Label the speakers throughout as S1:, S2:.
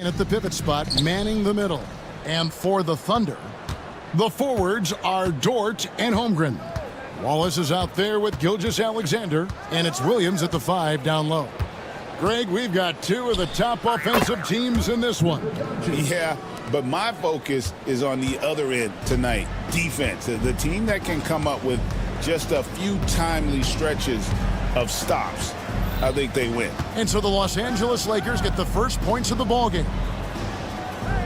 S1: At the pivot spot, manning the middle. And for the Thunder, the forwards are Dort and Holmgren. Wallace is out there with Gilgeous-Alexander, and it's Williams at the 5 down low. Greg, we've got two of the top offensive teams in this one.
S2: Yeah, but my focus is on the other end tonight, defense. The team that can come up with just a few timely stretches of stops, I think they win.
S1: And so the Los Angeles Lakers get the first points of the ballgame.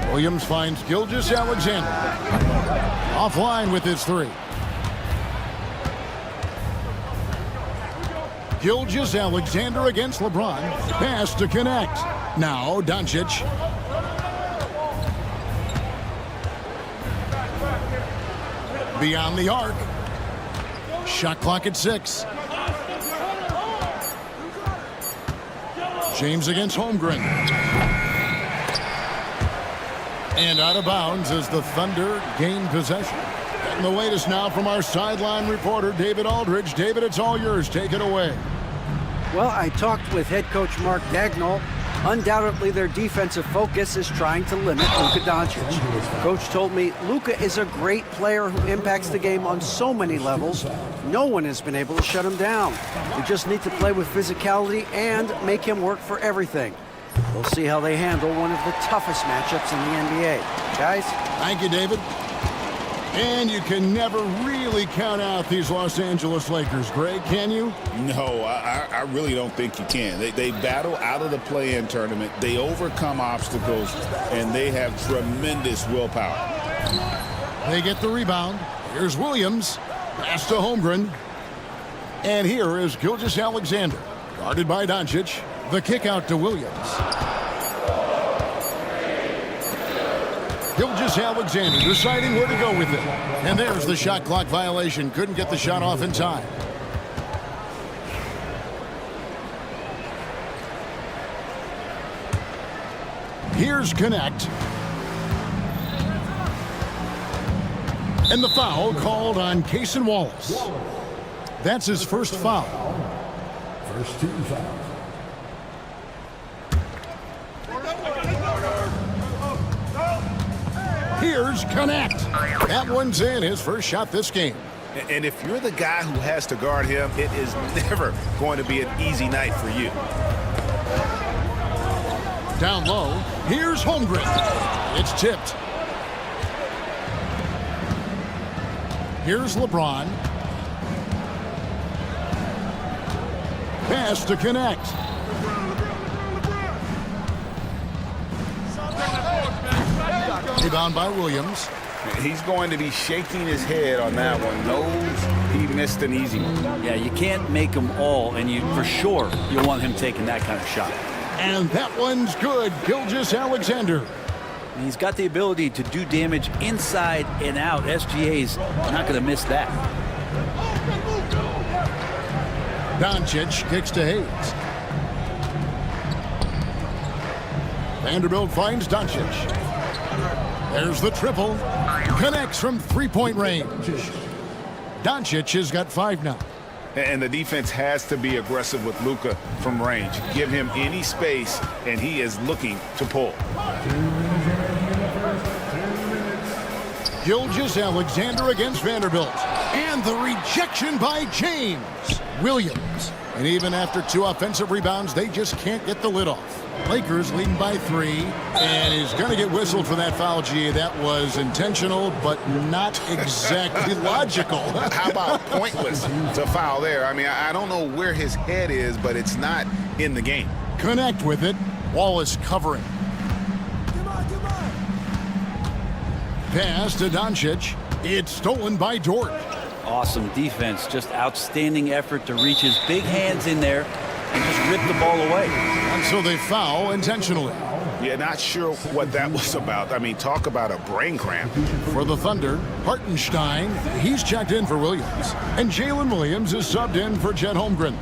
S1: Williams finds Gilgeous-Alexander. Offline with his 3. Gilgeous-Alexander against LeBron. Pass to connect. Now Doncic. Beyond the arc. Shot clock at 6. James against Holmgren. And out of bounds as the Thunder gain possession. And the latest now from our sideline reporter, David Aldridge. David, it's all yours. Take it away.
S3: Well, I talked with head coach Mark Dagnall. Undoubtedly, their defensive focus is trying to limit Luka Doncic. Coach told me Luka is a great player who impacts the game on so many levels. No one has been able to shut him down. We just need to play with physicality and make him work for everything. We'll see how they handle one of the toughest matchups in the NBA. Guys?
S1: Thank you, David. And you can never really count out these Los Angeles Lakers, Greg, can you?
S2: No, I really don't think you can. They battle out of the play-in tournament. They overcome obstacles, and they have tremendous willpower.
S1: They get the rebound. Here's Williams. Pass to Holmgren. And here is Gilgeous-Alexander. Guarded by Doncic. The kick out to Williams. Gilgeous-Alexander deciding where to go with it. And there's the shot clock violation. Couldn't get the shot off in time. Here's Connect. And the foul called on Cason Wallace. That's his first foul.
S4: First team foul.
S1: Here's Connect. That one's in, his first shot this game.
S2: And if you're the guy who has to guard him, it is never going to be an easy night for you.
S1: Down low, here's Holmgren. It's tipped. Here's LeBron. Pass to Connect. Rebound by Williams.
S2: He's going to be shaking his head on that one. Knows he missed an easy one.
S5: Yeah, you can't make them all, and you for sure you want him taking that kind of shot.
S1: And that one's good. Gilgeous-Alexander.
S5: He's got the ability to do damage inside and out. SGA's not going to miss that.
S1: Doncic kicks to Hayes. Vanderbilt finds Doncic. There's the triple. Connects from three-point range. Doncic has got 5 now.
S2: And the defense has to be aggressive with Luka from range. Give him any space, and he is looking to pull.
S1: Gilgeous-Alexander against Vanderbilt. And the rejection by James. Williams. And even after 2 offensive rebounds, they just can't get the lid off. Lakers leading by 3, and he's going to get whistled for that foul, G. That was intentional, but not exactly logical.
S2: How about pointless to foul there? I mean, I don't know where his head is, but it's not in the game.
S1: Connect with it. Wallace covering. Pass to Doncic. It's stolen by Dort.
S5: Awesome defense. Just outstanding effort to reach his big hands in there and just rip the ball away.
S1: And so they foul intentionally.
S2: Yeah, not sure what that was about. I mean, talk about a brain cramp.
S1: For the Thunder, Hartenstein, he's checked in for Williams. And Jalen Williams is subbed in for Chet Holmgren.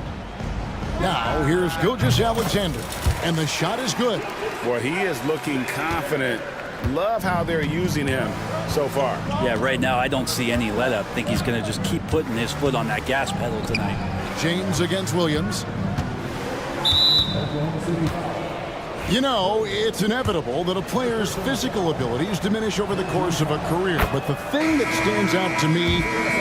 S1: Now, here's Gilgeous-Alexander. And the shot is good.
S2: Boy, he is looking confident. Love how they're using him so far.
S5: Yeah, right now I don't see any let up. I think he's going to just keep putting his foot on that gas pedal tonight.
S1: James against Williams. You know, it's inevitable that a player's physical abilities diminish over the course of a career. But the thing that stands out to me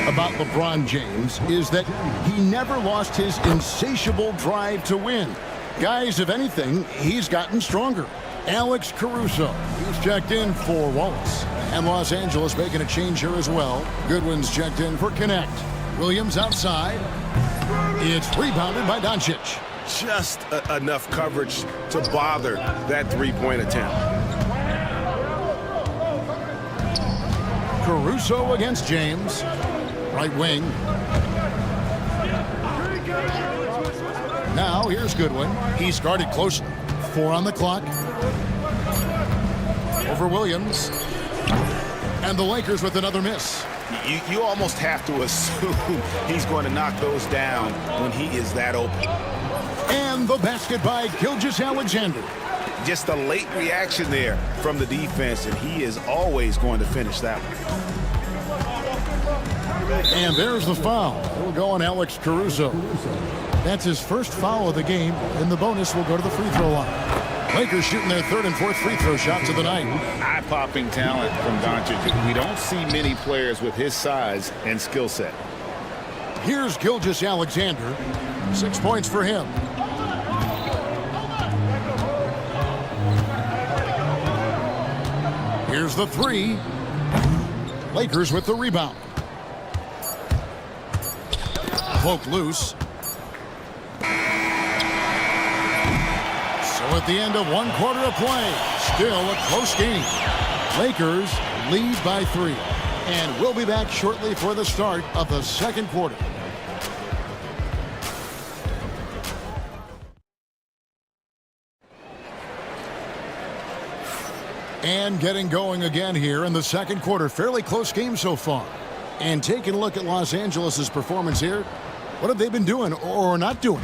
S1: about LeBron James is that he never lost his insatiable drive to win. Guys, if anything, he's gotten stronger. Alex Caruso, he's checked in for Wallace. And Los Angeles making a change here as well. Goodwin's checked in for Connect. Williams outside. It's rebounded by Doncic.
S6: Just enough coverage to bother that three-point attempt.
S1: Caruso against James. Right wing. Now here's Goodwin. He's guarded closely. 4 on the clock. Over Williams. And the Lakers with another miss.
S2: You almost have to assume he's going to knock those down when he is that open.
S1: And the basket by Gilgeous-Alexander.
S2: Just a late reaction there from the defense, and he is always going to finish that one.
S1: And there's the foul. It'll go on Alex Caruso. That's his first foul of the game, and the bonus will go to the free throw line. Lakers shooting their third and fourth free throw shots of the night.
S2: Eye-popping talent from Doncic. We don't see many players with his size and skill set.
S1: Here's Gilgeous-Alexander. 6 points for him. Here's the three. Lakers with the rebound. Poke loose. So at the end of 1 quarter of play, still a close game. Lakers lead by 3. And we'll be back shortly for the start of the second quarter. And getting going again here in the second quarter. Fairly close game so far. And taking a look at Los Angeles' performance here, what have they been doing or not doing?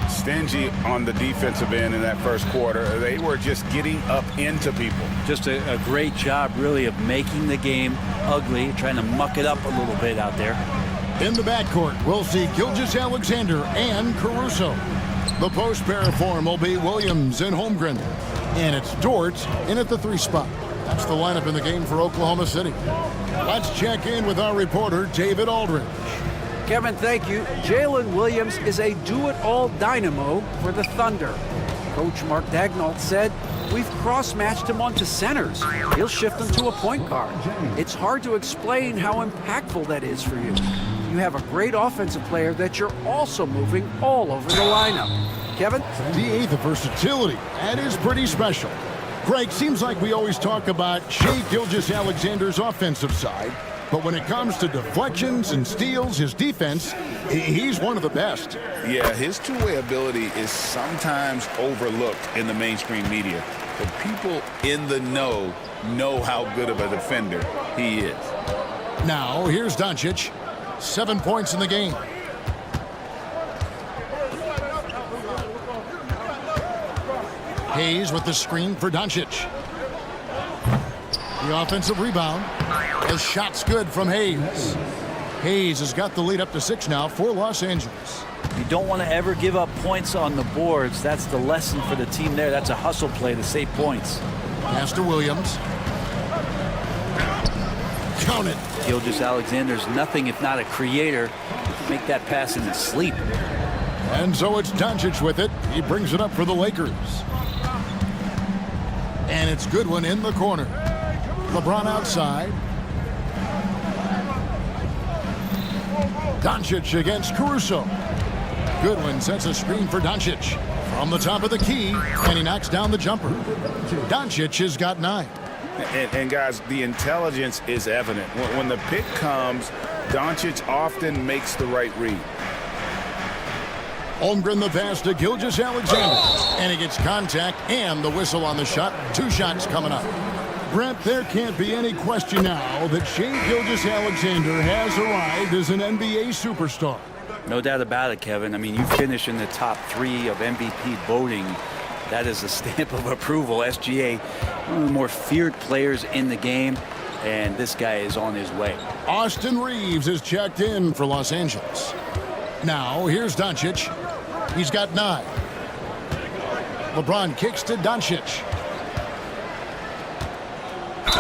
S2: Stingy on the defensive end in that first quarter. They were just getting up into people.
S5: Just a great job, really, of making the game ugly, trying to muck it up a little bit out there.
S1: In the backcourt, we'll see Gilgeous-Alexander and Caruso. The post pair form will be Williams and Holmgren. And it's Dort in at the 3 spot. That's the lineup in the game for Oklahoma City. Let's check in with our reporter, David Aldridge.
S3: Kevin, thank you. Jalen Williams is a do-it-all dynamo for the Thunder. Coach Mark Daigneault said, "We've cross-matched him onto centers. He'll shift them to a point guard. It's hard to explain how impactful that is for you. You have a great offensive player that you're also moving all over the lineup." Kevin?
S1: The versatility. That is pretty special. Greg, seems like we always talk about Shai Gilgeous-Alexander's offensive side, but when it comes to deflections and steals, his defense, he's one of the best.
S2: Yeah, his two-way ability is sometimes overlooked in the mainstream media, but people in the know how good of a defender he is.
S1: Now, here's Doncic. 7 points in the game. Hayes with the screen for Doncic. The offensive rebound. The shot's good from Hayes. Hayes has got the lead up to 6 now for Los Angeles.
S5: You don't want to ever give up points on the boards. That's the lesson for the team there. That's a hustle play to save points.
S1: Pass to Williams. Count it.
S5: Gilgeous-Alexander's nothing if not a creator. Make that pass in his sleep.
S1: And so it's Doncic with it. He brings it up for the Lakers. And it's Goodwin in the corner. LeBron outside. Doncic against Caruso. Goodwin sets a screen for Doncic. From the top of the key, and he knocks down the jumper. Doncic has got 9.
S2: And guys, the intelligence is evident. When the pick comes, Doncic often makes the right read.
S1: Holmgren the pass to Gilgeous-Alexander. And he gets contact and the whistle on the shot. 2 shots coming up. Brent, there can't be any question now that Shai Gilgeous-Alexander has arrived as an NBA superstar.
S5: No doubt about it, Kevin. I mean, you finish in the top 3 of MVP voting. That is a stamp of approval. SGA, one of the more feared players in the game, and this guy is on his way.
S1: Austin Reeves is checked in for Los Angeles. Now, here's Doncic. He's got 9. LeBron kicks to Doncic.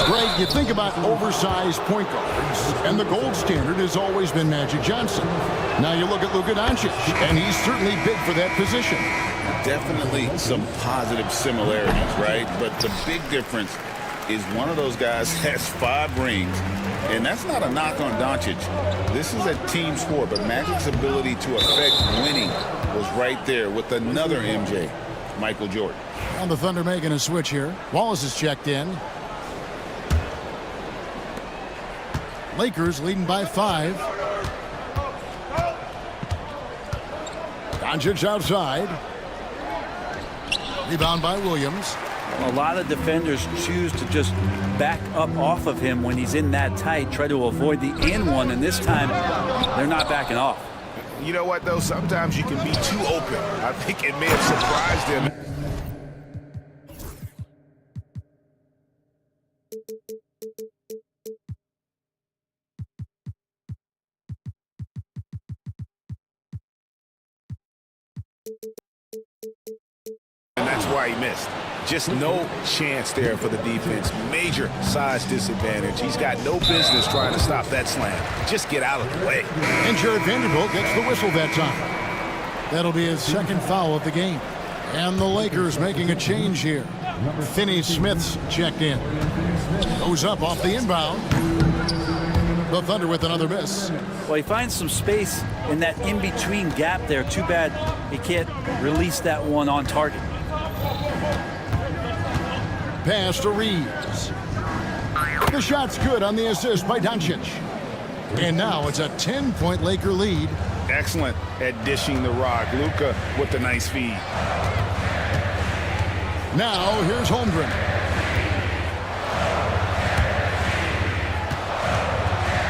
S1: Greg, you think about oversized point guards, and the gold standard has always been Magic Johnson. Now you look at Luka Doncic, and he's certainly big for that position.
S2: Definitely some positive similarities, right? But the big difference is one of those guys has 5 rings, and that's not a knock on Doncic. This is a team sport, but Magic's ability to affect winning was right there with another MJ, Michael Jordan.
S1: And the Thunder making a switch here. Wallace is checked in. Lakers leading by 5. Doncic outside. Rebound by Williams.
S5: A lot of defenders choose to just back up off of him when he's in that tight, try to avoid the and one, and this time they're not backing off.
S6: You know what, though? Sometimes you can be too open. I think it may have surprised him. And that's why he missed. Just no chance there for the defense. Major size disadvantage. He's got no business trying to stop that slam. Just get out of the way.
S1: And Jared Vanderbilt gets the whistle that time. That'll be his second foul of the game. And the Lakers making a change here. Finney Smith's checked in. Goes up off the inbound. The Thunder with another miss.
S5: Well, he finds some space in that in-between gap there. Too bad he can't release that one on target.
S1: Pass to Reeves. The shot's good on the assist by Doncic. And now it's a 10-point Laker lead.
S2: Excellent at dishing the rock. Luka with the nice feed.
S1: Now here's Holmgren.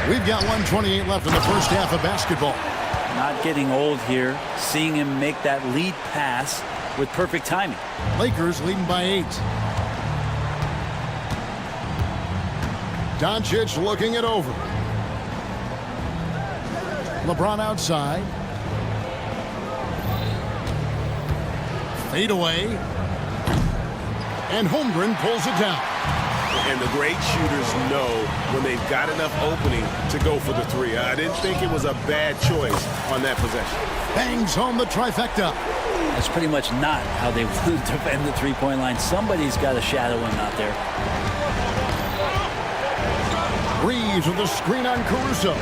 S1: We've got 1:28 left in the first half of basketball.
S5: Not getting old here. Seeing him make that lead pass with perfect timing.
S1: Lakers leading by 8. Doncic looking it over. LeBron outside. Fade away. And Holmgren pulls it down.
S6: And the great shooters know when they've got enough opening to go for the 3. I didn't think it was a bad choice on that possession.
S1: Bangs home the trifecta.
S5: That's pretty much not how they want to defend the three-point line. Somebody's got to shadow him out there.
S1: Reeves with a screen on Caruso.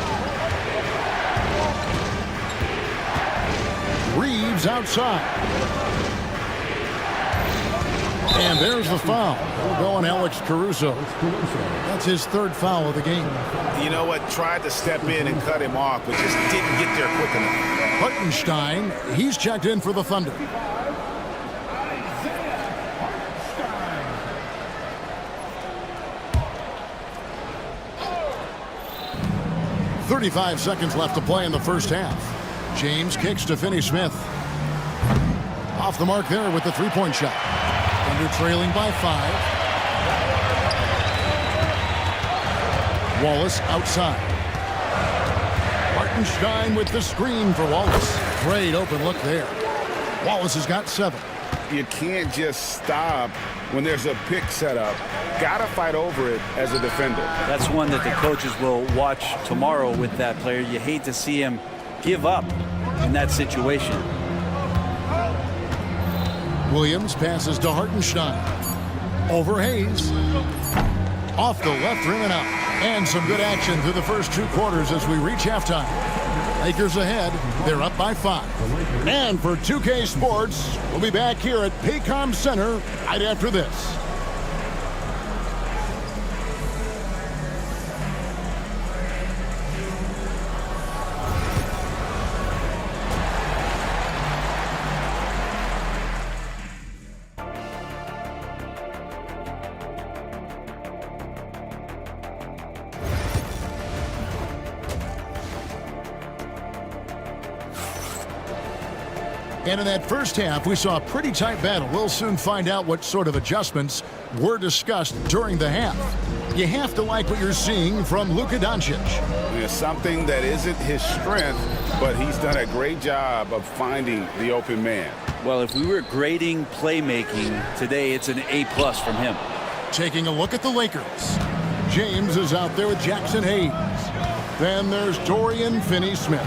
S1: Reeves outside. And there's the foul. We'll go on Alex Caruso. That's his 3rd foul of the game.
S2: You know what? Tried to step in and cut him off, but just didn't get there quick enough.
S1: Hartenstein, he's checked in for the Thunder. .35 seconds left to play in the first half. James kicks to Finney Smith. Off the mark there with the 3-point shot. Thunder trailing by 5. Wallace outside. Hartenstein with the screen for Wallace. Great open look there. Wallace has got 7.
S2: You can't just stop when there's a pick set up. Gotta fight over it as a defender.
S5: That's one that the coaches will watch tomorrow with that player. You hate to see him give up in that situation.
S1: Williams passes to Hartenstein. Over Hayes. Off the left rim and out. And some good action through the first 2 quarters as we reach halftime. Lakers ahead. They're up by 5. And for 2K Sports, we'll be back here at Paycom Center right after this. And in that first half, we saw a pretty tight battle. We'll soon find out what sort of adjustments were discussed during the half. You have to like what you're seeing from Luka Doncic.
S2: It's something that isn't his strength, but he's done a great job of finding the open man.
S5: Well, if we were grading playmaking today, it's an A+ from him.
S1: Taking a look at the Lakers. James is out there with Jackson Hayes. Then there's Dorian Finney-Smith.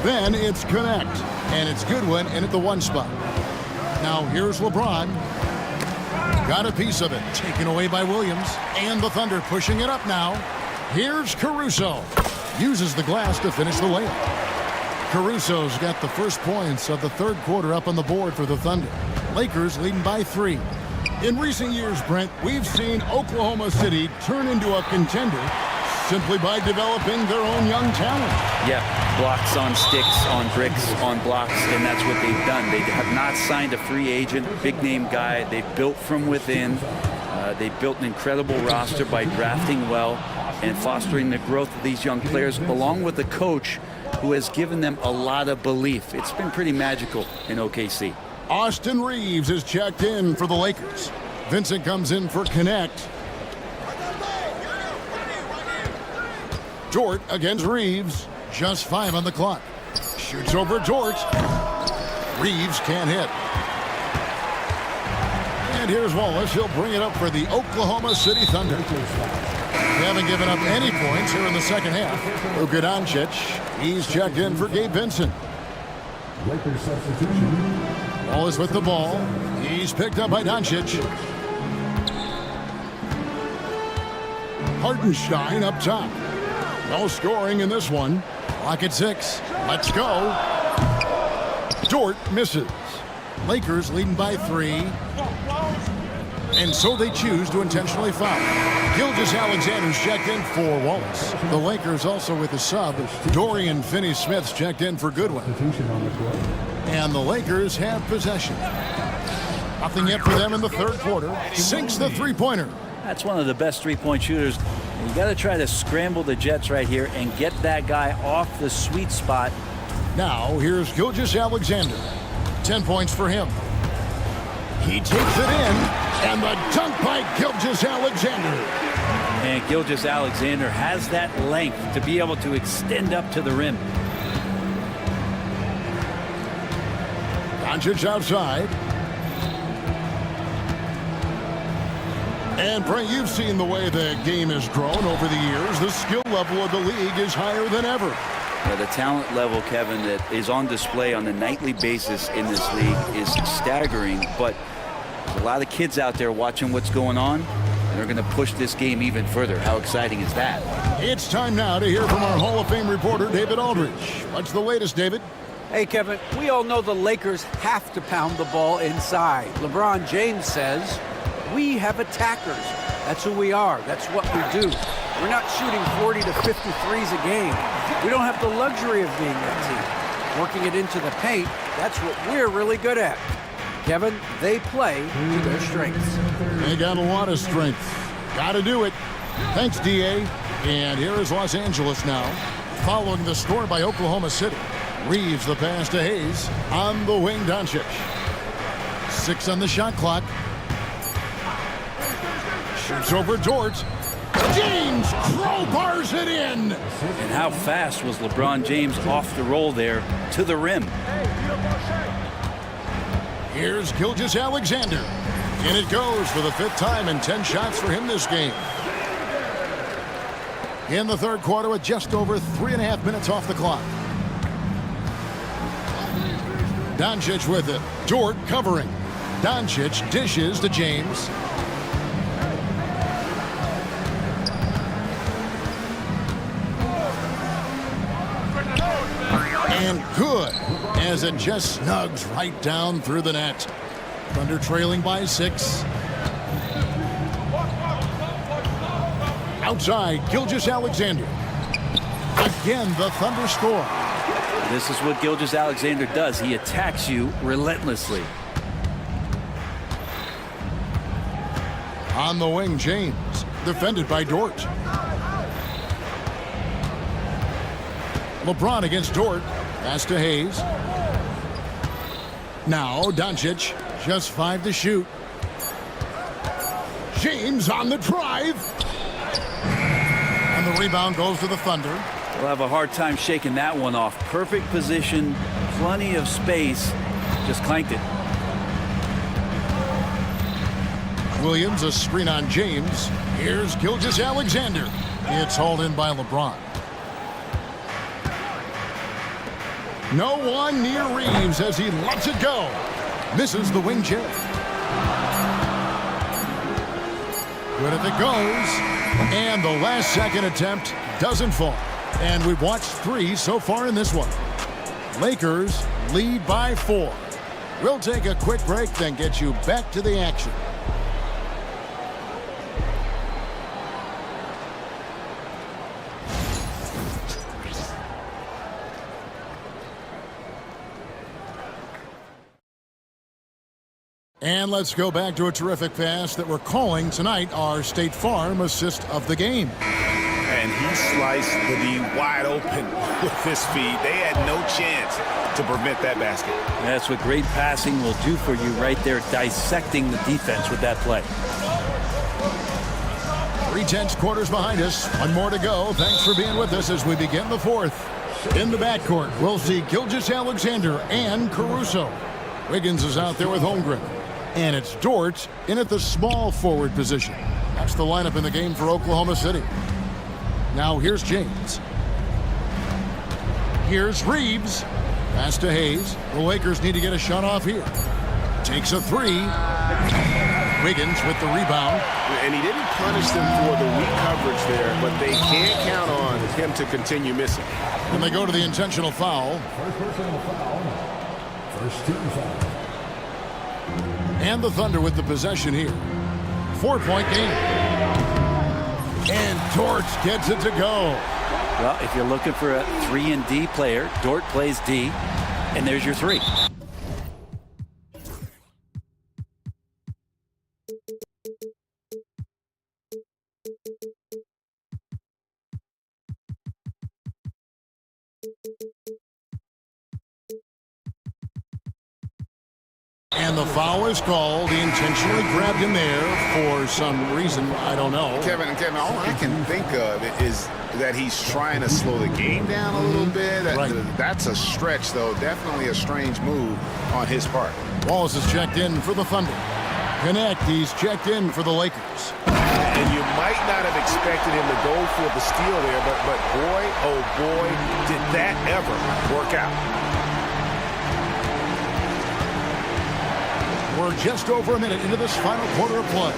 S1: Then it's Connect, and it's Goodwin in at the 1 spot. Now here's LeBron. Got a piece of it, taken away by Williams. And the Thunder pushing it up now. Here's Caruso. Uses the glass to finish the layup. Caruso's got the first points of the third quarter up on the board for the Thunder. Lakers leading by 3. In recent years, Brent, we've seen Oklahoma City turn into a contender simply by developing their own young talent.
S5: Yeah, blocks on sticks, on bricks, on blocks, and that's what they've done. They have not signed a free agent, big-name guy. They've built from within. They built an incredible roster by drafting well and fostering the growth of these young players, along with the coach who has given them a lot of belief. It's been pretty magical in OKC.
S1: Austin Reeves is checked in for the Lakers. Vincent comes in for Connect. Dort against Reeves. Just 5 on the clock. Shoots over Dort. Reeves can't hit. And here's Wallace. He'll bring it up for the Oklahoma City Thunder. They haven't given up any points here in the second half. Luka Doncic, he's checked in for Gabe Vincent.
S4: Lakers substitution.
S1: Wallace with the ball. He's picked up by Doncic. Hartenstein up top. No scoring in this one. Clock at 6. Let's go. Dort misses. Lakers leading by 3. And so they choose to intentionally foul. Gilgeous-Alexander's checked in for Wallace. The Lakers also with a sub. Dorian Finney-Smith's checked in for Goodwin. And the Lakers have possession. Nothing yet for them in the third quarter. Sinks the three-pointer.
S5: That's one of the best three-point shooters. You got to try to scramble the Jets right here and get that guy off the sweet spot.
S1: Now here's Gilgeous-Alexander. 10 points for him. He takes it in, and the dunk by Gilgeous-Alexander.
S5: And Gilgeous-Alexander has that length to be able to extend up to the rim.
S1: Doncic outside. And Brent, you've seen the way the game has grown over the years. The skill level of the league is higher than ever.
S5: Yeah, the talent level, Kevin, that is on display on a nightly basis in this league is staggering. But there's a lot of kids out there watching what's going on, and they're going to push this game even further. How exciting is that?
S1: It's time now to hear from our Hall of Fame reporter, David Aldridge. What's the latest, David?
S3: Hey, Kevin, we all know the Lakers have to pound the ball inside. LeBron James says, we have attackers. That's who we are. That's what we do. We're not shooting 40 to 50 threes a game. We don't have the luxury of being that team. Working it into the paint, that's what we're really good at. Kevin, they play to their strengths.
S1: They got a lot of strength. Got to do it. Thanks, D.A. And here is Los Angeles now, following the score by Oklahoma City. Reeves the pass to Hayes. On the wing, Doncic. 6 on the shot clock. Shoots over Dort. James crowbars it in.
S5: And how fast was LeBron James off the roll there to the rim?
S1: Here's Gilgeous-Alexander. And it goes for the 5th time and 10 shots for him this game. In the third quarter with just over 3.5 minutes off the clock. Doncic with it. Dort covering. Doncic dishes to James. And good, as it just snugs right down through the net. Thunder trailing by 6. Outside, Gilgeous-Alexander. Again, the Thunder score.
S5: This is what Gilgeous-Alexander does. He attacks you relentlessly.
S1: On the wing, James, defended by Dort. LeBron against Dort. Pass to Hayes. Now Doncic, just 5 to shoot. James on the drive. And the rebound goes to the Thunder.
S5: We'll have a hard time shaking that one off. Perfect position, plenty of space. Just clanked it.
S1: Williams, a screen on James. Here's Gilgeous-Alexander. It's hauled in by LeBron. No one near Reeves as he lets it go. Misses the wing check. Good if it goes. And the last second attempt doesn't fall. And we've watched 3 so far in this one. Lakers lead by 4. We'll take a quick break, then get you back to the action. And let's go back to a terrific pass that we're calling tonight our State Farm assist of the game.
S6: And he sliced the D wide open with his feet. They had no chance to prevent that basket.
S5: That's what great passing will do for you right there, dissecting the defense with that play.
S1: 3 tense quarters behind us. 1 more to go. Thanks for being with us as we begin the 4th. In the backcourt, we'll see Gilgeous-Alexander and Caruso. Wiggins is out there with Holmgren. And it's Dort in at the small forward position. That's the lineup in the game for Oklahoma City. Now here's James. Here's Reeves. Pass to Hayes. The Lakers need to get a shot off here. Takes a 3. Wiggins with the rebound.
S6: And he didn't punish them for the weak coverage there, but they can't count on him to continue missing.
S1: And they go to the intentional foul.
S4: First personal foul. First team foul.
S1: And the Thunder with the possession here. 4-point game. And Dort gets it to go.
S5: Well, if you're looking for a 3 and D player, Dort plays D, and there's your 3.
S1: And the foul is called. He intentionally grabbed him there for some reason. I don't know.
S6: Kevin, all I can think of is that he's trying to slow the game down a little bit.
S1: Right.
S6: That's a stretch, though. Definitely a strange move on his part.
S1: Wallace is checked in for the Thunder. Connect, he's checked in for the Lakers.
S6: And you might not have expected him to go for the steal there, but boy, oh boy, did that ever work out.
S1: We're just over a minute into this final quarter of play.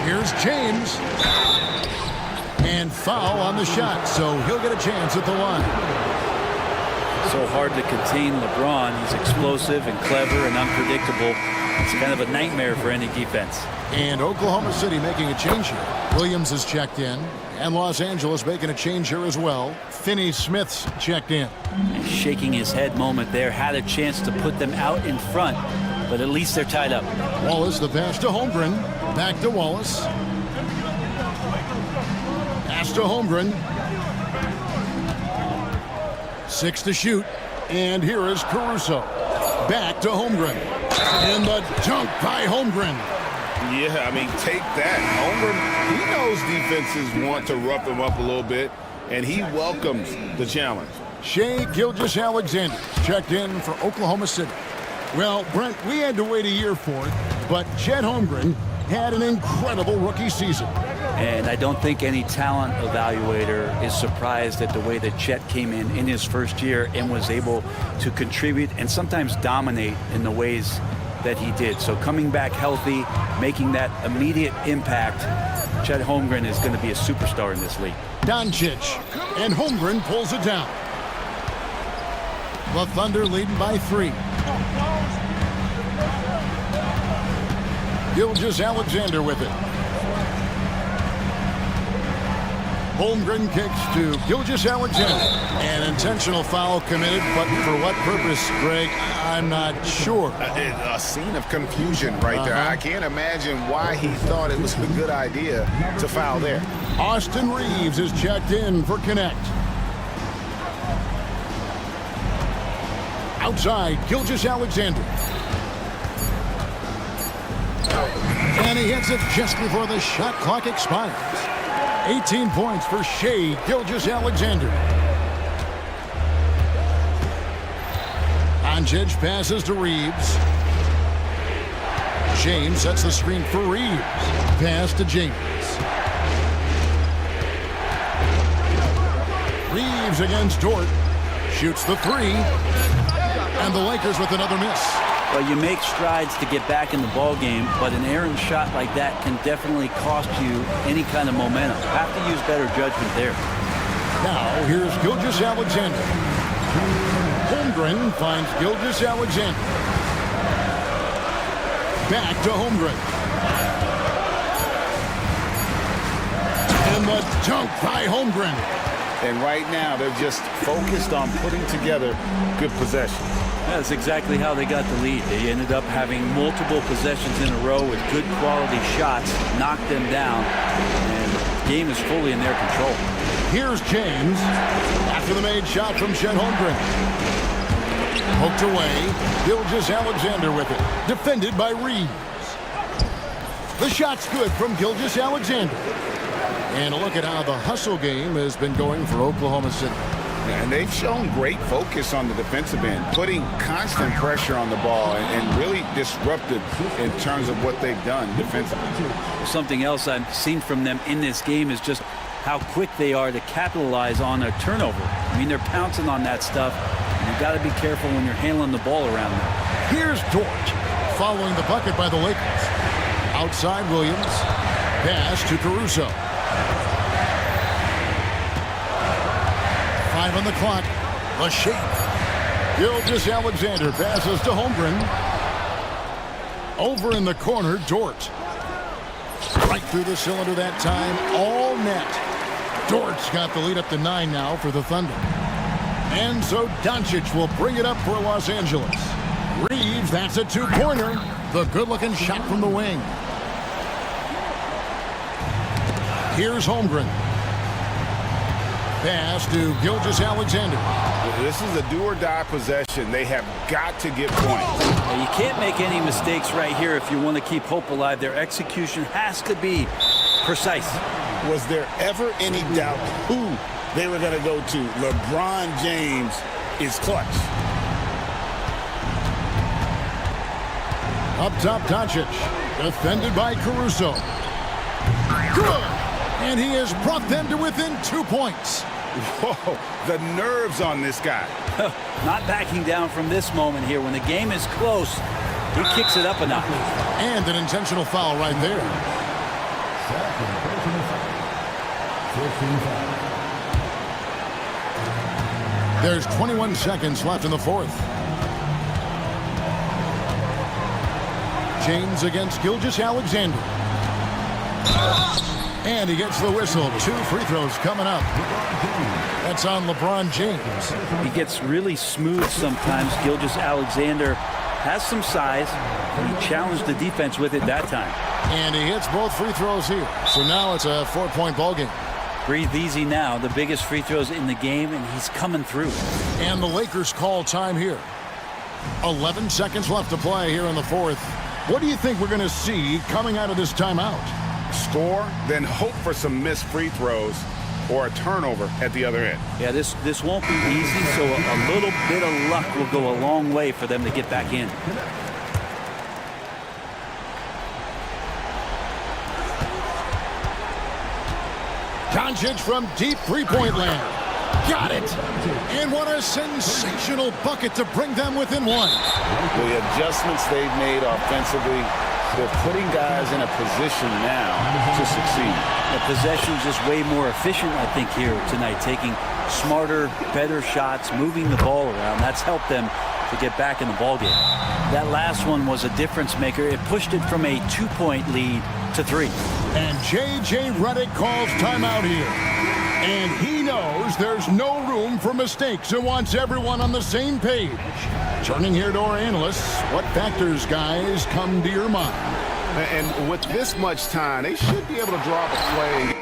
S1: Here's James. And foul on the shot, so he'll get a chance at the line.
S5: So hard to contain LeBron. He's explosive and clever and unpredictable. It's kind of a nightmare for any defense.
S1: And Oklahoma City making a change here. Williams is checked in. And Los Angeles making a change here as well. Finney-Smith's checked in.
S5: And shaking his head moment there. Had a chance to put them out in front, but at least they're tied up.
S1: Wallace, the pass to Holmgren. Back to Wallace. Pass to Holmgren. 6 to shoot. And here is Caruso. Back to Holmgren. And the dunk by Holmgren.
S6: Yeah, I mean, take that. Holmgren, he knows defenses want to rough him up a little bit, and he welcomes the challenge.
S1: Shai Gilgeous-Alexander checked in for Oklahoma City. Well, Brent, we had to wait a year for it, but Chet Holmgren had an incredible rookie season.
S5: And I don't think any talent evaluator is surprised at the way that Chet came in his first year and was able to contribute and sometimes dominate in the ways that he did. So coming back healthy, making that immediate impact, Chet Holmgren is going to be a superstar in this league.
S1: Doncic, and Holmgren pulls it down. The Thunder leading by 3. Gilgeous-Alexander with it. Holmgren kicks to Gilgeous-Alexander. An intentional foul committed, but for what purpose, Greg? I'm not sure.
S6: A scene of confusion right there. I can't imagine why he thought it was a good idea to foul there.
S1: Austin Reeves is checked in for Connect. Outside, Gilgeous-Alexander. And he hits it just before the shot clock expires. 18 points for Shai Gilgeous-Alexander. Doncic passes to Reeves. James sets the screen for Reeves. Pass to James. Reeves against Dort. Shoots the three. And the Lakers with another miss.
S5: Well, you make strides to get back in the ball game, but an errant shot like that can definitely cost you any kind of momentum. Have to use better judgment there.
S1: Now, here's Gilgeous-Alexander. Holmgren finds Gilgeous-Alexander. Back to Holmgren. And the dunk by Holmgren.
S2: And right now, they're just focused on putting together good possessions.
S5: That's exactly how they got the lead. They ended up having multiple possessions in a row with good quality shots, knocked them down, and the game is fully in their control.
S1: Here's James after the made shot from Chet Holmgren. Poked away. Gilgeous-Alexander with it. Defended by Reeves. The shot's good from Gilgeous-Alexander. And look at how the hustle game has been going for Oklahoma City.
S2: And they've shown great focus on the defensive end, putting constant pressure on the ball and really disruptive in terms of what they've done defensively.
S5: Something else I've seen from them in this game is just how quick they are to capitalize on a turnover. I mean, they're pouncing on that stuff. You've got to be careful when you're handling the ball around them.
S1: Here's Dort following the bucket by the Lakers. Outside Williams. Pass to Caruso. 5 on the clock. The shape. Gilgeous-Alexander passes to Holmgren. Over in the corner, Dort. Right through the cylinder that time. All net. Dort's got the lead up to 9 now for the Thunder. And so Doncic will bring it up for Los Angeles. Reeves, that's a two-pointer. The good-looking shot from the wing. Here's Holmgren. Pass to Gilgeous-Alexander.
S2: This is a do-or-die possession. They have got to get points.
S5: Now, you can't make any mistakes right here if you want to keep hope alive. Their execution has to be precise.
S2: Was there ever any doubt who they were going to go to? LeBron James is clutch.
S1: Up top, Doncic. Defended by Caruso. Good! And he has brought them to within 2 points.
S2: Whoa, the nerves on this guy.
S5: Not backing down from this moment here. When the game is close, he kicks it up a notch.
S1: And an intentional foul right there. There's 21 seconds left in the fourth. James against Gilgeous-Alexander. And he gets the whistle. 2 free throws coming up. That's on LeBron James.
S5: He gets really smooth sometimes. Gilgeous-Alexander has some size, and he challenged the defense with it that time.
S1: And he hits both free throws here. So now it's a 4-point ball game.
S5: Breathe easy now. The biggest free throws in the game, and he's coming through.
S1: And the Lakers call time here. 11 seconds left to play here in the fourth. What do you think we're going to see coming out of this timeout?
S2: Score, then hope for some missed free throws or a turnover at the other end.
S5: Yeah, this won't be easy, so a little bit of luck will go a long way for them to get back in.
S1: Doncic from deep three-point land. Got it. And what a sensational bucket to bring them within 1.
S2: The adjustments they've made offensively, they're putting guys in a position now to succeed.
S5: The possession's just way more efficient, I think, here tonight, taking smarter, better shots, moving the ball around. That's helped them to get back in the ballgame. That last one was a difference maker. It pushed it from a 2-point lead to 3.
S1: And J.J. Redick calls timeout here. And he knows there's no room for mistakes and wants everyone on the same page. Turning here to our analysts, what factors, guys, come to your mind?
S2: And with this much time, they should be able to draw up a play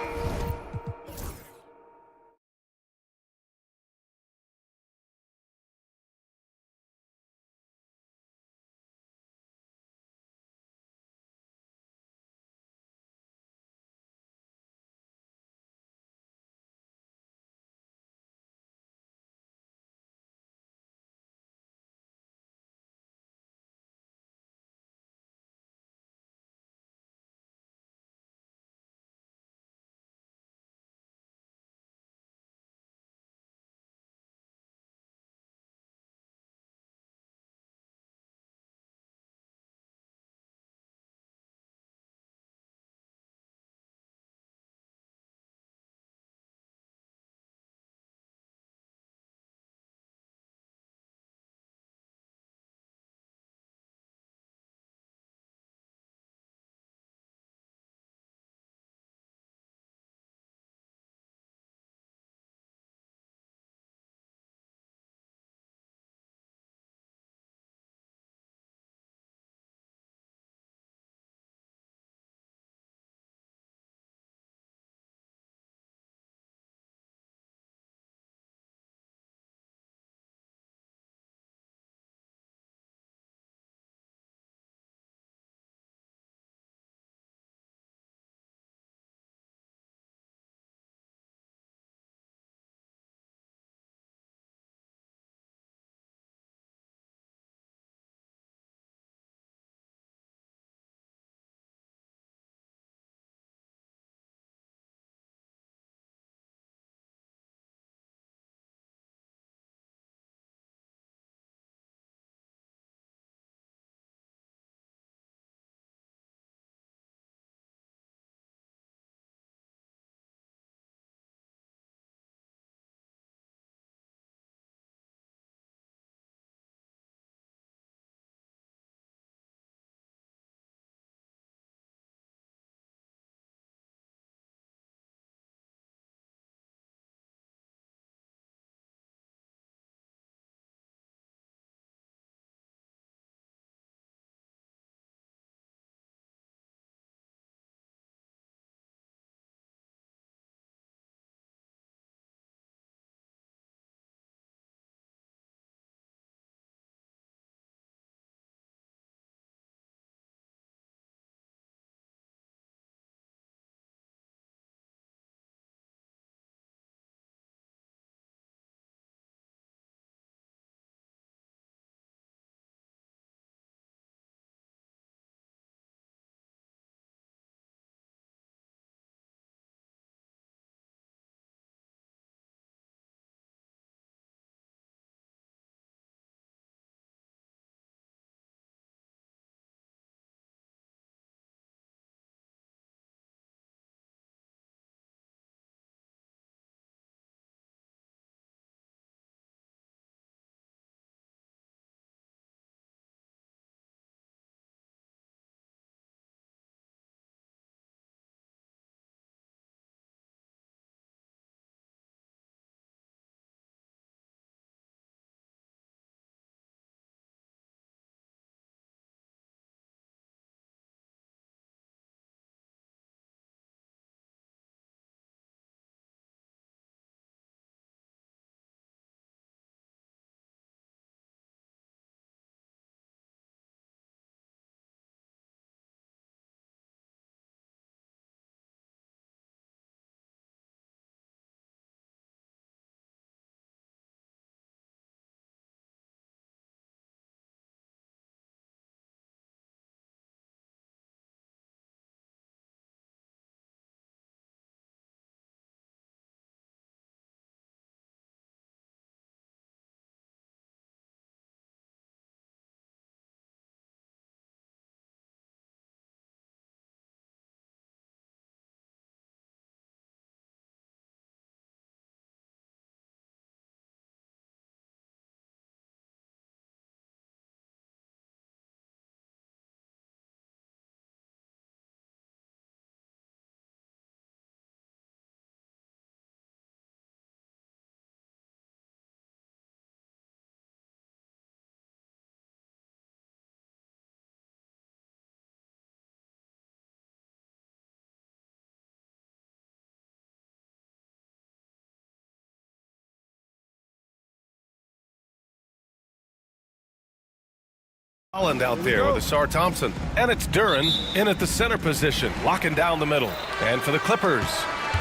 S7: Holland out there with Asar Thompson. And it's Duran in at the center position, locking down the middle. And for the Clippers,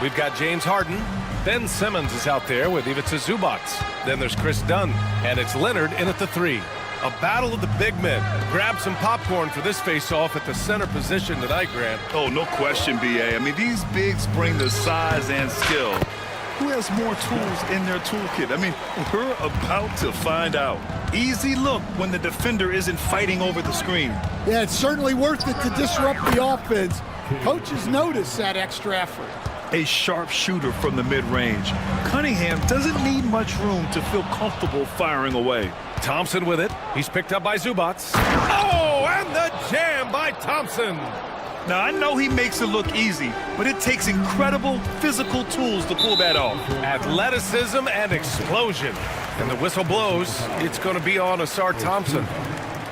S7: we've got James Harden. Ben Simmons is out there with Ivica Zubac. Then there's Chris Dunn. And it's Leonard in at the 3. A battle of the big men. Grab some popcorn for this face-off at the center position tonight, Grant.
S8: Oh, no question, B.A. I mean, these bigs bring the size and skill. Who has more tools in their toolkit? I mean, we're about to find out. Easy look when the defender isn't fighting over the screen.
S9: Yeah, it's certainly worth it to disrupt the offense. Coaches notice that extra effort.
S8: A sharp shooter from the mid-range. Cunningham doesn't need much room to feel comfortable firing away.
S7: Thompson with it. He's picked up by Zubac. Oh, and the jam by Thompson.
S8: Now, I know he makes it look easy, but it takes incredible physical tools to pull that off.
S7: Athleticism and explosion. And the whistle blows. It's going to be on Asar Thompson.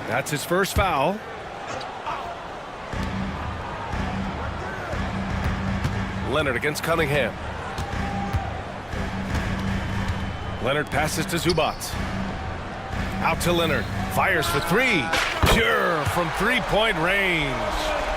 S7: That's his first foul. Leonard against Cunningham. Leonard passes to Zubac. Out to Leonard. Fires for 3. Pure from three-point range.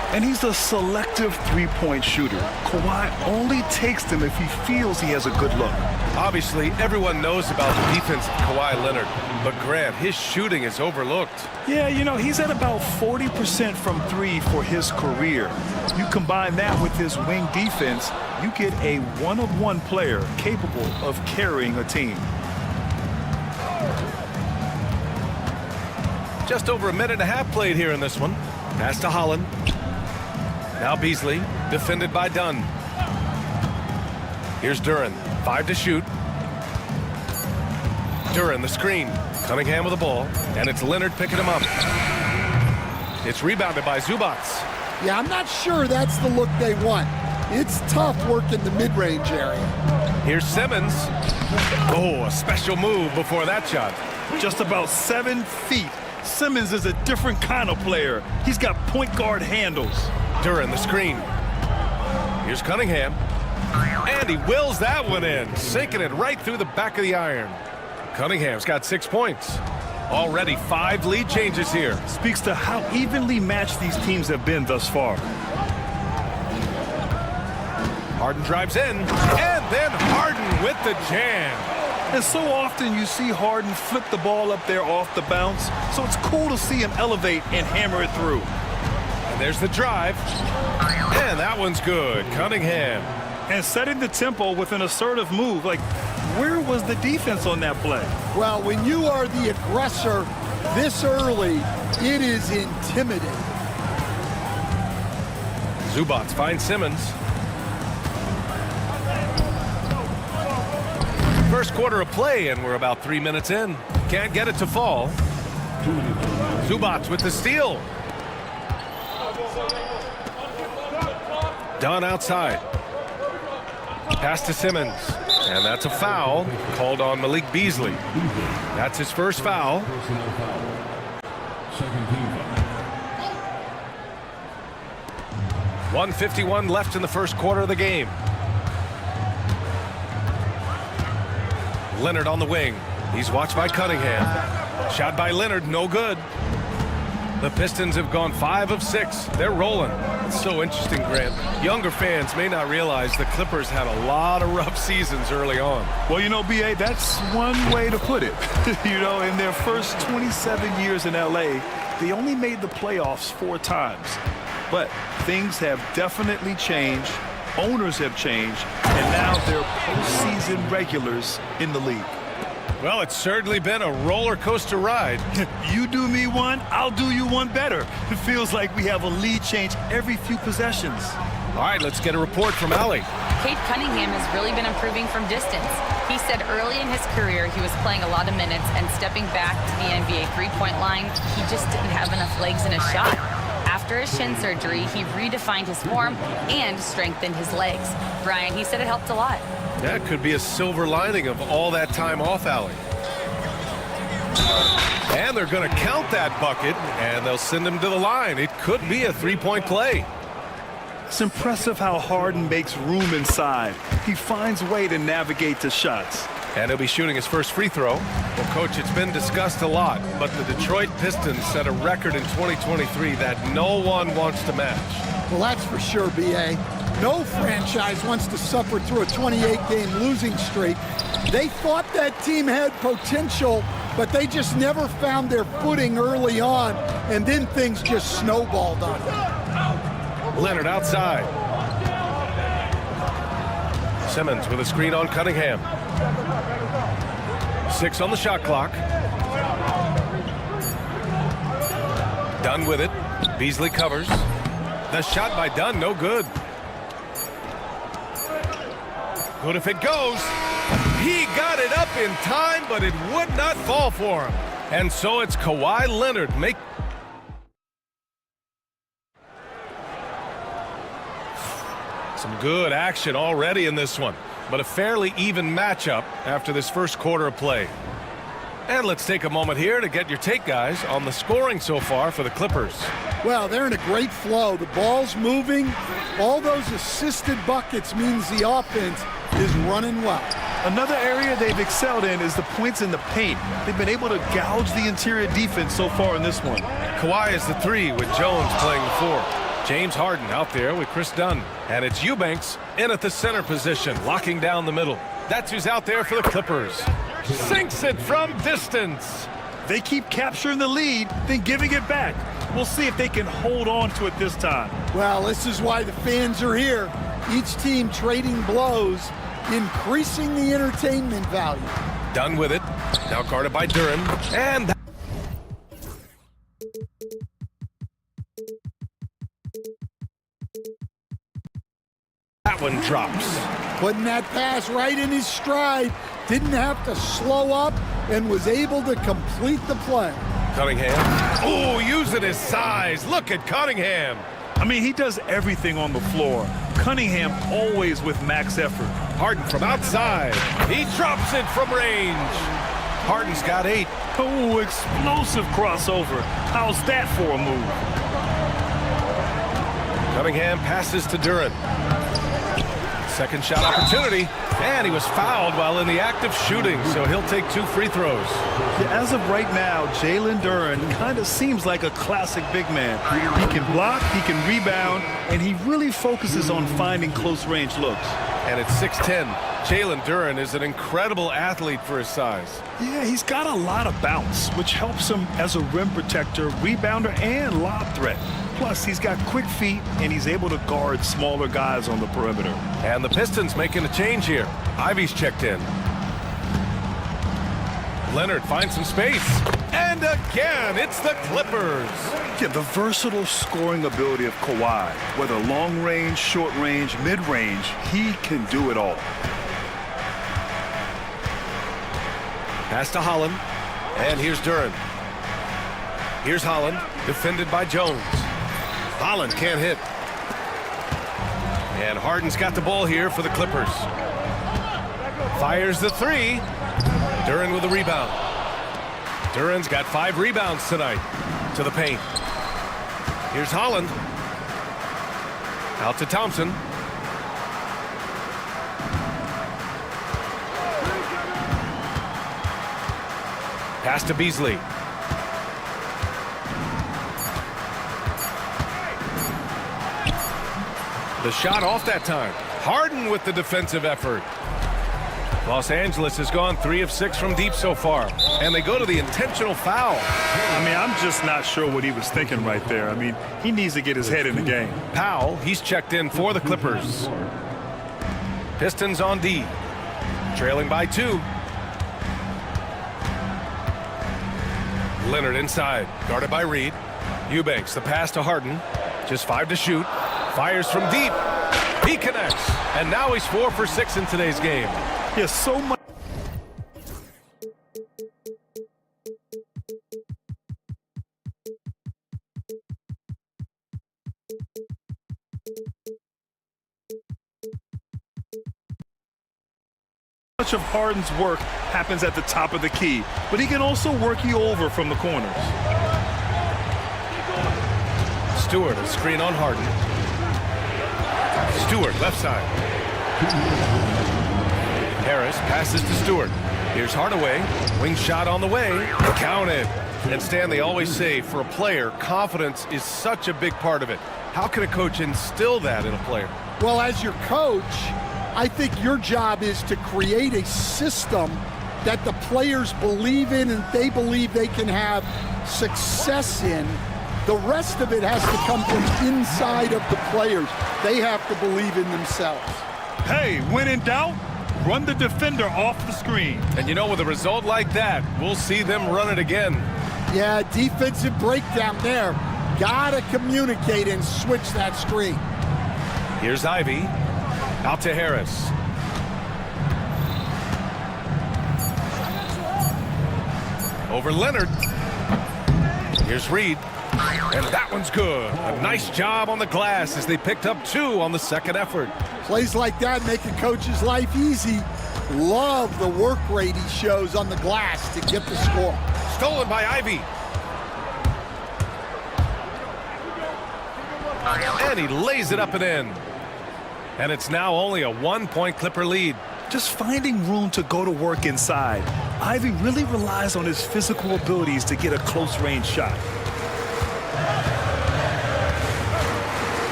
S8: And he's a selective three-point shooter. Kawhi only takes them if he feels he has a good look.
S7: Obviously, everyone knows about the defense of Kawhi Leonard, but Grant, his shooting is overlooked.
S8: Yeah, you know, he's at about 40% from 3 for his career. You combine that with his wing defense, you get a one-of-one player capable of carrying a team.
S7: Just over a minute and a half played here in this one. Pass to Holland. Now Beasley, defended by Dunn. Here's Duran, 5 to shoot. Duran, the screen. Cunningham with the ball, and it's Leonard picking him up. It's rebounded by Zubac.
S9: Yeah, I'm not sure that's the look they want. It's tough work in the mid-range area.
S7: Here's Simmons. Oh, a special move before that shot.
S8: Just about 7 feet. Simmons is a different kind of player. He's got point guard handles.
S7: Duran, the screen. Here's Cunningham. And he wills that one in, sinking it right through the back of the iron. Cunningham's got 6 points. Already 5 lead changes here.
S8: Speaks to how evenly matched these teams have been thus far.
S7: Harden drives in, and then Harden with the jam.
S8: And so often you see Harden flip the ball up there off the bounce, so it's cool to see him elevate and hammer it through.
S7: And there's the drive, and that one's good. Cunningham.
S8: And setting the tempo with an assertive move. Like, where was the defense on that play?
S9: Well, when you are the aggressor this early, it is intimidating.
S7: Zubac finds Simmons. First quarter of play, and we're about 3 minutes in. Can't get it to fall. Zubac with the steal. Dunn outside. Pass to Simmons. And that's a foul called on Malik Beasley. That's his first foul.
S4: Second team foul.
S7: 1:51 left in the first quarter of the game. Leonard on the wing. He's watched by Cunningham. Shot by Leonard, no good. The Pistons have gone 5 of 6. They're rolling. It's so interesting, Grant. Younger fans may not realize the Clippers had a lot of rough seasons early on.
S8: Well, you know, B.A., that's one way to put it. You know, in their first 27 years in L.A., they only made the playoffs 4 times. But things have definitely changed. Owners have changed. And now they're postseason regulars in the league.
S7: Well, it's certainly been a roller coaster ride.
S8: You do me one, I'll do you one better. It feels like we have a lead change every few possessions.
S7: All right, let's get a report from Allie.
S10: Cade Cunningham has really been improving from distance. He said early in his career he was playing a lot of minutes and stepping back to the NBA three-point line, he just didn't have enough legs in his shot. After his shin surgery, he redefined his form and strengthened his legs. Brian, he said it helped a lot.
S7: That could be a silver lining of all that time off, Allie. And they're going to count that bucket, and they'll send him to the line. It could be a three-point play.
S8: It's impressive how Harden makes room inside. He finds a way to navigate the shots.
S7: And he'll be shooting his first free throw. Well, Coach, it's been discussed a lot, but the Detroit Pistons set a record in 2023 that no one wants to match.
S9: Well, that's for sure, B.A. No franchise wants to suffer through a 28-game losing streak. They thought that team had potential, but they just never found their footing early on, and then things just snowballed on them.
S7: Leonard outside. Simmons with a screen on Cunningham. 6 on the shot clock. Dunn with it. Beasley covers. The shot by Dunn, no good. Good if it goes. He got it up in time, but it would not fall for him. And so it's Kawhi Leonard some good action already in this one, but a fairly even matchup after this first quarter of play. And let's take a moment here to get your take, guys, on the scoring so far for the Clippers.
S9: Well, they're in a great flow. The ball's moving. All those assisted buckets means the offense is running well.
S8: Another area they've excelled in is the points in the paint. They've been able to gouge the interior defense so far in this one.
S7: Kawhi is the 3 with Jones playing the 4. James Harden out there with Chris Dunn. And it's Eubanks in at the center position, locking down the middle. That's who's out there for the Clippers. Sinks it from distance.
S8: They keep capturing the lead, then giving it back. We'll see if they can hold on to it this time.
S9: Well, this is why the fans are here. Each team trading blows, increasing the entertainment value.
S7: Dunn with it. Now guarded by Duren. And that one drops.
S9: Putting that pass right in his stride. Didn't have to slow up and was able to complete the play.
S7: Cunningham. Oh, using his size. Look at Cunningham.
S8: I mean, he does everything on the floor. Cunningham always with max effort.
S7: Harden from outside. He drops it from range. Harden's got 8.
S8: Oh, explosive crossover. How's that for a move?
S7: Cunningham passes to Duren. Second shot opportunity, and he was fouled while in the act of shooting, so he'll take 2 free throws.
S8: Yeah, as of right now, Jalen Duren kind of seems like a classic big man. He can block, he can rebound, and he really focuses on finding close-range looks.
S7: And at 6'10", Jalen Duren is an incredible athlete for his size.
S8: Yeah, he's got a lot of bounce, which helps him as a rim protector, rebounder, and lob threat. Plus, he's got quick feet, and he's able to guard smaller guys on the perimeter.
S7: And the Pistons making a change here. Ivy's checked in. Leonard finds some space. And again, it's the Clippers.
S8: Yeah, the versatile scoring ability of Kawhi. Whether long range, short range, mid-range, he can do it all.
S7: Pass to Holland. And here's Duren. Here's Holland, defended by Jones. Holland can't hit. And Harden's got the ball here for the Clippers. Fires the 3. Duren with a rebound. Duren's got 5 rebounds tonight to the paint. Here's Holland. Out to Thompson. Pass to Beasley. The shot off that time. Harden with the defensive effort. Los Angeles has gone 3 of 6 from deep so far. And they go to the intentional foul.
S8: I mean, I'm just not sure what he was thinking right there. I mean, he needs to get his head in the game.
S7: Powell, he's checked in for the Clippers. Pistons on D. Trailing by 2. Leonard inside, guarded by Reed. Eubanks, the pass to Harden. Just 5 to shoot. Fires from deep. He connects. And now he's 4 for 6 in today's game.
S8: Yeah, so much. Much of Harden's work happens at the top of the key, but he can also work you over from the corners.
S7: Stewart, a screen on Harden. Stewart, left side. Harris passes to Stewart. Here's Hardaway. Wing shot on the way. Counted. And Stan, they always say, for a player, confidence is such a big part of it. How can a coach instill that in a player?
S9: Well, as your coach, I think your job is to create a system that the players believe in and they believe they can have success in. The rest of it has to come from inside of the players. They have to believe in themselves.
S8: Hey, when in doubt, run the defender off the screen.
S7: And you know, with a result like that, we'll see them run it again.
S9: Yeah, defensive breakdown there. Gotta communicate and switch that screen.
S7: Here's Ivy. Out to Harris. Over Leonard. Here's Reed. And that one's good. A nice job on the glass as they picked up 2 on the second effort.
S9: Plays like that make a coach's life easy. Love the work rate he shows on the glass to get the score.
S7: Stolen by Ivy. And he lays it up and in. And it's now only a 1-point Clipper lead.
S8: Just finding room to go to work inside. Ivy really relies on his physical abilities to get a close-range shot.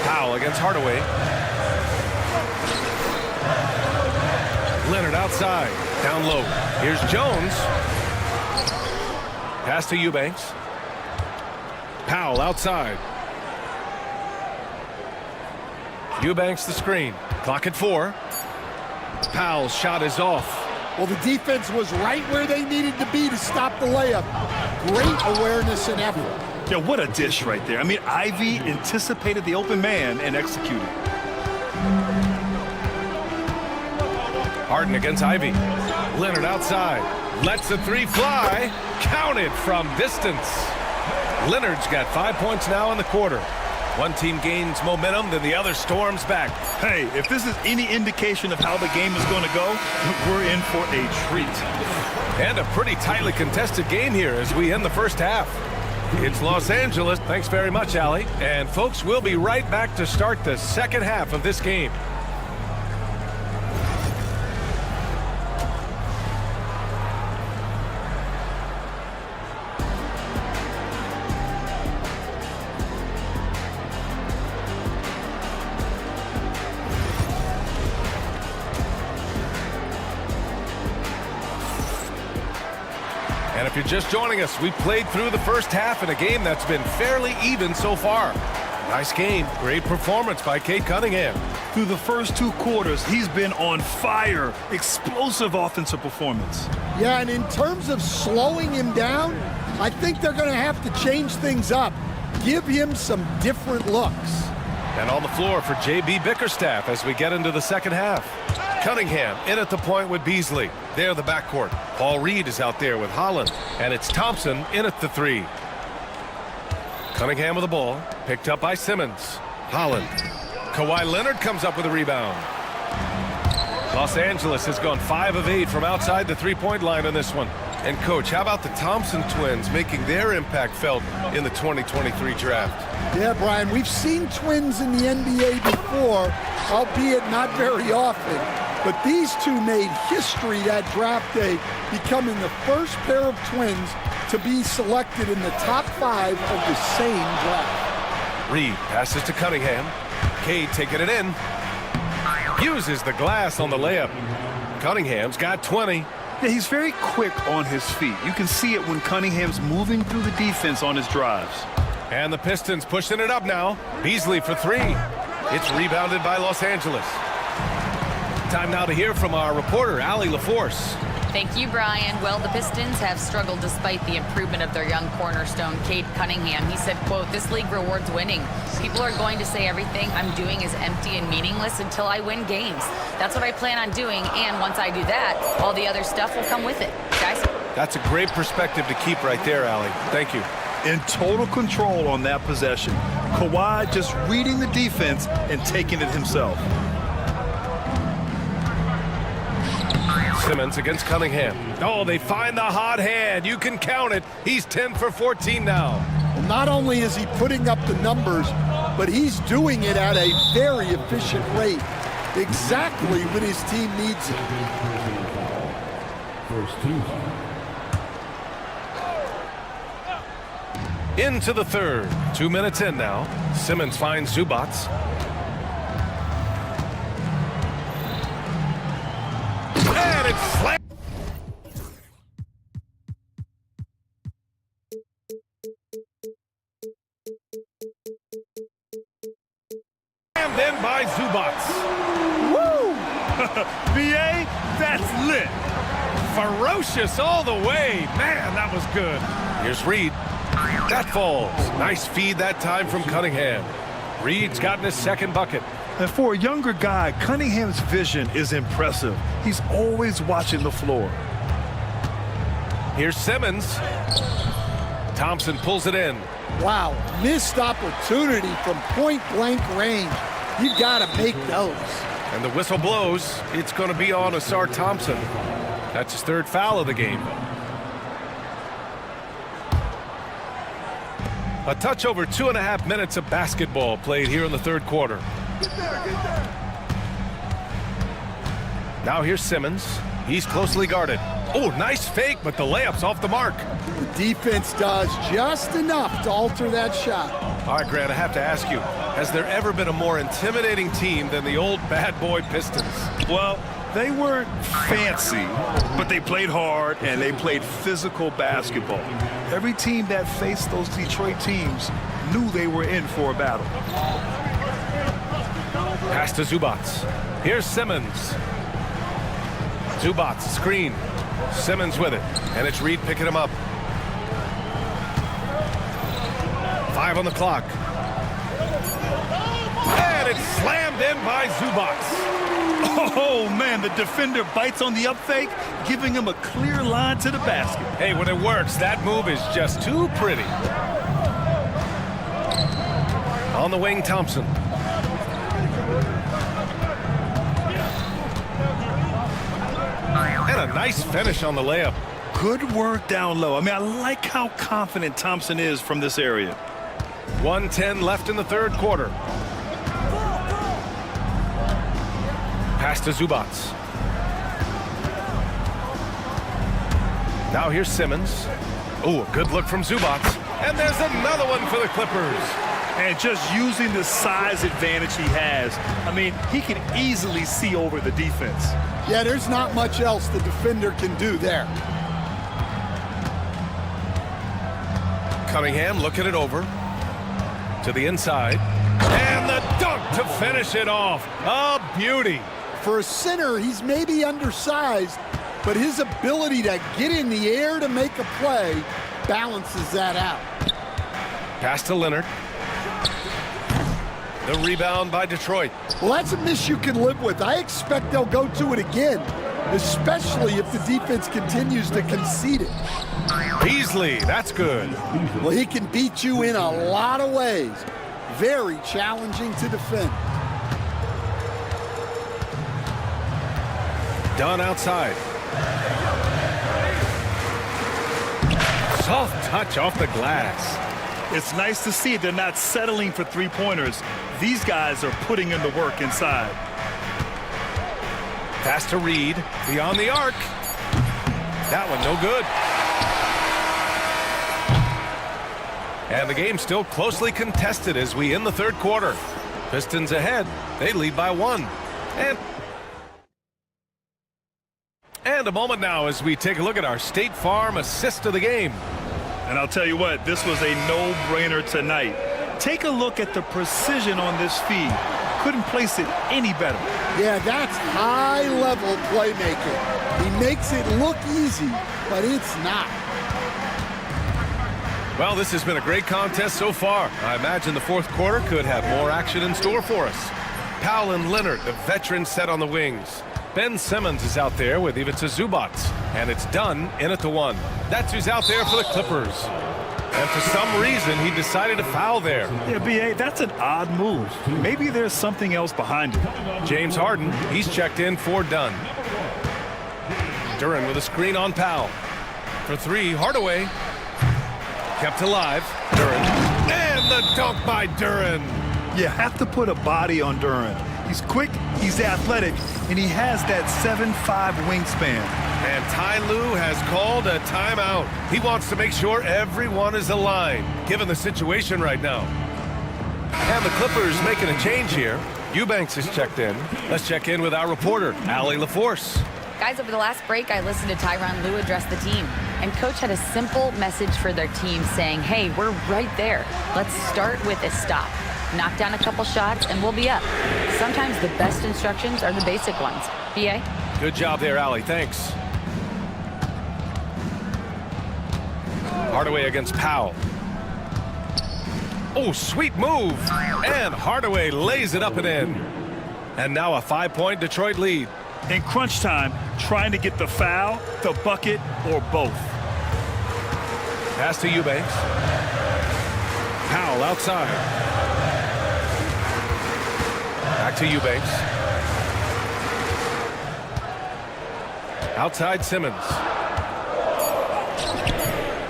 S7: Foul against Hardaway. Leonard outside. Down low. Here's Jones. Pass to Eubanks. Powell outside. Eubanks the screen. Clock at 4. Powell's shot is off.
S9: Well, the defense was right where they needed to be to stop the layup. Great awareness and effort.
S8: Yeah, what a dish right there. I mean, Ivy anticipated the open man and executed.
S7: Harden against Ivy. Leonard outside. Lets the 3 fly. Counted from distance. Leonard's got 5 points now in the quarter. One team gains momentum, then the other storms back.
S8: Hey, if this is any indication of how the game is going to go, we're in for a treat.
S7: And a pretty tightly contested game here as we end the first half. It's Los Angeles. Thanks very much, Allie. And folks, we'll be right back to start the second half of this game. And if you're just joining us, we played through the first half in a game that's been fairly even so far. Nice game. Great performance by Cade Cunningham.
S8: Through the first 2 quarters, he's been on fire. Explosive offensive performance.
S9: Yeah, and in terms of slowing him down, I think they're going to have to change things up. Give him some different looks.
S7: And on the floor for J.B. Bickerstaff as we get into the second half. Cunningham in at the point with Beasley. There the backcourt. Paul Reed is out there with Holland. And it's Thompson in at the 3. Cunningham with the ball. Picked up by Simmons. Holland. Kawhi Leonard comes up with a rebound. Los Angeles has gone 5 of 8 from outside the 3-point line on this one. And coach, how about the Thompson twins making their impact felt in the 2023 draft?
S9: Yeah, Brian, we've seen twins in the NBA before, albeit not very often. But these 2 made history that draft day, becoming the first pair of twins to be selected in the top 5 of the same draft.
S7: Reed passes to Cunningham. Cade taking it in. Uses the glass on the layup. Cunningham's got 20.
S8: Yeah, he's very quick on his feet. You can see it when Cunningham's moving through the defense on his drives.
S7: And the Pistons pushing it up now. Beasley for 3. It's rebounded by Los Angeles. Time now to hear from our reporter, Allie LaForce.
S10: Thank you, Brian. Well, the Pistons have struggled despite the improvement of their young cornerstone, Cade Cunningham. He said, quote, "This league rewards winning. People are going to say everything I'm doing is empty and meaningless until I win games. That's what I plan on doing, and once I do that, all the other stuff will come with it." Guys?
S7: That's a great perspective to keep right there, Allie. Thank you.
S8: In total control on that possession. Kawhi just reading the defense and taking it himself.
S7: Simmons against Cunningham. Oh, they find the hot hand. You can count it. He's 10 for 14 now.
S9: Well, not only is he putting up the numbers, but he's doing it at a very efficient rate. exactly when his team needs it.
S4: First team foul.
S7: Into the third. 2 minutes in now. Simmons finds Zubats. And it's slammed. And then by Zubats.
S8: Woo! BA, that's lit.
S7: Ferocious all the way. Man, that was good. Here's Reed. That falls. Nice feed that time from Cunningham. Reed's gotten his second bucket.
S8: And for a younger guy, Cunningham's vision is impressive. He's always watching the floor.
S7: Here's Simmons. Thompson pulls it in.
S9: Wow, missed opportunity from point-blank range. You've got to make those.
S7: And the whistle blows. It's going to be on Asar Thompson. That's his third foul of the game. A touch over 2.5 minutes of basketball played here in the third quarter. Now here's Simmons. He's closely guarded. Oh, nice fake, but the layup's off the mark.
S9: The defense does just enough to alter that shot.
S7: All right, Grant, I have to ask you, has there ever been a more intimidating team than the old bad boy Pistons?
S8: Well, they weren't fancy, but they played hard and they played physical basketball. Every team that faced those Detroit teams knew they were in for a battle.
S7: Pass to Zubats. Here's Simmons. Zubats, screen. Simmons with it, and it's Reed picking him up. 5 on the clock. And it's slammed in by Zubats.
S8: Oh, man, the defender bites on the up fake, giving him a clear line to the basket.
S7: Hey, when it works, that move is just too pretty. On the wing, Thompson. And a nice finish on the layup.
S8: Good work down low. I mean, I like how confident Thompson is from this area.
S7: 1:10 left in the third quarter. Pass to Zubats. Now here's Simmons. Oh, a good look from Zubats. And there's another one for the Clippers.
S8: And just using the size advantage he has, I mean, he can easily see over the defense.
S9: Yeah, there's not much else the defender can do there.
S7: Cunningham looking it over to the inside. And the dunk to finish it off. A beauty.
S9: For a center, he's maybe undersized, but his ability to get in the air to make a play balances that out.
S7: Pass to Leonard. The rebound by Detroit.
S9: Well, that's a miss you can live with. I expect they'll go to it again, especially if the defense continues to concede it.
S7: Beasley, that's good.
S9: Well, he can beat you in a lot of ways. Very challenging to defend.
S7: Dunn outside. Soft touch off the glass.
S8: It's nice to see they're not settling for three-pointers. These guys are putting in the work inside.
S7: Pass to Reed, beyond the arc. That one no good. And the game's still closely contested as we end the third quarter. Pistons ahead. They lead by 1. And a moment now as we take a look at our State Farm assist of the game.
S8: And I'll tell you what, this was a no-brainer tonight. Take a look at the precision on this feed. Couldn't place it any better.
S9: Yeah, that's high-level playmaking. He makes it look easy, but it's not.
S7: Well, this has been a great contest so far. I imagine the fourth quarter could have more action in store for us. Powell and Leonard, the veterans, set on the wings. Ben Simmons is out there with Ivica Zubats, and it's Dunn in at the 1. That's who's out there for the Clippers. And for some reason, he decided to foul there.
S8: Yeah, B.A., that's an odd move. Maybe there's something else behind it.
S7: James Harden, he's checked in for Dunn. Duren with a screen on Powell. For 3, Hardaway. Kept alive. Duren. And the dunk by Duren.
S8: You have to put a body on Duren. He's quick, he's athletic, and he has that 7'5" wingspan.
S7: And Ty Lue has called a timeout. He wants to make sure everyone is aligned, given the situation right now. And the Clippers making a change here. Eubanks is checked in. Let's check in with our reporter, Allie LaForce.
S10: Guys, over the last break, I listened to Tyronn Lue address the team. And Coach had a simple message for their team saying, hey, we're right there. Let's start with a stop. Knock down a couple shots, and we'll be up. Sometimes the best instructions are the basic ones. BA?
S7: Good job there, Allie. Thanks. Hardaway against Powell. Oh, sweet move. And Hardaway lays it up and in. And now a 5-point Detroit lead.
S8: In crunch time, trying to get the foul, the bucket, or both.
S7: Pass to Eubanks. Powell outside. Back to Eubanks. Outside Simmons.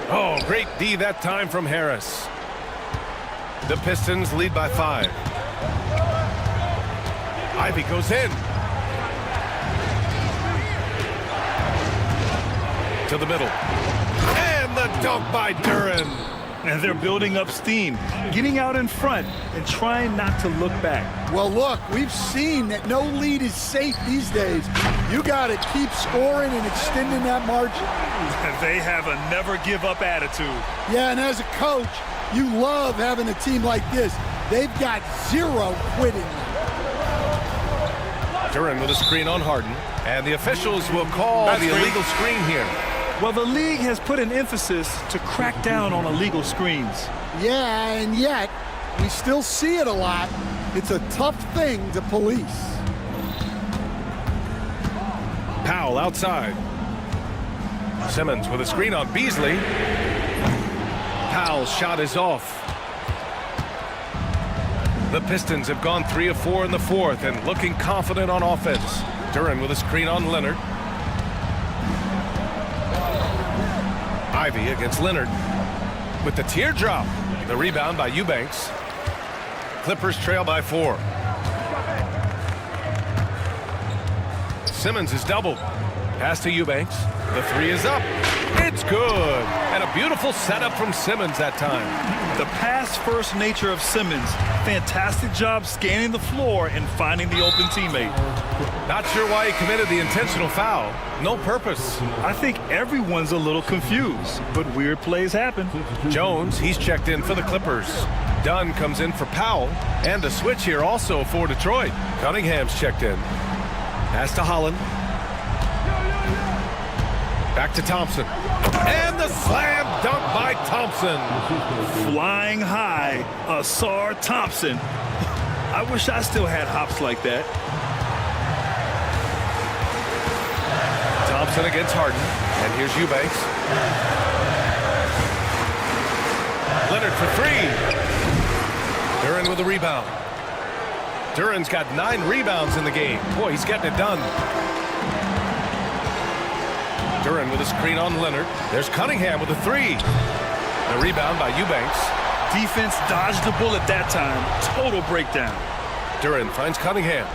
S7: Oh, great D that time from Harris. The Pistons lead by 5. Ivy goes in. To the middle. And the dunk by Duren.
S8: And they're building up steam, getting out in front and trying not to look back.
S9: Well, look, we've seen that no lead is safe these days. You got to keep scoring and extending that margin.
S8: They have a never-give-up attitude.
S9: Yeah, and as a coach, you love having a team like this. They've got zero quitting.
S7: Duren with a screen on Harden. And the officials will call the illegal screen here.
S8: Well, the league has put an emphasis to crack down on illegal screens.
S9: Yeah, and yet, we still see it a lot. It's a tough thing to police.
S7: Powell outside. Simmons with a screen on Beasley. Powell's shot is off. The Pistons have gone 3 of 4 in the fourth and looking confident on offense. Duren with a screen on Leonard. Ivy against Leonard with the teardrop. The rebound by Eubanks. Clippers trail by 4. Simmons is doubled. Pass to Eubanks. The 3 is up. It's good. And a beautiful setup from Simmons that time.
S8: The pass-first nature of Simmons. Fantastic job scanning the floor and finding the open teammate.
S7: Not sure why he committed the intentional foul. No purpose.
S8: I think everyone's a little confused, but weird plays happen.
S7: Jones, he's checked in for the Clippers. Dunn comes in for Powell. And a switch here also for Detroit. Cunningham's checked in. Pass to Holland. Back to Thompson. And the slam dunk by Thompson.
S8: Flying high, Asar Thompson. I wish I still had hops like that.
S7: Thompson against Harden. And here's Eubanks. Leonard for 3. Duren with a rebound. Duren's got 9 rebounds in the game. Boy, he's getting it done. Duren with a screen on Leonard. There's Cunningham with a 3. The rebound by Eubanks.
S8: Defense dodged the bullet that time. Total breakdown.
S7: Duren finds Cunningham.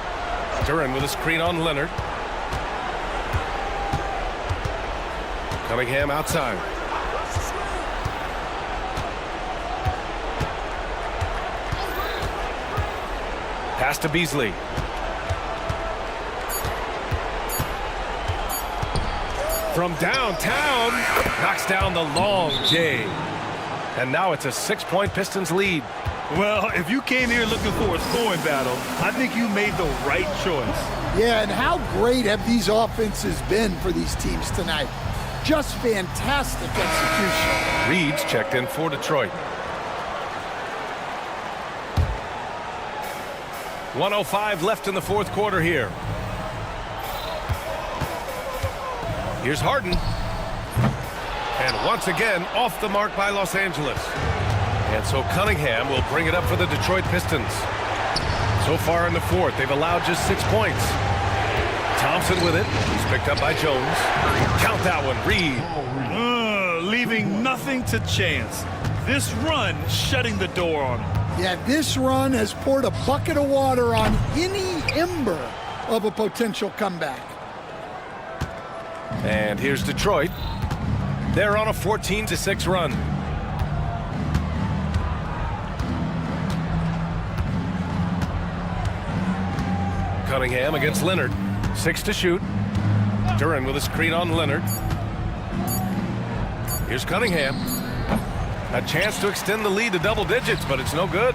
S7: Duren with a screen on Leonard. Cunningham outside. Pass to Beasley. From downtown, knocks down the long J. And now it's a 6-point Pistons lead.
S8: Well, if you came here looking for a scoring battle, I think you made the right choice.
S9: Yeah, and how great have these offenses been for these teams tonight? Just fantastic execution.
S7: Reed's checked in for Detroit. 1:05 left in the fourth quarter here. Here's Harden. And once again, off the mark by Los Angeles. And so Cunningham will bring it up for the Detroit Pistons. So far in the fourth, they've allowed just 6 points. Thompson with it. He's picked up by Jones. Count that one, Reed.
S8: Leaving nothing to chance. This run shutting the door on him.
S9: Yeah, this run has poured a bucket of water on any ember of a potential comeback.
S7: And here's Detroit. They're on a 14-6 run. Cunningham against Leonard. 6 to shoot. Duran with a screen on Leonard. Here's Cunningham. A chance to extend the lead to double digits, but it's no good.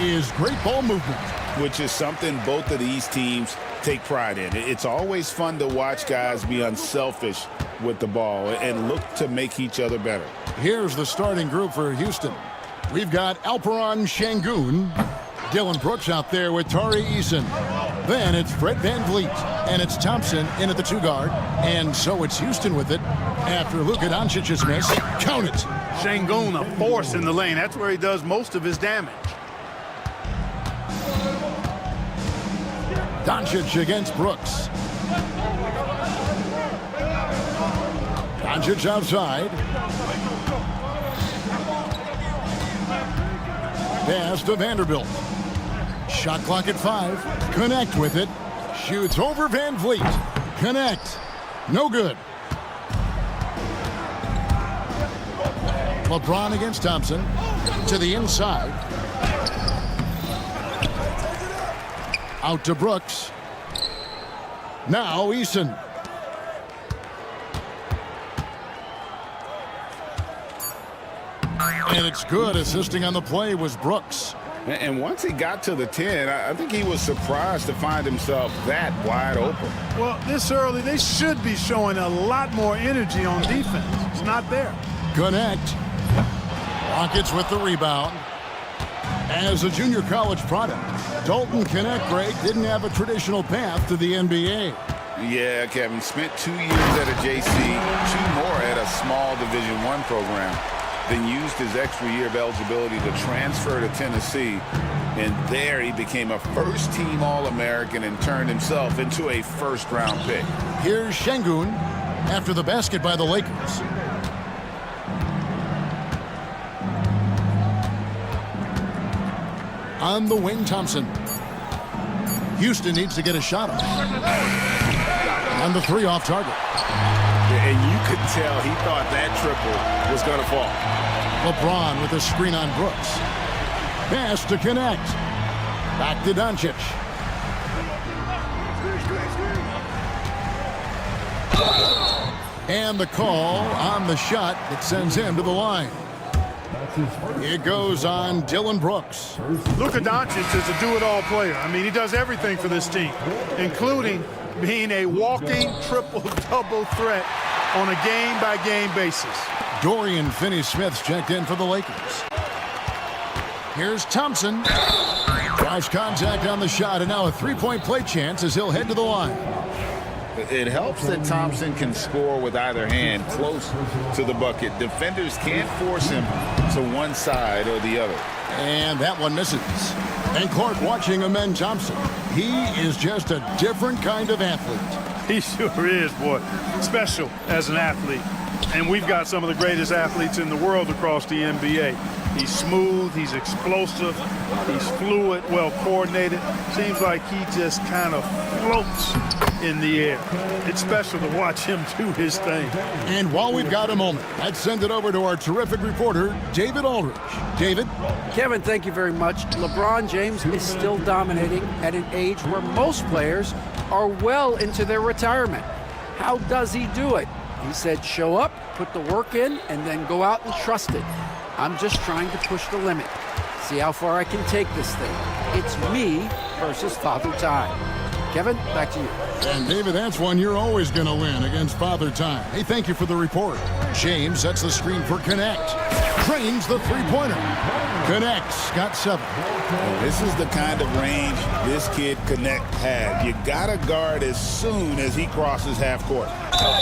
S1: is great ball movement.
S2: Which is something both of these teams take pride in. It's always fun to watch guys be unselfish with the ball and look to make each other better.
S1: Here's the starting group for Houston. We've got Alperon Şengün, Dylan Brooks out there with Tari Eason. Then it's Fred VanVleet, and it's Thompson in at the 2-guard. And so it's Houston with it after Luka Doncic's miss. Count it.
S11: Şengün, a force in the lane. That's where he does most of his damage.
S1: Doncic against Brooks. Doncic outside. Pass to Vanderbilt. Shot clock at 5. Connect with it. Shoots over VanVleet. Connect. No good. LeBron against Thompson. To the inside. Out to Brooks. Now Eason. And it's good. Assisting on the play was Brooks.
S2: And once he got to the 10, I think he was surprised to find himself that wide open.
S11: Well, this early, they should be showing a lot more energy on defense. It's not there.
S1: Connect. Rockets with the rebound. As a junior college product, Dalton Connect, Greg, didn't have a traditional path to the NBA.
S2: Yeah, Kevin, spent 2 years at a JC, 2 more at a small Division I program, then used his extra year of eligibility to transfer to Tennessee. And there he became a first-team All-American and turned himself into a first-round pick.
S1: Here's Şengün after the basket by the Lakers. On the wing, Thompson. Houston needs to get a shot on. On the 3 off target.
S2: And you could tell he thought that triple was going to fall.
S1: LeBron with a screen on Brooks. Pass to Connect. Back to Doncic. And the call on the shot that sends him to the line. It goes on Dylan Brooks.
S11: Luka Doncic is a do-it-all player. I mean, he does everything for this team, including being a walking triple-double threat on a game-by-game basis.
S1: Dorian Finney-Smith's checked in for the Lakers. Here's Thompson. Cross contact on the shot, and now a 3-point play chance as he'll head to the line.
S2: It helps that Thompson can score with either hand close to the bucket. Defenders can't force him to one side or the other.
S1: And that one misses. And Clark watching Amen Thompson. He is just a different kind of athlete.
S11: He sure is, boy. Special as an athlete. And we've got some of the greatest athletes in the world across the NBA. He's smooth, he's explosive, he's fluid, well coordinated. Seems like he just kind of floats in the air. It's special to watch him do his thing.
S1: And while we've got a moment, let's send it over to our terrific reporter, David Aldridge. David?
S3: Kevin, thank you very much. LeBron James is still dominating at an age where most players are well into their retirement. How does he do it? He said, show up, put the work in, and then go out and trust it. I'm just trying to push the limit. See how far I can take this thing. It's me versus Father Time. Kevin, back to you.
S1: And David, that's one you're always going to win against Father Time. Hey, thank you for the report. James sets the screen for Connect. Trains the three-pointer. Connects, got 7.
S2: And this is the kind of range this kid Connect had. You got to guard as soon as he crosses half court.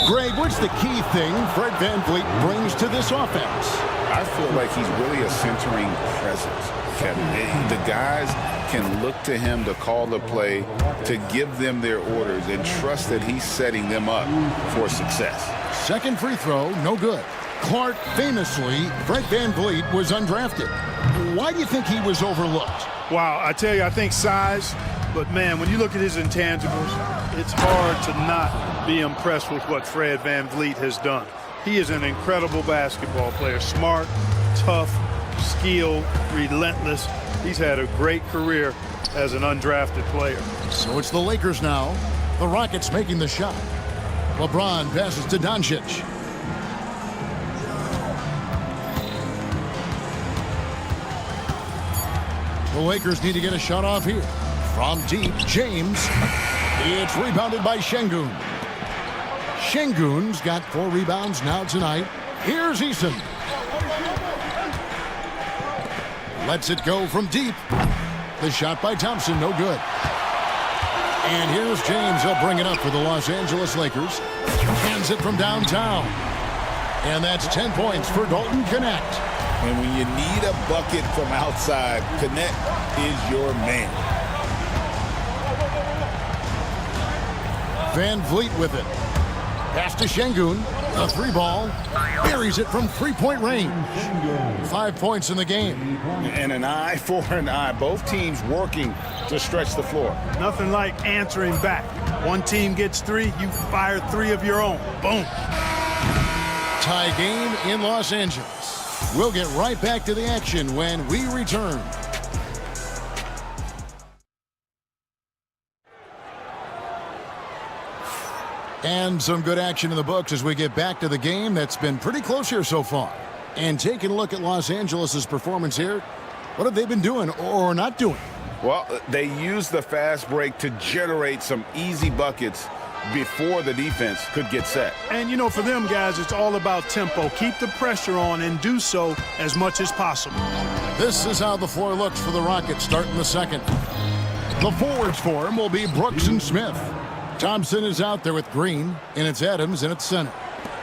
S1: Greg, what's the key thing Fred VanVleet brings to this offense?
S2: I feel like he's really a centering presence, Kevin. The guys can look to him to call the play, to give them their orders, and trust that he's setting them up for success.
S1: Second free throw, no good. Clark, famously, Fred VanVleet was undrafted. Why do you think he was overlooked?
S11: Wow, I tell you, I think size, but man, when you look at his intangibles, it's hard to not be impressed with what Fred VanVleet has done. He is an incredible basketball player, smart, tough, skilled, relentless. He's had a great career as an undrafted player.
S1: So it's the Lakers now. The Rockets making the shot. LeBron passes to Doncic. The Lakers need to get a shot off here. From deep, James. It's rebounded by Şengün. Şengün's got 4 rebounds now tonight. Here's Eason. Lets it go from deep. The shot by Thompson, no good. And here's James. He'll bring it up for the Los Angeles Lakers. Hands it from downtown. And that's 10 points for Dalton Connect.
S2: And when you need a bucket from outside, Connect is your man.
S1: Van Vliet with it. Pass to Şengün. A 3 ball. Buries it from 3-point range. 5 points in the game.
S2: And an eye for an eye. Both teams working to stretch the floor.
S11: Nothing like answering back. One team gets 3, you fire 3 of your own. Boom.
S1: Tie game in Los Angeles. We'll get right back to the action when we return. And some good action in the books as we get back to the game that's been pretty close here so far. And taking a look at Los Angeles' performance here, what have they been doing or not doing?
S2: Well, they used the fast break to generate some easy buckets before the defense could get set.
S11: And, you know, for them guys, it's all about tempo. Keep the pressure on and do so as much as possible.
S1: This is how the floor looks for the Rockets starting the second. The forwards for him will be Brooks and Smith. Thompson is out there with Green, and it's Adams, and it's center.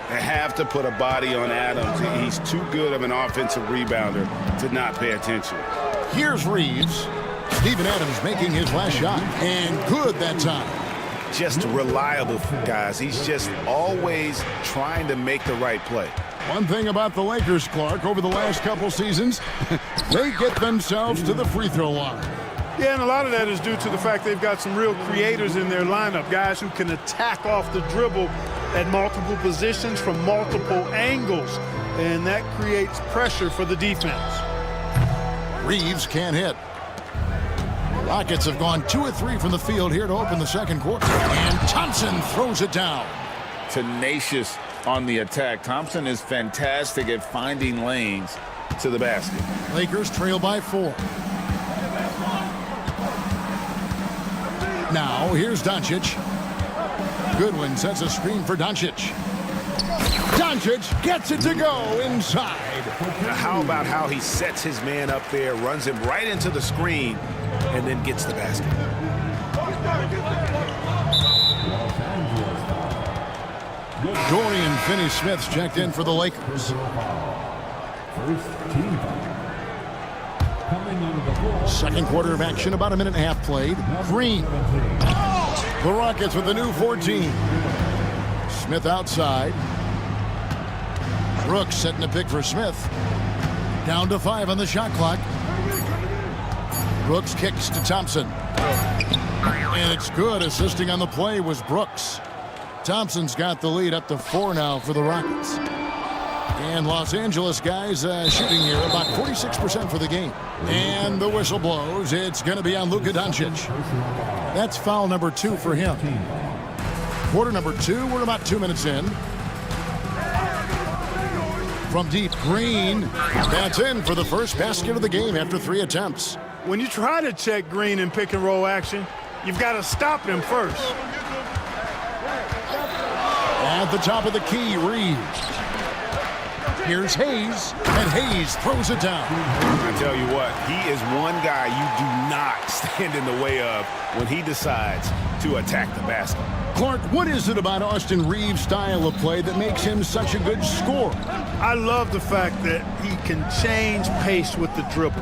S2: They have to put a body on Adams. He's too good of an offensive rebounder to not pay attention.
S1: Here's Reeves. Steven Adams making his last shot, and good that time.
S2: Just reliable, guys. He's just always trying to make the right play.
S1: One thing about the Lakers, Clark, over the last couple seasons, they get themselves to the free throw line.
S11: Yeah, and a lot of that is due to the fact they've got some real creators in their lineup, guys who can attack off the dribble at multiple positions from multiple angles, and that creates pressure for the defense.
S1: Reeves can't hit. Rockets have gone 2 of 3 from the field here to open the second quarter, and Thompson throws it down.
S2: Tenacious on the attack. Thompson is fantastic at finding lanes to the basket.
S1: Lakers trail by 4. Now, here's Doncic. Goodwin sets a screen for Doncic. Doncic gets it to go inside.
S6: Now, how about how he sets his man up there, runs him right into the screen, and then gets the basket.
S1: Dorian Finney-Smith's checked in for the Lakers.
S4: First team foul. Coming under the ball.
S1: Second quarter of action, about a minute and a half played. Green. The Rockets with the new 14. Smith outside. Brooks setting a pick for Smith. Down to 5 on the shot clock. Brooks kicks to Thompson. And it's good. Assisting on the play was Brooks. Thompson's got the lead up to 4 now for the Rockets. And Los Angeles guys shooting here about 46% for the game. And the whistle blows. It's going to be on Luka Doncic. That's foul number 2 for him. Quarter number 2. We're about 2 minutes in. From deep, Green. That's in for the first basket of the game after 3 attempts.
S11: When you try to check Green in pick and roll action, you've got to stop him first.
S1: At the top of the key, Reeves. Here's Hayes, and Hayes throws it down.
S6: I tell you what, he is one guy you do not stand in the way of when he decides to attack the basket.
S1: Clark, what is it about Austin Reeves' style of play that makes him such a good scorer?
S11: I love the fact that he can change pace with the dribble.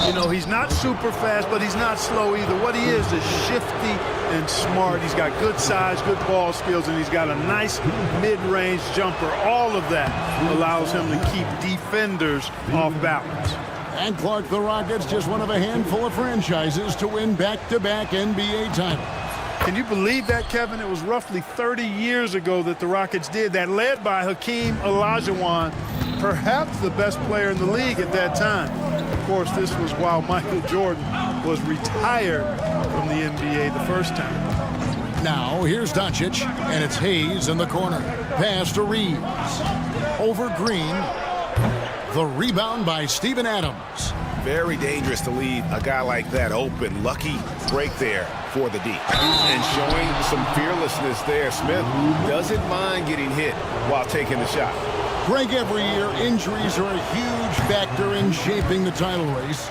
S11: You know, he's not super fast, but he's not slow either. What he is shifty and smart. He's got good size, good ball skills, and he's got a nice mid-range jumper. All of that allows him to keep defenders off balance.
S1: And Clark, the Rockets, just one of a handful of franchises to win back-to-back NBA titles.
S11: Can you believe that, Kevin? It was roughly 30 years ago that the Rockets did that, led by Hakeem Olajuwon, perhaps the best player in the league at that time. Of course, this was while Michael Jordan was retired from the NBA the first time.
S1: Now, here's Doncic, and it's Hayes in the corner. Pass to Reeves. Over Green. The rebound by Steven Adams.
S6: Very dangerous to leave a guy like that open. Lucky break there for the D. And showing some fearlessness there. Smith doesn't mind getting hit while taking the shot.
S1: Greg, every year, injuries are a huge factor in shaping the title race.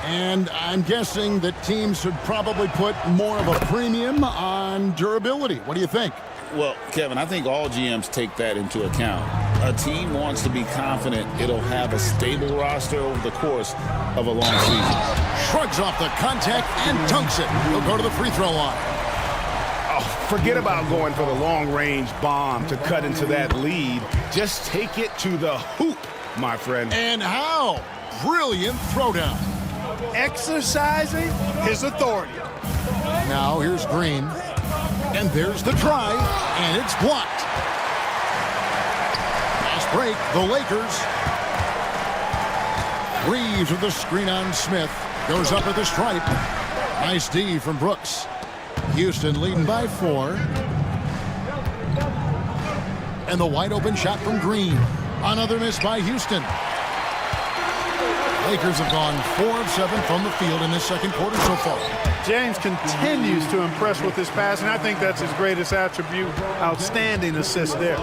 S1: And I'm guessing that teams should probably put more of a premium on durability. What do you think?
S2: Well, Kevin, I think all GMs take that into account. A team wants to be confident it'll have a stable roster over the course of a long season.
S1: Shrugs off the contact and dunks it. He'll go to the free throw line.
S6: Oh, forget about going for the long-range bomb to cut into that lead. Just take it to the hoop, my friend.
S1: And how? Brilliant throwdown.
S9: Exercising his authority.
S1: Now here's Green. And there's the try, and it's blocked. Fast break, the Lakers. Reeves with the screen on Smith. Goes up at the stripe. Nice D from Brooks. Houston leading by 4. And the wide open shot from Green. Another miss by Houston. Lakers have gone 4 of 7 from the field in this second quarter so far.
S11: James continues to impress with his passing. I think that's his greatest attribute. Outstanding assist there.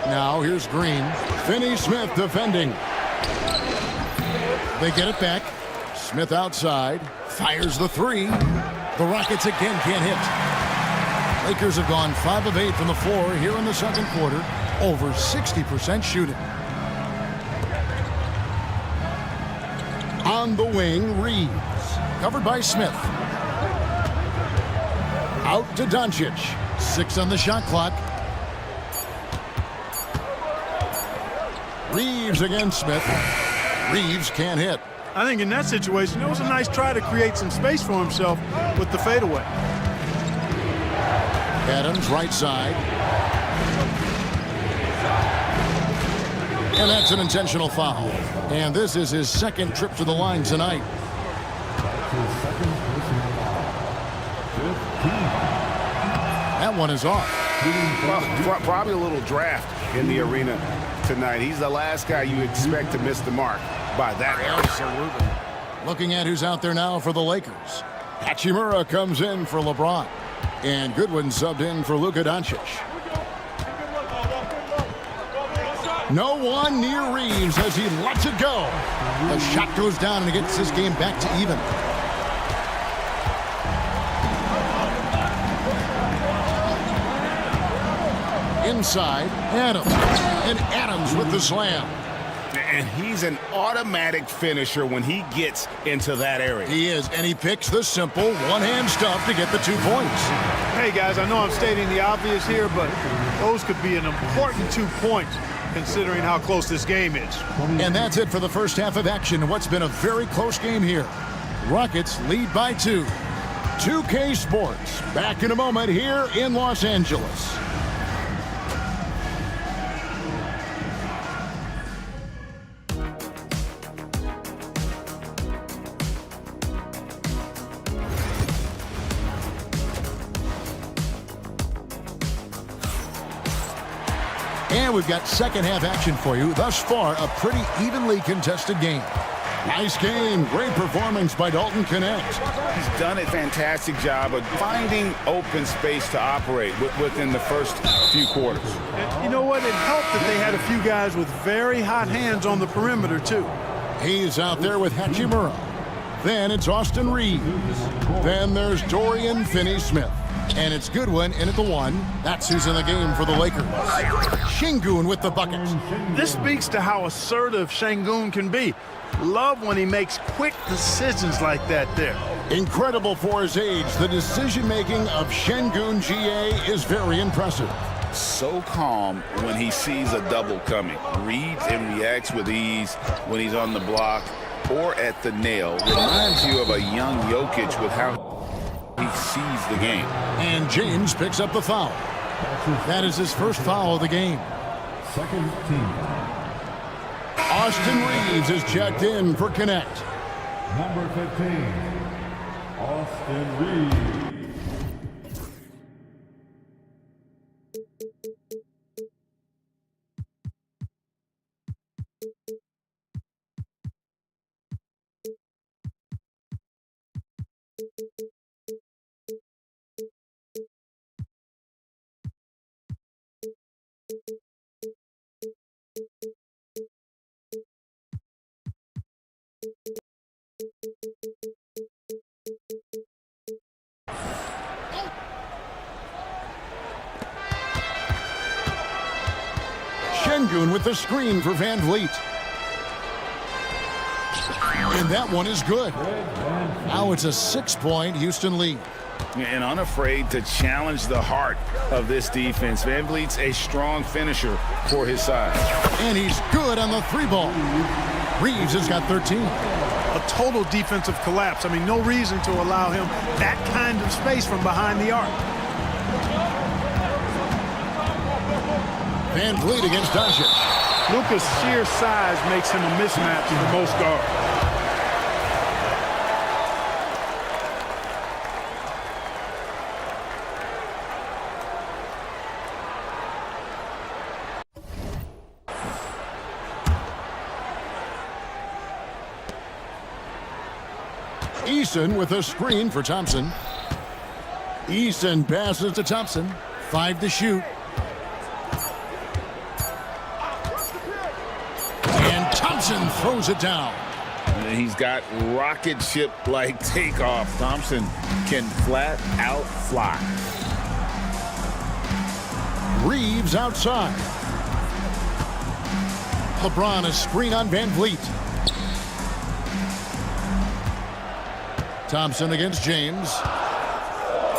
S1: Now here's Green. Finney Smith defending. They get it back. Smith outside. Fires the 3. The Rockets again can't hit. Lakers have gone 5 of 8 from the floor here in the second quarter. Over 60% shooting. On the wing, Reeves. Covered by Smith. Out to Doncic. 6 on the shot clock. Reeves against Smith. Reeves can't hit.
S11: I think in that situation, it was a nice try to create some space for himself with the fadeaway.
S1: Adams, right side. And that's an intentional foul. And this is his second trip to the line tonight. That one is off.
S6: Well, probably a little draft in the arena tonight. He's the last guy you expect to miss the mark by that area.
S1: Absolutely. Looking at who's out there now for the Lakers. Hachimura comes in for LeBron. And Goodwin subbed in for Luka Doncic. No one near Reeves as he lets it go. The shot goes down and it gets this game back to even. Inside, Adams. And Adams with the slam.
S6: And he's an automatic finisher when he gets into that area.
S1: He is, and he picks the simple one-hand stuff to get the 2 points.
S11: Hey, guys, I know I'm stating the obvious here, but those could be an important 2 points considering how close this game is.
S1: And that's it for the first half of action in what's been a very close game here. Rockets lead by 2. 2K Sports, back in a moment here in Los Angeles. And we've got second half action for you. Thus far, a pretty evenly contested game. Nice game. Great performance by Dalton Connect.
S6: He's done a fantastic job of finding open space to operate within the first few quarters.
S11: And you know what? It helped that they had a few guys with very hot hands on the perimeter, too.
S1: He's out there with Hachimura. Then it's Austin Reeves. Then there's Dorian Finney-Smith. And it's Goodwin in at the 1. That's who's in the game for the Lakers. Şengün with the bucket.
S11: This speaks to how assertive Şengün can be. Love when he makes quick decisions like that there.
S1: Incredible for his age. The decision-making of Şengün GA is very impressive.
S2: So calm when he sees a double coming. Reads and reacts with ease when he's on the block or at the nail. Reminds you of a young Jokic with how he sees the game.
S1: And James picks up the foul. That is his first foul of the game.
S4: Second team.
S1: Austin Reeves is checked in for Connect.
S4: Number 15, Austin Reeves.
S1: Şengün with the screen for Van Vliet. And that one is good. Now it's a 6-point Houston lead.
S2: And unafraid to challenge the heart of this defense. Van Vliet's a strong finisher for his side.
S1: And he's good on the 3-ball. Reeves has got 13.
S11: A total defensive collapse. I mean, no reason to allow him that kind of space from behind the arc.
S1: Van Vliet against Doncic.
S11: Luka's sheer size makes him a mismatch for most guards.
S1: Eason with a screen for Thompson. Eason passes to Thompson. 5 to shoot. And Thompson throws it down.
S2: And he's got rocket ship-like takeoff. Thompson can flat out fly.
S1: Reeves outside. LeBron a screen on Van Vliet. Thompson against James.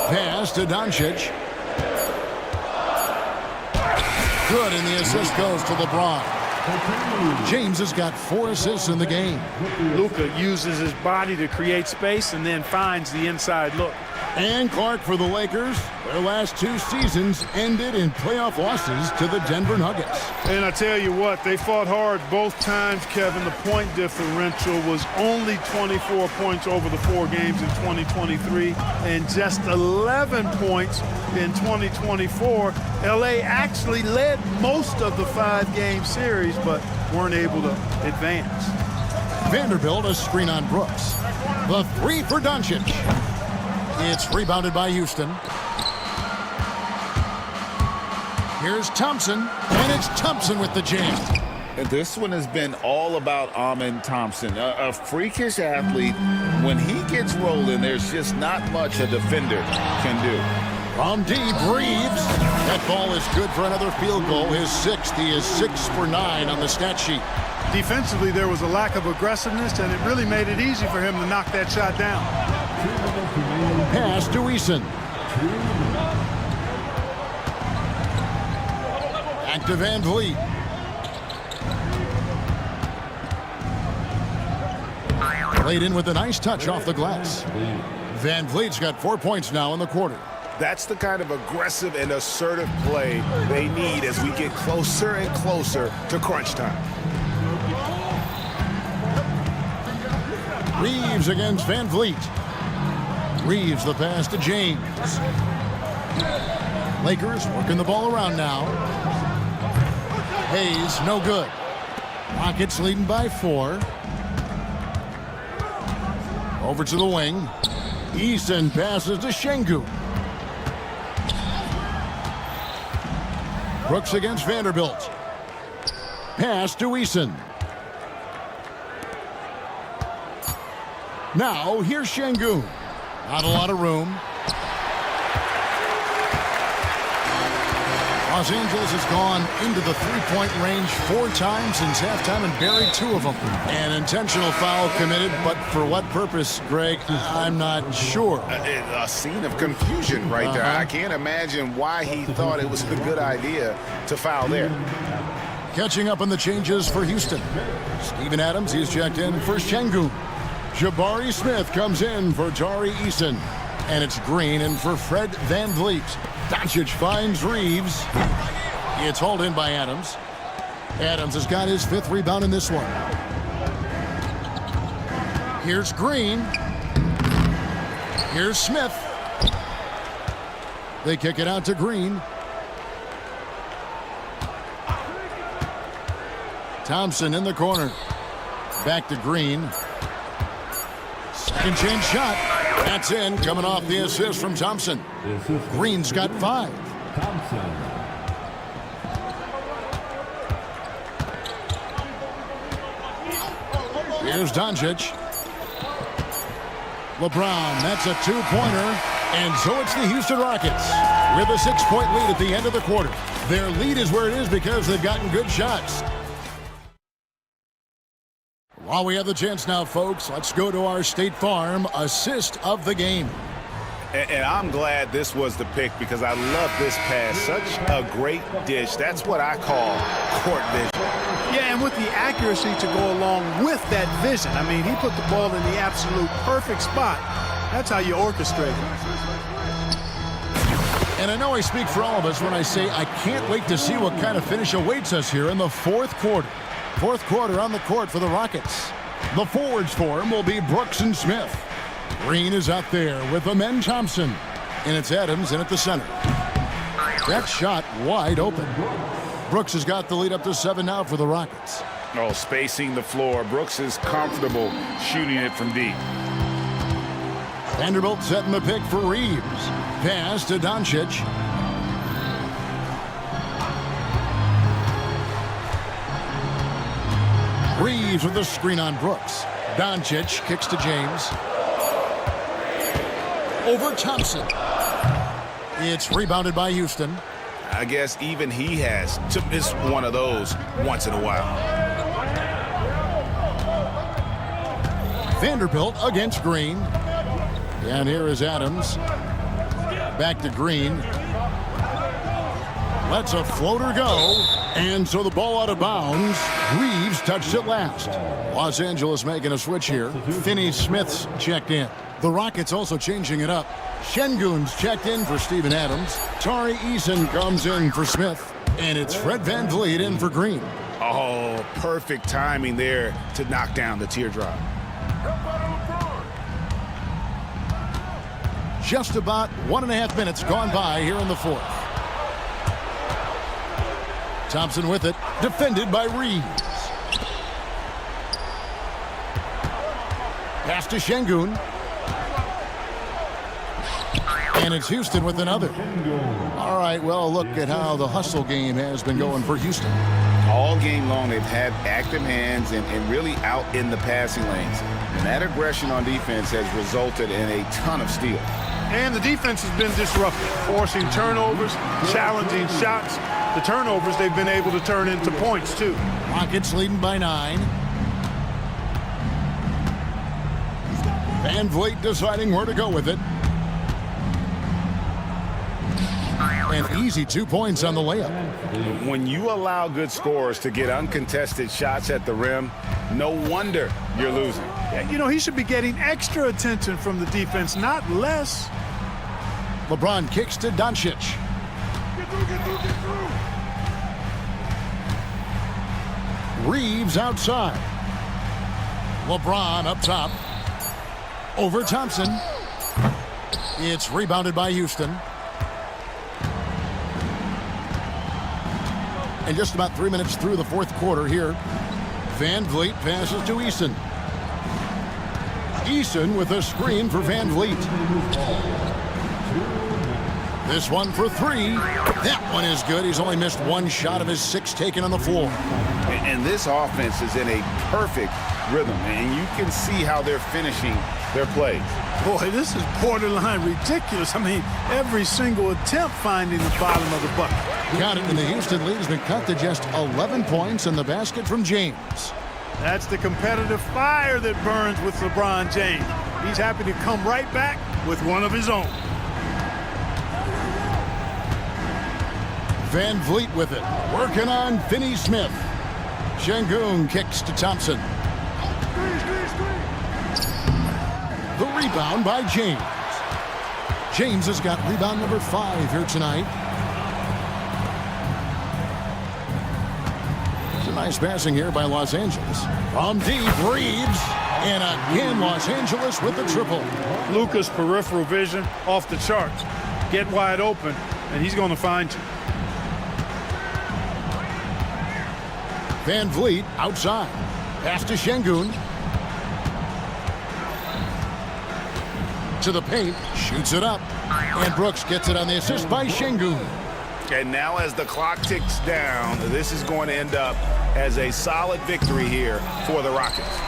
S1: Pass to Doncic. Good, and the assist goes to LeBron. James has got 4 assists in the game.
S11: Luka uses his body to create space and then finds the inside look.
S1: And Clark for the Lakers. Their last 2 seasons ended in playoff losses to the Denver Nuggets.
S11: And I tell you what, they fought hard both times, Kevin. The point differential was only 24 points over the 4 games in 2023 and just 11 points in 2024. LA actually led most of the 5-game series, but weren't able to advance.
S1: Vanderbilt a screen on Brooks. The 3 for Doncic. It's rebounded by Houston. Here's Thompson, and it's Thompson with the jam.
S2: This one has been all about Amen Thompson, a freakish athlete. When he gets rolling, there's just not much a defender can do.
S1: From deep, Reeves. That ball is good for another field goal. His 6th. He is 6 for 9 on the stat sheet.
S11: Defensively, there was a lack of aggressiveness, and it really made it easy for him to knock that shot down.
S1: Pass to Eason. Back to Van Vliet. Played in with a nice touch off the glass. Van Vliet's got 4 points now in the quarter.
S6: That's the kind of aggressive and assertive play they need as we get closer and closer to crunch time.
S1: Reeves against Van Vliet. Reeves the pass to James. Lakers working the ball around now. Hayes, no good. Rockets leading by 4. Over to the wing. Eason passes to Şengün. Brooks against Vanderbilt. Pass to Eason. Now, here's Şengün. Not a lot of room. Los Angeles has gone into the 3-point range 4 times since halftime and buried 2 of them. An intentional foul committed, but for what purpose, Greg, I'm not sure.
S6: A scene of confusion right there. I can't imagine why he thought it was a good idea to foul there.
S1: Catching up on the changes for Houston. Steven Adams, he's checked in for Şengün. Jabari Smith comes in for Tari Eason. And it's Green in for Fred Van Vliet. Doncic finds Reeves. It's hauled in by Adams. Adams has got his 5th rebound in this one. Here's Green. Here's Smith. They kick it out to Green. Thompson in the corner. Back to Green. Second chance shot. That's in, coming off the assist from Thompson. Green's got 5. Here's Doncic. LeBron, that's a 2-pointer. And so it's the Houston Rockets with a 6-point lead at the end of the quarter. Their lead is where it is because they've gotten good shots. While we have the chance now, folks, let's go to our State Farm assist of the game.
S6: And I'm glad this was the pick because I love this pass. Such a great dish. That's what I call court vision.
S11: Yeah, and with the accuracy to go along with that vision. I mean, he put the ball in the absolute perfect spot. That's how you orchestrate it.
S1: And I know I speak for all of us when I say I can't wait to see what kind of finish awaits us here in the fourth quarter. Fourth quarter on the court for the Rockets. The forwards for him will be Brooks and Smith. Green is out there with Amen Thompson. And it's Adams in at the center. That shot wide open. Brooks has got the lead up to 7 now for the Rockets.
S2: Oh, spacing the floor. Brooks is comfortable shooting it from deep.
S1: Vanderbilt setting the pick for Reeves. Pass to Doncic. Reeves with the screen on Brooks. Doncic kicks to James. Over Thompson. It's rebounded by Houston.
S6: I guess even he has to miss one of those once in a while.
S1: Vanderbilt against Green. And here is Adams. Back to Green. Lets a floater go. And so the ball out of bounds. Reeves touched it last. Los Angeles making a switch here. Finney-Smith's checked in. The Rockets also changing it up. Şengün's checked in for Steven Adams. Tari Eason comes in for Smith. And it's Fred VanVleet in for Green.
S6: Oh, perfect timing there to knock down the teardrop.
S1: Just about 1.5 minutes gone by here in the fourth. Thompson with it, defended by Reeves. Pass to Şengün. And it's Houston with another. All right, well, look at how the hustle game has been going for Houston.
S6: All game long, they've had active hands and really out in the passing lanes. And that aggression on defense has resulted in a ton of steals.
S11: And the defense has been disruptive, forcing turnovers, challenging shots. The turnovers they've been able to turn into points, too.
S1: Rockets leading by 9. VanVleet deciding where to go with it. An easy 2 points on the layup.
S6: When you allow good scorers to get uncontested shots at the rim, no wonder you're losing.
S11: You know, he should be getting extra attention from the defense, not less.
S1: LeBron kicks to Doncic. Reeves outside. LeBron up top. Over Thompson. It's rebounded by Houston. And just about 3 minutes through the fourth quarter here. VanVleet passes to Eason. Eason with a screen for VanVleet. This one for 3. That one is good. He's only missed 1 shot of his 6 taken on the floor.
S6: And this offense is in a perfect rhythm, and you can see how they're finishing their plays.
S11: Boy, this is borderline ridiculous. I mean, every single attempt finding the bottom of the bucket.
S1: Got it, and the Houston lead has been cut to just 11 points in the basket from James.
S11: That's the competitive fire that burns with LeBron James. He's happy to come right back with one of his own.
S1: VanVleet with it, working on Finney-Smith. Şengün kicks to Thompson. The rebound by James. James has got rebound number 5 here tonight. It's a nice passing here by Los Angeles. From deep, Reeves. And again, Los Angeles with the triple.
S11: Luka's peripheral vision off the charts. Get wide open, and he's going to find you.
S1: VanVleet outside. Pass to Şengün. To the paint. Shoots it up. And Brooks gets it on the assist by Şengün.
S6: And now as the clock ticks down, this is going to end up as a solid victory here for the Rockets.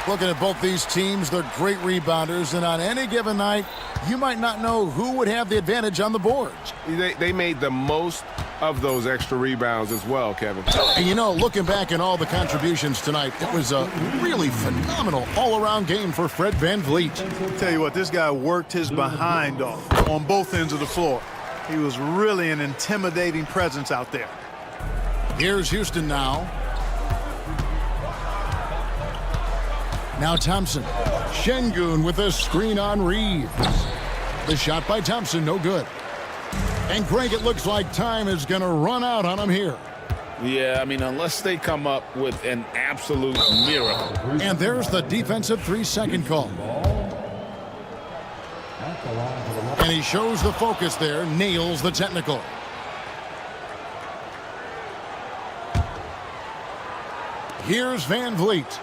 S1: Looking at both these teams, they're great rebounders, and on any given night, you might not know who would have the advantage on the boards.
S12: They made the most of those extra rebounds as well, Kevin.
S1: And you know, looking back at all the contributions tonight, it was a really phenomenal all-around game for Fred VanVleet.
S11: Tell you what, this guy worked his behind off on both ends of the floor. He was really an intimidating presence out there.
S1: Here's Houston now. Now Thompson. Şengün with a screen on Reeves. The shot by Thompson, no good. And Greg, it looks like time is going to run out on him here.
S2: Yeah, I mean, unless they come up with an absolute miracle.
S1: And there's the defensive 3-second call. And he shows the focus there, nails the technical. Here's VanVleet.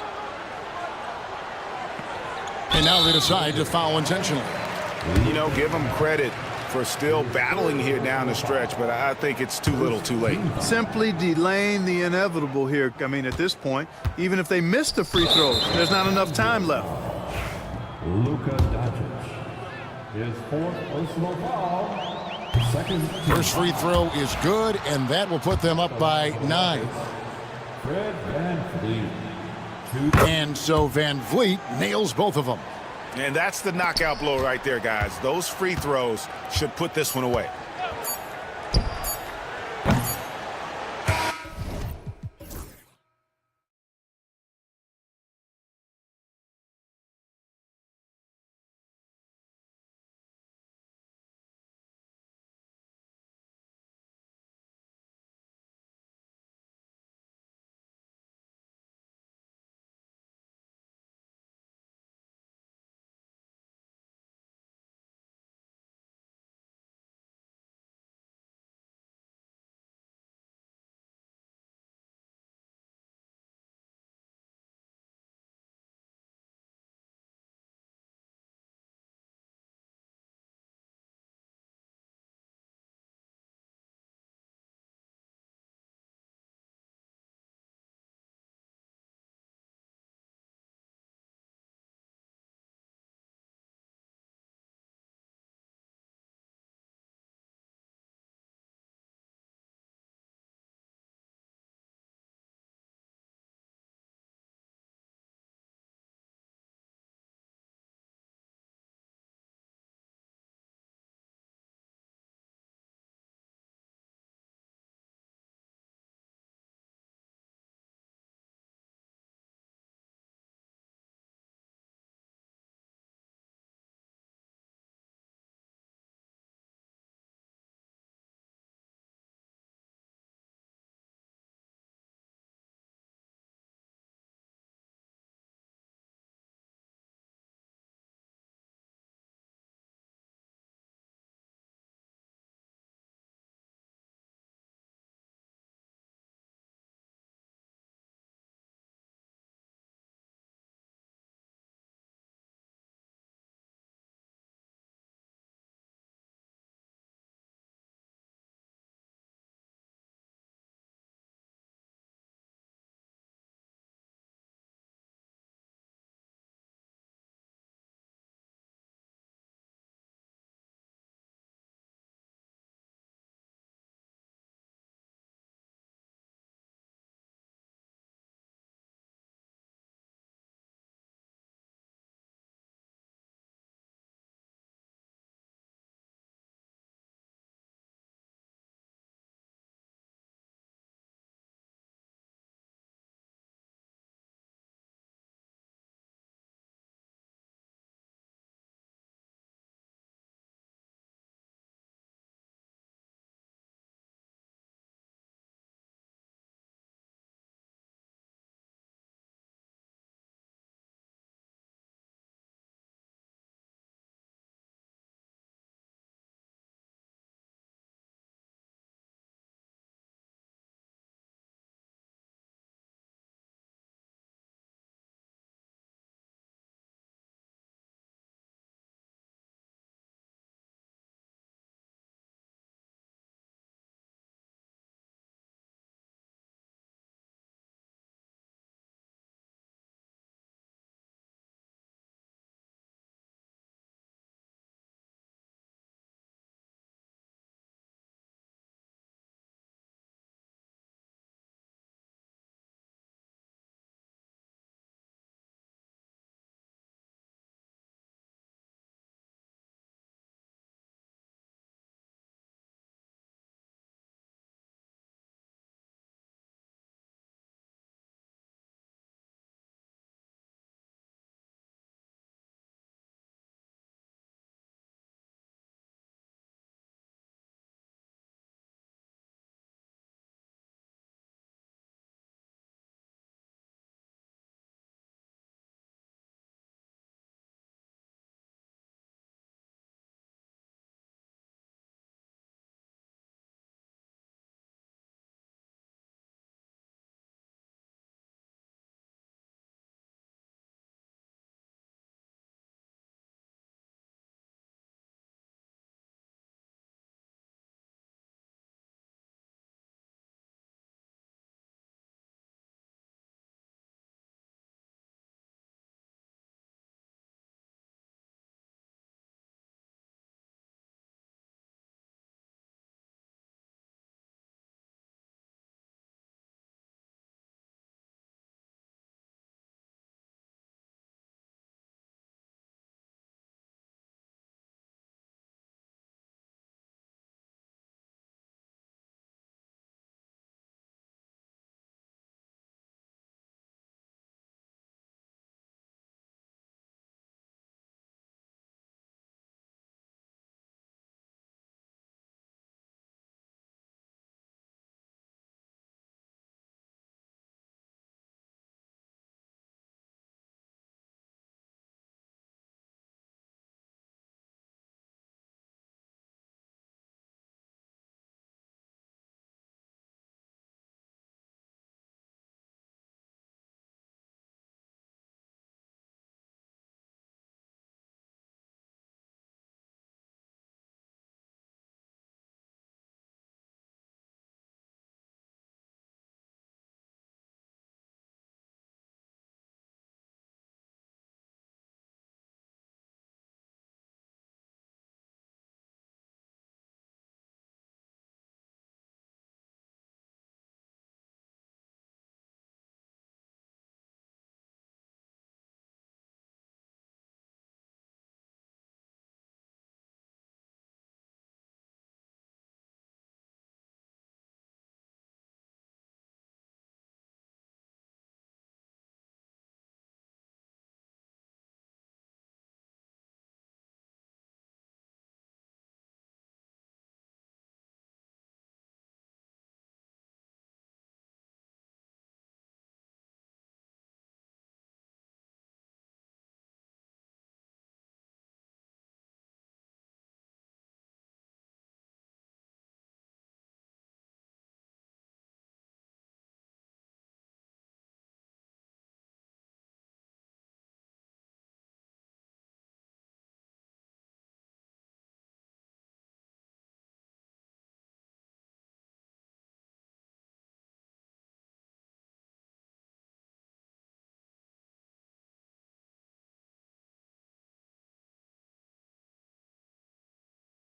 S1: And now they decide to foul intentionally.
S6: You know, give them credit for still battling here down the stretch, but I think it's too little too late.
S11: Simply delaying the inevitable here. I mean, at this point, even if they miss the free throws, there's not enough time left.
S4: Luka Doncic. His fourth personal foul. Second.
S1: First free throw is good, and that will put them up by 9.
S4: Fred VanVleet.
S1: And so VanVleet nails both of them.
S6: And that's the knockout blow right there, guys. Those free throws should put this one away.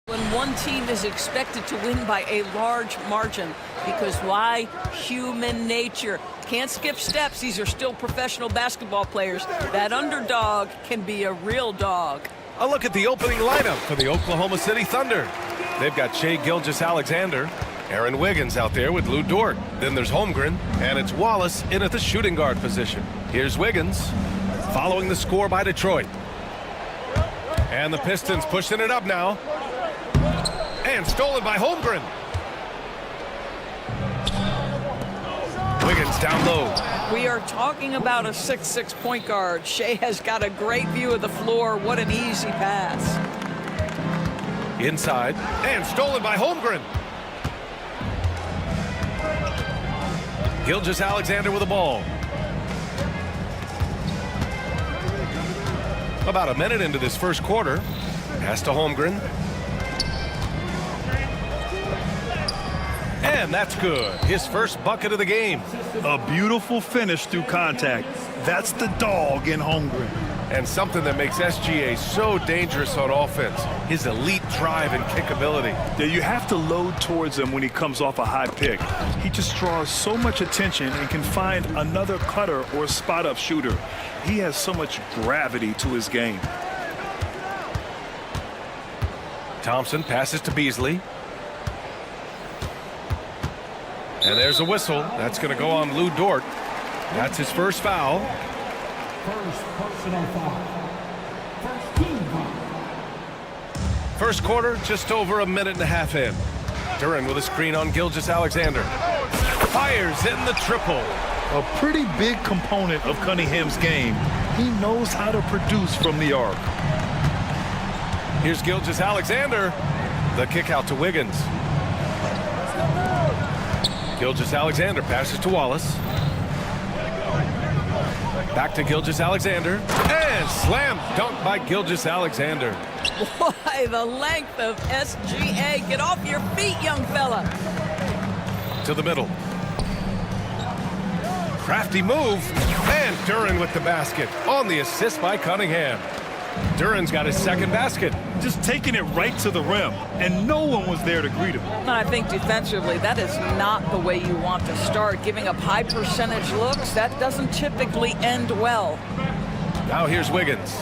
S13: When one team is expected to win by a large margin, because why? Human nature. Can't skip steps. These are still professional basketball players. That underdog can be a real dog.
S7: A look at the opening lineup for the Oklahoma City Thunder. They've got Shai Gilgeous-Alexander, Aaron Wiggins out there with Lou Dort. Then there's Holmgren, and it's Wallace in at the shooting guard position. Here's Wiggins, following the score by Detroit. And the Pistons pushing it up now. And stolen by Holmgren. Wiggins down low.
S13: We are talking about a 6'6" point guard. Shai has got a great view of the floor. What an easy pass.
S7: Inside, and stolen by Holmgren. Gilgeous-Alexander with the ball. About a minute into this first quarter. Pass to Holmgren. And that's good. His first bucket of the game.
S8: A beautiful finish through contact. That's the dog in Holmgren.
S7: And something that makes SGA so dangerous on offense. His elite drive and kick ability.
S8: Yeah, you have to load towards him when he comes off a high pick. He just draws so much attention and can find another cutter or spot-up shooter. He has so much gravity to his game.
S7: Thompson passes to Beasley. And there's a whistle. That's going to go on Lou Dort. That's his first foul.
S4: First personal foul. First team foul.
S7: First quarter, just over a minute and a half in. Duran with a screen on Gilgeous-Alexander. Fires in the triple.
S8: A pretty big component of Cunningham's game. He knows how to produce from the arc.
S7: Here's Gilgeous-Alexander. The kick out to Wiggins. Gilgeous-Alexander passes to Wallace. Back to Gilgeous-Alexander. And slam dunk by Gilgeous-Alexander.
S13: Boy, the length of SGA. Get off your feet, young fella.
S7: To the middle. Crafty move. And Duran with the basket on the assist by Cunningham. Duran's got his second basket.
S8: Just taking it right to the rim, and no one was there to greet him.
S13: And I think defensively, that is not the way you want to start. Giving up high percentage looks, that doesn't typically end well.
S7: Now here's Wiggins.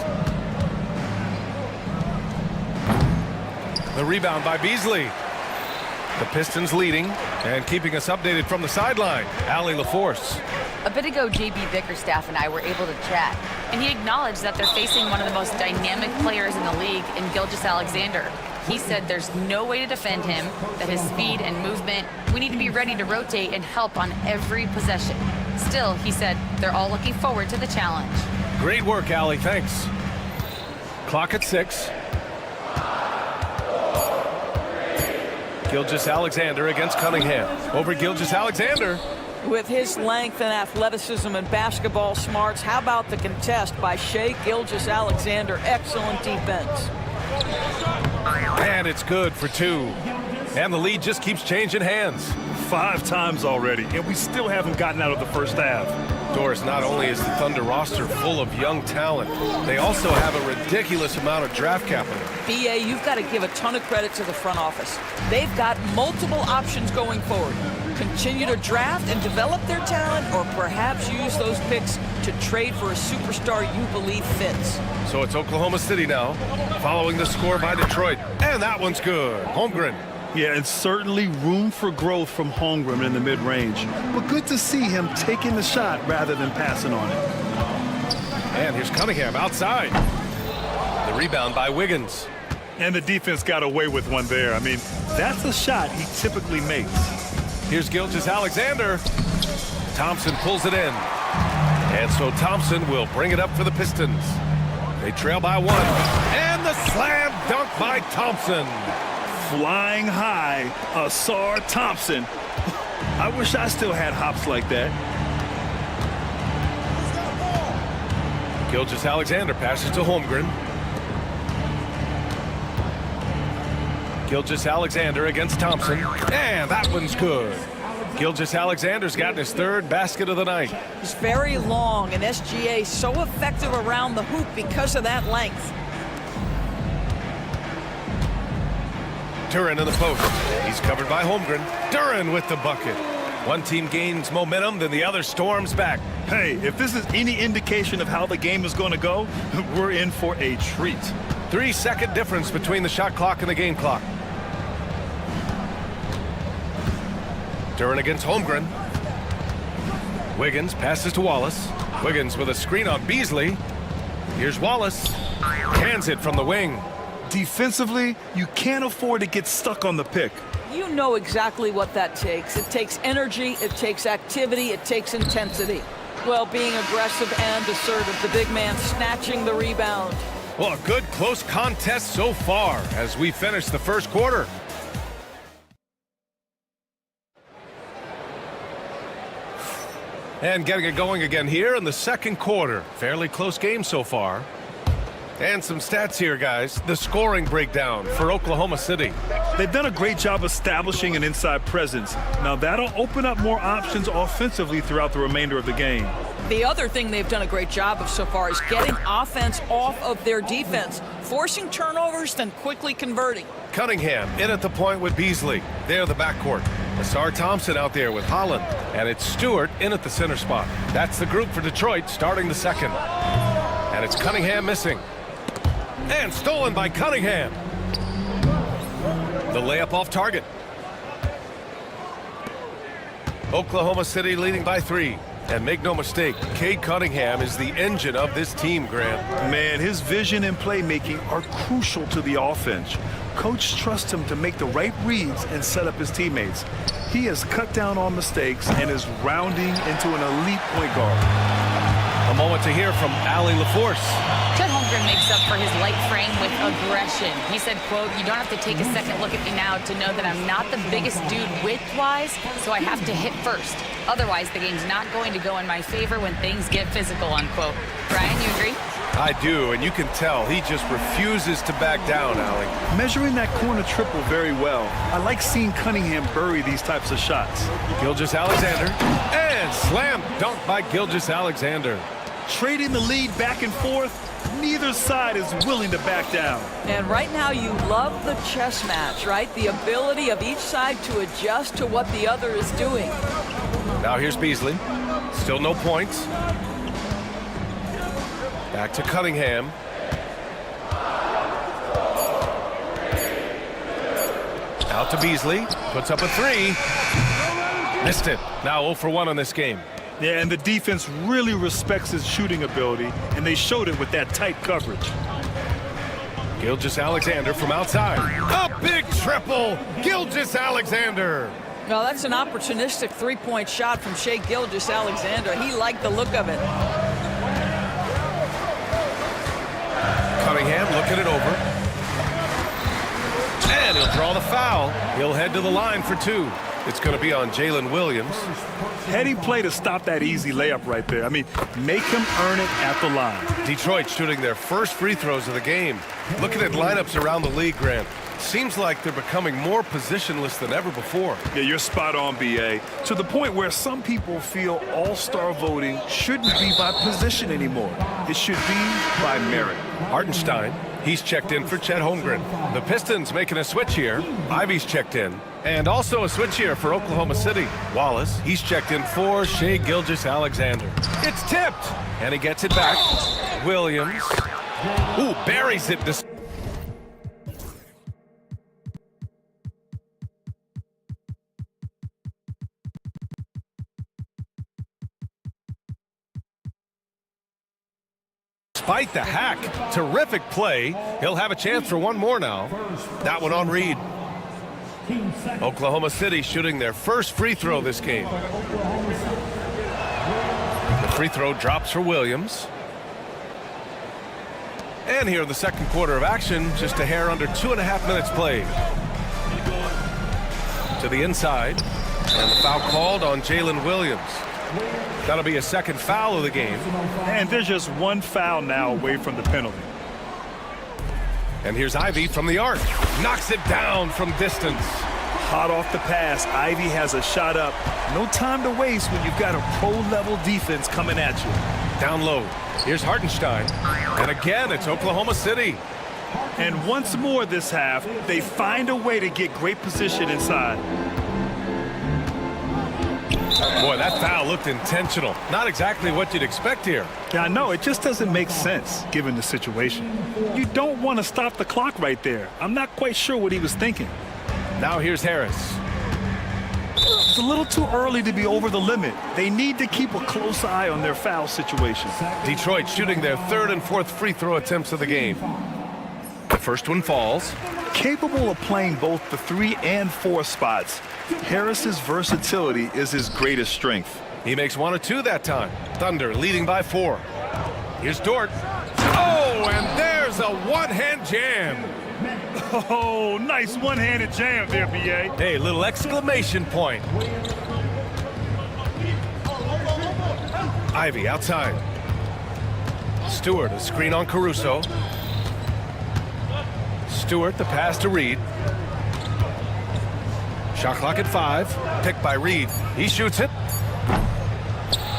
S7: The rebound by Beasley. The Pistons leading and keeping us updated from the sideline. Allie LaForce.
S10: A bit ago, JB Bickerstaff and I were able to chat, and he acknowledged that they're facing one of the most dynamic players in the league in Gilgeous-Alexander. He said there's no way to defend him, that his speed and movement, we need to be ready to rotate and help on every possession. Still, he said they're all looking forward to the challenge.
S7: Great work, Allie. Thanks. Clock at 6. Gilgeous-Alexander against Cunningham. Over Gilgeous-Alexander.
S13: With his length and athleticism and basketball smarts, how about the contest by Shai Gilgeous-Alexander? Excellent defense.
S7: And it's good for 2. And the lead just keeps changing hands.
S8: 5 times already, and we still haven't gotten out of the first half.
S7: Doris, not only is the Thunder roster full of young talent, they also have a ridiculous amount of draft capital.
S13: BA, you've got to give a ton of credit to the front office. They've got multiple options going forward. Continue to draft and develop their talent, or perhaps use those picks to trade for a superstar you believe fits.
S7: So it's Oklahoma City now, following the score by Detroit. And that one's good. Holmgren.
S8: Yeah, and certainly room for growth from Holmgren in the mid-range. But good to see him taking the shot rather than passing on it.
S7: And here's Cunningham outside. The rebound by Wiggins.
S8: And the defense got away with one there. I mean, that's a shot he typically makes.
S7: Here's Gilgeous-Alexander. Thompson pulls it in. And so Thompson will bring it up for the Pistons. They trail by 1. And the slam dunk by Thompson.
S8: Flying high, Asar Thompson. I wish I still had hops like that.
S7: Gilgeous-Alexander passes to Holmgren. Gilgeous-Alexander against Thompson. And that one's good. Gilgeous-Alexander's gotten his 3rd basket of the night.
S13: He's very long, and SGA so effective around the hoop because of that length.
S7: Duren in the post. He's covered by Holmgren. Duren with the bucket. One team gains momentum, then the other storms back.
S8: Hey, if this is any indication of how the game is going to go, we're in for a treat.
S7: 3-second difference between the shot clock and the game clock. Duren against Holmgren. Wiggins passes to Wallace. Wiggins with a screen on Beasley. Here's Wallace. Hands it from the wing.
S8: Defensively, you can't afford to get stuck on the pick.
S13: You know exactly what that takes. It takes energy, it takes activity, it takes intensity. Well, being aggressive and assertive, the big man snatching the rebound.
S7: Well, a good close contest so far as we finish the first quarter. And getting it going again here in the second quarter. Fairly close game so far. And some stats here, guys. The scoring breakdown for Oklahoma City.
S8: They've done a great job establishing an inside presence. Now that'll open up more options offensively throughout the remainder of the game.
S13: The other thing they've done a great job of so far is getting offense off of their defense, forcing turnovers, then quickly converting.
S7: Cunningham in at the point with Beasley. There, the backcourt. Asar Thompson out there with Holland. And it's Stewart in at the center spot. That's the group for Detroit starting the second. And it's Cunningham missing. And stolen by Cunningham. The layup off target. Oklahoma City leading by 3. And make no mistake, Cade Cunningham is the engine of this team, Grant.
S8: Man, his vision and playmaking are crucial to the offense. Coach trusts him to make the right reads and set up his teammates. He has cut down on mistakes and is rounding into an elite point guard.
S7: A moment to hear from Allie LaForce.
S10: Chet Holmgren makes up for his light frame with aggression. He said, quote, "You don't have to take a second look at me now to know that I'm not the biggest dude width-wise, so I have to hit first. Otherwise, the game's not going to go in my favor when things get physical," unquote. Brian, you agree?
S7: I do, and you can tell he just refuses to back down, Allie.
S8: Measuring that corner triple very well. I like seeing Cunningham bury these types of shots.
S7: Gilgeous-Alexander, and slam dunk by Gilgeous-Alexander.
S8: Trading the lead back and forth, neither side is willing to back down.
S13: And right now you love the chess match, right? The ability of each side to adjust to what the other is doing.
S7: Now here's Beasley. Still no points. Back to Cunningham. Out to Beasley. Puts up a 3. Missed it. Now 0 for 1 on this game.
S8: Yeah, and the defense really respects his shooting ability, and they showed it with that tight coverage.
S7: Gilgeous-Alexander from outside. A big triple. Gilgeous-Alexander.
S13: Now that's an opportunistic three-point shot from Shai Gilgeous-Alexander. He liked the look of it.
S7: Cunningham looking it over. And he'll draw the foul. He'll head to the line for 2. It's going to be on Jalen Williams.
S8: Heady play to stop that easy layup right there. I mean, make him earn it at the line.
S7: Detroit shooting their first free throws of the game. Looking at lineups around the league, Grant. Seems like they're becoming more positionless than ever before.
S8: Yeah, you're spot on, B.A. To the point where some people feel all-star voting shouldn't be by position anymore. It should be by merit.
S7: Hartenstein, he's checked in for Chet Holmgren. The Pistons making a switch here. Ivy's checked in. And also a switch here for Oklahoma City. Wallace, he's checked in for Shai Gilgeous-Alexander. It's tipped, and he gets it back. Williams, ooh, buries it. Despite the hack, terrific play. He'll have a chance for one more now. That one on Reed. Oklahoma City shooting their first free throw this game. The free throw drops for Williams. And here in the second quarter of action, just a hair under 2.5 minutes played. To the inside, and the foul called on Jalen Williams. That'll be a second foul of the game.
S8: And there's just one foul now away from the penalty.
S7: And here's Ivy from the arc. Knocks it down from distance.
S8: Hot off the pass, Ivy has a shot up. No time to waste when you've got a pro-level defense coming at you.
S7: Down low. Here's Hartenstein. And again, it's Oklahoma City.
S8: And once more this half, they find a way to get great position inside.
S7: Boy, that foul looked intentional. Not exactly what you'd expect here.
S8: Yeah, I know. It just doesn't make sense given the situation. You don't want to stop the clock right there. I'm not quite sure what he was thinking.
S7: Now here's Harris.
S8: It's a little too early to be over the limit. They need to keep a close eye on their foul situation.
S7: Detroit shooting their third and fourth free throw attempts of the game. The first one falls.
S8: Capable of playing both the 3 and 4 spots, Harris's versatility is his greatest strength.
S7: He makes 1 or 2 that time. Thunder leading by 4. Here's Dort. Oh, and there's a one-hand jam.
S8: Oh, nice one-handed jam there, B.A.
S7: Hey, little exclamation point. Ivy outside. Stewart, a screen on Caruso. Stewart, the pass to Reed. Shot clock at 5. Picked by Reed. He shoots it.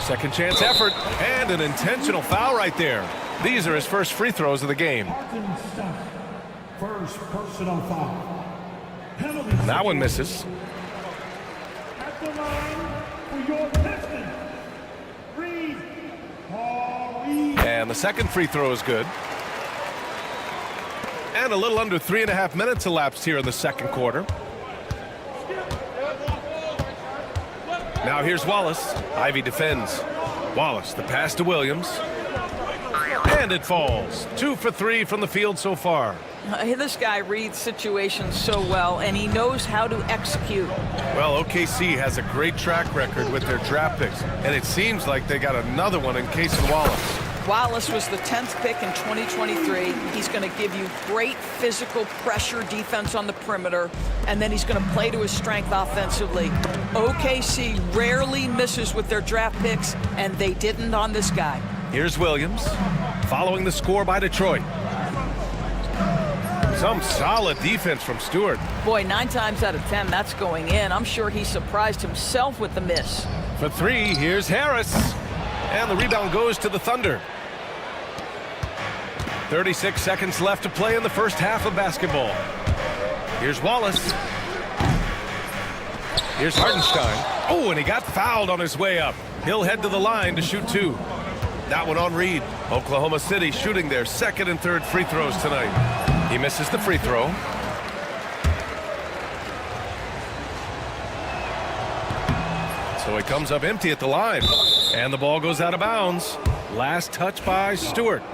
S7: Second chance effort. And an intentional foul right there. These are his first free throws of the game.
S4: First personal foul.
S7: That one misses.
S4: At the line for your Pistons, Reed.
S7: And the second free throw is good. And a little under 3.5 minutes elapsed here in the second quarter. Now here's Wallace. Ivy defends. Wallace, the pass to Williams. And it falls. 2 for 3 from the field so far.
S13: This guy reads situations so well, and he knows how to execute.
S7: Well, OKC has a great track record with their draft picks, and it seems like they got another one in Cason Wallace.
S13: Wallace was the 10th pick in 2023. He's going to give you great physical pressure defense on the perimeter, and then he's going to play to his strength offensively. OKC rarely misses with their draft picks, and they didn't on this guy.
S7: Here's Williams, following the score by Detroit. Some solid defense from Stewart.
S13: Boy, 9 times out of 10, that's going in. I'm sure he surprised himself with the miss.
S7: For 3, here's Harris. And the rebound goes to the Thunder. 36 seconds left to play in the first half of basketball. Here's Wallace. Here's Hartenstein. Oh, and he got fouled on his way up. He'll head to the line to shoot 2. That one on Reed. Oklahoma City shooting their second and third free throws tonight. He misses the free throw. So he comes up empty at the line. And the ball goes out of bounds. Last touch by Stewart.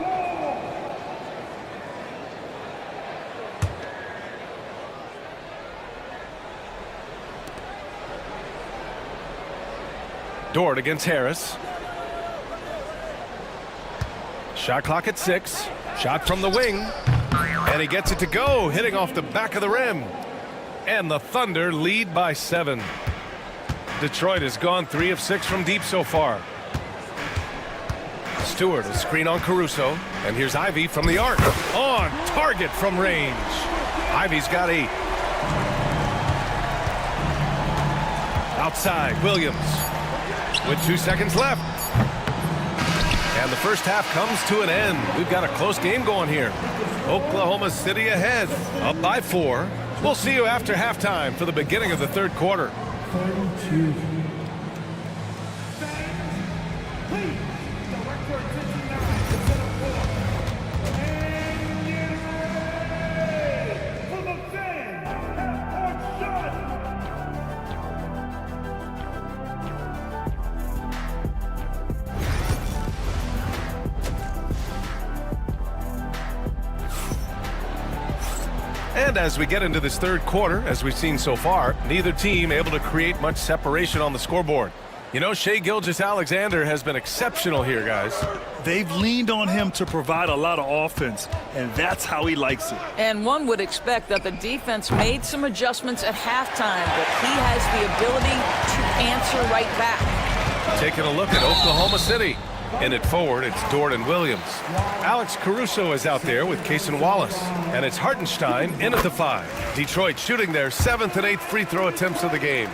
S7: Dort against Harris. Shot clock at 6. Shot from the wing. And he gets it to go, hitting off the back of the rim. And the Thunder lead by 7. Detroit has gone 3 of 6 from deep so far. Stewart, a screen on Caruso. And here's Ivy from the arc. On target from range. Ivy's got 8. Outside, Williams. With 2 seconds left. And the first half comes to an end. We've got a close game going here. Oklahoma City ahead, up by 4. We'll see you after halftime for the beginning of the third quarter.
S4: 32.
S7: And as we get into this third quarter, as we've seen so far, neither team able to create much separation on the scoreboard. You know, Shai Gilgeous-Alexander has been exceptional here, guys.
S8: They've leaned on him to provide a lot of offense, and that's how he likes it.
S13: And one would expect that the defense made some adjustments at halftime, but he has the ability to answer right back.
S7: Taking a look at Oklahoma City. In it forward, it's Dort and Williams. Alex Caruso is out there with Cason Wallace. And it's Hartenstein in at the 5. Detroit shooting their 7th and 8th free throw attempts of the game.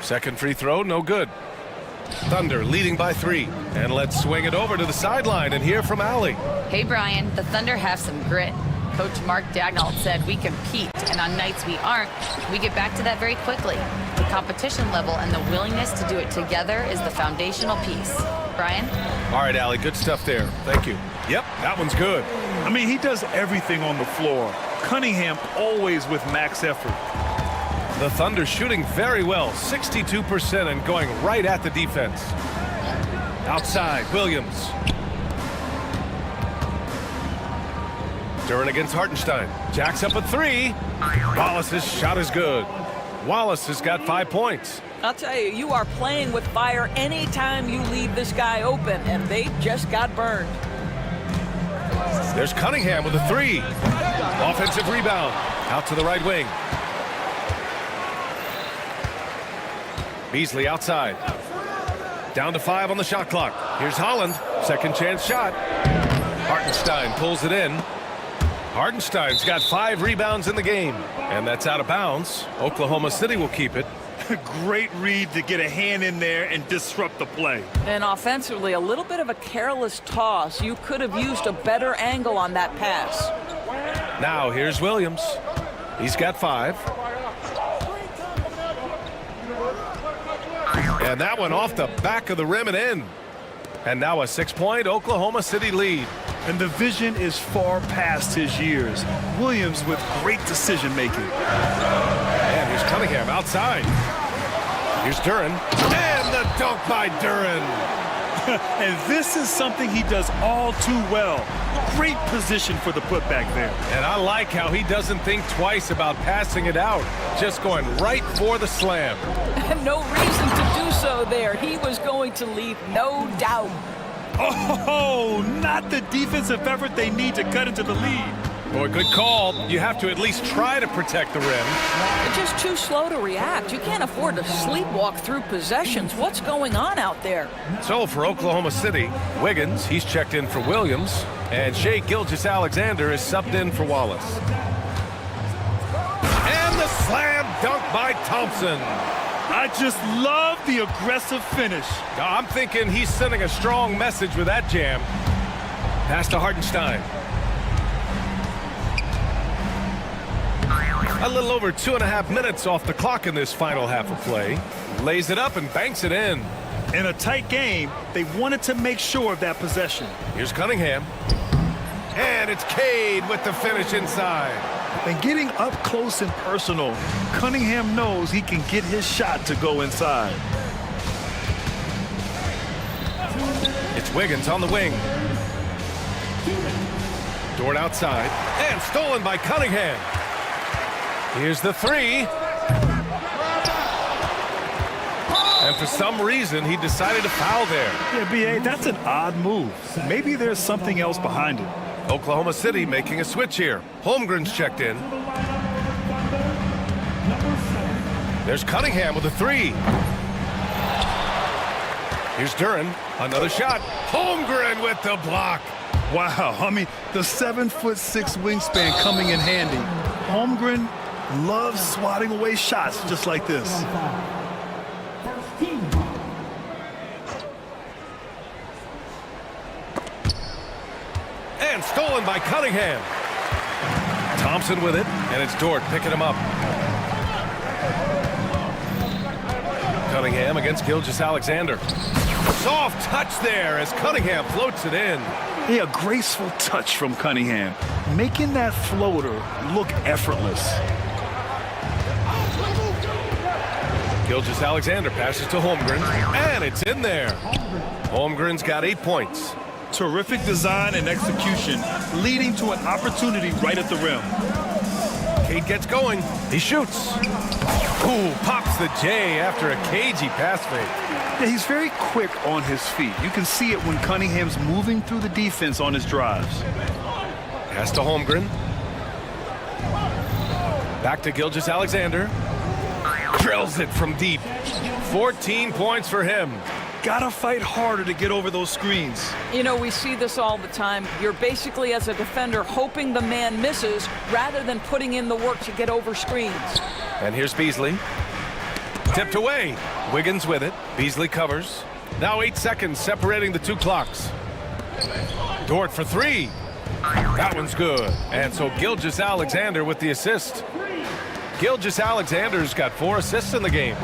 S7: Second free throw, no good. Thunder leading by 3. And let's swing it over to the sideline and hear from Allie.
S10: Hey, Brian, the Thunder have some grit. Coach Mark Dagnall said we compete, and on nights we aren't, we get back to that very quickly. The competition level and the willingness to do it together is the foundational piece. Brian?
S7: All right, Allie, good stuff there. Thank you. Yep, that one's good.
S8: I mean, he does everything on the floor. Cunningham always with max effort.
S7: The Thunder shooting very well, 62% and going right at the defense. Outside, Williams. Duren against Hartenstein. Jacks up a 3. Wallace's shot is good. Wallace has got 5 points.
S13: I'll tell you, you are playing with fire anytime you leave this guy open, and they just got burned.
S7: There's Cunningham with a 3. Offensive rebound. Out to the right wing. Beasley outside. Down to 5 on the shot clock. Here's Holland. Second chance shot. Hartenstein pulls it in. Hartenstein's got 5 rebounds in the game. And that's out of bounds. Oklahoma City will keep it.
S8: Great read to get a hand in there and disrupt the play.
S13: And offensively, a little bit of a careless toss. You could have used a better angle on that pass.
S7: Now here's Williams. He's got 5. And that one off the back of the rim and in. And now a 6-point Oklahoma City lead.
S8: And the vision is far past his years. Williams with great decision-making.
S7: And here's Cunningham outside. Here's Duren. And the dunk by Duren.
S8: And this is something he does all too well. Great position for the putback there.
S7: And I like how he doesn't think twice about passing it out. Just going right for the slam.
S13: And no reason to do so there. He was going to leave no doubt.
S8: Oh, not the defensive effort they need to cut into the lead.
S7: Boy, good call. You have to at least try to protect the rim.
S13: They're just too slow to react. You can't afford to sleepwalk through possessions. What's going on out there?
S7: So for Oklahoma City, Wiggins, he's checked in for Williams. And Shai Gilgeous-Alexander is subbed in for Wallace. And the slam dunk by Thompson.
S8: I just love the aggressive finish.
S7: I'm thinking he's sending a strong message with that jam. Pass to Hartenstein. A little over 2.5 minutes off the clock in this final half of play. Lays it up and banks it in.
S8: In a tight game, they wanted to make sure of that possession.
S7: Here's Cunningham. And it's Cade with the finish inside.
S8: And getting up close and personal, Cunningham knows he can get his shot to go inside.
S7: It's Wiggins on the wing. Dort outside. And stolen by Cunningham. Here's the 3. And for some reason, he decided to foul there.
S8: Yeah, B.A., that's an odd move. Maybe there's something else behind it.
S7: Oklahoma City making a switch here. Holmgren's checked in. There's Cunningham with a 3. Here's Duren. Another shot. Holmgren with the block.
S8: Wow, I mean, the 7'6" wingspan coming in handy. Holmgren loves swatting away shots just like this.
S7: And stolen by Cunningham. Thompson with it, and it's Dort picking him up. Cunningham against Gilgeous-Alexander. Soft touch there as Cunningham floats it in.
S8: Yeah, a graceful touch from Cunningham, making that floater look effortless.
S7: Gilgeous-Alexander passes to Holmgren, and it's in there. Holmgren's got 8 points.
S8: Terrific design and execution, leading to an opportunity right at the rim.
S7: Cade gets going. He shoots. Ooh, pops the J after a cagey pass fake.
S8: Yeah, he's very quick on his feet. You can see it when Cunningham's moving through the defense on his drives.
S7: Pass to Holmgren. Back to Gilgeous-Alexander. Drills it from deep. 14 points for him.
S8: Gotta fight harder to get over those screens.
S13: You know, we see this all the time. You're basically, as a defender, hoping the man misses rather than putting in the work to get over screens.
S7: And here's Beasley. Tipped away. Wiggins with it. Beasley covers. Now 8 seconds separating the two clocks. Dort for three. That one's good. And so Gilgeous-Alexander with the assist. Gilgeous-Alexander's got 4 assists in the game.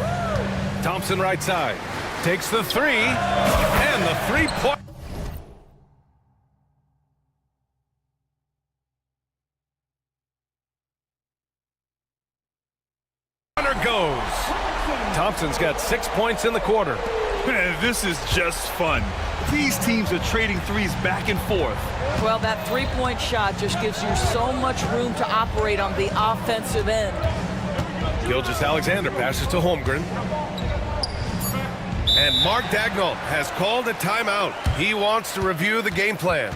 S7: Thompson right side. Takes the three. And the three-point. Goes. Thompson's got 6 points in the quarter.
S8: Man, this is just fun. These teams are trading threes back and forth.
S13: Well, that three-point shot just gives you so much room to operate on the offensive end.
S7: Gilgeous-Alexander passes to Holmgren. And Mark Daigneault has called a timeout. He wants to review the game plan.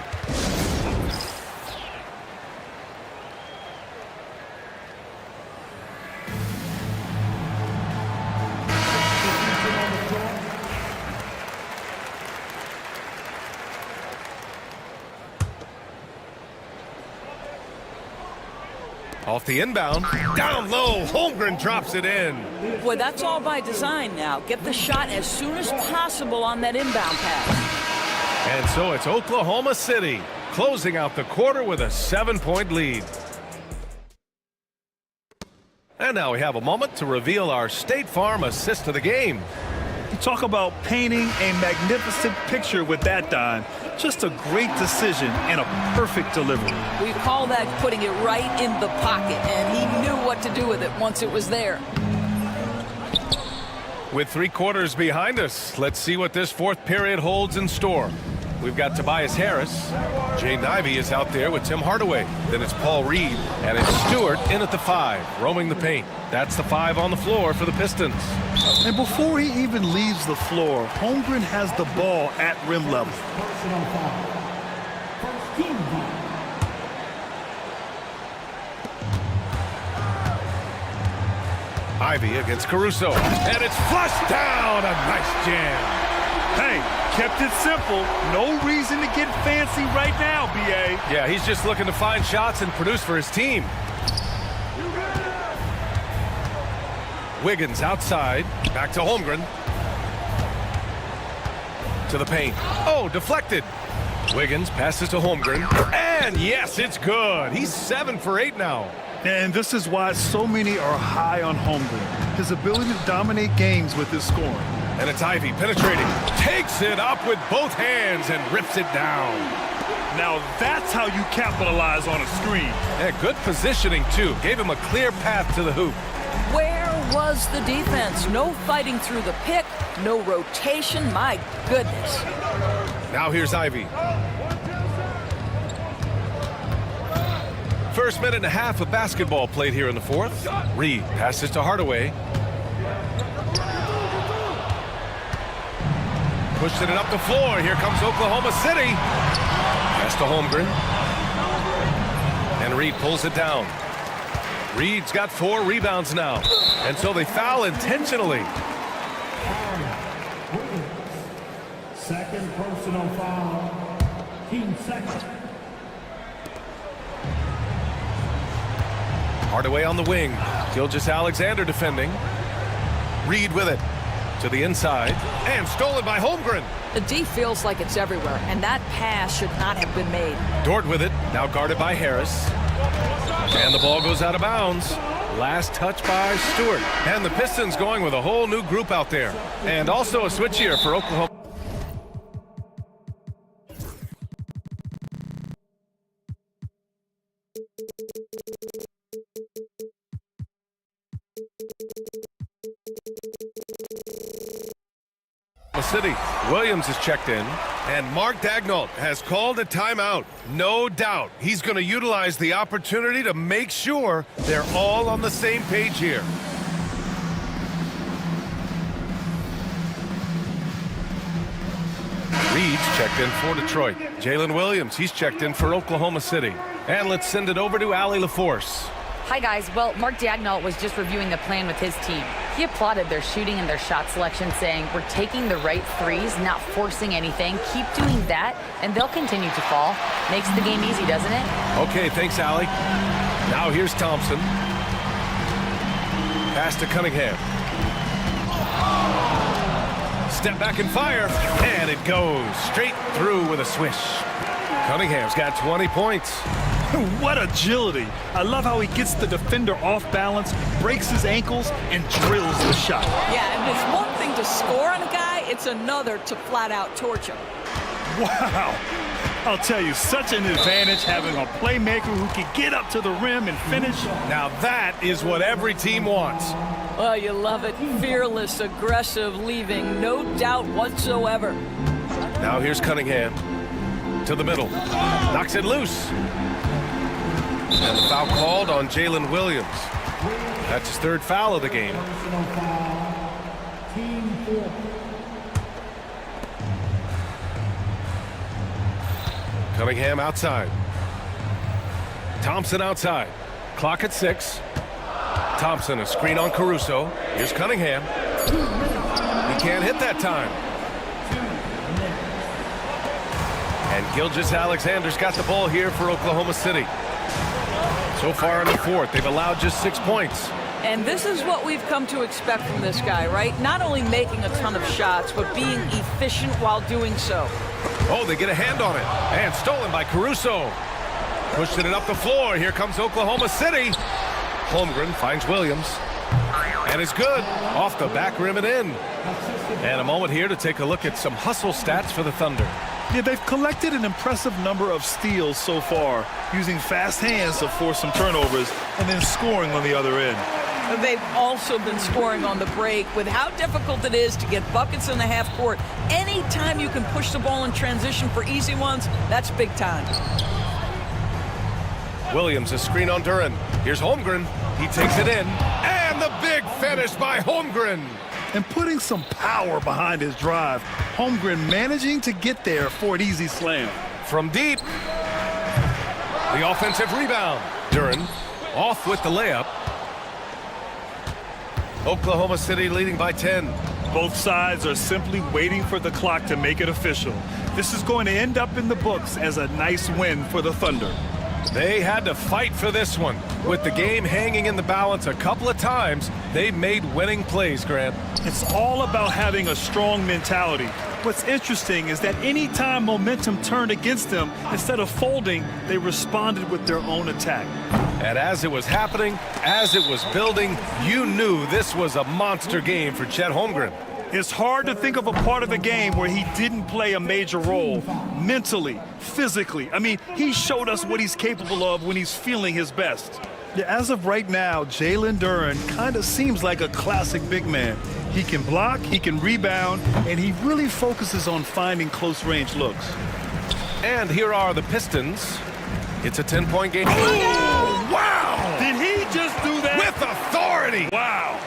S7: Off the inbound, down low, Holmgren drops it in.
S13: Boy, that's all by design now. Get the shot as soon as possible on that inbound pass.
S7: And so it's Oklahoma City closing out the quarter with a 7-point lead. And now we have a moment to reveal our State Farm assist of the game.
S8: You talk about painting a magnificent picture with that, Don. Just a great decision and a perfect delivery.
S13: We call that putting it right in the pocket, and he knew what to do with it once it was there.
S7: With 3 quarters behind us, let's see what this fourth period holds in store. We've got Tobias Harris. Jaden Ivey is out there with Tim Hardaway. Then it's Paul Reed, and it's Stewart in at the 5, roaming the paint. That's the 5 on the floor for the Pistons.
S8: And before he even leaves the floor, Holmgren has the ball at rim level.
S7: Ivey against Caruso, and it's flushed down. A nice jam.
S8: Hey, kept it simple. No reason to get fancy right now, B.A.
S7: Yeah, he's just looking to find shots and produce for his team. Wiggins outside. Back to Holmgren. To the paint. Oh, deflected. Wiggins passes to Holmgren. And yes, it's good. He's 7 for 8 now.
S8: And this is why so many are high on Holmgren. His ability to dominate games with his scoring.
S7: And it's Ivey penetrating. Takes it up with both hands and rips it down.
S8: Now that's how you capitalize on a screen.
S7: Yeah, good positioning, too. Gave him a clear path to the hoop.
S13: Where was the defense? No fighting through the pick, no rotation. My goodness.
S7: Now here's Ivey. First minute and a half of basketball played here in the fourth. Reed passes to Hardaway. Pushing it up the floor. Here comes Oklahoma City. Pass to Holmgren. And Reed pulls it down. Reed's got 4 rebounds now. And so they foul intentionally.
S4: Second personal foul. Team second.
S7: Hardaway on the wing. Gilgeous-Alexander defending. Reed with it. To the inside. And stolen by Holmgren.
S13: The D feels like it's everywhere, and that pass should not have been made.
S7: Dort with it. Now guarded by Harris. And the ball goes out of bounds. Last touch by Stewart. And the Pistons going with a whole new group out there. And also a switch here for Oklahoma. City. Williams is checked in, and Mark Daigneault has called a timeout. No doubt he's going to utilize the opportunity to make sure they're all on the same page here. Reed's checked in for Detroit. Jalen Williams, he's checked in for Oklahoma City. And let's send it over to Allie LaForce.
S10: Hi, guys. Well, Mark Daigneault was just reviewing the plan with his team. He applauded their shooting and their shot selection, saying, we're taking the right threes, not forcing anything. Keep doing that, and they'll continue to fall. Makes the game easy, doesn't it?
S7: Okay, thanks, Allie. Now here's Thompson. Pass to Cunningham. step back and fire, and it goes straight through with a swish. Cunningham's got 20 points.
S8: What agility. I love how he gets the defender off balance, breaks his ankles, and drills the shot.
S13: Yeah, and it's one thing to score on a guy, it's another to flat out torch him.
S8: Wow. I'll tell you, such an advantage having a playmaker who can get up to the rim and finish.
S7: Now that is what every team wants.
S13: Well, you love it. Fearless, aggressive, leaving no doubt whatsoever.
S7: Now here's Cunningham to the middle. Knocks it loose. And the foul called on Jalen Williams. That's his third foul of the game. Cunningham outside. Thompson outside. Clock at 6. Thompson, a screen on Caruso. Here's Cunningham. He can't hit that time. And Gilgeous-Alexander's got the ball here for Oklahoma City. So far in the fourth, they've allowed just 6 points.
S13: And this is what we've come to expect from this guy, right? Not only making a ton of shots, but being efficient while doing so.
S7: Oh, they get a hand on it. And stolen by Caruso. Pushing it up the floor. Here comes Oklahoma City. Holmgren finds Williams. And it's good. Off the back rim and in. And a moment here to take a look at some hustle stats for the Thunder.
S8: Yeah, they've collected an impressive number of steals so far, using fast hands to force some turnovers and then scoring on the other end.
S13: They've also been scoring on the break. With how difficult it is to get buckets in the half court, anytime you can push the ball in transition for easy ones, that's big time.
S7: Williams, a screen on Duren. Here's Holmgren. He takes it in. And the big finish by Holmgren.
S8: And putting some power behind his drive. Holmgren managing to get there for an easy slam.
S7: From deep. The offensive rebound. Duren off with the layup. Oklahoma City leading by 10.
S8: Both sides are simply waiting for the clock to make it official. This is going to end up in the books as a nice win for the Thunder.
S7: They had to fight for this one. With the game hanging in the balance a couple of times, they made winning plays, Grant.
S8: It's all about having a strong mentality. What's interesting is that any time momentum turned against them, instead of folding, they responded with their own attack.
S7: And as it was happening, as it was building, you knew this was a monster game for Chet Holmgren.
S8: It's hard to think of a part of the game where he didn't play a major role, mentally, physically. I mean, he showed us what he's capable of when he's feeling his best. Yeah, as of right now, Jalen Duren kind of seems like a classic big man. He can block, he can rebound, and he really focuses on finding close-range looks.
S7: And here are the Pistons. It's a 10-point game.
S8: Oh, wow! Did he just do that?
S7: With authority!
S8: Wow!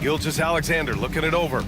S7: Gilgeous-Alexander looking it over.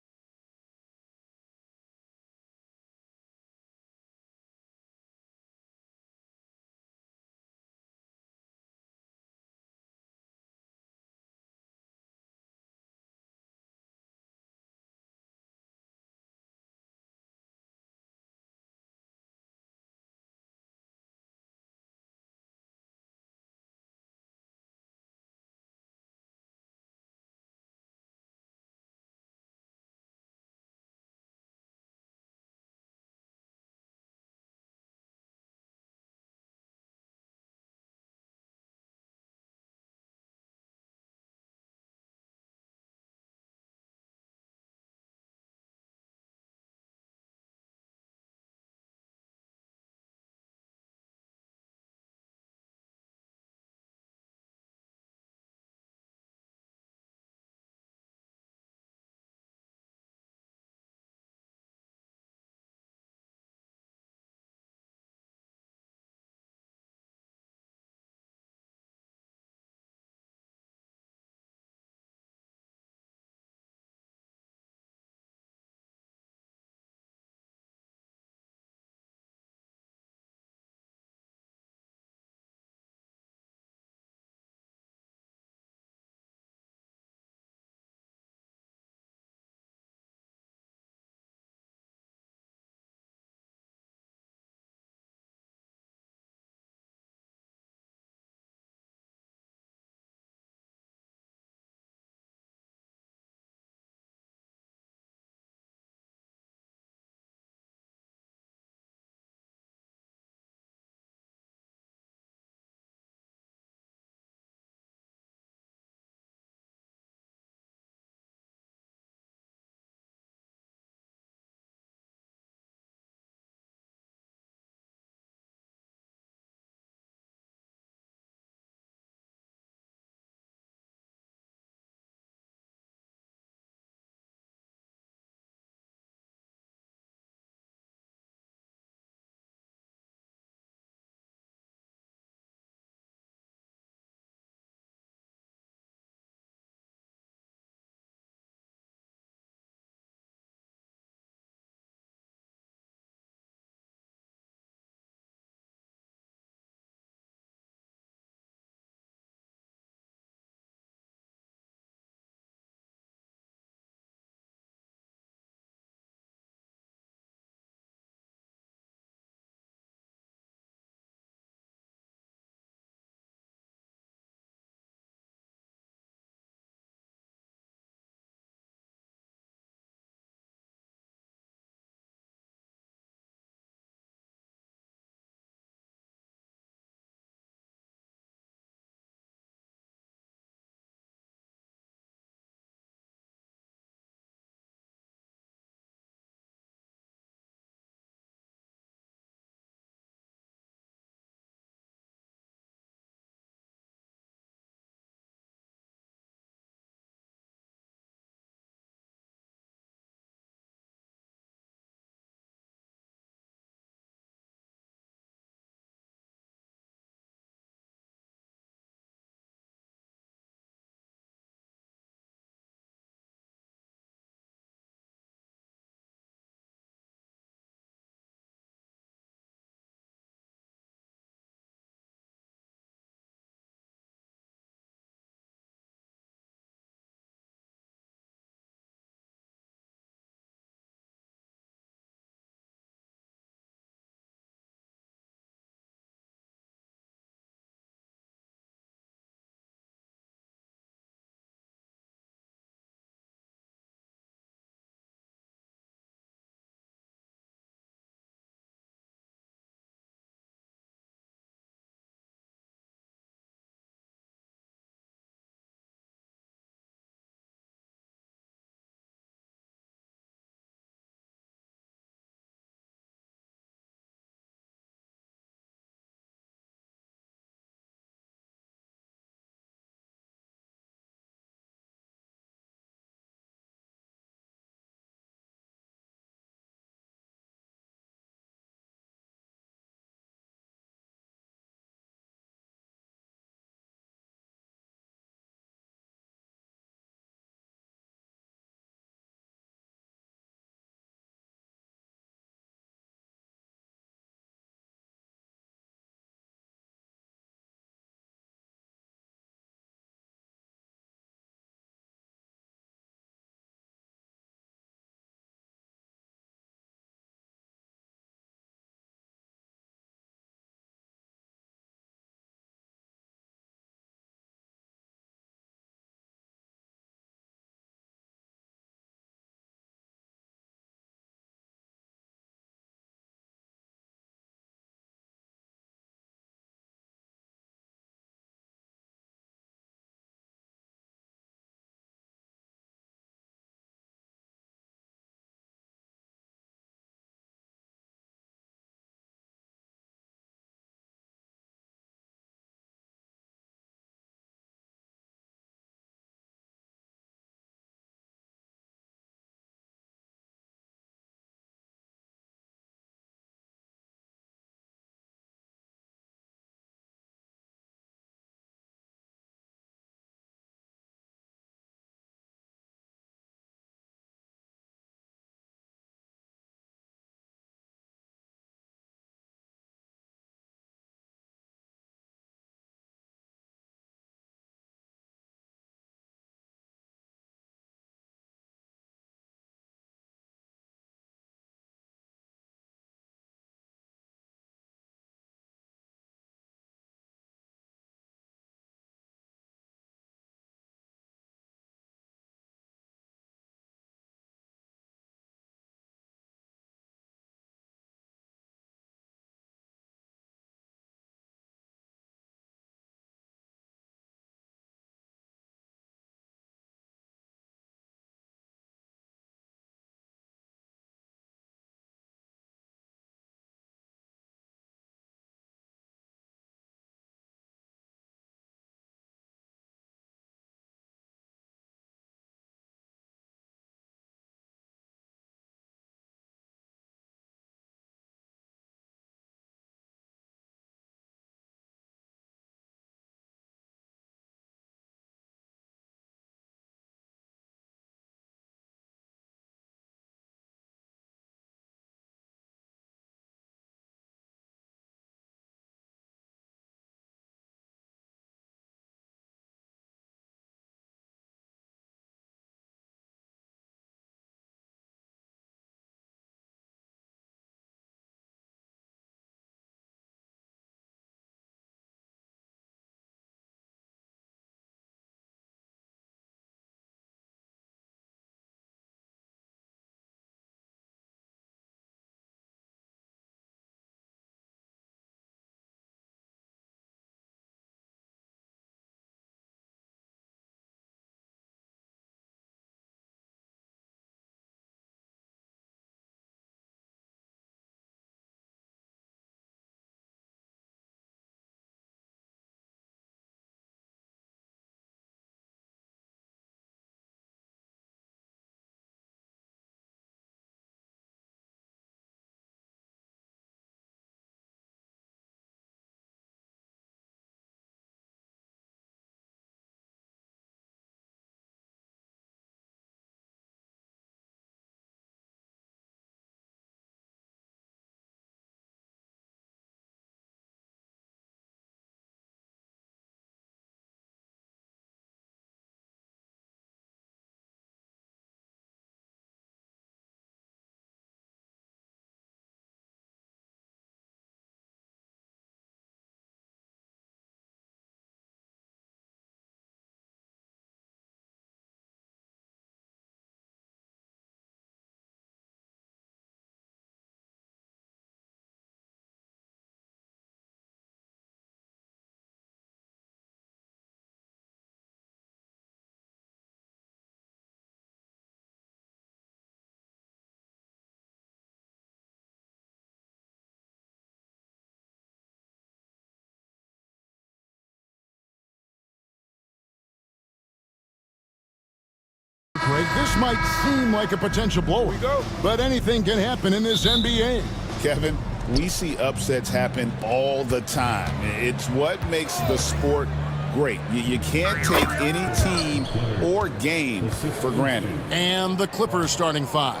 S1: this might seem like a potential blowout, but anything can happen in this NBA.
S2: Kevin, we see upsets happen all the time. It's what makes the sport great. You can't take any team or game for granted.
S1: And the Clippers starting five.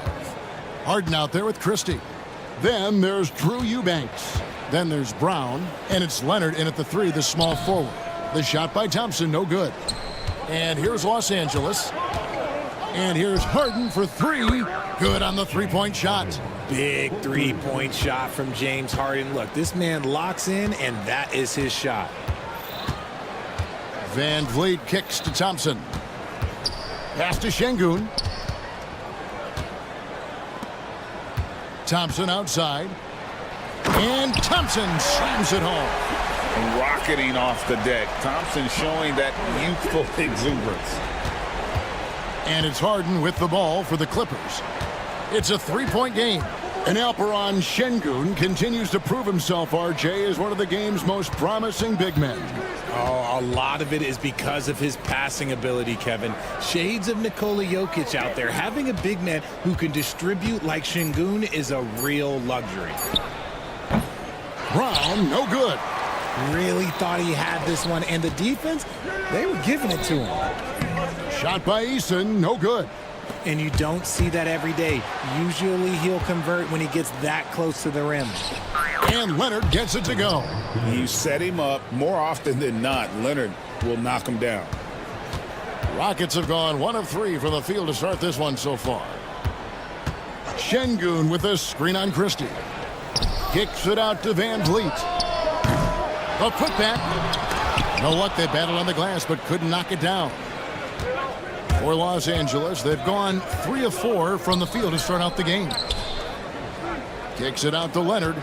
S1: Harden out there with Christie. Then there's Drew Eubanks. Then there's Brown. And it's Leonard in at the three, the small forward. The shot by Thompson, no good. And here's Los Angeles. And here's Harden for three. Good on the three-point shot.
S14: Big three-point shot from James Harden. Look, this man locks in, and that is his shot.
S1: Van Vliet kicks to Thompson. Pass to Şengün. Thompson outside. And Thompson slams it home.
S2: Rocketing off the deck. Thompson showing that youthful exuberance.
S1: And it's Harden with the ball for the Clippers. It's a three-point game. And Alperen Şengün continues to prove himself, RJ, as one of the game's most promising big men.
S14: Oh, a lot of it is because of his passing ability, Kevin. Shades of Nikola Jokic out there. Having a big man who can distribute like Şengün is a real luxury.
S1: Brown, no good.
S14: Really thought he had this one. And the defense, they were giving it to him.
S1: Shot by Eason, no good.
S14: And you don't see that every day. Usually he'll convert when he gets that close to the rim.
S1: And Leonard gets it to go.
S2: You set him up more often than not. Leonard will knock him down.
S1: Rockets have gone 1 of 3 from the field to start this one so far. Şengün with a screen on Christie. Kicks it out to Van Vliet. A putback. No luck, they battled on the glass but couldn't knock it down. For Los Angeles, they've gone 3 of 4 from the field to start out the game. Kicks it out to Leonard.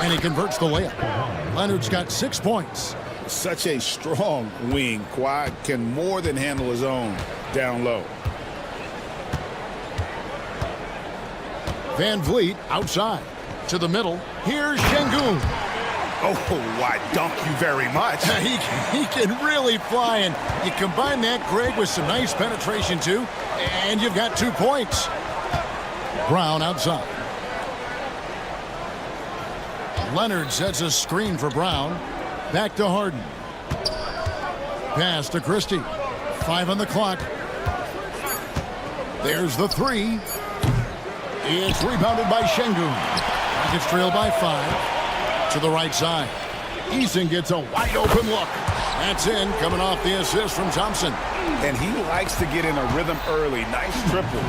S1: And he converts the layup. Leonard's got 6 points.
S2: Such a strong wing. Kawhi can more than handle his own down low.
S1: Van Vliet outside to the middle. Here's Şengün.
S6: Oh, why, dunk you very much.
S1: He can really fly, and you combine that, Greg, with some nice penetration, too, and you've got 2 points. Brown outside. Leonard sets a screen for Brown. Back to Harden. Pass to Christie. 5 on the clock. There's the 3. It's rebounded by Şengün. Rockets trail by 5. To the right side. Eason gets a wide open look. That's in, coming off the assist from Thompson.
S2: And he likes to get in a rhythm early. Nice triple.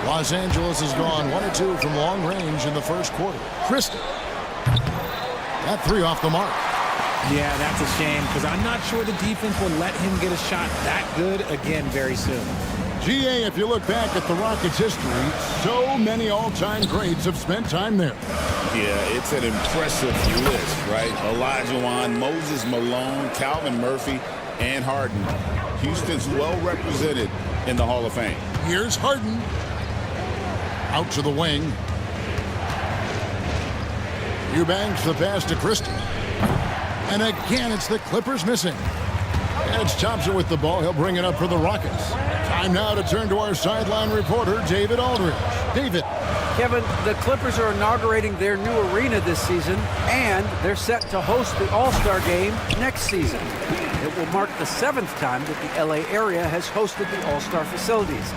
S1: Los Angeles has gone 1 of 2 from long range in the first quarter. Christie. That 3 off the mark.
S14: Yeah, that's a shame because I'm not sure the defense will let him get a shot that good again very soon.
S1: GA, if you look back at the Rockets' history, so many all-time greats have spent time there.
S2: Yeah, it's an impressive list, right? Olajuwon, Moses Malone, Calvin Murphy, and Harden. Houston's well represented in the Hall of Fame.
S1: Here's Harden. Out to the wing. Eubanks the pass to Christie. And again, it's the Clippers missing. And it's Thompson with the ball. He'll bring it up for the Rockets. Time now to turn to our sideline reporter, David Aldridge. David.
S3: Kevin, the Clippers are inaugurating their new arena this season, and they're set to host the All-Star Game next season. It will mark the 7th time that the LA area has hosted the All-Star facilities.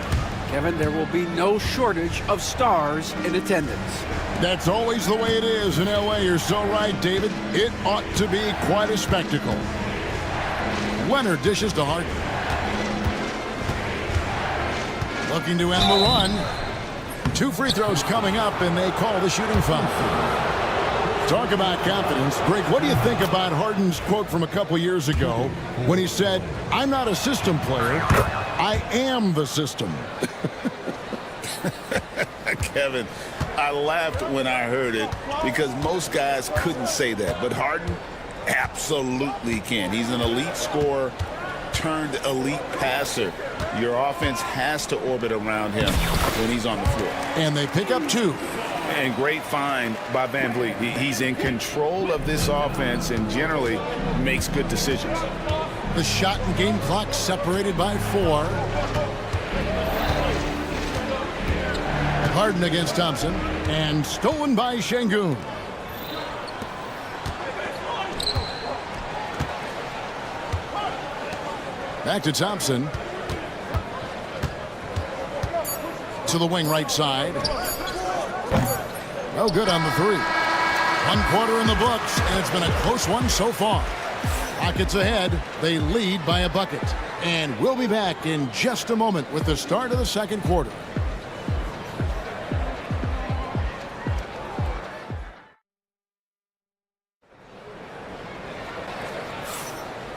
S3: Kevin, there will be no shortage of stars in attendance.
S1: That's always the way it is in LA. You're so right, David. It ought to be quite a spectacle. Leonard dishes to Harden. Looking to end the run. 2 free throws coming up, and they call the shooting foul. Talk about confidence. Greg, what do you think about Harden's quote from a couple years ago when he said, "I'm not a system player, I am the system"?
S2: Kevin, I laughed when I heard it because most guys couldn't say that, but Harden absolutely can. He's an elite scorer turned elite passer. Your offense has to orbit around him when he's on the floor.
S1: And they pick up 2.
S2: And great find by Van Vliet. He's in control of this offense and generally makes good decisions.
S1: The shot and game clock separated by 4. Harden against Thompson, and stolen by Şengün. Back to Thompson. To the wing right side. No good on the 3. 1 quarter in the books, and it's been a close one so far. Rockets ahead. They lead by a bucket. And we'll be back in just a moment with the start of the second quarter.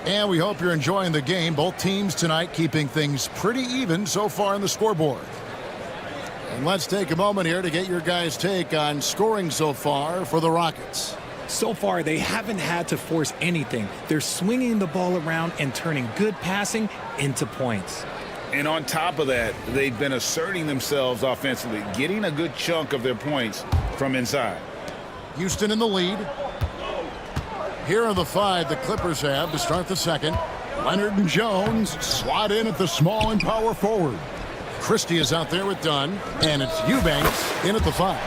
S1: And we hope you're enjoying the game. Both teams tonight keeping things pretty even so far on the scoreboard. And let's take a moment here to get your guys' take on scoring so far for the Rockets.
S14: So far, they haven't had to force anything. They're swinging the ball around and turning good passing into points.
S2: And on top of that, they've been asserting themselves offensively, getting a good chunk of their points from inside.
S1: Houston in the lead. Here are the 5 the Clippers have to start the second. Leonard and Jones slot in at the small and power forward. Christie is out there with Dunn, and it's Eubanks in at the 5.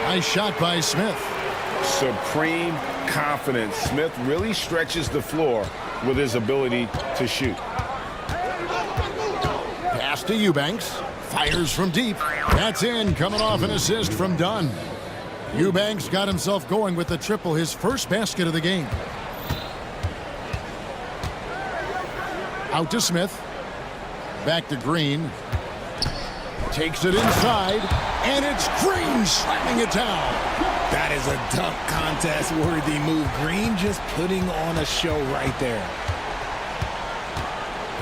S1: Nice shot by Smith.
S2: Supreme confidence. Smith really stretches the floor with his ability to shoot.
S1: Pass to Eubanks. Fires from deep. That's in, coming off an assist from Dunn. Eubanks got himself going with the triple, his first basket of the game. Out to Smith. Back to Green. Takes it inside, and it's Green slamming it down.
S14: That is a dunk contest-worthy move. Green just putting on a show right there.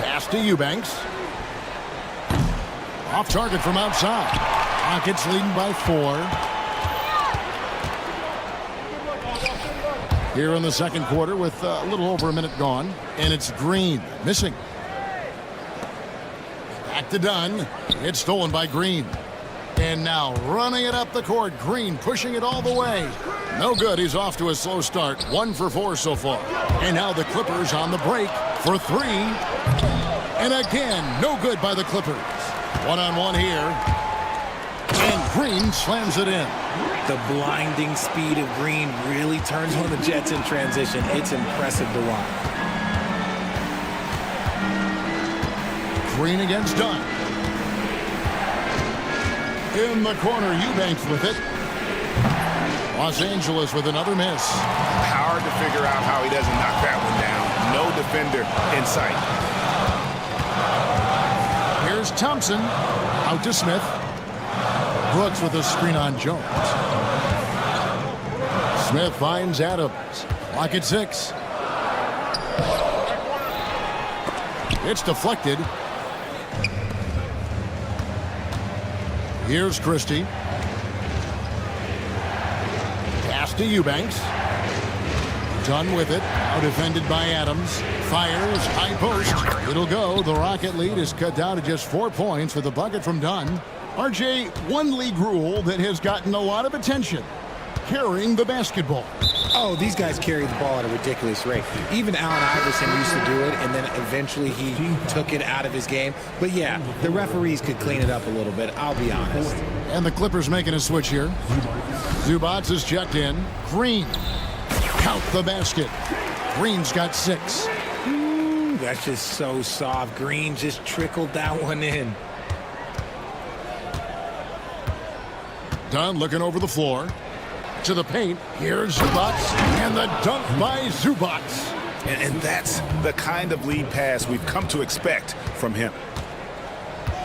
S1: Pass to Eubanks. Off target from outside. Rockets leading by 4. Here in the second quarter with a little over a minute gone. And it's Green missing. Back to Dunn. It's stolen by Green. And now running it up the court. Green pushing it all the way. No good. He's off to a slow start. 1 for 4 so far. And now the Clippers on the break for 3. And again, no good by the Clippers. 1-on-1 here. And Green slams it in.
S14: The blinding speed of Green really turns on the Jets in transition. It's impressive to watch.
S1: Green against Dunn. In the corner, Eubanks with it. Los Angeles with another miss.
S2: Hard to figure out how he doesn't knock that one down. No defender in sight.
S1: Here's Thompson. Out to Smith. Brooks with a screen on Jones. Smith finds Adams. Clock at 6. It's deflected. Here's Christie. Pass to Eubanks. Dunn with it. Now defended by Adams. Fires. High post. It'll go. The Rocket lead is cut down to just 4 points with a bucket from Dunn. RJ, one league rule that has gotten a lot of attention. Carrying the basketball.
S14: Oh, these guys carry the ball at a ridiculous rate. Even Allen Iverson used to do it, and then eventually he took it out of his game. But yeah, the referees could clean it up a little bit, I'll be honest.
S1: And the Clippers making a switch here. Zubats is checked in. Green. Count the basket. Green's got 6.
S14: Ooh, that's just so soft. Green just trickled that one in.
S1: Dunn looking over the floor. To the paint. Here's Zubats. And the dunk by Zubats.
S2: And that's the kind of lead pass we've come to expect from him.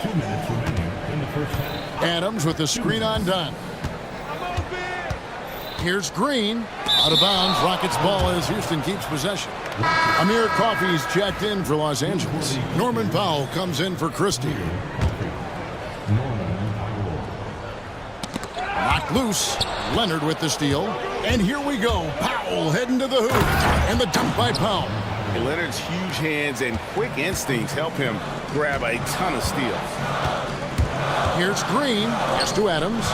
S4: 2 minutes remaining in the first half.
S1: Adams with the screen on Dunn. Here's Green. Out of bounds. Rockets ball as Houston keeps possession. Amir Coffey's checked in for Los Angeles. Norman Powell comes in for Christie. Knocked loose. Leonard with the steal. And here we go. Powell heading to the hoop. And the dunk by Powell.
S2: Leonard's huge hands and quick instincts help him grab a ton of steals.
S1: Here's Green. Pass to Adams.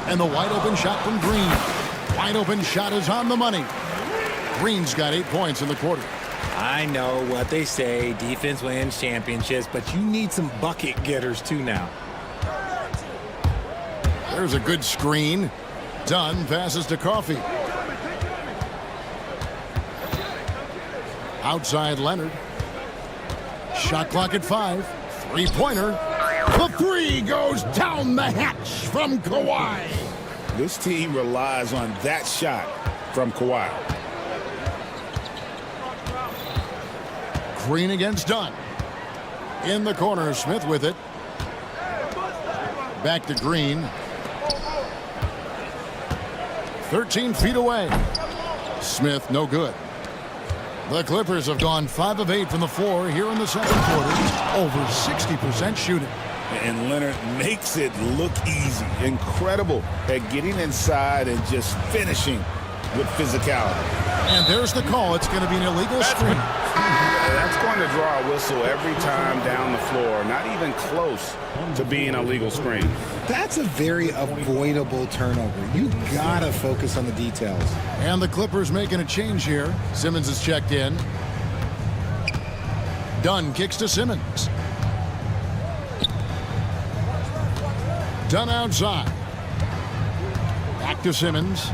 S1: And the wide open shot from Green. Wide open shot is on the money. Green's got 8 points in the quarter.
S14: I know what they say, defense wins championships, but you need some bucket getters too now.
S1: There's a good screen. Dunn passes to Coffey. Outside Leonard. Shot clock at 5. Three-pointer. The three goes down the hatch from Kawhi.
S2: This team relies on that shot from Kawhi.
S1: Green against Dunn. In the corner, Smith with it. Back to Green. 13 feet away. Smith, no good. The Clippers have gone 5 of 8 from the floor here in the second quarter. Over 60% shooting.
S2: And Leonard makes it look easy. Incredible at getting inside and just finishing with physicality.
S1: And there's the call. It's going to be an illegal screen.
S2: That's going to draw a whistle every time down the floor. Not even close to being a legal screen.
S14: That's a very avoidable turnover. You gotta focus on the details.
S1: And the Clippers making a change here. Simmons is checked in. Dunn kicks to Simmons. Dunn outside. Back to Simmons.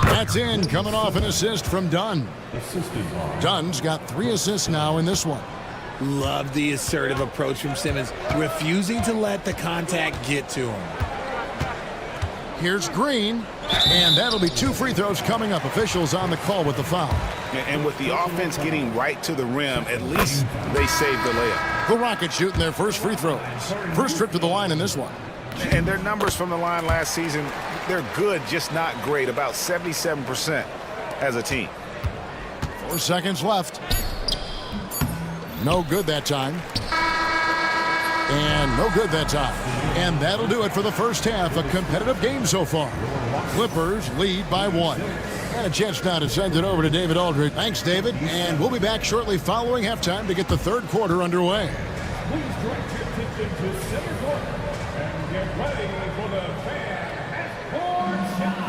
S1: That's in, coming off an assist from Dunn. Dunn's got 3 assists now in this one.
S14: Love the assertive approach from Simmons, refusing to let the contact get to him.
S1: Here's Green, and that'll be 2 free throws coming up. Officials on the call with the foul.
S2: And with the offense getting right to the rim, at least they saved the layup.
S1: The Rockets shooting their first free throws. First trip to the line in this one.
S6: And their numbers from the line last season, they're good, just not great. About 77% as a team.
S1: 4 seconds left. No good that time. And no good that time. And that'll do it for the first half. A competitive game so far. Clippers lead by 1. And a chance now to send it over to David Aldridge. Thanks, David. And we'll be back shortly following halftime to get the third quarter underway.
S4: Please direct your attention to center court and get ready for the fan half-court shot.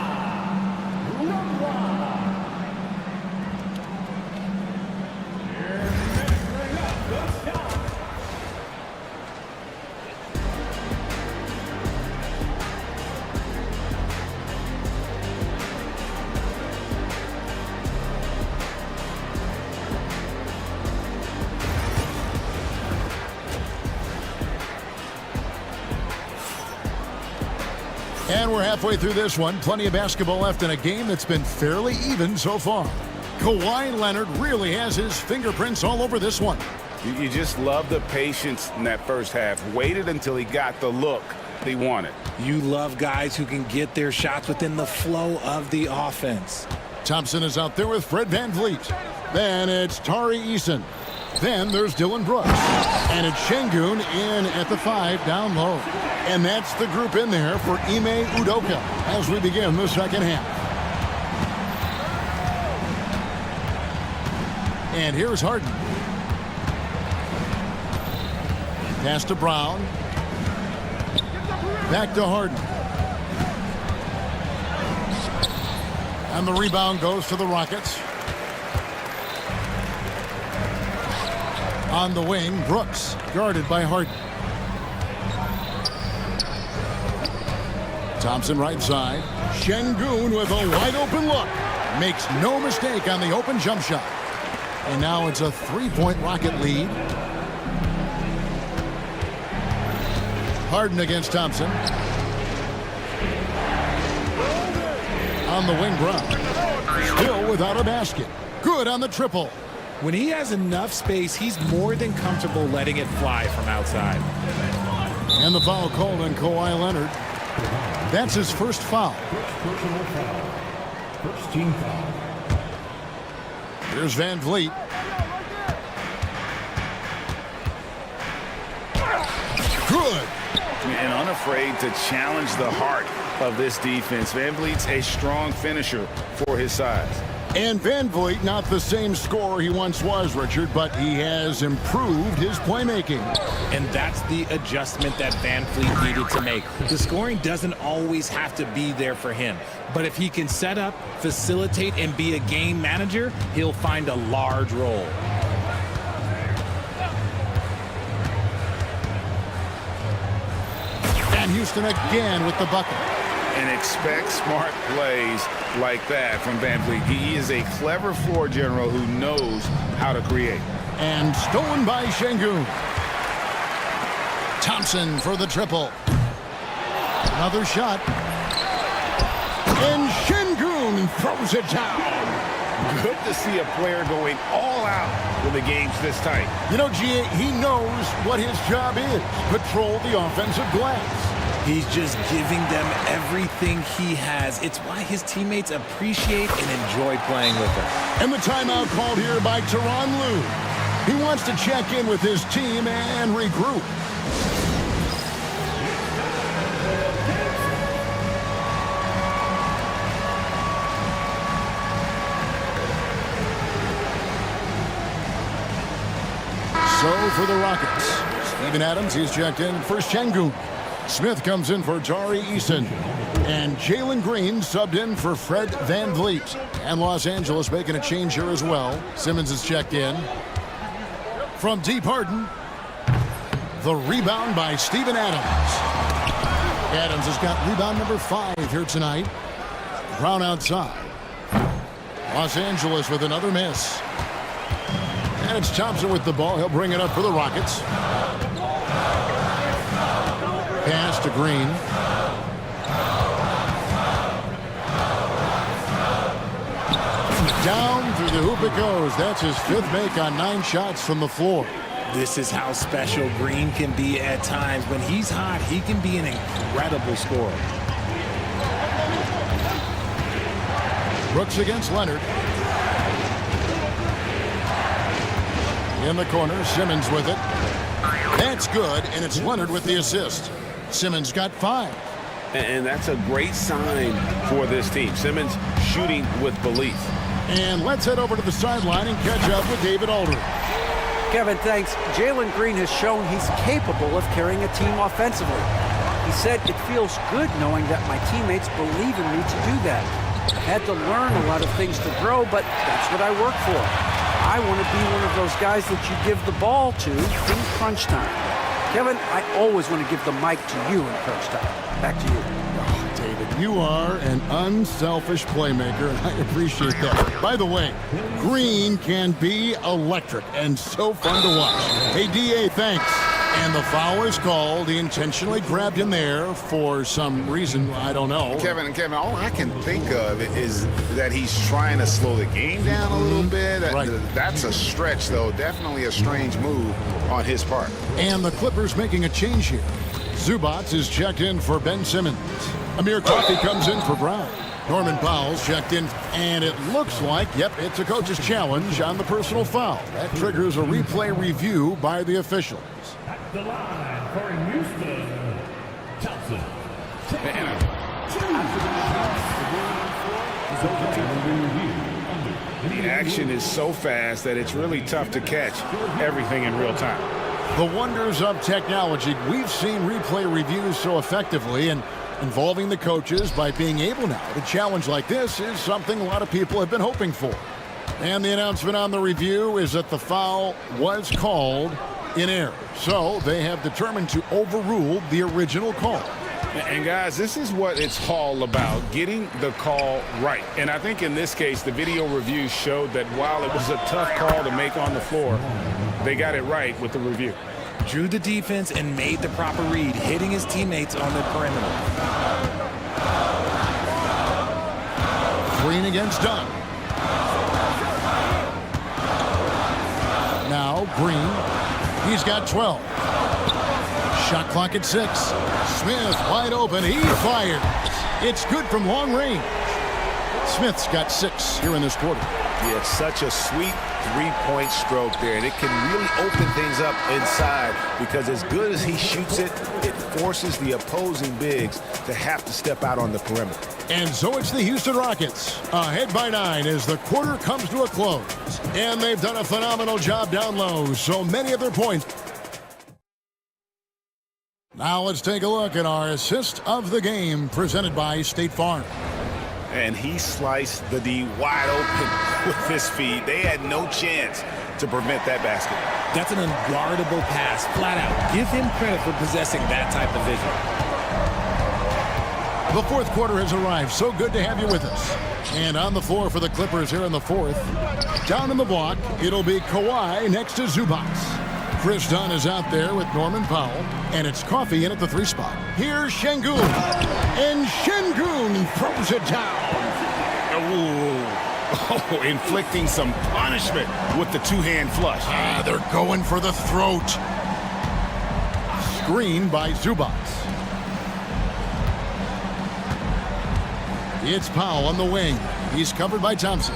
S4: Run wild. Here to bring up the shot.
S1: And we're halfway through this one. Plenty of basketball left in a game that's been fairly even so far. Kawhi Leonard really has his fingerprints all over this one.
S2: You just love the patience in that first half. Waited until he got the look he wanted.
S14: You love guys who can get their shots within the flow of the offense.
S1: Thompson is out there with Fred VanVleet. Then it's Tari Eason. Then there's Dylan Brooks. And it's Şengün in at the 5 down low. And that's the group in there for Ime Udoka as we begin the second half. And here's Harden. Pass to Brown. Back to Harden. And the rebound goes to the Rockets. On the wing, Brooks, guarded by Harden. Thompson right side. Şengün with a wide open look. Makes no mistake on the open jump shot. And now it's a 3-point Rocket lead. Harden against Thompson. On the wing, Brown. Still without a basket. Good on the triple.
S14: When he has enough space, he's more than comfortable letting it fly from outside.
S1: And the foul called on Kawhi Leonard. That's his first foul.
S4: Personal foul. First team foul.
S1: Here's VanVleet. Good.
S2: And unafraid to challenge the heart of this defense. VanVleet's a strong finisher for his size.
S1: And Van Vliet, not the same scorer he once was, Richard, but he has improved his playmaking.
S14: And that's the adjustment that Van Vliet needed to make. The scoring doesn't always have to be there for him. But if he can set up, facilitate, and be a game manager, he'll find a large role.
S1: And Houston again with the bucket.
S2: And expect smart plays like that from Van Vliet. He is a clever floor general who knows how to create.
S1: And stolen by Şengün. Thompson for the triple. Another shot. And Şengün throws it down.
S2: Good to see a player going all out when the game's this tight.
S1: You know, G.A., he knows what his job is. Control the offensive glass.
S14: He's just giving them everything he has. It's why his teammates appreciate and enjoy playing with him.
S1: And the timeout called here by Tyronn Lue. He wants to check in with his team and regroup. So for the Rockets, Steven Adams, he's checked in for Şengün. Smith comes in for Tari Eason. And Jalen Green subbed in for Fred Van Vliet. And Los Angeles making a change here as well. Simmons is checked in. From deep Harden, the rebound by Steven Adams. Adams has got rebound number 5 here tonight. Brown outside. Los Angeles with another miss. And it's Thompson with the ball. He'll bring it up for the Rockets. Pass to Green. Down through the hoop it goes. That's his 5th make on 9 shots from the floor.
S14: This is how special Green can be at times. When he's hot, he can be an incredible scorer.
S1: Brooks against Leonard. In the corner, Simmons with it. That's good, and it's Leonard with the assist. Simmons got 5.
S2: And that's a great sign for this team. Simmons shooting with belief.
S1: And let's head over to the sideline and catch up with David Aldridge.
S3: Kevin, thanks. Jalen Green has shown he's capable of carrying a team offensively. He said, "It feels good knowing that my teammates believe in me to do that. I had to learn a lot of things to grow, but that's what I work for. I want to be one of those guys that you give the ball to in crunch time." Kevin, I always want to give the mic to you in crunch time. Back to you.
S1: Oh, David, you are an unselfish playmaker, and I appreciate that. By the way, Green can be electric and so fun to watch. Hey, DA, thanks. And the foul is called. He intentionally grabbed him there for some reason, I don't know.
S2: Kevin, all I can think of is that he's trying to slow the game down a little bit.
S1: Right.
S2: That's a stretch, though. Definitely a strange move on his part.
S1: And the Clippers making a change here. Zubats is checked in for Ben Simmons. Amir Coffey comes in for Brown. Norman Powell's checked in, and it looks like, yep, it's a coach's challenge on the personal foul. That triggers a replay review by the officials.
S4: The line for Houston, Thompson.
S2: The action is so fast that it's really tough to catch everything in real time.
S1: The wonders of technology. We've seen replay reviews so effectively, and involving the coaches by being able now to challenge like this is something a lot of people have been hoping for. And the announcement on the review is that the foul was called in error. So they have determined to overrule the original call.
S2: And guys, this is what it's all about, getting the call right. And I think in this case, the video review showed that while it was a tough call to make on the floor, they got it right with the review.
S14: Drew the defense and made the proper read, hitting his teammates on the perimeter.
S1: Green against Dunn. Now Green, he's got 12. Shot clock at 6. Smith wide open, he fires. It's good from long range. Smith's got 6 here in this quarter.
S6: Yeah, it's such a sweet three-point stroke there, and it can really open things up inside because as good as he shoots it, it forces the opposing bigs to have to step out on the perimeter.
S1: And so it's the Houston Rockets, ahead by 9 as the quarter comes to a close. And they've done a phenomenal job down low, so many of their points. Now let's take a look at our assist of the game presented by State Farm.
S6: And he sliced the D wide open with his feet. They had no chance to prevent that basket.
S14: That's an unguardable pass, flat out. Give him credit for possessing that type of vision.
S1: The fourth quarter has arrived. So good to have you with us. And on the floor for the Clippers here in the fourth. Down in the block, it'll be Kawhi next to Zubac. Chris Dunn is out there with Norman Powell. And it's Coffey in at the 3 spot. Here's Şengün. And Şengün throws it down.
S6: Oh, inflicting some punishment with the two-hand flush.
S1: They're going for the throat. Screen by Zubac. It's Powell on the wing. He's covered by Thompson.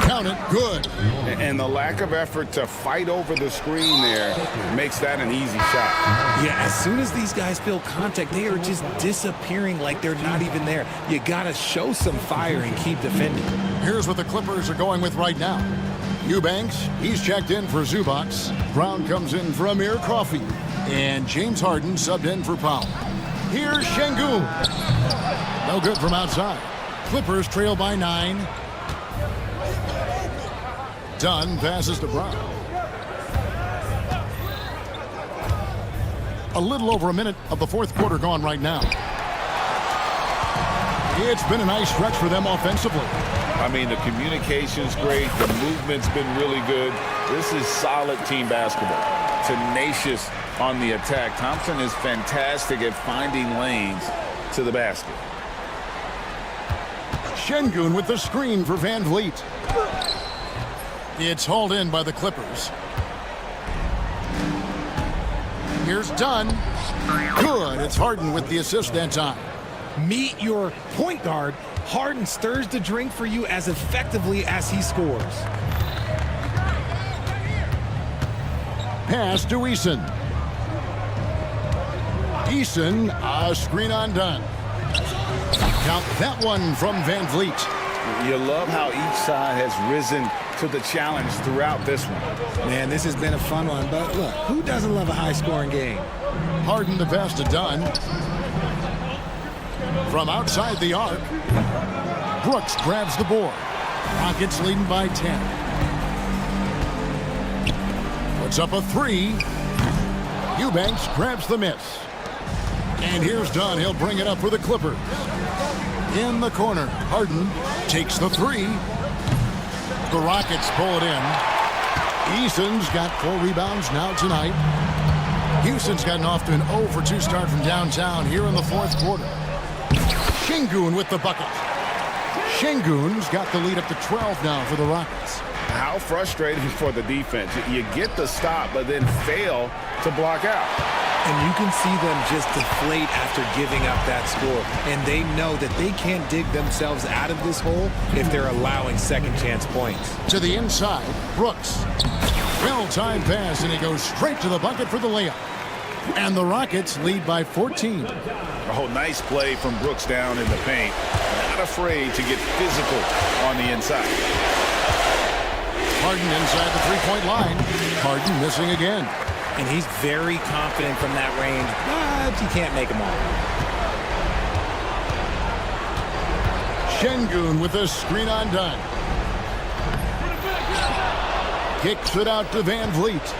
S1: Count it, good.
S6: And the lack of effort to fight over the screen there makes that an easy shot.
S14: Yeah, as soon as these guys feel contact, they are just disappearing like they're not even there. You gotta show some fire and keep defending.
S1: Here's what the Clippers are going with right now. Eubanks, he's checked in for Zubac. Brown comes in for Amir Coffey. And James Harden subbed in for Powell. Here's Şengün. No good from outside. Clippers trail by 9. Dunn passes to Brown. A little over a minute of the fourth quarter gone right now. It's been a nice stretch for them offensively.
S2: I mean, the communication's great. The movement's been really good. This is solid team basketball. Tenacious on the attack. Thompson is fantastic at finding lanes to the basket.
S1: Şengün with the screen for Van Vliet. It's hauled in by the Clippers. Here's Dunn. Good. It's Harden with the assist that time.
S14: Meet your point guard. Harden stirs the drink for you as effectively as he scores.
S1: Pass to Eason. Eason, a screen on Dunn. Count that one from Van Vliet.
S2: You love how each side has risen to the challenge throughout this one.
S14: Man, this has been a fun one, but look, who doesn't love a high-scoring game?
S1: Harden the pass to Dunn. From outside the arc, Brooks grabs the board. Rockets leading by 10. Puts up a 3. Eubanks grabs the miss. And here's Dunn. He'll bring it up for the Clippers. In the corner, Harden takes the 3. The Rockets pull it in. Eason's got 4 rebounds now tonight. Houston's gotten off to an 0 for 2 start from downtown here in the fourth quarter. Şengün with the bucket. Şengün's got the lead up to 12 now for the Rockets.
S2: How frustrating for the defense. You get the stop, but then fail to block out.
S14: And you can see them just deflate after giving up that score. And they know that they can't dig themselves out of this hole if they're allowing second chance points.
S1: To the inside, Brooks. Well-timed pass, and he goes straight to the bucket for the layup. And the Rockets lead by 14.
S2: Oh, nice play from Brooks down in the paint. Not afraid to get physical on the inside.
S1: Harden inside the three-point line. Harden missing again.
S14: And he's very confident from that range, but you can't make him all.
S1: Şengün with a screen on Dunn. Kicks it out to Van Vliet.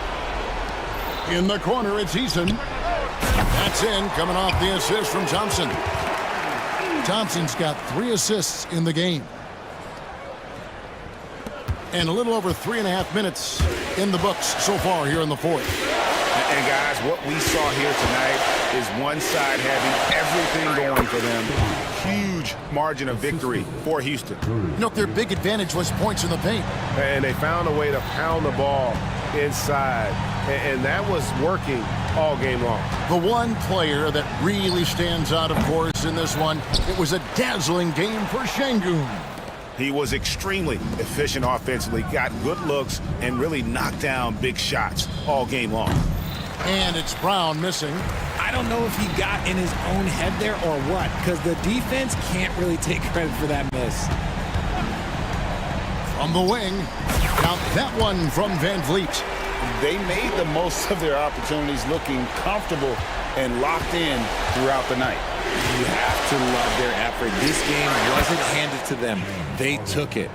S1: In the corner, it's Eason. That's in, coming off the assist from Thompson. Thompson's got 3 assists in the game. And a little over 3.5 minutes in the books so far here in the fourth.
S2: And guys, what we saw here tonight is one side having everything going for them. Huge margin of victory for Houston.
S1: You know, their big advantage was points in the paint.
S12: And they found a way to pound the ball inside. And that was working all game long.
S1: The one player that really stands out, of course, in this one, it was a dazzling game for Şengün.
S2: He was extremely efficient offensively, got good looks, and really knocked down big shots all game long.
S1: And it's Brown missing.
S14: I don't know if he got in his own head there or what, because the defense can't really take credit for that miss.
S1: From the wing, count that one from Van Vliet.
S2: They made the most of their opportunities, looking comfortable and locked in throughout the night.
S14: You have to love their effort. This game wasn't handed to them. They took it.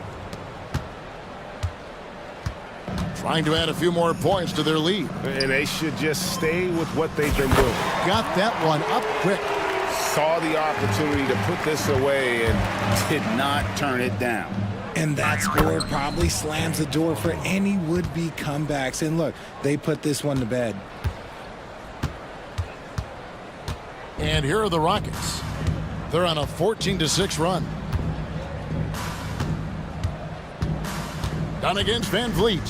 S1: Trying to add a few more points to their lead.
S12: And they should just stay with what they've been doing.
S1: Got that one up quick.
S2: Saw the opportunity to put this away and did not turn it down.
S14: And that score probably slams the door for any would-be comebacks. And look, they put this one to bed.
S1: And here are the Rockets. They're on a 14-6 run. Done against Van Vliet.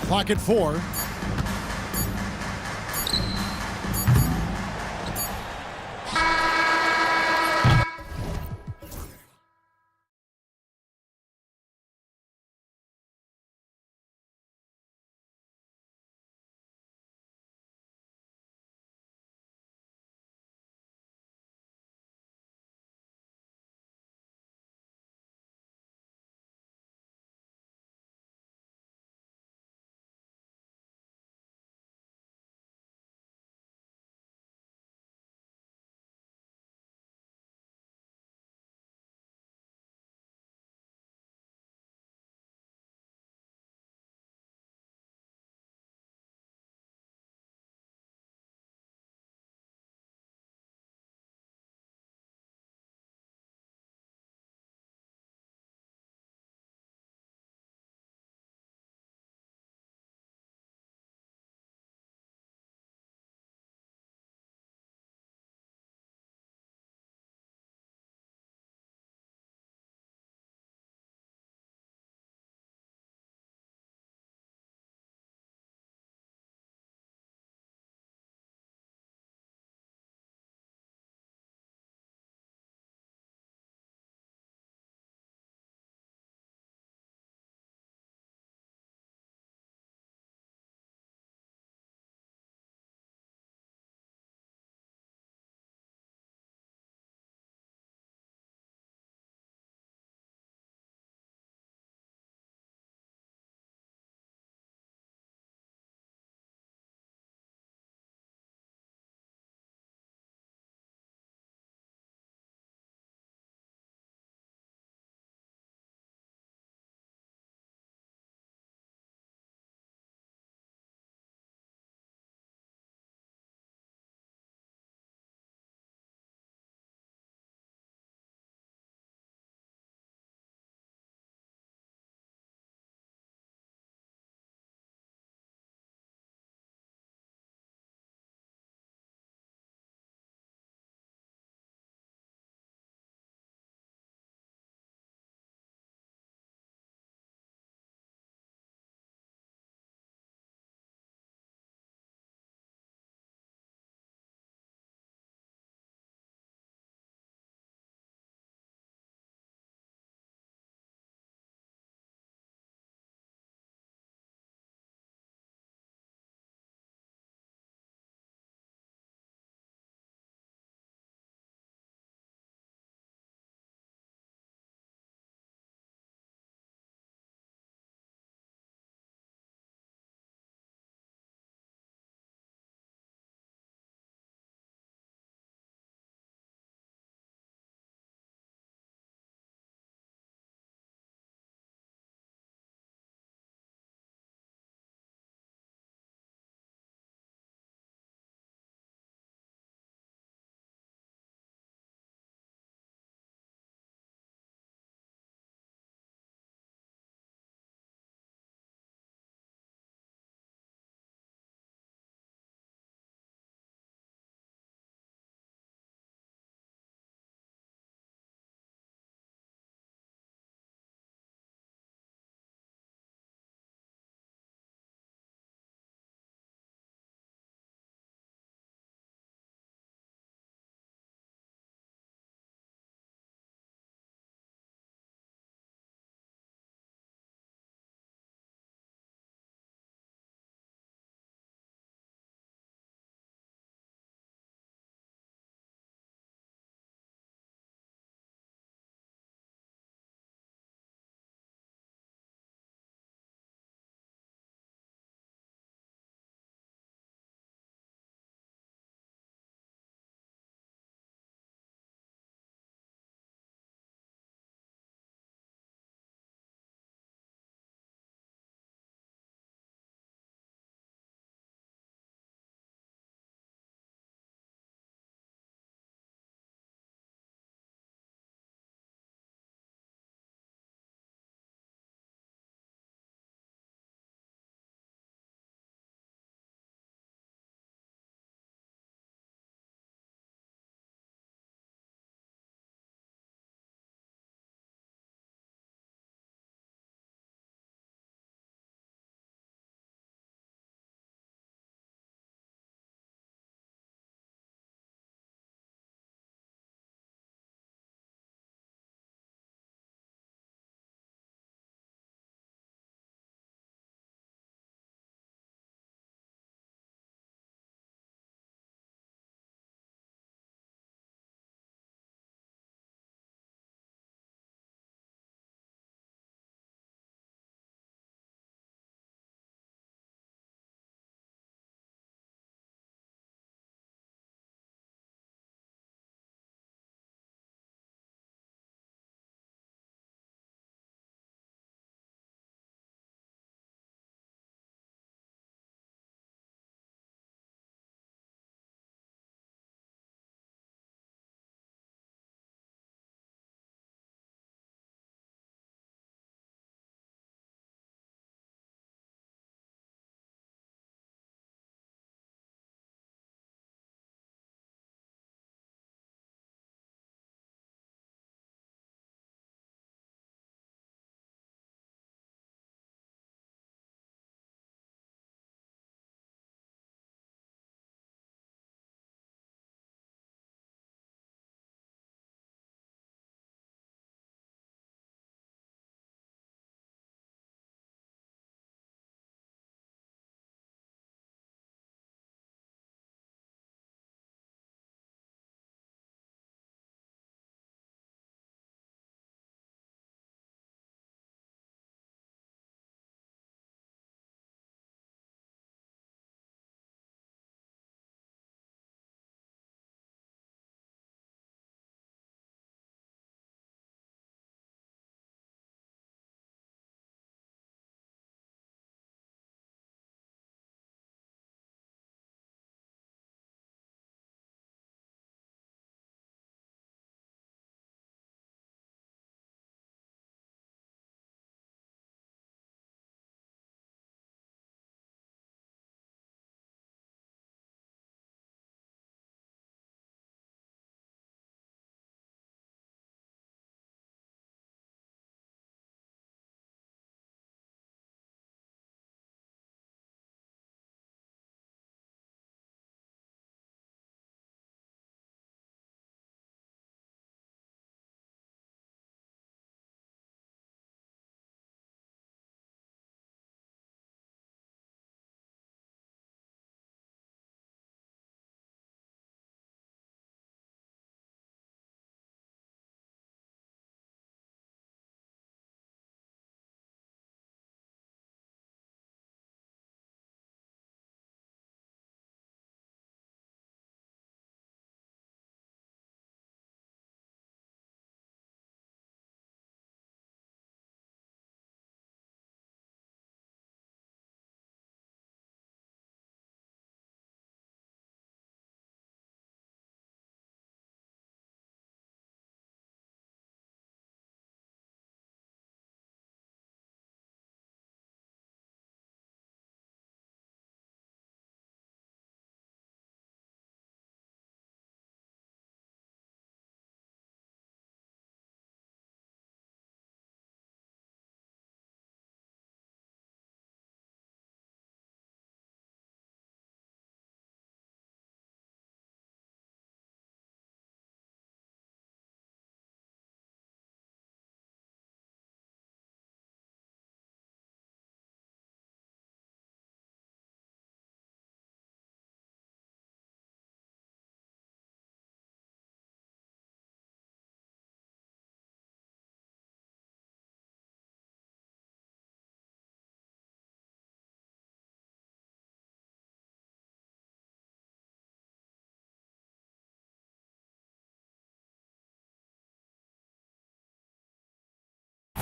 S1: Clock at 4.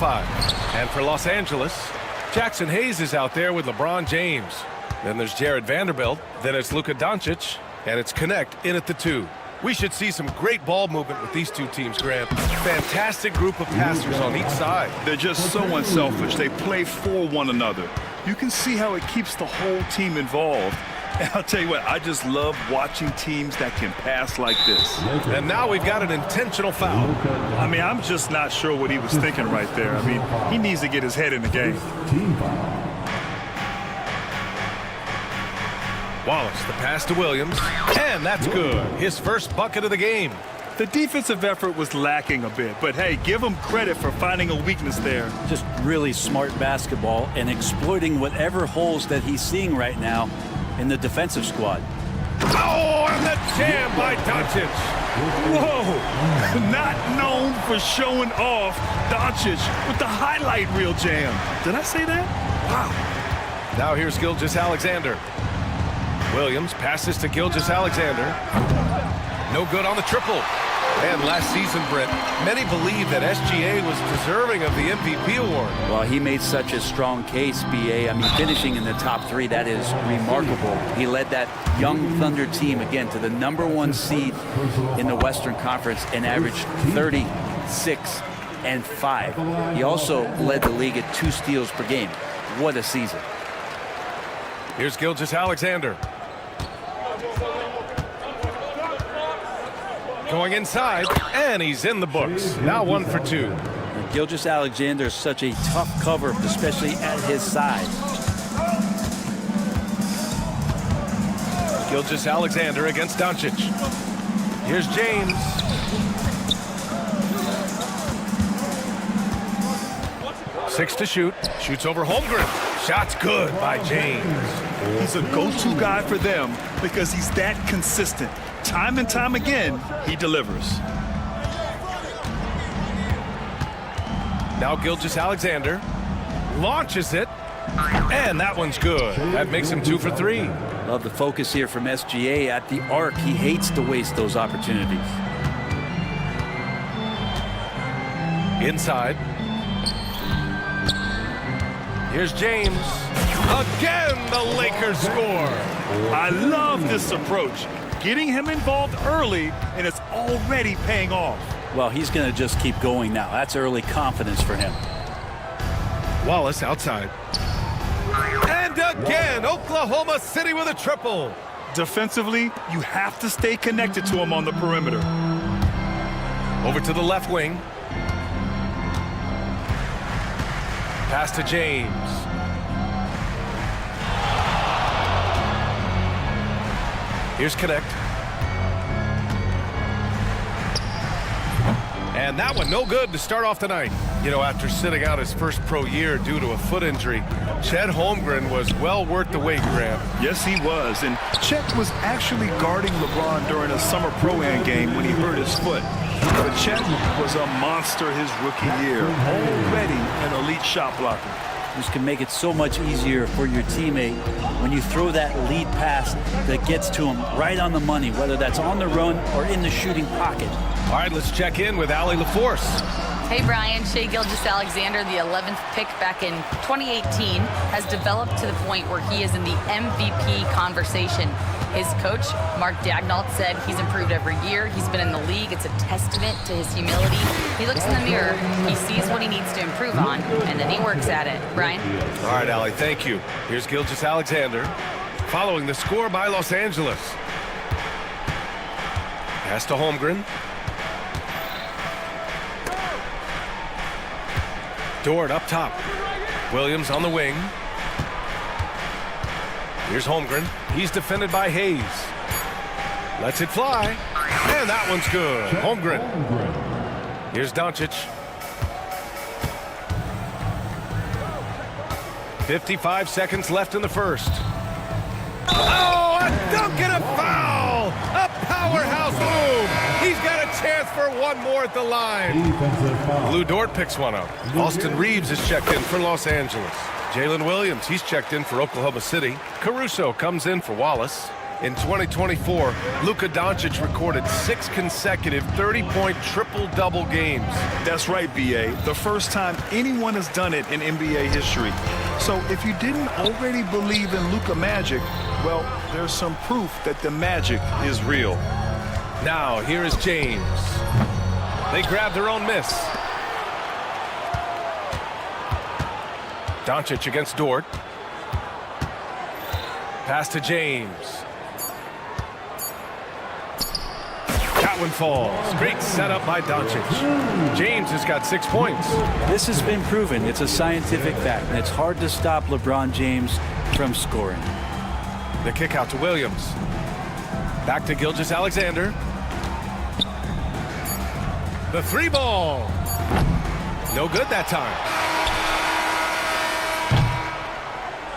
S7: 5. And for Los Angeles, Jackson Hayes is out there with LeBron James. Then there's Jared Vanderbilt. Then it's Luka Doncic. And it's Connect in at the 2. We should see some great ball movement with these two teams, Grant. Fantastic group of passers on each side.
S8: They're just so unselfish. They play for one another. You can see how it keeps the whole team involved. And I'll tell you what, I just love watching teams that can pass like this.
S7: And now we've got an intentional foul.
S8: I mean, I'm just not sure what he was thinking right there. I mean, he needs to get his head in the game.
S7: Wallace, the pass to Williams, and that's good. His first bucket of the game.
S8: The defensive effort was lacking a bit, but hey, give him credit for finding a weakness there.
S5: Just really smart basketball and exploiting whatever holes that he's seeing right now in the defensive squad.
S7: Oh, and the jam by Doncic.
S8: Whoa, not known for showing off. Doncic with the highlight reel jam. Did I say that? Wow.
S7: Now here's Gilgeous-Alexander. Williams passes to Gilgeous-Alexander. No good on the triple. And last season, Brent, many believe that SGA was deserving of the MVP award.
S5: Well, he made such a strong case, BA. I mean, finishing in the top 3, that is remarkable. He led that young Thunder team, again, to the #1 seed in the Western Conference and averaged 36 and 5. He also led the league at 2 steals per game. What a season.
S7: Here's Gilgeous-Alexander. Going inside, and he's in the books. Now 1 for 2.
S5: Gilgeous-Alexander is such a tough cover, especially at his size.
S7: Gilgeous-Alexander against Doncic. Here's James. Six to shoot. Shoots over Holmgren. Shot's good by James.
S8: He's a go-to guy for them because he's that consistent. Time and time again, he delivers.
S7: Now Gilgeous-Alexander launches it, and that one's good. That makes him 2 for 3.
S5: Love the focus here from SGA at the arc. He hates to waste those opportunities.
S7: Inside. Here's James. Again, the Lakers score.
S8: I love this approach. Getting him involved early, and it's already paying off.
S5: Well, he's going to just keep going now. That's early confidence for him.
S7: Wallace outside. And again, Oklahoma City with a triple.
S8: Defensively, you have to stay connected to him on the perimeter.
S7: Over to the left wing. Pass to James. Here's Connect. And that one no good to start off the night. You know, after sitting out his first pro year due to a foot injury, Chet Holmgren was well worth the wait, Graham.
S8: Yes, he was. And Chet was actually guarding LeBron during a summer pro-am game when he hurt his foot. But Chet was a monster his rookie year, already an elite shot blocker.
S5: This can make it so much easier for your teammate when you throw that lead pass that gets to him right on the money, whether that's on the run or in the shooting pocket.
S7: All right, let's check in with Allie LaForce.
S10: Hey, Brian. Shai Gilgeous-Alexander, the 11th pick back in 2018, has developed to the point where he is in the MVP conversation. His coach, Mark Daigneault, said he's improved every year. He's been in the league. It's a testament to his humility. He looks in the mirror, he sees what he needs to improve on, and then he works at it. Brian?
S7: All right, Allie, thank you. Here's Gilgeous-Alexander following the score by Los Angeles. Pass to Holmgren. Dort up top. Williams on the wing. Here's Holmgren. He's defended by Hayes. Lets it fly. And that one's good. Holmgren. Here's Doncic. 55 seconds left in the first. Oh, a dunk and a foul! A powerhouse move! He's got a chance for one more at the line. Lou Dort picks one up. Austin Reeves is checked in for Los Angeles. Jalen Williams, he's checked in for Oklahoma City. Caruso comes in for Wallace. In 2024, Luka Doncic recorded 6 consecutive 30-point triple-double games.
S8: That's right, B.A. The first time anyone has done it in NBA history. So if you didn't already believe in Luka magic, well, there's some proof that the magic is real.
S7: Now, here is James. They grab their own miss. Doncic against Dort. Pass to James. That one falls. Great setup by Doncic. James has got 6 points.
S5: This has been proven. It's a scientific fact, and it's hard to stop LeBron James from scoring.
S7: The kick out to Williams. Back to Gilgeous-Alexander. The 3 ball. No good that time.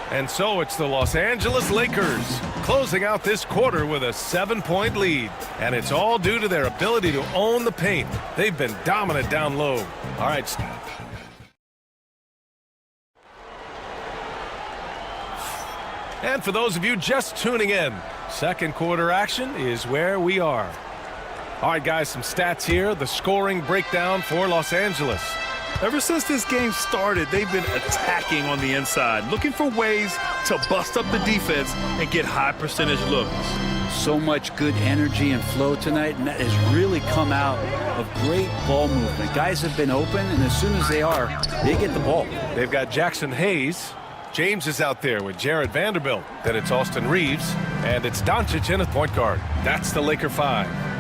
S7: And so it's the Los Angeles Lakers closing out this quarter with a 7-point lead. And it's all due to their ability to own the paint. They've been dominant down low. All right. And for those of you just tuning in, second quarter action is where we are. All right, guys, some stats here. The scoring breakdown for Los Angeles.
S8: Ever since this game started, they've been attacking on the inside, looking for ways to bust up the defense and get high percentage looks.
S5: So much good energy and flow tonight, and that has really come out of great ball movement. Guys have been open, and as soon as they are, they get the ball.
S7: They've got Jackson Hayes. James is out there with Jared Vanderbilt. Then it's Austin Reeves, and it's Doncic in at point guard. That's the Laker 5.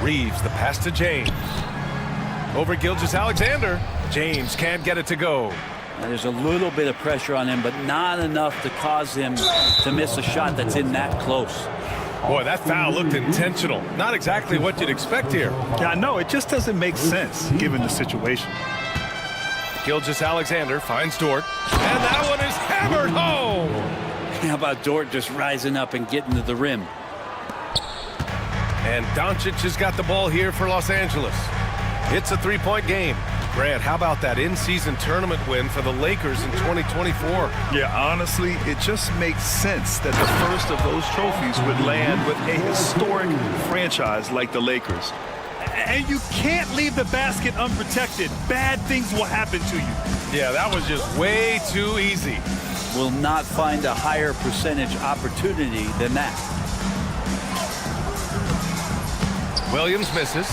S7: Reeves, the pass to James. Over Gilgeous-Alexander. James can't get it to go.
S5: And there's a little bit of pressure on him, but not enough to cause him to miss a shot that's in that close.
S7: Boy, that foul looked intentional. Not exactly what you'd expect here.
S8: Yeah, I know. It just doesn't make sense given the situation.
S7: Gilgeous-Alexander finds Dort. And that one is hammered home.
S5: How about Dort just rising up and getting to the rim?
S7: And Doncic has got the ball here for Los Angeles. It's a 3-point game. Grant, how about that in-season tournament win for the Lakers in 2024?
S8: Yeah, honestly, it just makes sense that the first of those trophies would land with a historic franchise like the Lakers. And you can't leave the basket unprotected. Bad things will happen to you.
S7: Yeah, that was just way too easy.
S5: Will not find a higher percentage opportunity than that.
S7: Williams misses.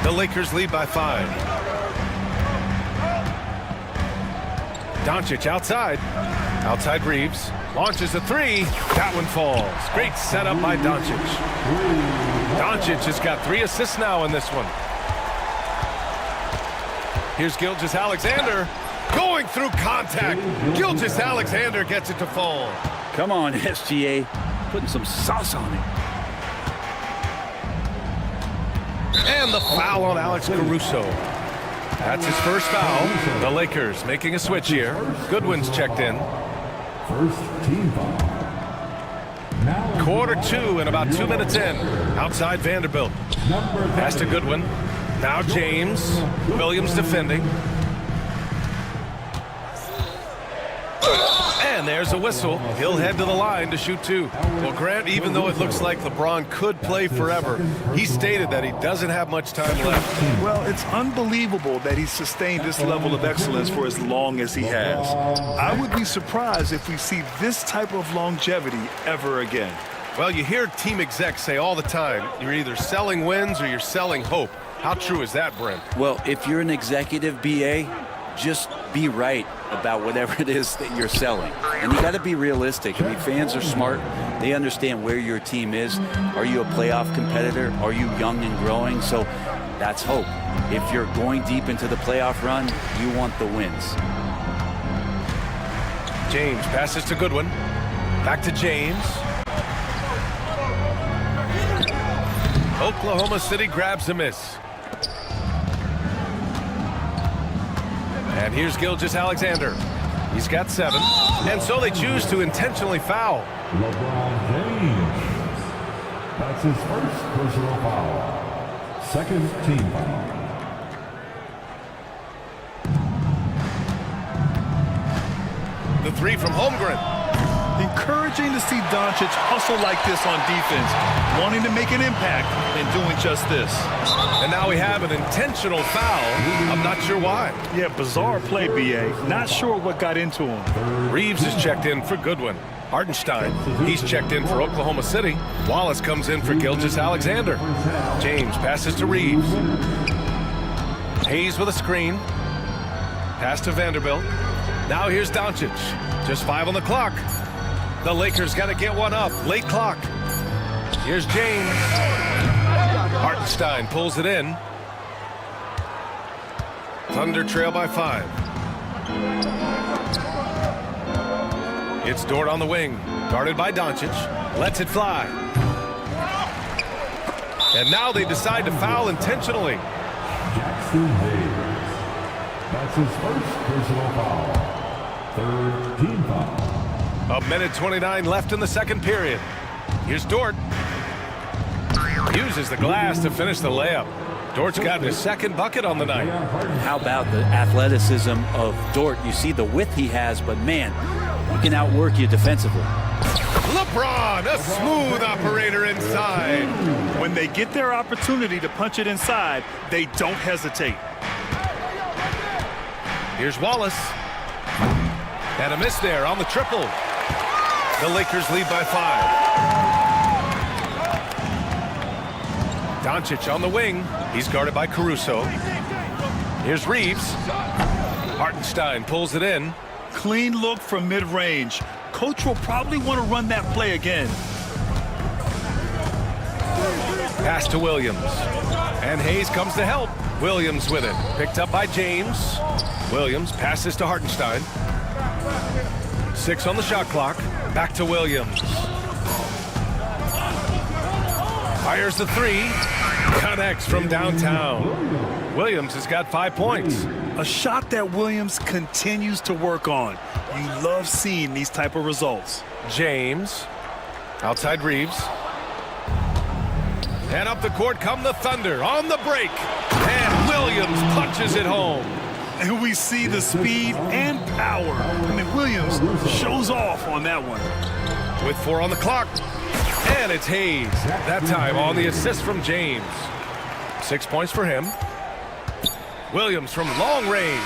S7: The Lakers lead by 5. Doncic outside. Outside Reeves. Launches a 3. That one falls. Great setup by Doncic. Doncic has got 3 assists now in this one. Here's Gilgeous-Alexander. Going through contact. Gilgeous-Alexander gets it to fall.
S5: Come on, SGA. Putting some sauce on it.
S7: And the foul on Alex Caruso. That's his first foul. The Lakers making a switch here. Goodwin's checked in.
S4: First team foul.
S7: Quarter 2 and about 2 minutes in. Outside Vanderbilt. Pass to Goodwin. Now James. Williams defending. And there's a whistle. He'll head to the line to shoot 2. Well, Grant, even though it looks like LeBron could play forever, he stated that he doesn't have much time left.
S8: Well, it's unbelievable that he's sustained this level of excellence for as long as he has. I would be surprised if we see this type of longevity ever again.
S7: Well, you hear team execs say all the time, you're either selling wins or you're selling hope. How true is that, Brent?
S5: Well, if you're an executive BA, just be right about whatever it is that you're selling. And you got to be realistic. I mean, fans are smart. They understand where your team is. Are you a playoff competitor? Are you young and growing? So that's hope. If you're going deep into the playoff run, you want the wins.
S7: James passes to Goodwin. Back to James. Oklahoma City grabs a miss. And here's Gilgeous-Alexander. He's got 7. And so they choose to intentionally foul.
S4: LeBron James. That's his first personal foul. Second team foul.
S7: The the three from Holmgren.
S8: Encouraging to see Doncic hustle like this on defense, wanting to make an impact and doing just this.
S7: And now we have an intentional foul. I'm not sure why.
S8: Yeah, bizarre play, B.A. Not sure what got into him.
S7: Reeves is checked in for Goodwin. Hartenstein, he's checked in for Oklahoma City. Wallace comes in for Gilgeous-Alexander. James passes to Reeves. Hayes with a screen. Pass to Vanderbilt. Now here's Doncic. Just 5 on the clock. The Lakers got to get one up. Late clock. Here's James. Hartenstein pulls it in. Thunder trail by 5. It's Dort on the wing. Guarded by Doncic. Lets it fly. And now they decide to foul intentionally.
S4: Jackson Hayes. That's his first personal foul. Third team foul.
S7: A minute 29 left in the second period. Here's Dort. Uses the glass to finish the layup. Dort's got his second bucket on the night.
S5: How about the athleticism of Dort? You see the width he has, but man, he can outwork you defensively.
S7: LeBron, a smooth operator inside.
S8: When they get their opportunity to punch it inside, they don't hesitate.
S7: Here's Wallace. And a miss there on the triple. The Lakers lead by 5. Doncic on the wing. He's guarded by Caruso. Here's Reeves. Hartenstein pulls it in.
S8: Clean look from mid-range. Coach will probably want to run that play again.
S7: Pass to Williams. And Hayes comes to help. Williams with it. Picked up by James. Williams passes to Hartenstein. 6 on the shot clock. Back to Williams. Fires the 3. Connects from downtown. Williams has got 5 points.
S8: A shot that Williams continues to work on. You love seeing these type of results.
S7: James. Outside Reeves. And up the court come the Thunder on the break. And Williams punches it home.
S8: And we see the speed and power. I mean, Williams shows off on that one.
S7: With 4 on the clock. And it's Hayes. That time on the assist from James. 6 points for him. Williams from long range.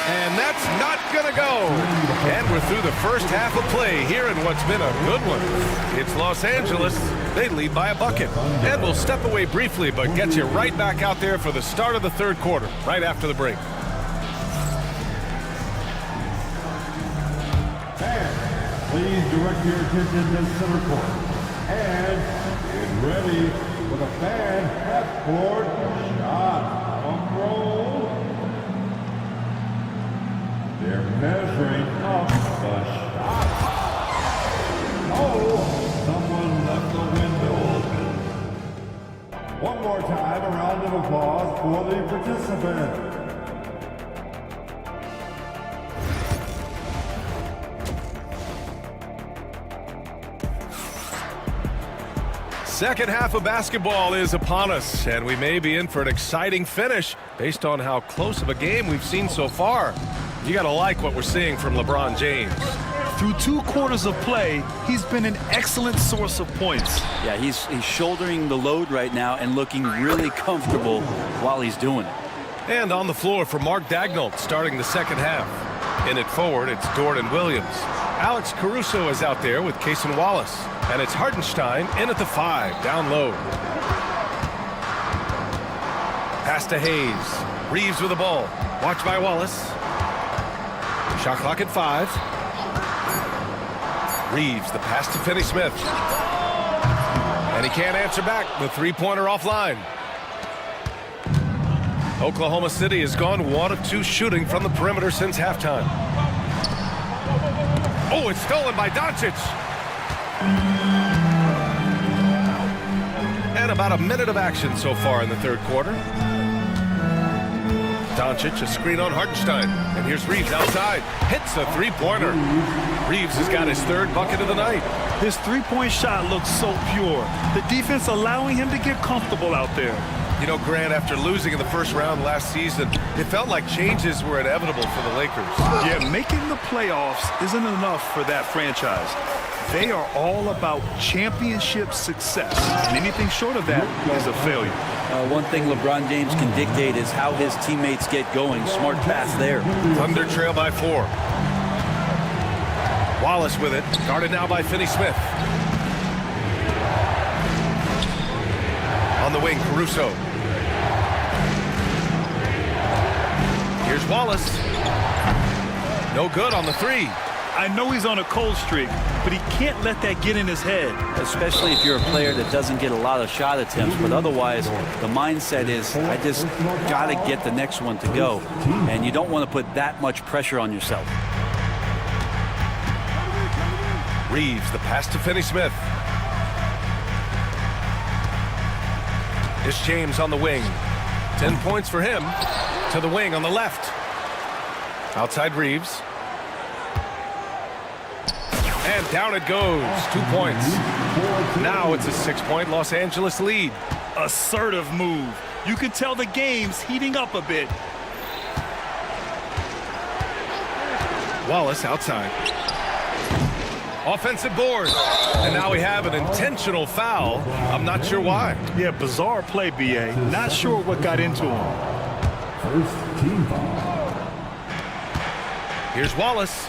S7: And that's not going to go. And we're through the first half of play here in what's been a good one. It's Los Angeles. They lead by a bucket. And we'll step away briefly, but get you right back out there for the start of the third quarter, right after the break.
S4: Please direct your attention to center court. And get ready for the fan half-court shot. Drum roll. They're measuring up the shot. Oh, someone left the window open. One more time, a round of applause for the participant.
S7: Second half of basketball is upon us, and we may be in for an exciting finish based on how close of a game we've seen so far. You got to like what we're seeing from LeBron James.
S8: Through 2 quarters of play, he's been an excellent source of points.
S5: Yeah, he's shouldering the load right now and looking really comfortable while he's doing it.
S7: And on the floor for Mark Daigneault starting the second half. In it forward, it's Dort and Williams. Alex Caruso is out there with Cason Wallace. And it's Hartenstein in at the 5, down low. Pass to Hayes. Reeves with the ball. Watched by Wallace. Shot clock at 5. Reeves, the pass to Finney-Smith. And he can't answer back. The three-pointer offline. Oklahoma City has gone 1 of 2 shooting from the perimeter since halftime. Oh, it's stolen by Doncic. And about a minute of action so far in the third quarter. Doncic, a screen on Hartenstein. And here's Reeves outside. Hits a three-pointer. Reeves has got his 3rd bucket of the night.
S8: His three-point shot looks so pure. The defense allowing him to get comfortable out there.
S7: You know, Grant, after losing in the first round last season, it felt like changes were inevitable for the Lakers.
S8: Yeah, making the playoffs isn't enough for that franchise. They are all about championship success, and anything short of that is a failure.
S5: One thing LeBron James can dictate is how his teammates get going. Smart pass there.
S7: Thunder trail by 4. Wallace with it, guarded now by Finney-Smith. On the wing, Caruso. Here's Wallace. No good on the 3.
S8: I know he's on a cold streak, but he can't let that get in his head.
S5: Especially if you're a player that doesn't get a lot of shot attempts, but otherwise the mindset is, I just got to get the next one to go. And you don't want to put that much pressure on yourself.
S7: Reeves, the pass to Finney-Smith. It's James on the wing. 10 points for him. To the wing on the left. Outside Reeves. And down it goes. 2 points. Now it's a 6-point Los Angeles lead.
S8: Assertive move. You can tell the game's heating up a bit.
S7: Wallace outside. Offensive board. And now we have an intentional foul. I'm not sure why.
S8: Yeah, bizarre play, BA. Not sure what got into him.
S4: First team foul.
S7: Here's Wallace.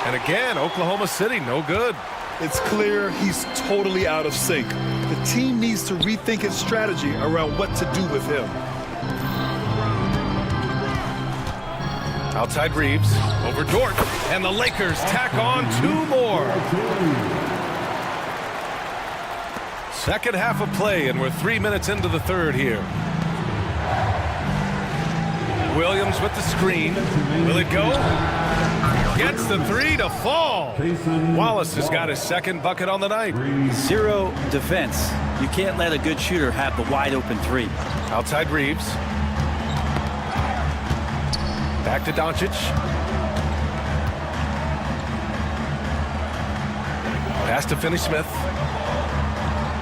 S7: And again, Oklahoma City, no good.
S8: It's clear he's totally out of sync. The team needs to rethink its strategy around what to do with him.
S7: Outside Reeves, over Dort, and the Lakers tack on 2 more. Second half of play, and we're 3 minutes into the third here. Williams with the screen. Will it go? Gets the 3 to fall. Wallace has got his second bucket on the night.
S5: Zero defense. You can't let a good shooter have the wide open 3.
S7: Outside Reeves. Back to Doncic. Pass to Finney-Smith.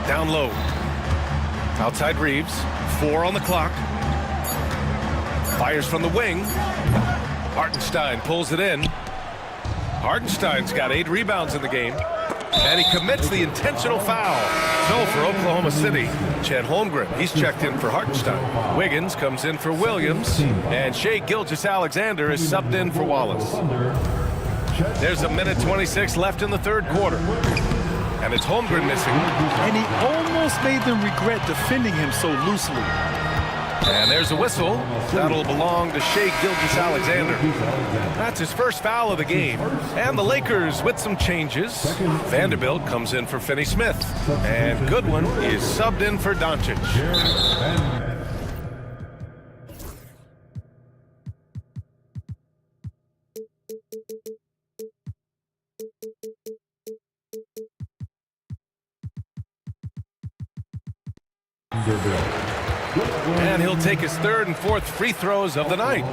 S7: Down low. Outside Reeves. 4 on the clock. Fires from the wing. Hartenstein pulls it in. Hartenstein's got 8 rebounds in the game. And he commits the intentional foul. So for Oklahoma City, Chet Holmgren, he's checked in for Hartenstein. Wiggins comes in for Williams. And Shai Gilgeous-Alexander is subbed in for Wallace. There's a minute 26 left in the third quarter. And it's Holmgren missing.
S8: And he almost made them regret defending him so loosely.
S7: And there's a whistle. That'll belong to Shai Gilgeous-Alexander. That's his first foul of the game. And the Lakers with some changes. Vanderbilt comes in for Finney-Smith. And Goodwin is subbed in for Doncic. And he'll take his third and fourth free throws of the night.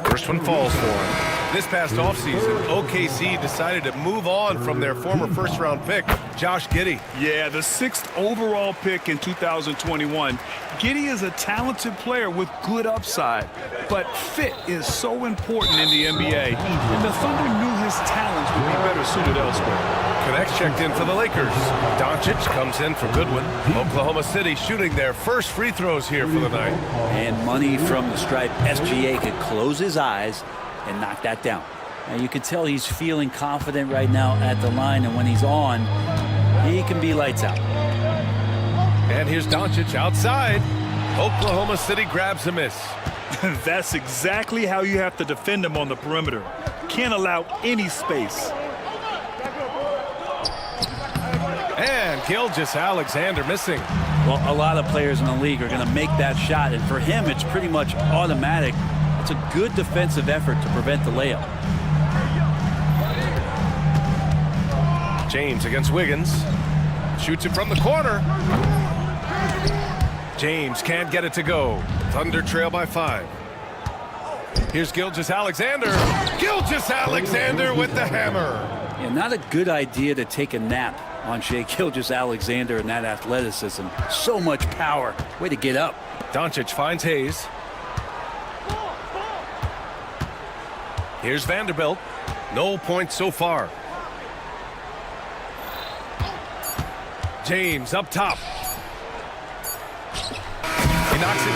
S7: First one falls for him. This past offseason, OKC decided to move on from their former first-round pick, Josh Giddey.
S8: Yeah, the 6th overall pick in 2021. Giddey is a talented player with good upside, but fit is so important in the NBA, and the Thunder knew his talents would be better suited elsewhere.
S7: Connects checked in for the Lakers. Doncic comes in for Goodwin. Oklahoma City shooting their first free throws here for the night.
S5: And money from the stripe. SGA could close his eyes and knock that down. And you can tell he's feeling confident right now at the line, and when he's on, he can be lights out.
S7: And here's Doncic outside. Oklahoma City grabs a miss.
S8: That's exactly how you have to defend him on the perimeter. Can't allow any space.
S7: And Gilgeous-Alexander missing.
S5: Well, a lot of players in the league are going to make that shot, and for him, it's pretty much automatic. It's a good defensive effort to prevent the layup.
S7: James against Wiggins. Shoots it from the corner. James can't get it to go. Thunder trail by 5. Here's Gilgeous-Alexander. Gilgeous-Alexander with the hammer.
S5: Yeah, not a good idea to take a nap on Shai Gilgeous-Alexander and that athleticism. So much power. Way to get up.
S7: Doncic finds Hayes. Here's Vanderbilt. No points so far. James up top. He knocks it.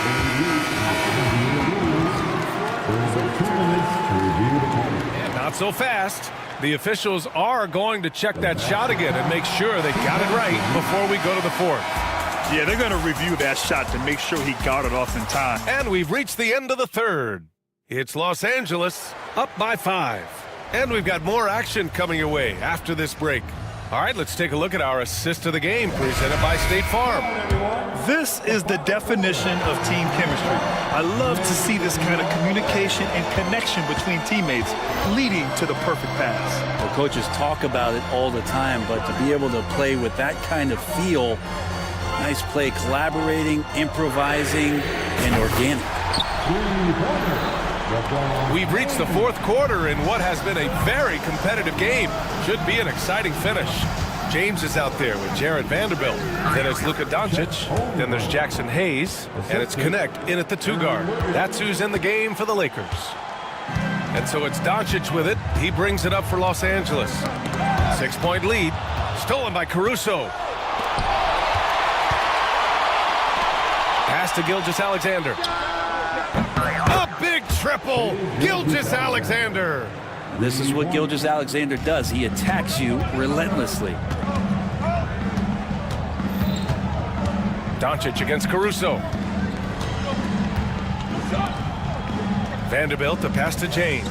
S7: And not so fast. The officials are going to check that shot again and make sure they got it right before we go to the fourth.
S8: Yeah, they're going to review that shot to make sure he got it off in time.
S7: And we've reached the end of the third. It's Los Angeles up by 5. And we've got more action coming your way after this break. All right, let's take a look at our assist of the game presented by State Farm.
S8: This is the definition of team chemistry. I love to see this kind of communication and connection between teammates leading to the perfect pass.
S5: Well, coaches talk about it all the time, but to be able to play with that kind of feel, nice play, collaborating, improvising, and organic.
S7: We've reached the fourth quarter in what has been a very competitive game. Should be an exciting finish. James is out there with Jared Vanderbilt. Then it's Luka Doncic. Then there's Jackson Hayes. And it's Connect in at the 2 guard. That's who's in the game for the Lakers. And so it's Doncic with it. He brings it up for Los Angeles. 6-point lead. Stolen by Caruso. Pass to Gilgeous-Alexander. A big triple. Gilgeous-Alexander.
S5: This is what Gilgeous-Alexander does. He attacks you relentlessly.
S7: Doncic against Caruso. Vanderbilt, the pass to James.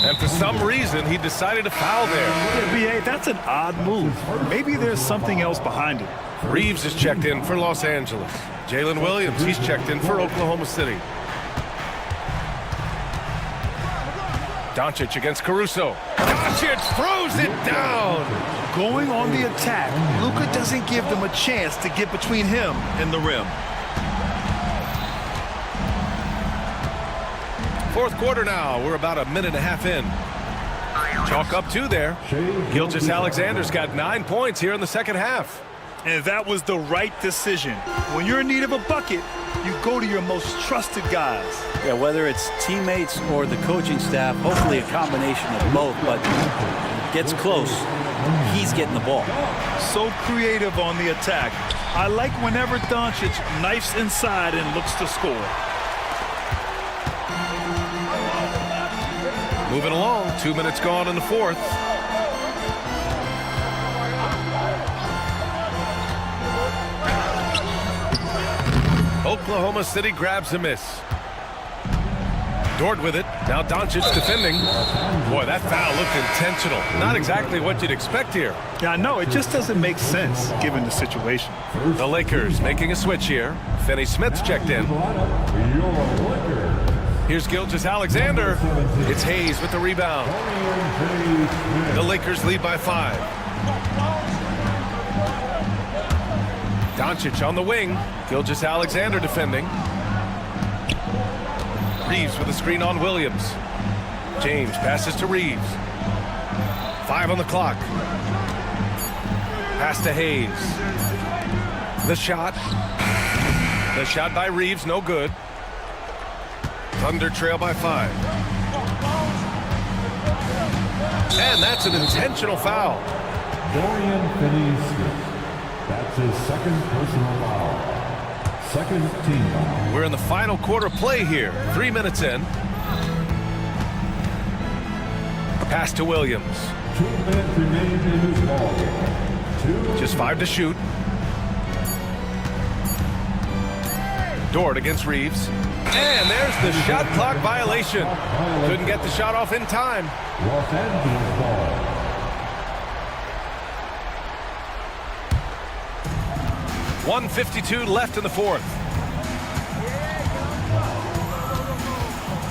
S7: And for some reason, he decided to foul there.
S8: Yeah, B.A., that's an odd move. Maybe there's something else behind it.
S7: Reeves is checked in for Los Angeles. Jalen Williams, he's checked in for Oklahoma City. Doncic against Caruso. Doncic throws it down.
S8: Going on the attack, Luka doesn't give them a chance to get between him and the rim.
S7: Fourth quarter now. We're about a minute and a half in. Chalk up 2 there. Gilgeous-Alexander's got 9 points here in the second half.
S8: And that was the right decision. When you're in need of a bucket, you go to your most trusted guys.
S5: Yeah, whether it's teammates or the coaching staff, hopefully a combination of both, but gets close. He's getting the ball.
S8: So creative on the attack. I like whenever Doncic knifes inside and looks to score.
S7: Moving along, 2 minutes gone in the fourth. Oklahoma City grabs a miss. Dort with it. Now Doncic defending. Boy, that foul looked intentional. Not exactly what you'd expect here.
S8: Yeah, I know. It just doesn't make sense given the situation.
S7: The Lakers making a switch here. Finney Smith's checked in. Here's Gilgeous-Alexander. It's Hayes with the rebound. The Lakers lead by 5. Doncic on the wing. Gilgeous-Alexander defending. Reeves with a screen on Williams. James passes to Reeves. 5 on the clock. Pass to Hayes. The shot. The shot by Reeves, no good. Thunder trail by 5. And that's an intentional foul.
S4: Dorian Finney-Smith. That's his second personal foul. Second team foul.
S7: We're in the final quarter play here. 3 minutes in. Pass to Williams.
S4: 2 minutes remain in this ball game.
S7: Just 5 to shoot. Dort against Reeves. And there's the shot clock violation. Couldn't get the shot off in time.
S4: Los Angeles ball.
S7: .152 left in the fourth.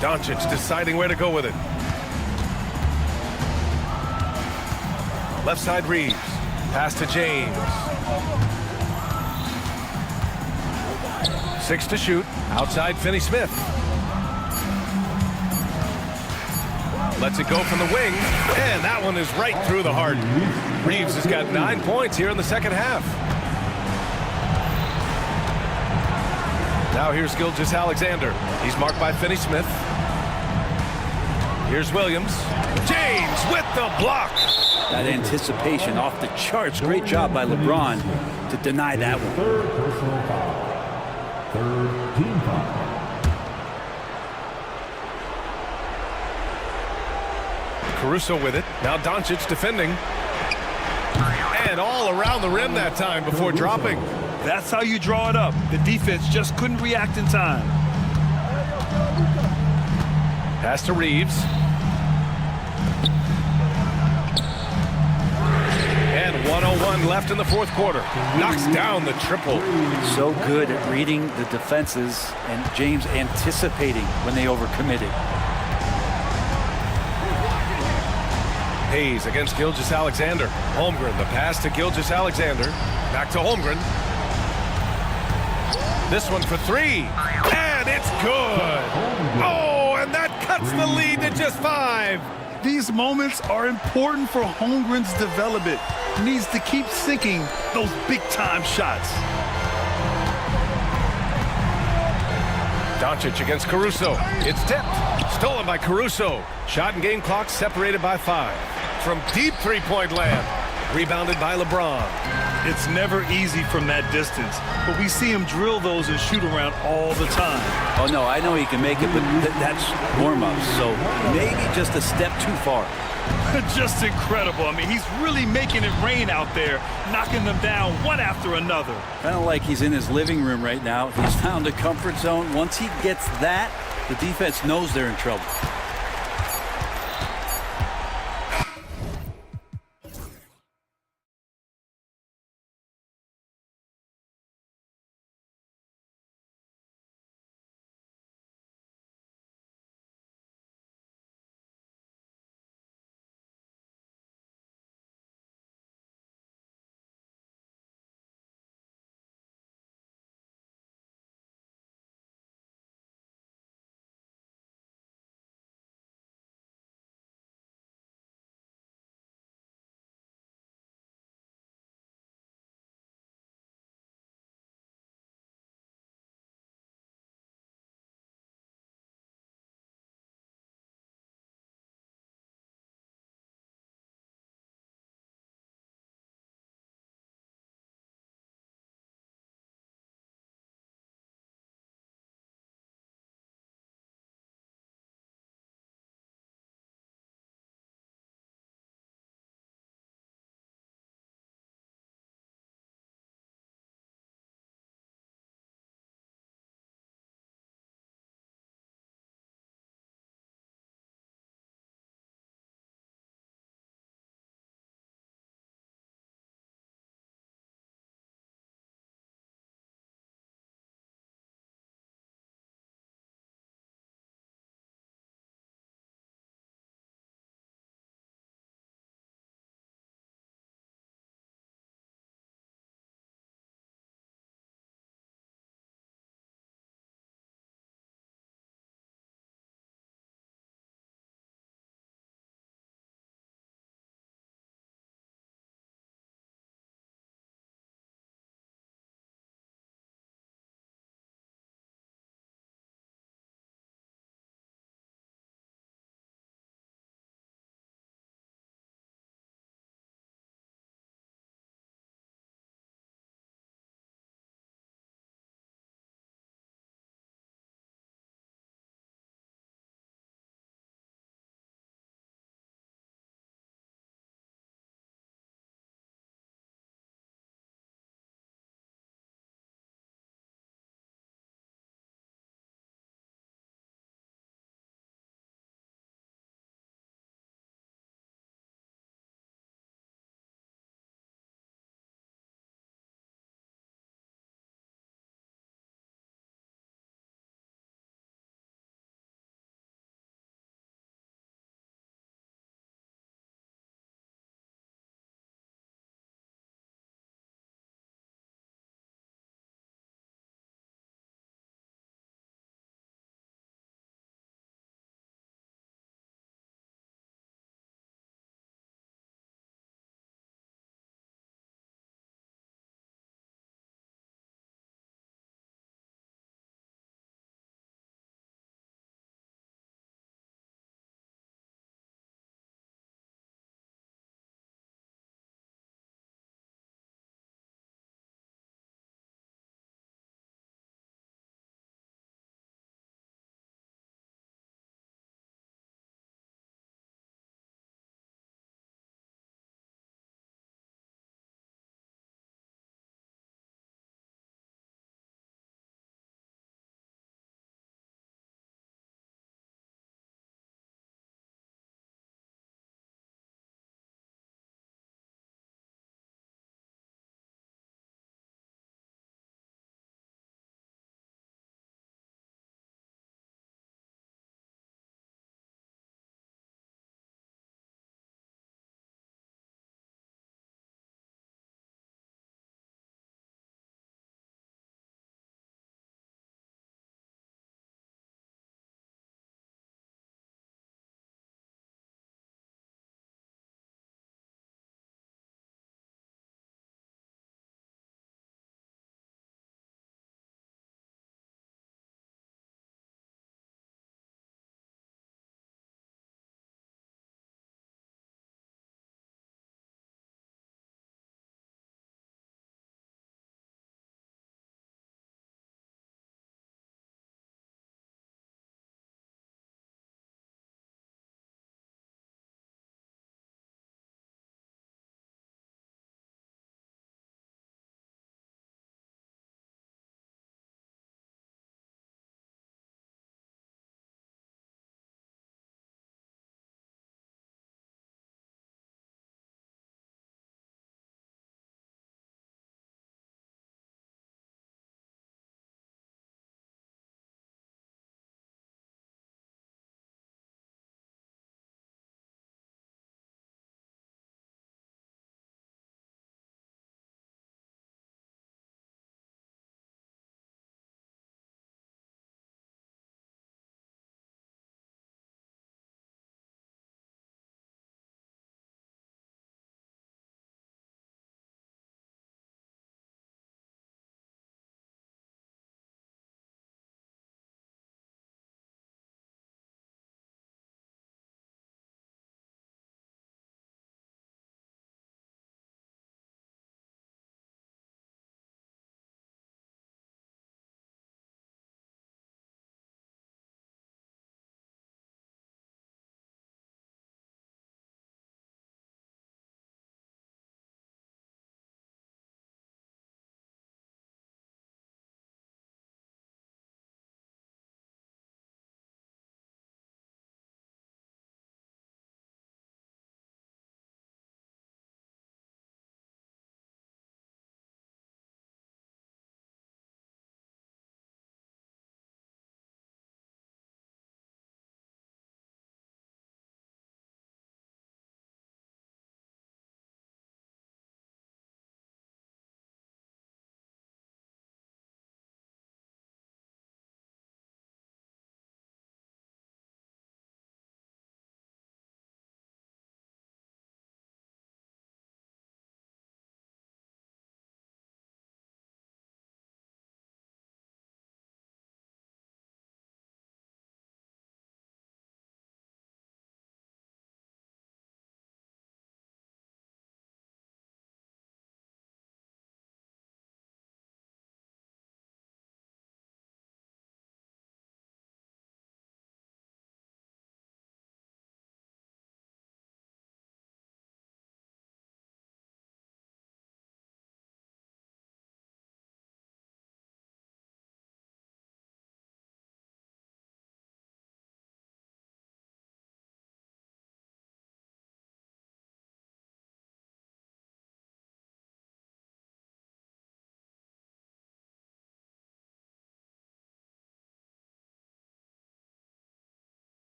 S7: Doncic deciding where to go with it. Left side Reeves. Pass to James. 6 to shoot. Outside Finney-Smith. Lets it go from the wing, and that one is right through the heart. Reeves has got 9 points here in the second half. Now here's Gilgeous-Alexander. He's marked by Finney-Smith. Here's Williams. James with the block.
S5: That anticipation off the charts. Great job by LeBron to deny that one.
S4: Third personal foul. Third team foul.
S7: Caruso with it. Now Doncic defending. And all around the rim that time before dropping.
S8: That's how you draw it up. The defense just couldn't react in time.
S7: Pass to Reeves. And 1:01 left in the fourth quarter. Knocks down the triple.
S5: So good at reading the defenses, and James anticipating when they overcommitted.
S7: Hayes against Gilgeous-Alexander. Holmgren, the pass to Gilgeous-Alexander. Back to Holmgren. This one for three. And it's good. Oh, and that cuts the lead to just 5.
S8: These moments are important for Holmgren's development. He needs to keep sinking those big-time shots.
S7: Doncic against Caruso. It's tipped. Stolen by Caruso. Shot and game clock separated by 5. From deep three-point land. Rebounded by LeBron.
S8: It's never easy from that distance, but we see him drill those and shoot around all the time.
S5: Oh, no, I know he can make it, but that's warm-up, so maybe just a step too far.
S8: Just incredible. I mean, he's really making it rain out there, knocking them down one after another.
S5: Kind of like he's in his living room right now. He's found a comfort zone. Once he gets that, the defense knows they're in trouble.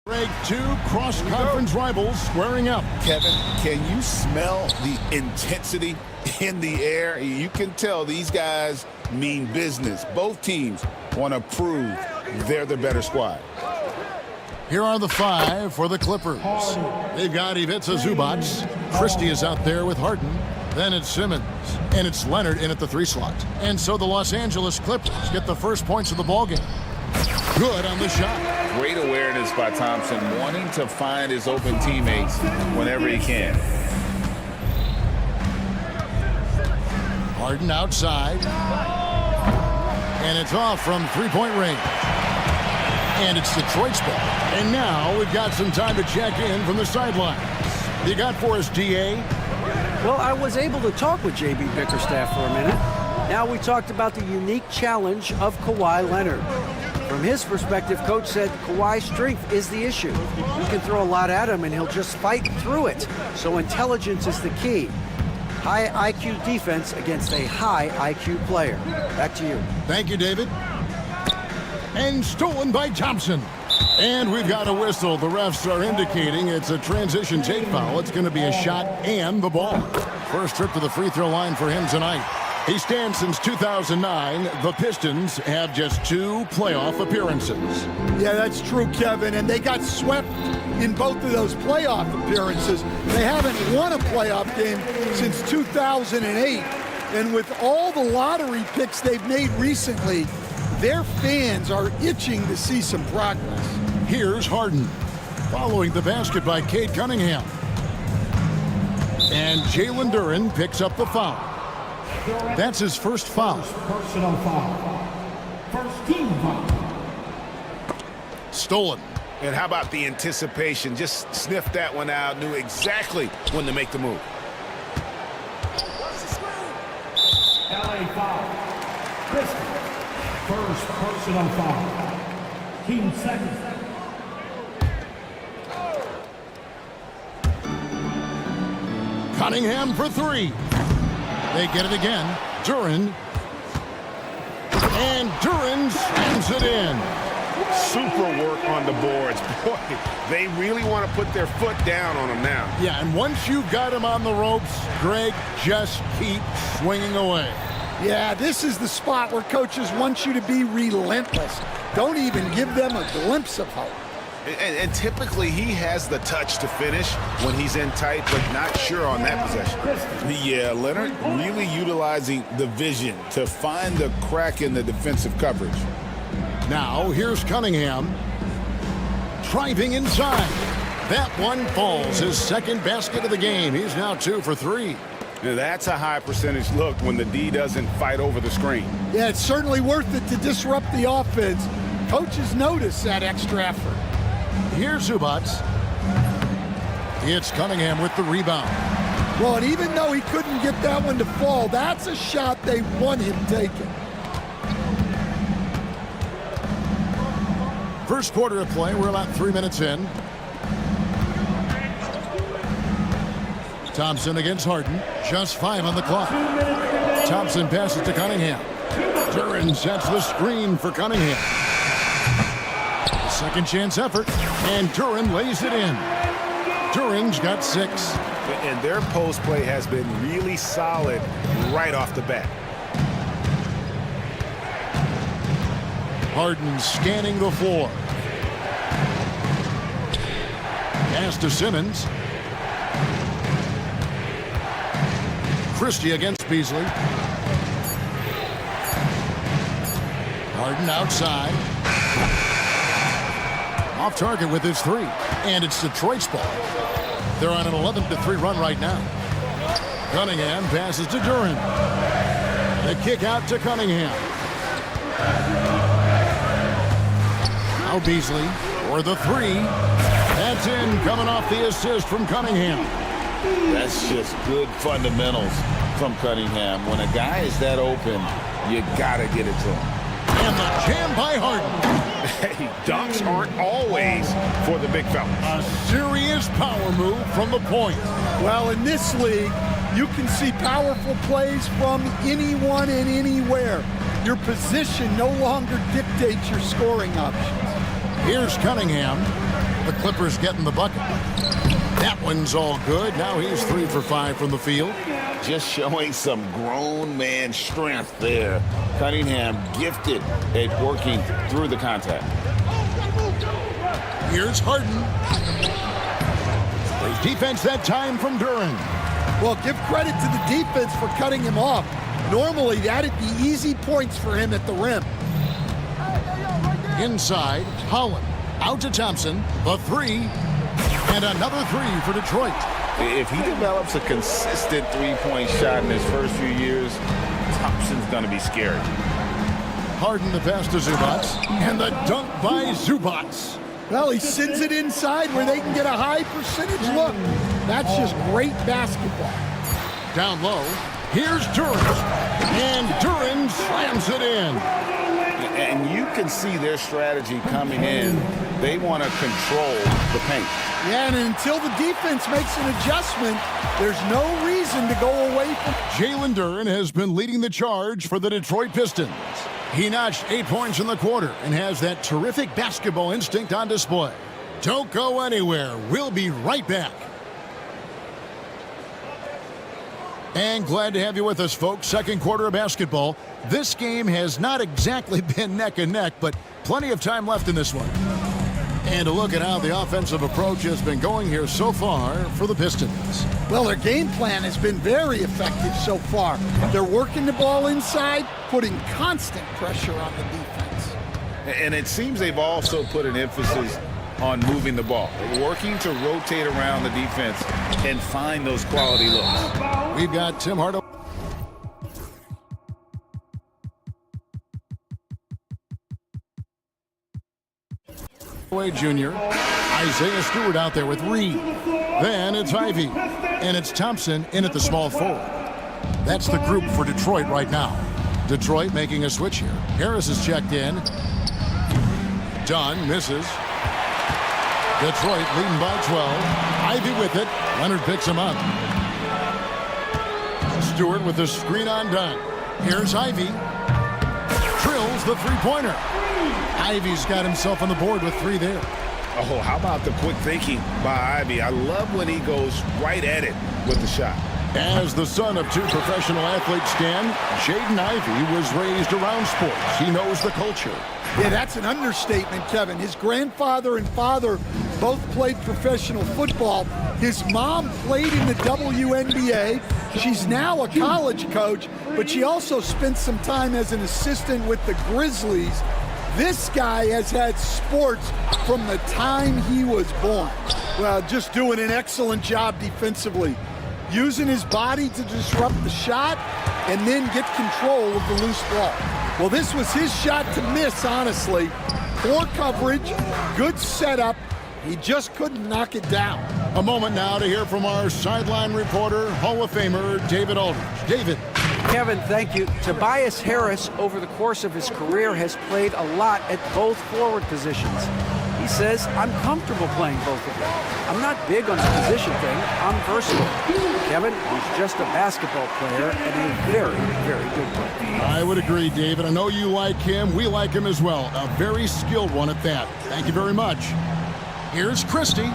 S1: Greg, two cross-conference rivals squaring up.
S2: Kevin, can you smell the intensity in the air? You can tell these guys mean business. Both teams want to prove they're the better squad.
S1: Here are the five for the Clippers. They've got Ivica Zubac. Christie is out there with Harden. Then it's Simmons. And it's Leonard in at the 3 slot. And so the Los Angeles Clippers get the first points of the ballgame. Good on the shot.
S2: Great awareness by Thompson, wanting to find his open teammates whenever he can.
S1: Harden outside. And it's off from three-point range. And it's Detroit's ball. And now we've got some time to check in from the sidelines. You got for us, DA?
S3: Well, I was able to talk with JB Bickerstaff for a minute. Now we talked about the unique challenge of Kawhi Leonard. From his perspective, Coach said Kawhi's strength is the issue. You can throw a lot at him and he'll just fight through it. So intelligence is the key. High IQ defense against a high IQ player. Back to you.
S1: Thank you, David. And stolen by Thompson. And we've got a whistle. The refs are indicating it's a transition take foul. It's going to be a shot and the ball. First trip to the free throw line for him tonight. He stands since 2009. The Pistons have just 2 playoff appearances.
S9: Yeah, that's true, Kevin. And they got swept in both of those playoff appearances. They haven't won a playoff game since 2008. And with all the lottery picks they've made recently, their fans are itching to see some progress.
S1: Here's Harden, following the basket by Cade Cunningham. And Jalen Duren picks up the foul. That's his first foul.
S4: Personal foul. First team foul.
S1: Stolen.
S2: And how about the anticipation? Just sniffed that one out, knew exactly when to make the move.
S4: LA foul. Pistons. First personal foul. Team second.
S1: Cunningham for 3. They get it again. Duren. And Duren slams it in.
S2: Super work on the boards. Boy, they really want to put their foot down on him now.
S1: Yeah, and once you've got him on the ropes, Greg, just keep swinging away.
S9: Yeah, this is the spot where coaches want you to be relentless. Don't even give them a glimpse of hope.
S2: And typically he has the touch to finish when he's in tight, but not sure on that possession. Yeah, Leonard really utilizing the vision to find the crack in the defensive coverage.
S1: Now here's Cunningham. Driving inside. That one falls. His second basket of the game. He's now 2 for 3.
S2: Now that's a high percentage look when the D doesn't fight over the screen.
S9: Yeah, it's certainly worth it to disrupt the offense. Coaches notice that extra effort.
S1: Here's Zubac. It's Cunningham with the rebound.
S9: Well, and even though he couldn't get that one to fall, that's a shot they want him taking.
S1: First quarter of play. We're about 3 minutes in. Thompson against Harden. Just 5 on the clock. Thompson passes to Cunningham. Duren sets the screen for Cunningham. Second chance effort, and Duren lays it in. Duren's got 6.
S2: And their post play has been really solid right off the bat.
S1: Harden scanning the floor. Pass to Simmons. Christie against Beasley. Harden outside. Off target with his 3. And it's Detroit's ball. They're on an 11-3 run right now. Cunningham passes to Duren. The kick out to Cunningham. Now Beasley for the 3. That's in, coming off the assist from Cunningham.
S2: That's just good fundamentals from Cunningham. When a guy is that open, you got to get it to him.
S1: And the jam by Harden.
S2: Hey, dunks aren't always for the big fellas.
S1: A serious power move from the point.
S9: Well, in this league, you can see powerful plays from anyone and anywhere. Your position no longer dictates your scoring options.
S1: Here's Cunningham. The Clippers getting the bucket. That one's all good. Now he's 3 for 5 from the field.
S2: Just showing some grown man strength there. Cunningham gifted at working through the contact.
S1: Here's Harden. There's defense that time from Duren.
S9: Well, give credit to the defense for cutting him off. Normally, that'd be easy points for him at the rim.
S1: Inside, Holland. Out to Thompson. The 3. And another 3 for Detroit.
S2: If he develops a consistent three-point shot in his first few years, Thompson's going to be scary.
S1: Harden the pass to Zubats. And the dunk by Zubats.
S9: Well, he sends it inside where they can get a high percentage look. That's just great basketball.
S1: Down low, here's Duren. And Duren slams it in.
S2: And you can see their strategy coming in. They want to control the paint.
S9: Yeah, and until the defense makes an adjustment, there's no reason to go away from.
S1: Jalen Duren has been leading the charge for the Detroit Pistons. He notched 8 points in the quarter and has that terrific basketball instinct on display. Don't go anywhere. We'll be right back. And glad to have you with us, folks. Second quarter of basketball. This game has not exactly been neck and neck, but plenty of time left in this one. And to look at how the offensive approach has been going here so far for the Pistons.
S9: Well, their game plan has been very effective so far. They're working the ball inside, putting constant pressure on the defense.
S2: And it seems they've also put an emphasis on moving the ball, working to rotate around the defense and find those quality looks.
S1: We've got Tim Hardaway. Jr. Isaiah Stewart out there with Reed. Then it's Ivy. And it's Thompson in at the small forward. That's the group for Detroit right now. Detroit making a switch here. Harris is checked in. Dunn misses. Detroit leading by 12. Ivy with it. Leonard picks him up. Stewart with the screen on Dunn. Here's Ivy. Drills the three-pointer. Ivy's got himself on the board with 3 there.
S2: Oh, how about the quick thinking by Ivy? I love when he goes right at it with the shot.
S1: As the son of 2 professional athletes, Stan, Jaden Ivey was raised around sports. He knows the culture.
S9: Yeah, that's an understatement, Kevin. His grandfather and father both played professional football. His mom played in the WNBA. She's now a college coach, but she also spent some time as an assistant with the Grizzlies. This guy has had sports from the time he was born. Well, just doing an excellent job defensively. Using his body to disrupt the shot and then get control of the loose ball. Well, this was his shot to miss, honestly. Poor coverage, good setup. He just couldn't knock it down.
S1: A moment now to hear from our sideline reporter, Hall of Famer David Aldridge. David.
S3: Kevin, thank you. Tobias Harris, over the course of his career, has played a lot at both forward positions. He says, I'm comfortable playing both of them. I'm not big on the position thing. I'm versatile. Kevin, he's just a basketball player and a very, very good one.
S1: I would agree, David. I know you like him. We like him as well. A very skilled one at that. Thank you very much. Here's Christie.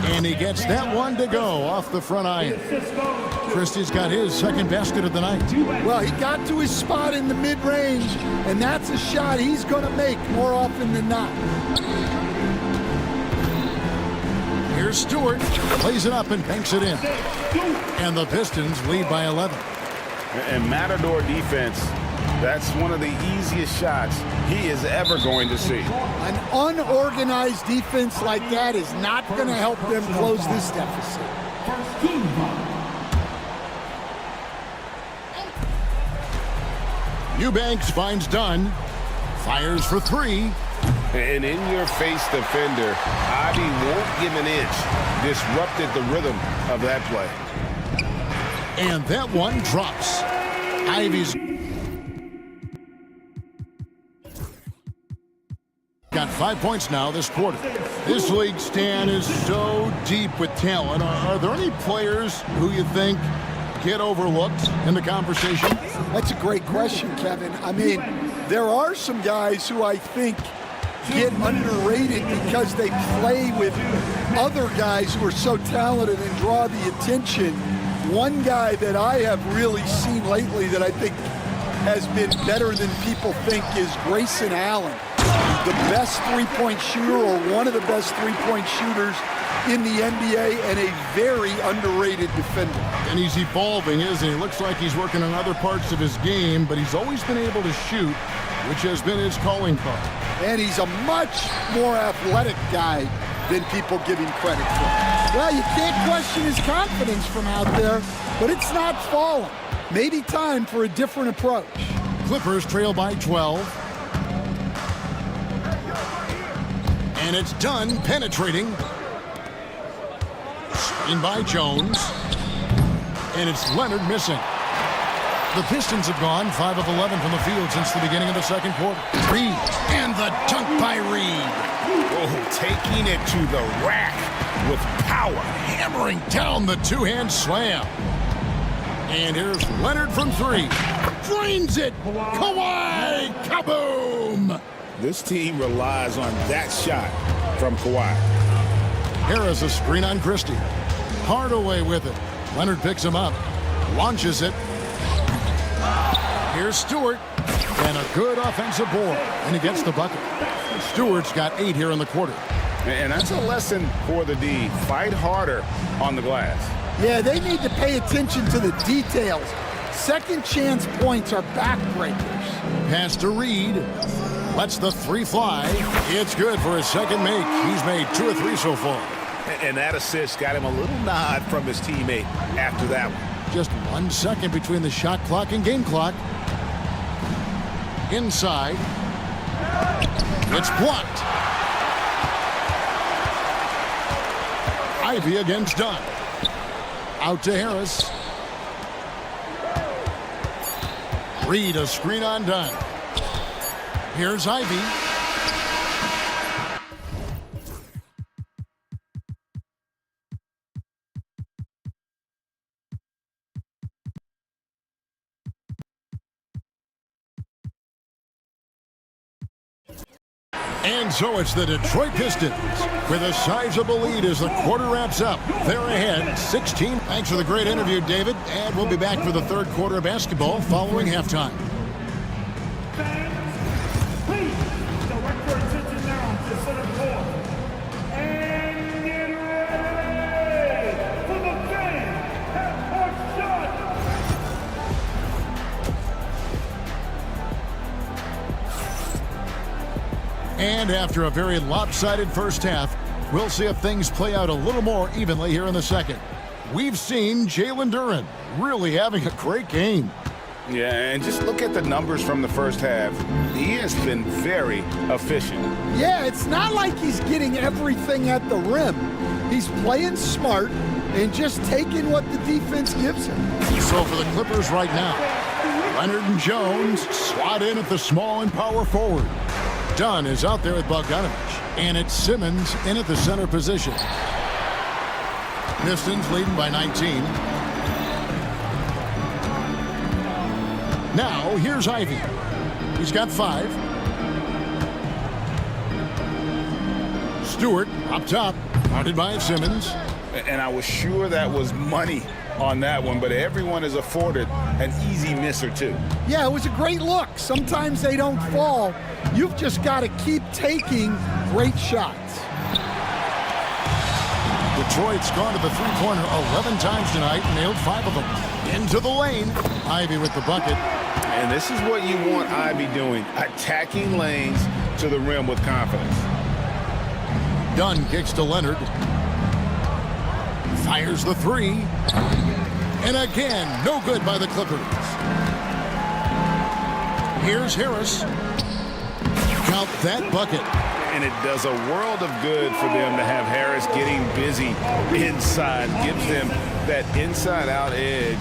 S1: And he gets that one to go off the front iron. Christie's got his second basket of the night.
S9: Well, he got to his spot in the mid-range, and that's a shot he's going to make more often than not.
S1: Here's Stewart. Plays it up and banks it in. And the Pistons lead by 11.
S2: And Matador defense, that's one of the easiest shots he is ever going to see.
S9: An unorganized defense like that is not going to help them close this deficit.
S1: Eubanks finds Dunn. Fires for 3.
S2: An in-your-face defender, Ivy won't give an inch. Disrupted the rhythm of that play.
S1: And that one drops. Ivy's got 5 points now this quarter. This league, Stan, is so deep with talent. Are there any players who you think get overlooked in the conversation?
S9: That's a great question, Kevin. I mean, there are some guys who I think get underrated because they play with other guys who are so talented and draw the attention. One guy that I have really seen lately that I think has been better than people think is Grayson Allen, the best three-point shooter or one of the best three-point shooters in the NBA and a very underrated defender.
S1: And he's evolving, isn't he? Looks like he's working on other parts of his game, but he's always been able to shoot, which has been his calling card.
S9: And he's a much more athletic guy than people give him credit for. Well, you can't question his confidence from out there, but it's not falling. Maybe time for a different approach.
S1: Clippers trail by 12. And it's done penetrating. Screen by Jones. And it's Leonard missing. The Pistons have gone 5 of 11 from the field since the beginning of the second quarter. Reed, and the dunk by Reed.
S2: Oh, taking it to the rack with power.
S1: Hammering down the two-hand slam. And here's Leonard from 3. Drains it. Kawhi, kaboom.
S2: This team relies on that shot from Kawhi.
S1: Harris a screen on Christie. Hardaway with it. Leonard picks him up. Launches it. Here's Stewart. And a good offensive board. And he gets the bucket. Stewart's got 8 here in the quarter.
S2: And that's a lesson for the D. Fight harder on the glass.
S9: Yeah, they need to pay attention to the details. Second chance points are backbreakers.
S1: Pass to Reed. Lets the 3 fly. It's good for his second make. He's made 2 of 3 so far.
S2: And that assist got him a little nod from his teammate after that one.
S1: Just 1 second between the shot clock and game clock. Inside. It's blocked. Ivy against Dunn. Out to Harris. Reed a screen on Dunn. Here's Ivy. And so it's the Detroit Pistons with a sizable lead as the quarter wraps up. They're ahead 16. Thanks for the great interview, David. And we'll be back for the third quarter of basketball following halftime.
S4: Please, the record sits down to center court. And get ready for the game. Half-court shot.
S1: And after a very lopsided first half, we'll see if things play out a little more evenly here in the second. We've seen Jalen Duren really having a great game.
S2: Yeah, and just look at the numbers from the first half. He has been very efficient.
S9: Yeah, it's not like he's getting everything at the rim. He's playing smart and just taking what the defense gives him.
S1: So for the Clippers right now, Leonard and Jones slot in at the small and power forward. Dunn is out there with Bogdanovich, and it's Simmons in at the center position. Pistons leading by 19. Now, here's Ivy. He's got 5. Stewart up top, guarded by Simmons.
S2: And I was sure that was money on that one, but everyone is afforded an easy miss or 2.
S9: Yeah, it was a great look. Sometimes they don't fall. You've just got to keep taking great shots.
S1: Detroit's gone to the three-pointer 11 times tonight, nailed 5 of them. Into the lane. Ivy with the bucket.
S2: And this is what you want Ivy doing, attacking lanes to the rim with confidence.
S1: Dunn kicks to Leonard. Fires the 3. And again, no good by the Clippers. Here's Harris. Count that bucket.
S2: And it does a world of good for them to have Harris getting busy inside. Gives them that inside-out edge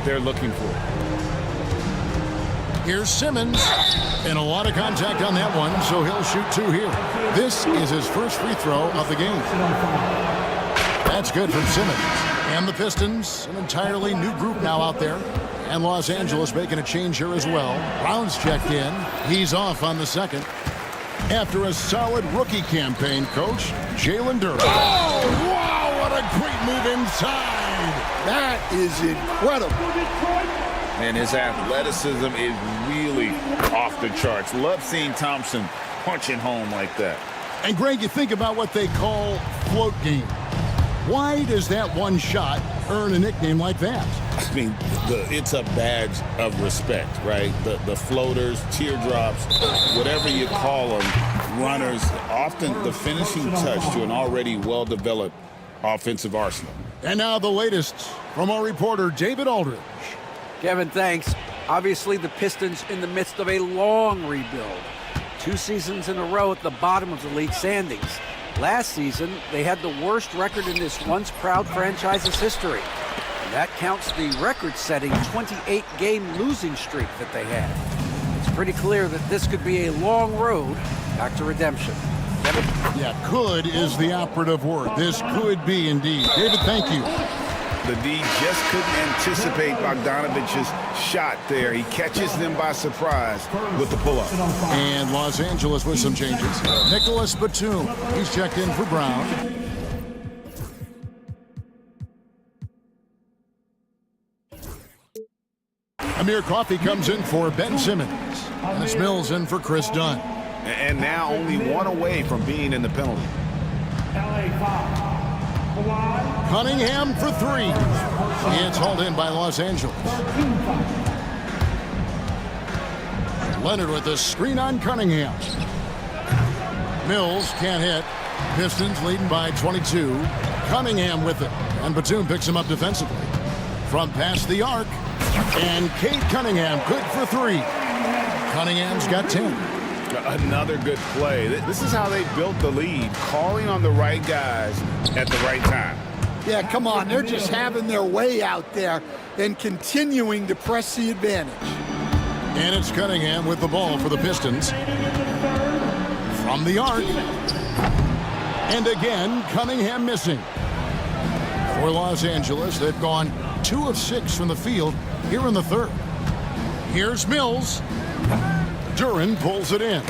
S2: they're looking for.
S1: Here's Simmons. And a lot of contact on that one, so he'll shoot 2 here. This is his first free throw of the game. That's good from Simmons. And the Pistons, an entirely new group now out there. And Los Angeles making a change here as well. Brown's checked in. He's off on the second. After a solid rookie campaign, Coach, Jalen Duren. Oh, wow, what a great move inside.
S9: That is incredible.
S2: And his athleticism is really off the charts. Love seeing Thompson punching home like that.
S1: And Greg, you think about what they call float game. Why does that one shot earn a nickname like that?
S2: I mean, it's a badge of respect, right? The floaters, teardrops, whatever you call them, runners, often the finishing touch to an already well-developed offensive arsenal.
S1: And now the latest from our reporter, David Aldridge.
S3: Kevin, thanks. Obviously, the Pistons in the midst of a long rebuild. 2 seasons in a row at the bottom of the league standings. Last season, they had the worst record in this once proud franchise's history. And that counts the record-setting 28-game losing streak that they had. It's pretty clear that this could be a long road back to redemption. Kevin?
S1: Yeah, could is the operative word. This could be indeed. David, thank you.
S2: The D just couldn't anticipate Bogdanovic's shot there. He catches them by surprise with the pull-up.
S1: And Los Angeles with some changes. Nicholas Batum, he's checked in for Brown. Amir Coffey comes in for Ben Simmons. Dennis Mills in for Chris Dunn.
S2: And now only one away from being in the penalty.
S1: Cunningham for 3. It's hauled in by Los Angeles. Leonard with the screen on Cunningham. Mills can't hit. Pistons leading by 22. Cunningham with it. And Batum picks him up defensively. From past the arc. And Cade Cunningham good for 3. Cunningham's got 10.
S2: Another good play. This is how they built the lead, calling on the right guys at the right time.
S9: Yeah, come on. They're just having their way out there and continuing to press the advantage.
S1: And it's Cunningham with the ball for the Pistons. From the arc. And again, Cunningham missing. For Los Angeles, they've gone 2 of 6 from the field here in the third. Here's Mills. Duren pulls it in.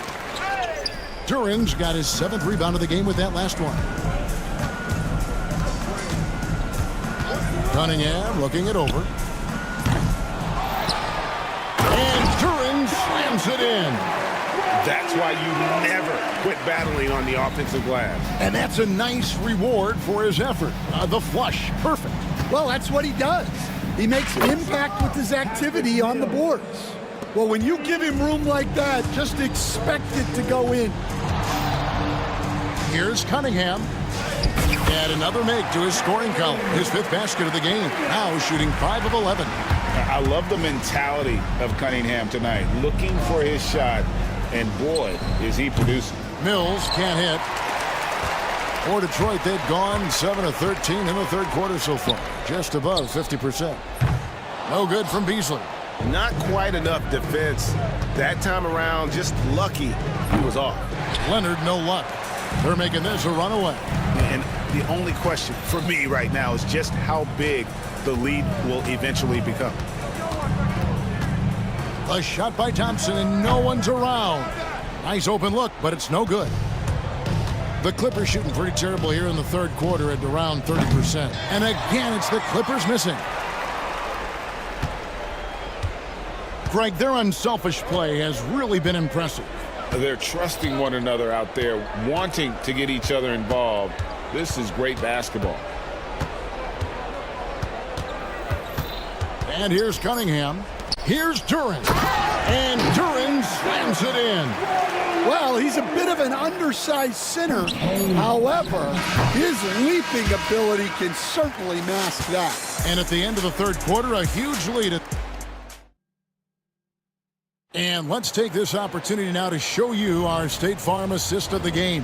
S1: Duren's got his 7th rebound of the game with that last one. Cunningham looking it over. And Duren slams it in.
S2: That's why you never quit battling on the offensive glass.
S1: And that's a nice reward for his effort. The flush, perfect.
S9: Well, that's what he does. He makes an impact with his activity on the boards. Well, when you give him room like that, just expect it to go in.
S1: Here's Cunningham. And another make to his scoring column. His 5th basket of the game. Now shooting 5 of 11.
S2: I love the mentality of Cunningham tonight. Looking for his shot. And boy, is he producing.
S1: Mills can't hit. For Detroit, they've gone 7 of 13 in the third quarter so far. Just above 50%. No good from Beasley.
S12: Not quite enough defense. That time around, just lucky he was off.
S1: Leonard, no luck. They're making this a runaway.
S2: And the only question for me right now is just how big the lead will eventually become.
S1: A shot by Thompson, and no one's around. Nice open look, but it's no good. The Clippers shooting pretty terrible here in the third quarter at around 30%. And again, it's the Clippers missing. Greg, their unselfish play has really been impressive.
S2: They're trusting one another out there, wanting to get each other involved. This is great basketball.
S1: And here's Cunningham. Here's Duren. And Duren slams it in.
S9: Well, he's a bit of an undersized center. However, his leaping ability can certainly mask that.
S1: And at the end of the third quarter, a huge lead. And let's take this opportunity now to show you our State Farm assist of the game.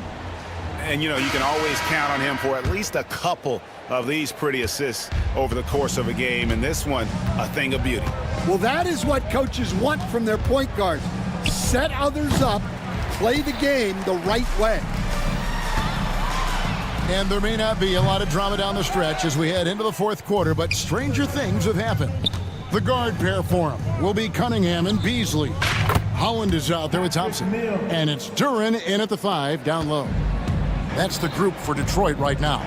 S2: And, you know, you can always count on him for at least a couple of these pretty assists over the course of a game. And this one, a thing of beauty.
S9: Well, that is what coaches want from their point guards. Set others up, play the game the right way.
S1: And there may not be a lot of drama down the stretch as we head into the fourth quarter, but stranger things have happened. The guard pair for him will be Cunningham and Beasley. Holland is out there with Thompson. And it's Duren in at the 5, down low. That's the group for Detroit right now.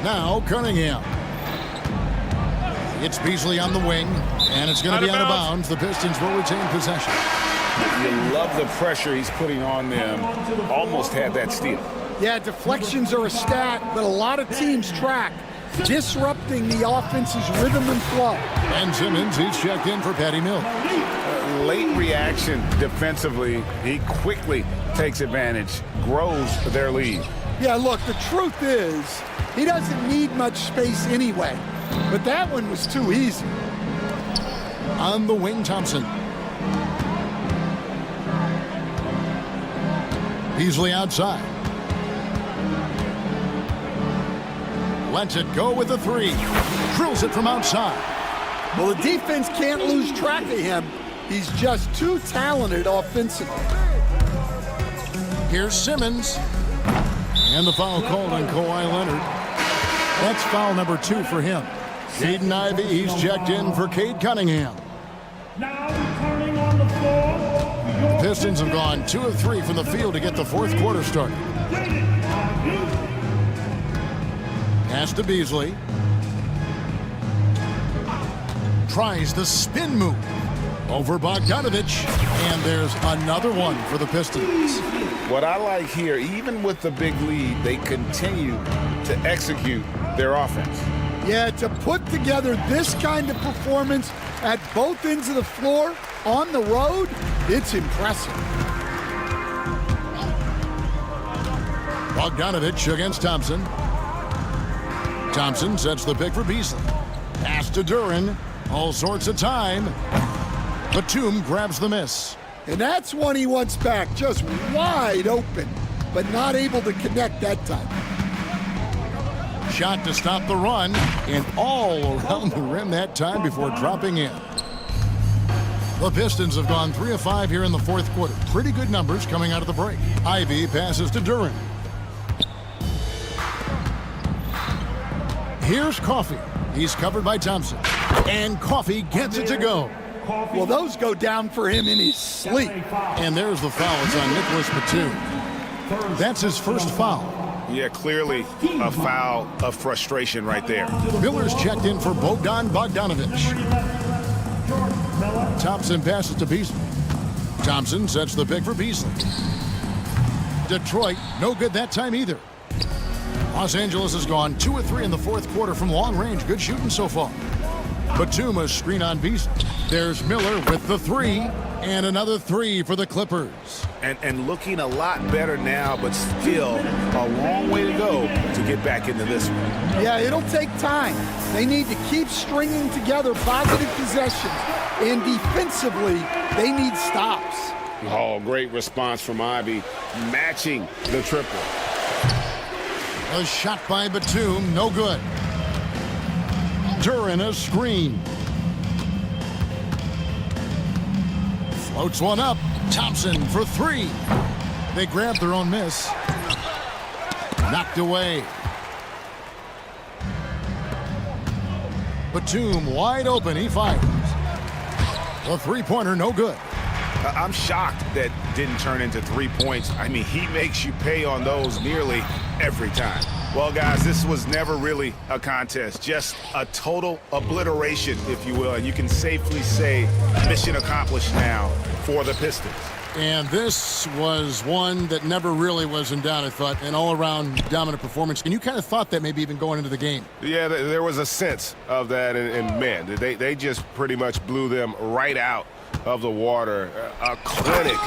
S1: Now Cunningham. It's Beasley on the wing, and it's going to be out of bounds. The Pistons will retain possession.
S2: You love the pressure he's putting on them. Almost had that steal.
S9: Yeah, deflections are a stat that a lot of teams track, disrupting the offense's rhythm and flow.
S1: Ben Simmons, he's checked in for Patty Mills.
S2: Late reaction defensively. He quickly takes advantage, grows their lead.
S9: Yeah, look, the truth is, he doesn't need much space anyway. But that one was too easy.
S1: On the wing, Thompson. Beasley outside. Lets it go with a 3. Drills it from outside.
S9: Well, the defense can't lose track of him. He's just too talented offensively.
S1: Here's Simmons. And the foul called on Kawhi Leonard. That's foul number 2 for him. Jaden Ivey, he's checked in for Cade Cunningham.
S4: Now returning on the floor.
S1: The Pistons have gone 2 of 3 from the field to get the 4th quarter started. Pass to Beasley. Tries the spin move over Bogdanovich. And there's another one for the Pistons.
S2: What I like here, even with the big lead, they continue to execute their offense.
S9: Yeah, to put together this kind of performance at both ends of the floor on the road, it's impressive.
S1: Bogdanovich against Thompson. Thompson sets the pick for Beasley. Pass to Duren. All sorts of time. Batum grabs the miss.
S9: And that's one he wants back, just wide open, but not able to connect that time.
S1: Shot to stop the run, and all around the rim that time before dropping in. The Pistons have gone 3 of 5 here in the 4th quarter. Pretty good numbers coming out of the break. Ivey passes to Duren. Here's Coffey. He's covered by Thompson. And Coffey gets it to go.
S9: Well, those go down for him in his sleep.
S1: And there's the foul. It's on Nicholas Batum. That's his first foul.
S2: Yeah, clearly a foul of frustration right there.
S1: Miller's checked in for Bogdan Bogdanovich. Thompson passes to Beasley. Thompson sets the pick for Beasley. Detroit, no good that time either. Los Angeles has gone 2 of 3 in the 4th quarter from long range. Good shooting so far. Batum a screen on Beasley. There's Miller with the 3, and another 3 for the Clippers.
S2: And looking a lot better now, but still a long way to go to get back into this one.
S9: Yeah, it'll take time. They need to keep stringing together positive possessions, and defensively, they need stops.
S2: Oh, great response from Ivey, matching the triple.
S1: A shot by Batum, no good. Duren a screen. Floats one up. Thompson for 3. They grab their own miss. Knocked away. Batum wide open. He fires. The 3-pointer no good.
S2: I'm shocked that didn't turn into 3 points. I mean, he makes you pay on those nearly every time. Well, guys, this was never really a contest, just a total obliteration, if you will. And you can safely say mission accomplished now for the Pistons.
S1: And this was one that never really was in doubt, I thought, an all-around dominant performance. And you kind of thought that maybe even going into the game.
S12: Yeah, there was a sense of that, and man, they just pretty much blew them right out of the water. A clinic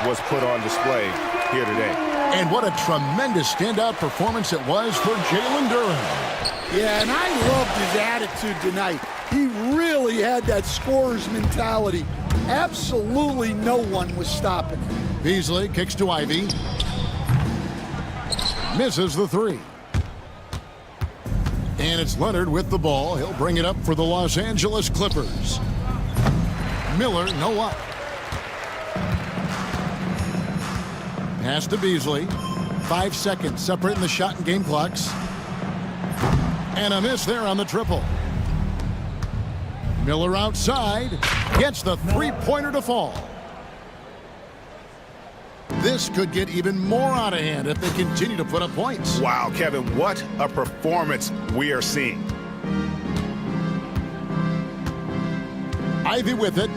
S12: was put on display here today.
S1: And what a tremendous standout performance it was for Jalen Duren.
S9: Yeah, and I loved his attitude tonight. He really had that scorer's mentality. Absolutely no one was stopping him.
S1: Beasley kicks to Ivey. Misses the 3. And it's Leonard with the ball. He'll bring it up for the Los Angeles Clippers. Miller, no luck. Pass to Beasley. 5 seconds separating the shot and game clocks. And a miss there on the triple. Miller outside, gets the three-pointer to fall. This could get even more out of hand if they continue to put up points.
S2: Wow, Kevin, what a performance we are seeing.
S1: Ivy with it.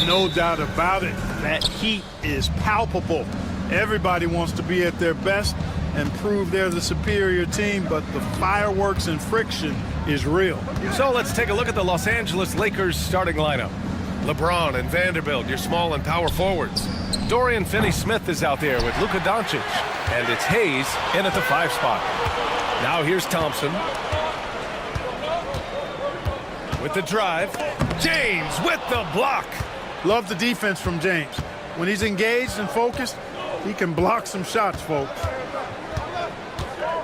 S11: No doubt about it. That heat is palpable. Everybody wants to be at their best and prove they're the superior team, but the fireworks and friction is real.
S7: So let's take a look at the Los Angeles Lakers starting lineup. LeBron and Vanderbilt, your small and power forwards. Dorian Finney-Smith is out there with Luka Doncic. And it's Hayes in at the 5 spot. Now here's Thompson. With the drive. James with the block.
S11: Love the defense from James. When he's engaged and focused, he can block some shots, folks.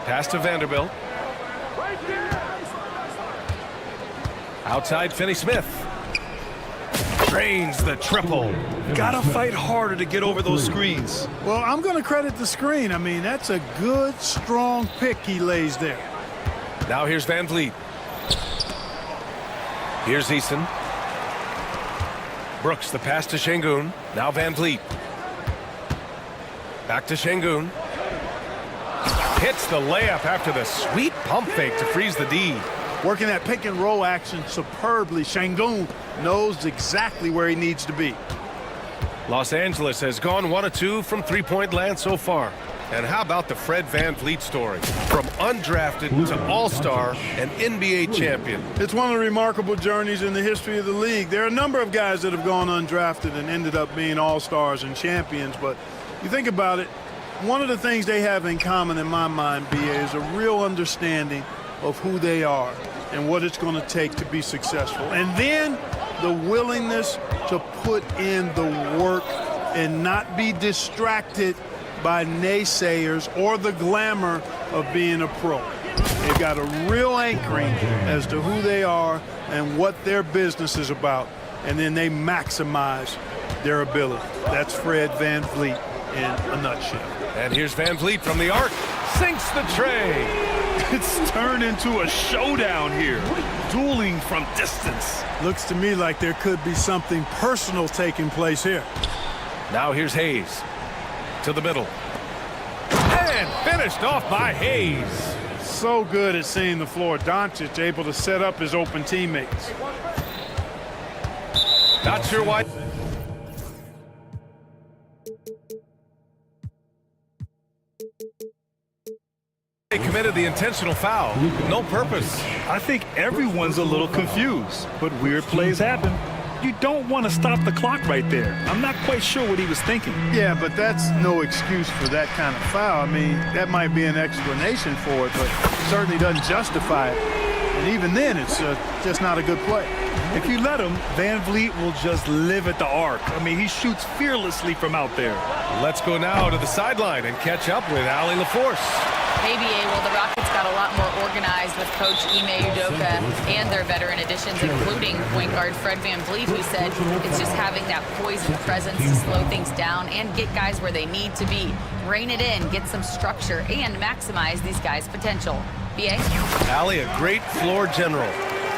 S7: Pass to Vanderbilt. Outside Finney-Smith. Drains the triple.
S8: Gotta fight harder to get over those screens.
S11: Well, I'm going to credit the screen. I mean, that's a good, strong pick he lays there.
S7: Now here's Van Vliet. Here's Eason. Brooks, the pass to Şengün. Now Van Vliet. Back to Şengün. Hits the layup after the sweet pump fake to freeze the D.
S11: Working that pick and roll action superbly. Şengün knows exactly where he needs to be.
S7: Los Angeles has gone 1 of 2 from three-point land so far. And how about the Fred Van Vliet story? From undrafted to all-star and NBA champion.
S11: It's one of the remarkable journeys in the history of the league. There are a number of guys that have gone undrafted and ended up being all-stars and champions, but you think about it, one of the things they have in common in my mind, BA, is a real understanding of who they are and what it's going to take to be successful. And then the willingness to put in the work and not be distracted by naysayers or the glamour of being a pro. They've got a real anchoring as to who they are and what their business is about, and then they maximize their ability. That's Fred Van Vliet in a nutshell.
S7: And here's Van Vliet from the arc. Sinks the tray.
S8: It's turned into a showdown here. Dueling from distance.
S11: Looks to me like there could be something personal taking place here.
S7: Now here's Hayes. To the middle. And finished off by Hayes.
S11: So good at seeing the floor. Doncic able to set up his open teammates.
S7: Not sure why. They committed the intentional foul. No purpose.
S8: I think everyone's a little confused, but weird plays happen. You don't want to stop the clock right there. I'm not quite sure what he was thinking.
S11: Yeah, but that's no excuse for that kind of foul. I mean, that might be an explanation for it, but certainly doesn't justify it. And even then, it's just not a good play.
S8: If you let him, Van Vliet will just live at the arc. I mean, he shoots fearlessly from out there.
S7: Let's go now to the sideline and catch up with Allie LaForce.
S10: Maybe, well, the Rockets got a lot more organized with Coach Ime Udoka and their veteran additions, including point guard Fred Van Vliet, who said it's just having that poise and presence to slow things down and get guys where they need to be. Rein it in, get some structure, and maximize these guys' potential. B.A.?
S7: Allie, a great floor general.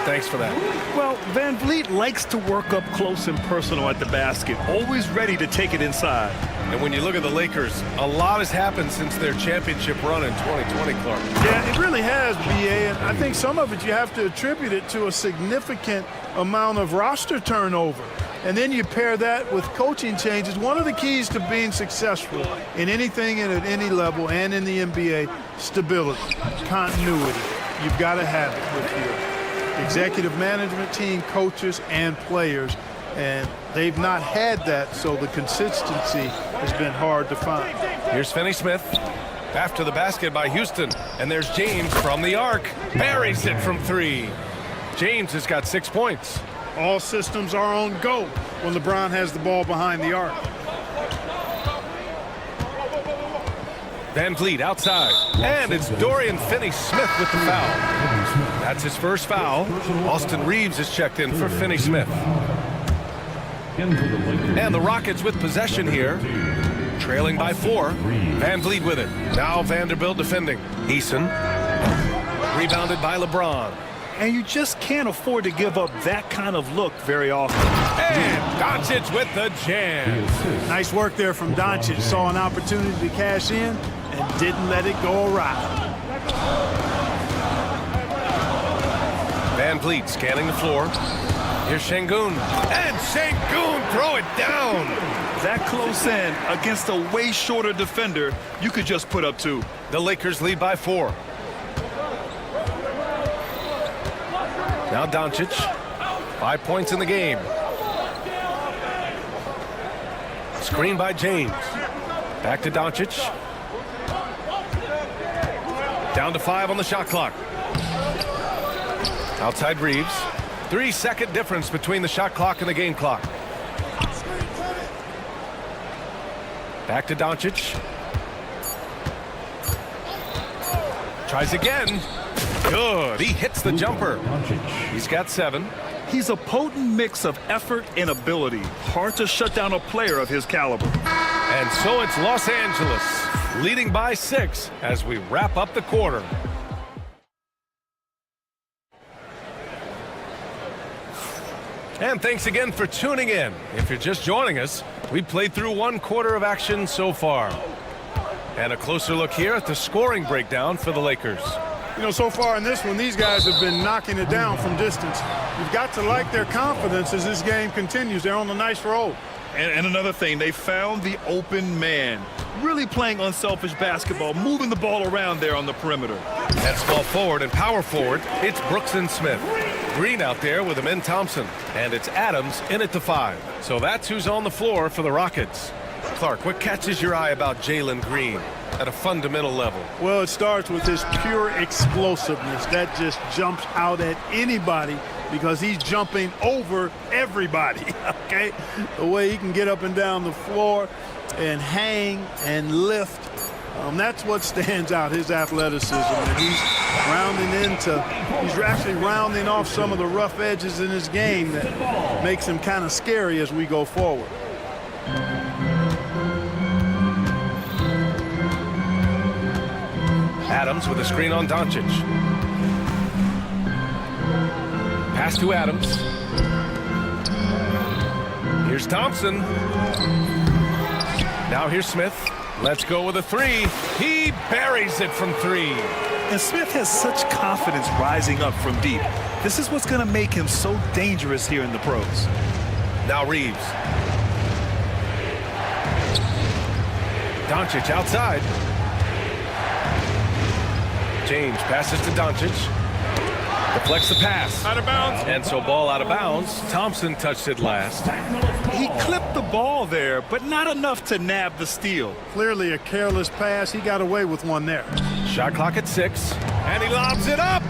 S7: Thanks for that.
S8: Well, Van Vliet likes to work up close and personal at the basket, always ready to take it inside.
S7: And when you look at the Lakers, a lot has happened since their championship run in 2020, Clark.
S11: Yeah, it really has, B.A., and I think some of it you have to attribute it to a significant amount of roster turnover. And then you pair that with coaching changes. One of the keys to being successful in anything and at any level and in the NBA, stability, continuity. You've got to have it with your executive management team, coaches, and players. And they've not had that, so the consistency has been hard to find.
S7: Here's Finney-Smith. After the basket by Houston. And there's James from the arc. Buries it from 3. James has got 6 points.
S11: All systems are on go when LeBron has the ball behind the arc.
S7: Van Vliet outside. And it's Dorian Finney-Smith with the foul. That's his first foul. Austin Reeves is checked in for Finney-Smith. And the Rockets with possession here. Trailing by 4. Van Vliet with it. Now Vanderbilt defending. Eason. Rebounded by LeBron.
S8: And you just can't afford to give up that kind of look very often.
S7: And Doncic with the jam.
S11: Nice work there from Doncic. Saw an opportunity to cash in and didn't let it go awry.
S7: Van Vliet scanning the floor. Here's Şengün. And Şengün throw it down.
S8: That close in against a way shorter defender, you could just put up 2.
S7: The Lakers lead by 4. Now Doncic. 5 points in the game. Screen by James. Back to Doncic. Down to 5 on the shot clock. Outside Reeves. 3-second difference between the shot clock and the game clock. Back to Doncic. Tries again. Good. He hits the jumper. He's got 7.
S8: He's a potent mix of effort and ability. Hard to shut down a player of his caliber.
S7: And so it's Los Angeles leading by 6 as we wrap up the quarter. And thanks again for tuning in. If you're just joining us, we played through 1 quarter of action so far. And a closer look here at the scoring breakdown for the Lakers.
S11: You know, so far in this one, these guys have been knocking it down from distance. You've got to like their confidence as this game continues. They're on a nice roll.
S8: And another thing, they found the open man. Really playing unselfish basketball, moving the ball around there on the perimeter.
S7: At small forward and power forward, it's Brooks and Smith. Green out there with Amin Thompson. And it's Adams in at the 5. So that's who's on the floor for the Rockets. Clark, what catches your eye about Jalen Green at a fundamental level?
S11: Well, it starts with his pure explosiveness. That just jumps out at anybody because he's jumping over everybody, okay? The way he can get up and down the floor and hang and lift, that's what stands out, his athleticism. And he's actually rounding off some of the rough edges in his game that makes him kind of scary as we go forward.
S7: Adams with a screen on Doncic. Pass to Adams. Here's Thompson. Now here's Smith. Let's go with a 3. He buries it from 3.
S8: And Smith has such confidence rising up from deep. This is what's going to make him so dangerous here in the pros.
S7: Now Reeves. Doncic outside. James passes to Doncic. Deflects the pass.
S11: Out of bounds.
S7: And so ball out of bounds. Thompson touched it last.
S8: He clipped the ball there, but not enough to nab the steal.
S11: Clearly a careless pass. He got away with one there.
S7: Shot clock at 6. And he lobs it up.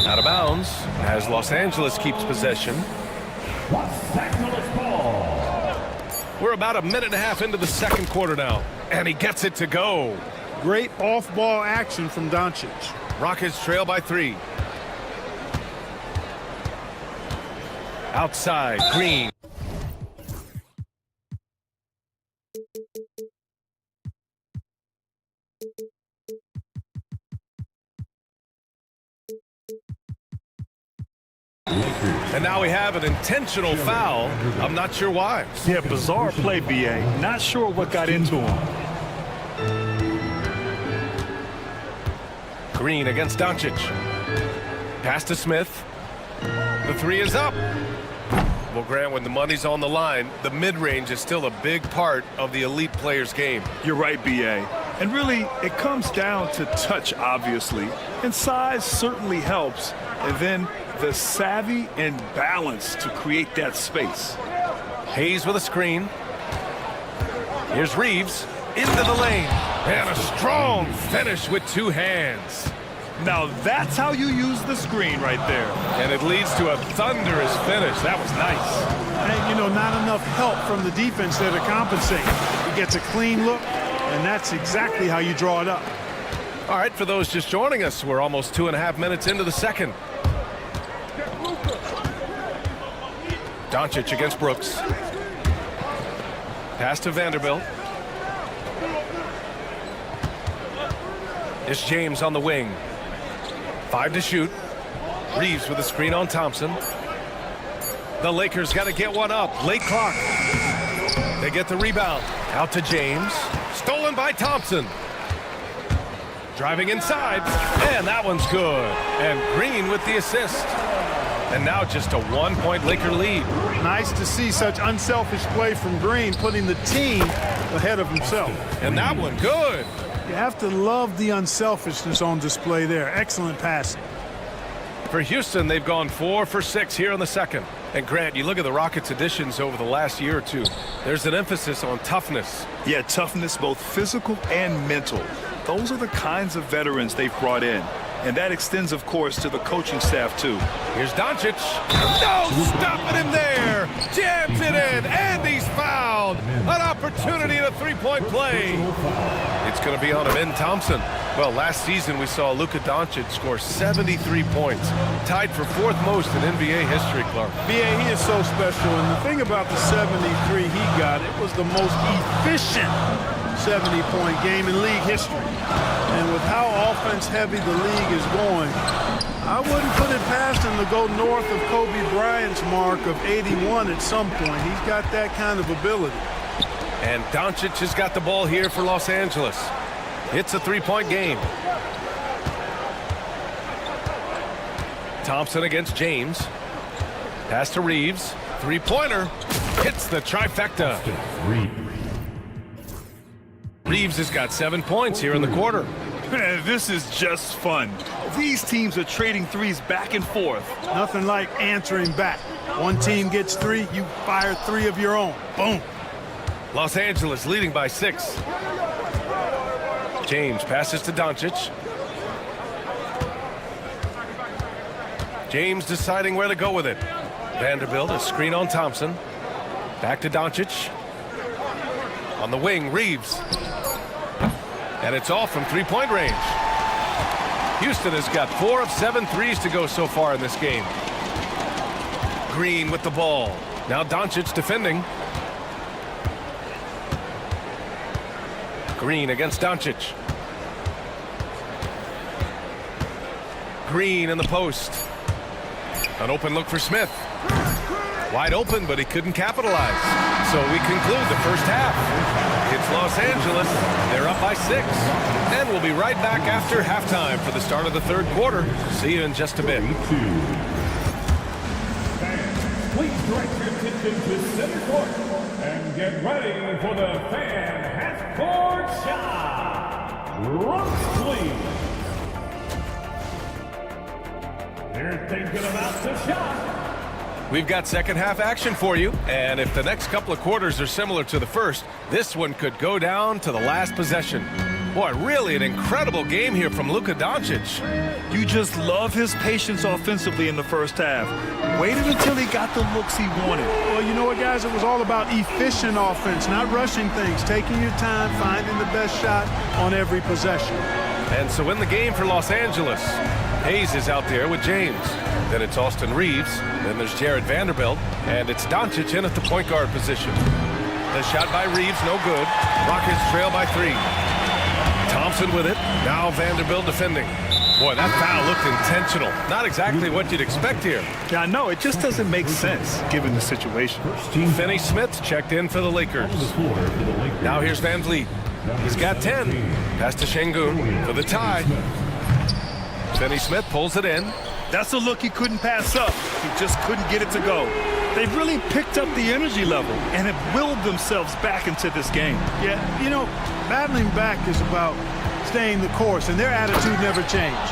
S7: Out of bounds as Los Angeles keeps possession. We're about a minute and a half into the second quarter now. And he gets it to go.
S11: Great off-ball action from Doncic.
S7: Rockets trail by 3. Outside, Green. And now we have an intentional foul. I'm not sure why.
S8: Yeah, bizarre play, BA. Not sure what got into him.
S7: Green against Doncic. Pass to Smith. The 3 is up. Well, Grant, when the money's on the line, the mid-range is still a big part of the elite player's game.
S8: You're right, BA. And really, it comes down to touch, obviously. And size certainly helps. And then the savvy and balance to create that space.
S7: Hayes with a screen. Here's Reeves into the lane. And a strong finish with 2 hands.
S8: Now that's how you use the screen right there.
S7: And it leads to a thunderous finish. That was nice.
S11: And, you know, not enough help from the defense there to compensate. He gets a clean look, and that's exactly how you draw it up.
S7: All right, for those just joining us, we're almost 2.5 minutes into the second. Doncic against Brooks. Pass to Vanderbilt. It's James on the wing. 5 to shoot. Reeves with a screen on Thompson. The Lakers got to get one up. Late clock. They get the rebound. Out to James. Stolen by Thompson. Driving inside. And that one's good. And Green with the assist. And now just a 1-point Laker lead.
S11: Nice to see such unselfish play from Green, putting the team ahead of himself.
S7: And that one good.
S11: You have to love the unselfishness on display there. Excellent passing.
S7: For Houston, they've gone 4 for 6 here in the second. And Grant, you look at the Rockets' additions over the last year or two. There's an emphasis on toughness.
S8: Yeah, toughness, both physical and mental. Those are the kinds of veterans they've brought in. And that extends, of course, to the coaching staff, too.
S7: Here's Doncic. No, stopping him there. Jams it in, and he's fouled. An opportunity to three-point play. It's going to be on him, Thompson. Well, last season we saw Luka Doncic score 73 points, tied for 4th most in NBA history, Clark.
S11: BA, he is so special, and the thing about the 73 he got, it was the most efficient 70-point game in league history. And with how offense-heavy the league is going, I wouldn't put it past him to go north of Kobe Bryant's mark of 81 at some point. He's got that kind of ability.
S7: And Doncic has got the ball here for Los Angeles. It's a 3-point game. Thompson against James. Pass to Reeves. Three-pointer. Hits the trifecta. Reeves has got 7 points here in the quarter.
S8: Man, this is just fun. These teams are trading threes back and forth.
S11: Nothing like answering back. One team gets 3, you fire 3 of your own. Boom.
S7: Los Angeles leading by 6. James passes to Doncic. James deciding where to go with it. Vanderbilt, a screen on Thompson. Back to Doncic. On the wing, Reeves. And it's off from 3-point range. Houston has got 4 of 7 threes to go so far in this game. Green with the ball. Now Doncic defending. Green against Doncic. Green in the post. An open look for Smith. Wide open, but he couldn't capitalize. So we conclude the first half. It's Los Angeles. They're up by 6. And we'll be right back after halftime for the start of the third quarter. See you in just a bit.
S4: Please direct your attention to center court and get ready for the fan half-court shot. Rocks, please. They're thinking about the shot.
S7: We've got second half action for you, and if the next couple of quarters are similar to the first, this one could go down to the last possession. Boy, really an incredible game here from Luka Doncic.
S8: You just love his patience offensively in the first half. Waited until he got the looks he wanted.
S11: Well, you know what, guys? It was all about efficient offense, not rushing things, taking your time, finding the best shot on every possession.
S7: And so in the game for Los Angeles, Hayes is out there with James. Then it's Austin Reeves. Then there's Jared Vanderbilt. And it's Doncic in at the point guard position. The shot by Reeves, no good. Rockets trail by 3. Thompson with it. Now Vanderbilt defending. Boy, that foul looked intentional. Not exactly what you'd expect here.
S8: Yeah, I know. It just doesn't make sense given the situation.
S7: Finney Smith checked in for the Lakers. Now here's Van Vliet. He's got 10. Pass to Şengün for the tie. Finney Smith pulls it in.
S8: That's a look he couldn't pass up. He just couldn't get it to go. They've really picked up the energy level and have willed themselves back into this game.
S11: Yeah, you know, battling back is about staying the course, and their attitude never changed.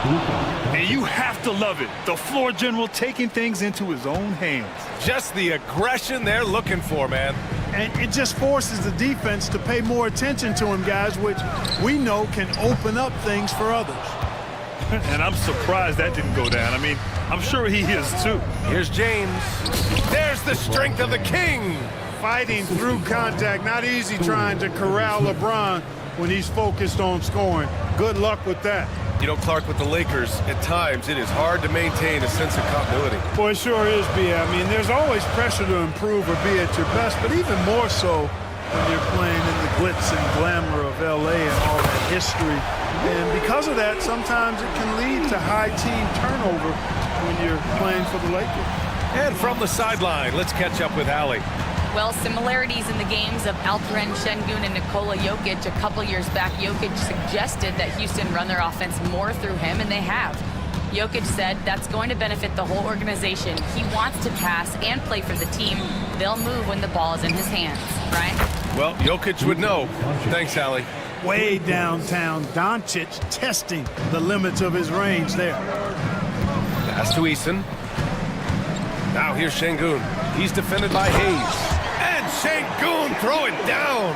S8: And you have to love it. The floor general taking things into his own hands.
S7: Just the aggression they're looking for, man.
S11: And it just forces the defense to pay more attention to him, guys, which we know can open up things for others.
S8: And I'm surprised that didn't go down. I mean, I'm sure he is too.
S7: Here's James. There's the strength of the king.
S11: Fighting through contact. Not easy trying to corral LeBron when he's focused on scoring. Good luck with that.
S7: You know, Clark, with the Lakers, at times it is hard to maintain a sense of continuity.
S11: Boy, it sure is, B. I mean, there's always pressure to improve or be at your best, but even more so when you're playing in the glitz and glamour of LA and all that history. And because of that, sometimes it can lead to high team turnover when you're playing for the Lakers.
S7: And from the sideline, let's catch up with Allie.
S10: Well, similarities in the games of Alperen Şengün and Nikola Jokic. A couple years back, Jokic suggested that Houston run their offense more through him, and they have. Jokic said that's going to benefit the whole organization. He wants to pass and play for the team. They'll move when the ball is in his hands. Ryan?
S7: Well, Jokic would know. Thanks, Allie.
S11: Way downtown, Doncic testing the limits of his range there.
S7: Pass to Eason. Now here's Şengün. He's defended by Hayes. And Şengün throw it down.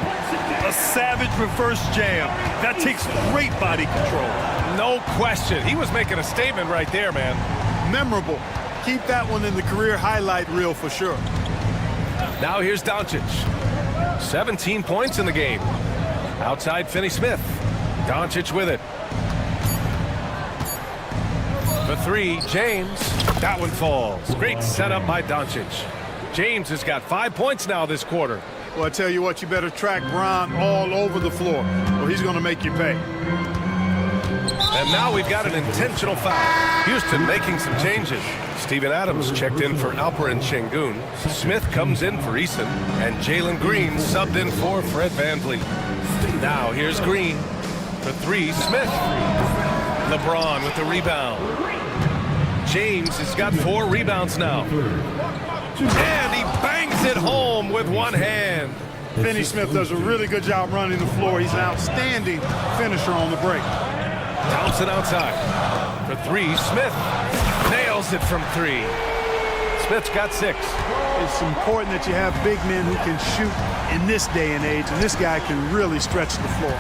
S11: A savage reverse jam. That takes great body control.
S7: No question. He was making a statement right there, man.
S11: Memorable. Keep that one in the career highlight reel for sure.
S7: Now here's Doncic. 17 points in the game. Outside Finney-Smith. Doncic with it. For three, James. That one falls. Great setup by Doncic. James has got 5 points now this quarter.
S11: Well, I tell you what, you better track Bron all over the floor, or he's going to make you pay.
S7: And now we've got an intentional foul. Houston making some changes. Steven Adams checked in for Alperen Şengün. Smith comes in for Eason. And Jalen Green subbed in for Fred VanVleet. Now here's Green. For three, Smith. LeBron with the rebound. James has got 4 rebounds now. And he bangs it home with one hand.
S11: Finney-Smith does a really good job running the floor. He's an outstanding finisher on the break.
S7: Thompson outside. For three, Smith nails it from 3. Smith's got 6.
S11: It's important that you have big men who can shoot in this day and age, and this guy can really stretch the floor.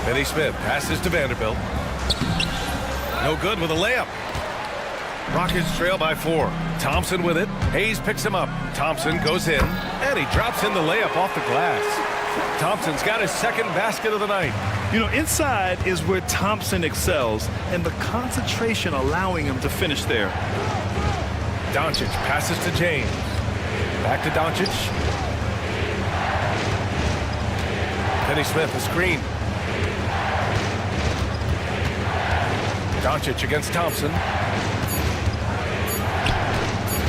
S7: Finney-Smith passes to Vanderbilt. No good with a layup. Rockets trail by 4. Thompson with it. Hayes picks him up. Thompson goes in, and he drops in the layup off the glass. Thompson's got his second basket of the night.
S8: You know, inside is where Thompson excels, and the concentration allowing him to finish there.
S7: Doncic passes to James. Back to Doncic. Finney-Smith, a screen. Doncic against Thompson.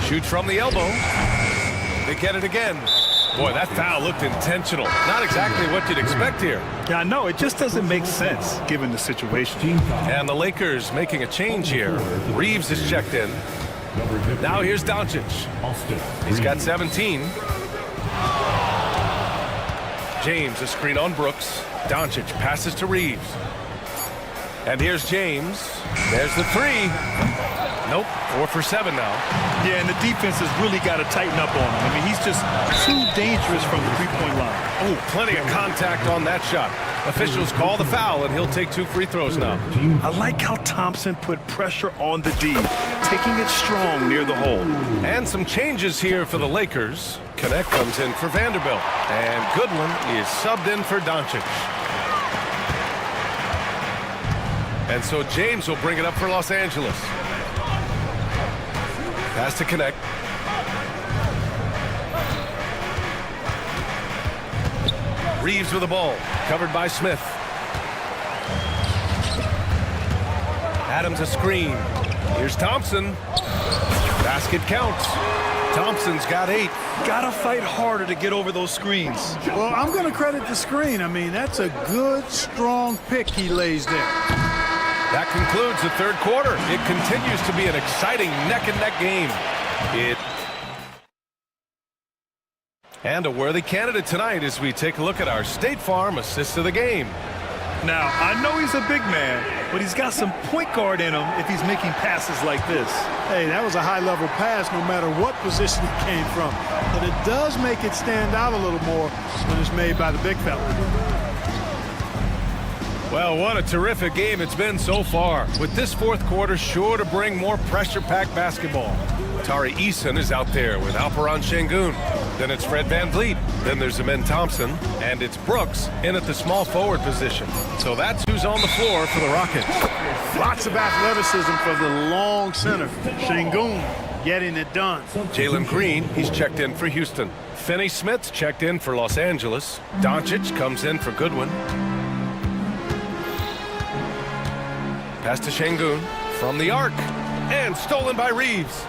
S7: Shoots from the elbow. They get it again. Boy, that foul looked intentional. Not exactly what you'd expect here.
S8: Yeah, I know. It just doesn't make sense given the situation.
S7: And the Lakers making a change here. Reeves is checked in. Now here's Doncic. He's got 17. James, a screen on Brooks. Doncic passes to Reeves. And here's James. There's the 3. Nope, 4 for 7 now.
S8: Yeah, and the defense has really got to tighten up on him. I mean, he's just too dangerous from the three-point line.
S7: Oh, plenty of contact on that shot. Officials call the foul, and he'll take 2 free throws now.
S8: I like how Thompson put pressure on the D, taking it strong near the hole.
S7: And some changes here for the Lakers. Connect comes in for Vanderbilt. And Goodwin is subbed in for Doncic. And so James will bring it up for Los Angeles. Pass to Connect. Reeves with the ball. Covered by Smith. Adams a screen. Here's Thompson. Basket counts. Thompson's got 8.
S8: Gotta fight harder to get over those screens.
S11: Well, I'm going to credit the screen. I mean, that's a good, strong pick he lays there.
S7: That concludes the third quarter. It continues to be an exciting neck-and-neck game. And a worthy candidate tonight as we take a look at our State Farm assist of the game.
S8: Now, I know he's a big man, but he's got some point guard in him if he's making passes like this.
S11: Hey, that was a high-level pass no matter what position it came from. But it does make it stand out a little more when it's made by the big fella.
S7: Well, what a terrific game it's been so far, with this fourth quarter sure to bring more pressure-packed basketball. Tari Eason is out there with Alperen Şengün. Then it's Fred VanVleet. Then there's Amen Thompson. And it's Brooks in at the small forward position. So that's who's on the floor for the Rockets.
S11: Lots of athleticism for the long center. Şengün getting it done.
S7: Jalen Green, he's checked in for Houston. Finney-Smith's checked in for Los Angeles. Doncic comes in for Goodwin. Pass to Şengün from the arc. And stolen by Reeves.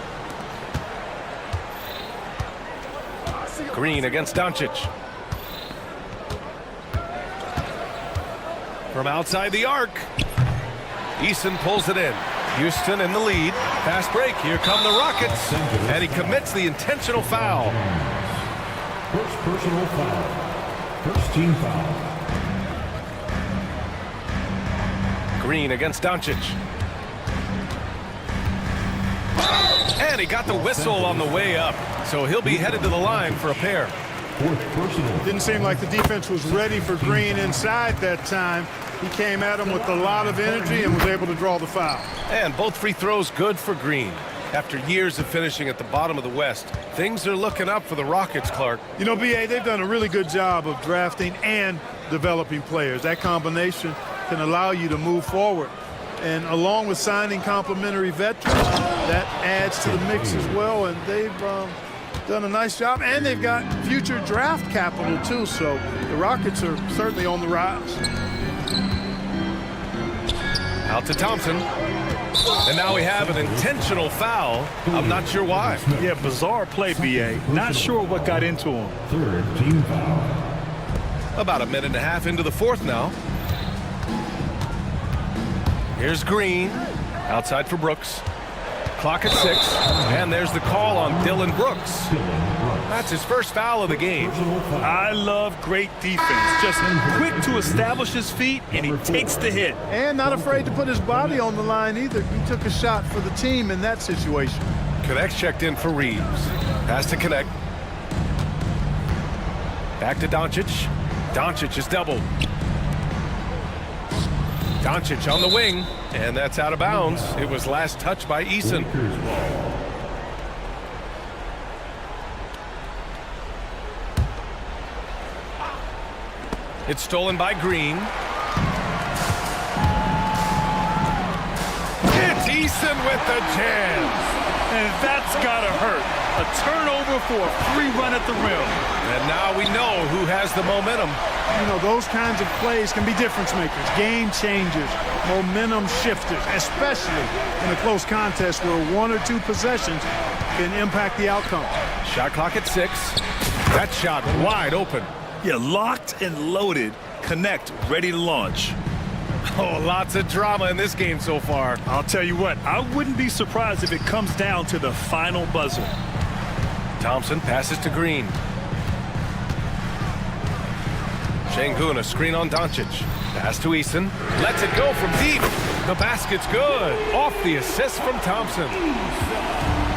S7: Green against Doncic. From outside the arc. Eason pulls it in. Houston in the lead. Fast break. Here come the Rockets. And he commits the intentional foul.
S4: First personal foul. First team foul.
S7: Green against Doncic. And he got the whistle on the way up. So he'll be headed to the line for a pair.
S11: Didn't seem like the defense was ready for Green inside that time. He came at him with a lot of energy and was able to draw the foul.
S7: And both free throws good for Green. After years of finishing at the bottom of the West, things are looking up for the Rockets, Clark.
S11: You know, B.A., they've done a really good job of drafting and developing players. That combination can allow you to move forward. And along with signing complementary veterans, that adds to the mix as well. And they've done a nice job. And they've got future draft capital, too. So the Rockets are certainly on the rise.
S7: Out to Thompson. And now we have an intentional foul. I'm not sure why.
S8: Yeah, bizarre play, B.A. Not sure what got into him.
S4: Third team foul.
S7: About a minute and a half into the fourth now. Here's Green. Outside for Brooks. Clock at 6. And there's the call on Dylan Brooks. That's his first foul of the game.
S8: I love great defense. Just quick to establish his feet, and he takes the hit.
S11: And not afraid to put his body on the line either. He took a shot for the team in that situation.
S7: Connect's checked in for Reeves. Pass to Connect. Back to Doncic. Doncic is doubled. Doncic on the wing, and that's out of bounds. It was last touched by Eason. It's stolen by Green. It's Eason with the jam.
S8: And that's gotta hurt. A turnover for a free run at the rim.
S7: And now we know who has the momentum.
S11: You know, those kinds of plays can be difference makers, game changers, momentum shifters, especially in a close contest where one or two possessions can impact the outcome.
S7: Shot clock at 6. That shot wide open.
S8: Yeah, locked and loaded. Connect, ready to launch.
S7: Oh, lots of drama in this game so far.
S8: I'll tell you what, I wouldn't be surprised if it comes down to the final buzzer.
S7: Thompson passes to Green. Şengün, a screen on Doncic. Pass to Eason. Lets it go from deep. The basket's good. Off the assist from Thompson.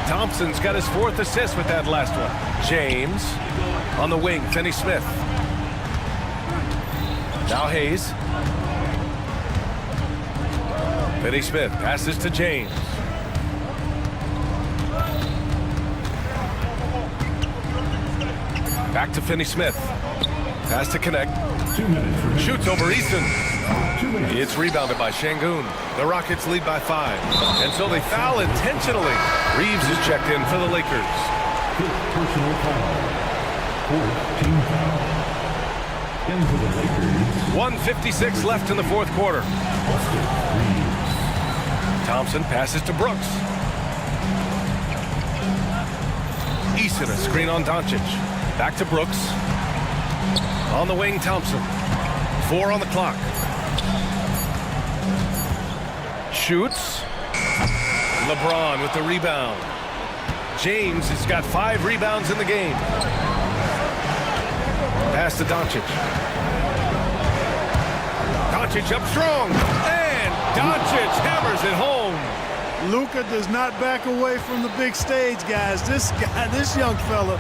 S7: Thompson's got his 4th assist with that last one. James on the wing. Finney-Smith. Now Hayes. Finney-Smith passes to James. Back to Finney-Smith. Pass to Connect.
S4: 2 minutes.
S7: Shoots over Eason. It's rebounded by Şengün. The Rockets lead by 5. And so they foul intentionally. Reeves is checked in for the Lakers.
S4: Fifth personal foul. Fourth team foul. And for the Lakers.
S7: 1:56 left in the fourth quarter. Thompson passes to Brooks. Eason, a screen on Doncic. Back to Brooks. On the wing, Thompson. 4 on the clock. Shoots. LeBron with the rebound. James has got 5 rebounds in the game. Pass to Doncic. Doncic up strong. And Doncic hammers it home.
S11: Luka does not back away from the big stage, guys. This young fella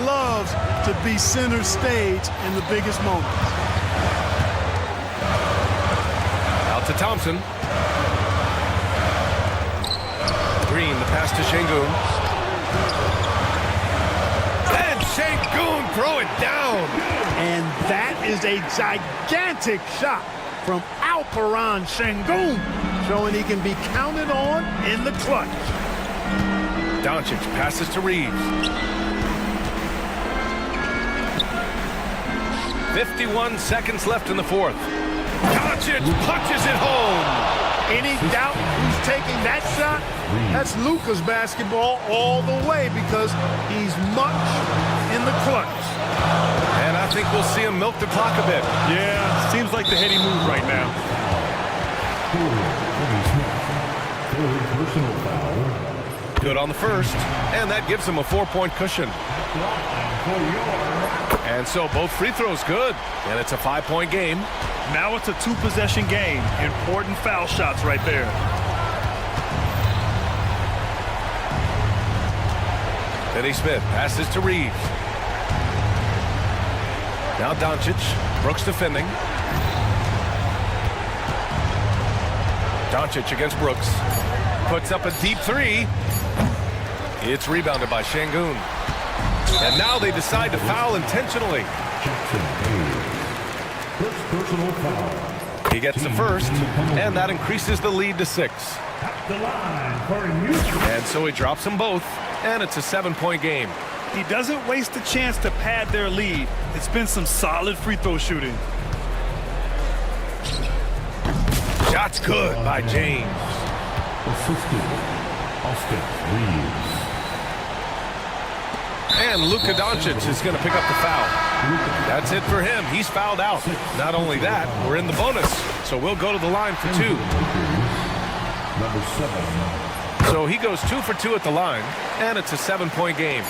S11: loves to be center stage in the biggest moments.
S7: Out to Thompson. Green, the pass to Şengün. And Şengün throw it down.
S11: And that is a gigantic shot from Alperen Şengün, showing he can be counted on in the clutch.
S7: Doncic passes to Reeves. 51 seconds left in the fourth. Doncic punches it home.
S11: Any doubt who's taking that shot? That's Luka's basketball all the way because he's much in the clutch.
S7: And I think we'll see him milk the clock a bit.
S8: Yeah, seems like the heady move right now.
S4: third personal foul.
S7: Good on the first, and that gives him a 4-point cushion. And so both free throws good, and it's a 5-point game.
S8: Now it's a 2-possession game. Important foul shots right there.
S7: Finney Smith passes to Reeves. Now Doncic, Brooks defending. Doncic against Brooks. Puts up a deep three. It's rebounded by Şengün. And now they decide to foul intentionally.
S4: First personal foul.
S7: He gets the first, and that increases the lead to 6.
S4: At the line for Houston.
S7: And so he drops them both, and it's a 7-point game.
S8: He doesn't waste a chance to pad their lead. It's been some solid free throw shooting.
S7: Shot's good by James.
S4: Assistant, Austin Reeves.
S7: And Luka Doncic is going to pick up the foul. That's it for him. He's fouled out. Not only that, we're in the bonus. So we'll go to the line for 2.
S4: Number 7.
S7: So he goes 2 for 2 at the line, and it's a 7-point game.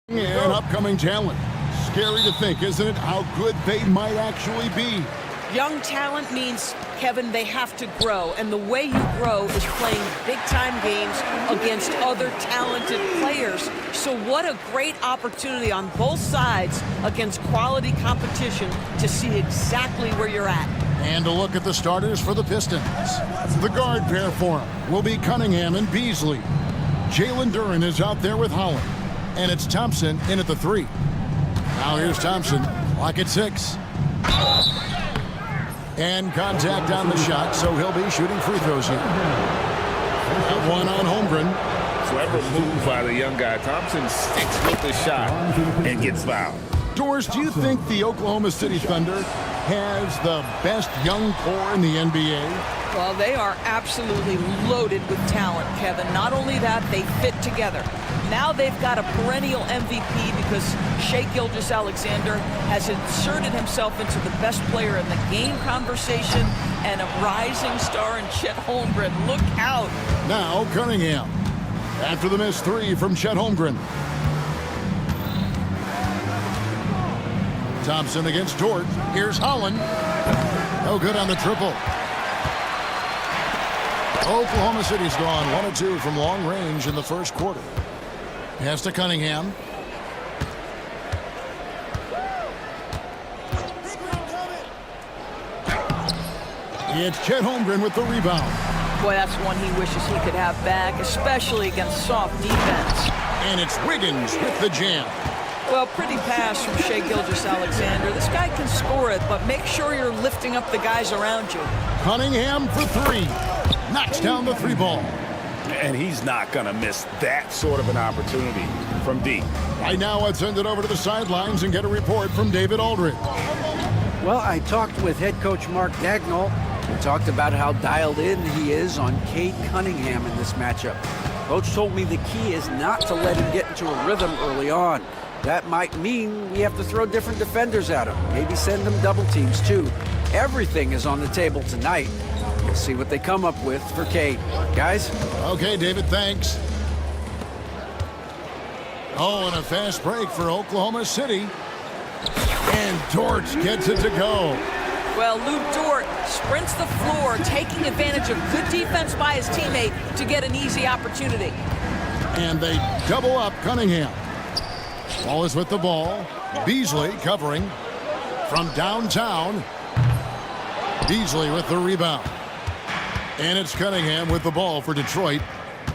S1: And upcoming talent. Scary to think, isn't it, how good they might actually be.
S13: Young talent means, Kevin, they have to grow. And the way you grow is playing big-time games against other talented players. So what a great opportunity on both sides against quality competition to see exactly where you're at.
S1: And a look at the starters for the Pistons. The guard pair for them will be Cunningham and Beasley. Jalen Duren is out there with Holland. And it's Thompson in at the 3. Now here's Thompson, lock at 6. And contact on the shot, so he'll be shooting free throws here. That one on Holmgren.
S2: Clever move by the young guy. Thompson sticks with the shot and gets fouled.
S1: Doris, do you think the Oklahoma City Thunder has the best young core in the NBA?
S13: Well, they are absolutely loaded with talent, Kevin. Not only that, they fit together. Now they've got a perennial MVP because Shai Gilgeous-Alexander has inserted himself into the best player in the game conversation and a rising star in Chet Holmgren. Look out.
S1: Now Cunningham. After the missed 3 from Chet Holmgren. Thompson against George. Here's Holland. No good on the triple. Oklahoma City's gone 1 of 2 from long range in the first quarter. Pass to Cunningham. It's Chet Holmgren with the rebound.
S13: Boy, that's one he wishes he could have back, especially against soft defense.
S1: And it's Wiggins with the jam.
S13: Well, pretty pass from Shai Gilgeous-Alexander. This guy can score it, but make sure you're lifting up the guys around you.
S1: Cunningham for 3. Knocks down the 3 ball.
S2: And he's not going to miss that sort of an opportunity from deep.
S1: Right now, I'd send it over to the sidelines and get a report from David Aldridge.
S3: Well, I talked with head coach Mark Dagnall. We talked about how dialed in he is on Cade Cunningham in this matchup. Coach told me the key is not to let him get into a rhythm early on. That might mean we have to throw different defenders at him. Maybe send them double teams, too. Everything is on the table tonight. We'll see what they come up with for Cade. Guys?
S1: Okay, David, thanks. Oh, and a fast break for Oklahoma City. And Dort gets it to go.
S13: Well, Lou Dort sprints the floor, taking advantage of good defense by his teammate to get an easy opportunity.
S1: And they double up Cunningham. Wallace with the ball. Beasley covering from downtown. Beasley with the rebound. And it's Cunningham with the ball for Detroit.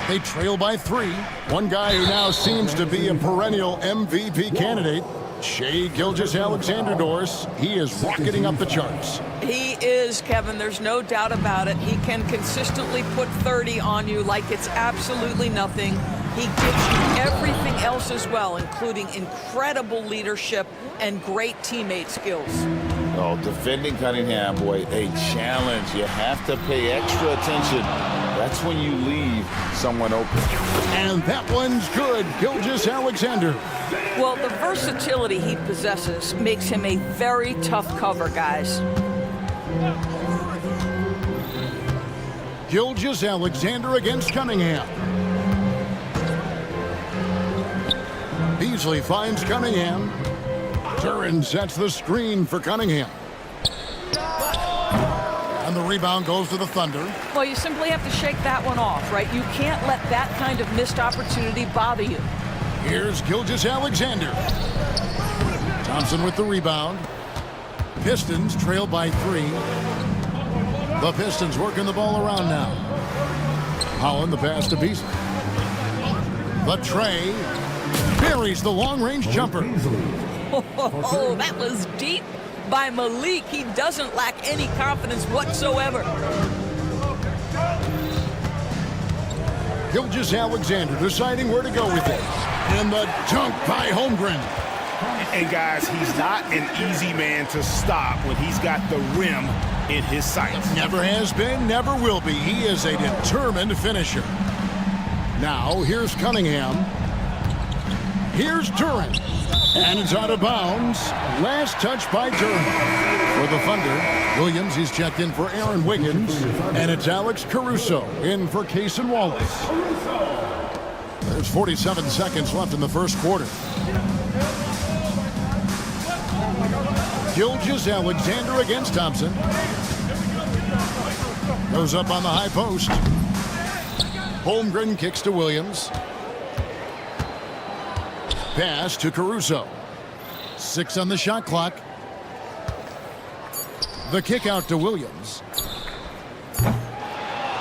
S1: They trail by 3. One guy who now seems to be a perennial MVP candidate, Shai Gilgeous-Alexander, Doris. He is rocketing up the charts.
S13: He is, Kevin. There's no doubt about it. He can consistently put 30 on you like it's absolutely nothing. He gives you everything else as well, including incredible leadership and great teammate skills.
S2: Oh, defending Cunningham, boy, a challenge. You have to pay extra attention. That's when you leave someone open.
S1: And that one's good. Gilgeous-Alexander.
S13: Well, the versatility he possesses makes him a very tough cover, guys.
S1: Gilgeous-Alexander against Cunningham. Beasley finds Cunningham. Duren sets the screen for Cunningham. And the rebound goes to the Thunder.
S13: Well, you simply have to shake that one off, right? You can't let that kind of missed opportunity bother you.
S1: Here's Gilgeous-Alexander. Thompson with the rebound. Pistons trail by 3. The Pistons working the ball around now. Holland the pass to Beasley. The tray buries the long-range jumper.
S13: Oh, that was deep by Malik. He doesn't lack any confidence whatsoever.
S1: Gilgeous-Alexander deciding where to go with it. And the dunk by Holmgren.
S2: And guys, he's not an easy man to stop when he's got the rim in his sights.
S1: Never has been, never will be. He is a determined finisher. Now, here's Cunningham. Here's Duren. And it's out of bounds. Last touch by Duren. For the Thunder, Williams, he's checked in for Aaron Wiggins. And it's Alex Caruso in for Cason Wallace. There's 47 seconds left in the first quarter. Gilgeous-Alexander against Thompson. Goes up on the high post. Holmgren kicks to Williams. Pass to Caruso. 6 on the shot clock. The kick out to Williams.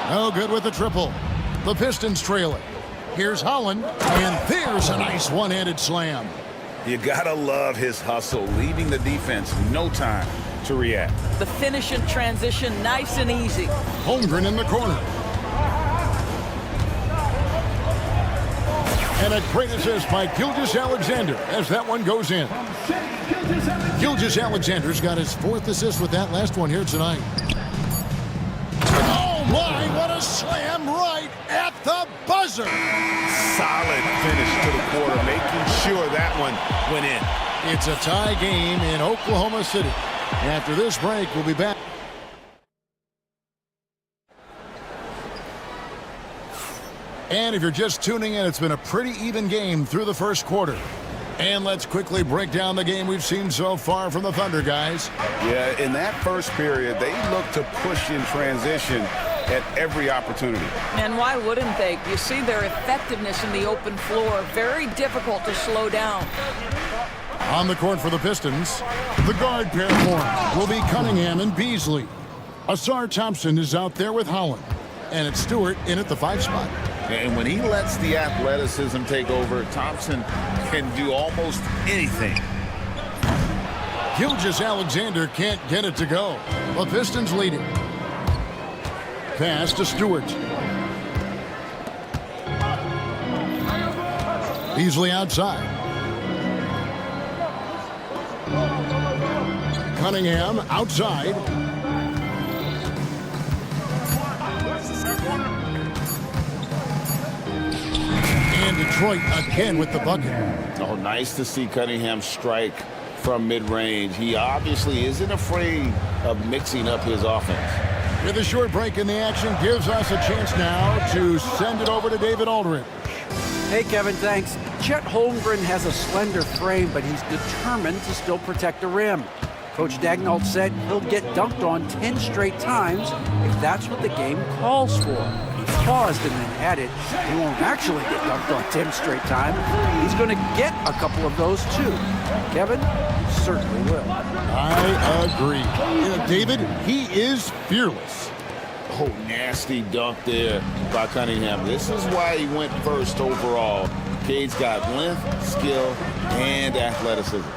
S1: No good with the triple. The Pistons trail it. Here's Holland, and there's a nice one-handed slam.
S2: You gotta love his hustle, leaving the defense no time to react.
S13: The finish in transition, nice and easy.
S1: Holmgren in the corner. And a great assist by Gilgeous-Alexander as that one goes in. Gilgeous-Alexander's got his 4th assist with that last one here tonight. Oh my, what a slam right at the buzzer.
S2: Solid finish to the quarter, making sure that one went in.
S1: It's a tie game in Oklahoma City. After this break, we'll be back. And if you're just tuning in, it's been a pretty even game through the first quarter. And let's quickly break down the game we've seen so far from the Thunder, guys.
S2: Yeah, in that first period, they looked to push in transition at every opportunity.
S13: And why wouldn't they? You see their effectiveness in the open floor. Very difficult to slow down.
S1: On the court for the Pistons, the guard pair form will be Cunningham and Beasley. Asar Thompson is out there with Holland. And it's Stewart in at the 5 spot.
S2: And when he lets the athleticism take over, Thompson can do almost anything.
S1: Gilgeous-Alexander can't get it to go. The Pistons lead it. Pass to Stewart. Beasley outside. Cunningham outside. And Detroit again with the bucket.
S2: Oh, nice to see Cunningham strike from mid-range. He obviously isn't afraid of mixing up his offense.
S1: With a short break in the action, gives us a chance now to send it over to David Aldridge.
S3: Hey, Kevin, thanks. Chet Holmgren has a slender frame, but he's determined to still protect the rim. Coach Dagnall said he'll get dunked on 10 straight times if that's what the game calls for. He paused and then added, he won't actually get dunked on 10 straight times. He's going to get a couple of those too. Kevin, he certainly will.
S1: I agree. David, he is fearless.
S2: Oh, nasty dunk there by Cunningham. This is why he went first overall. Cade's got length, skill, and athleticism.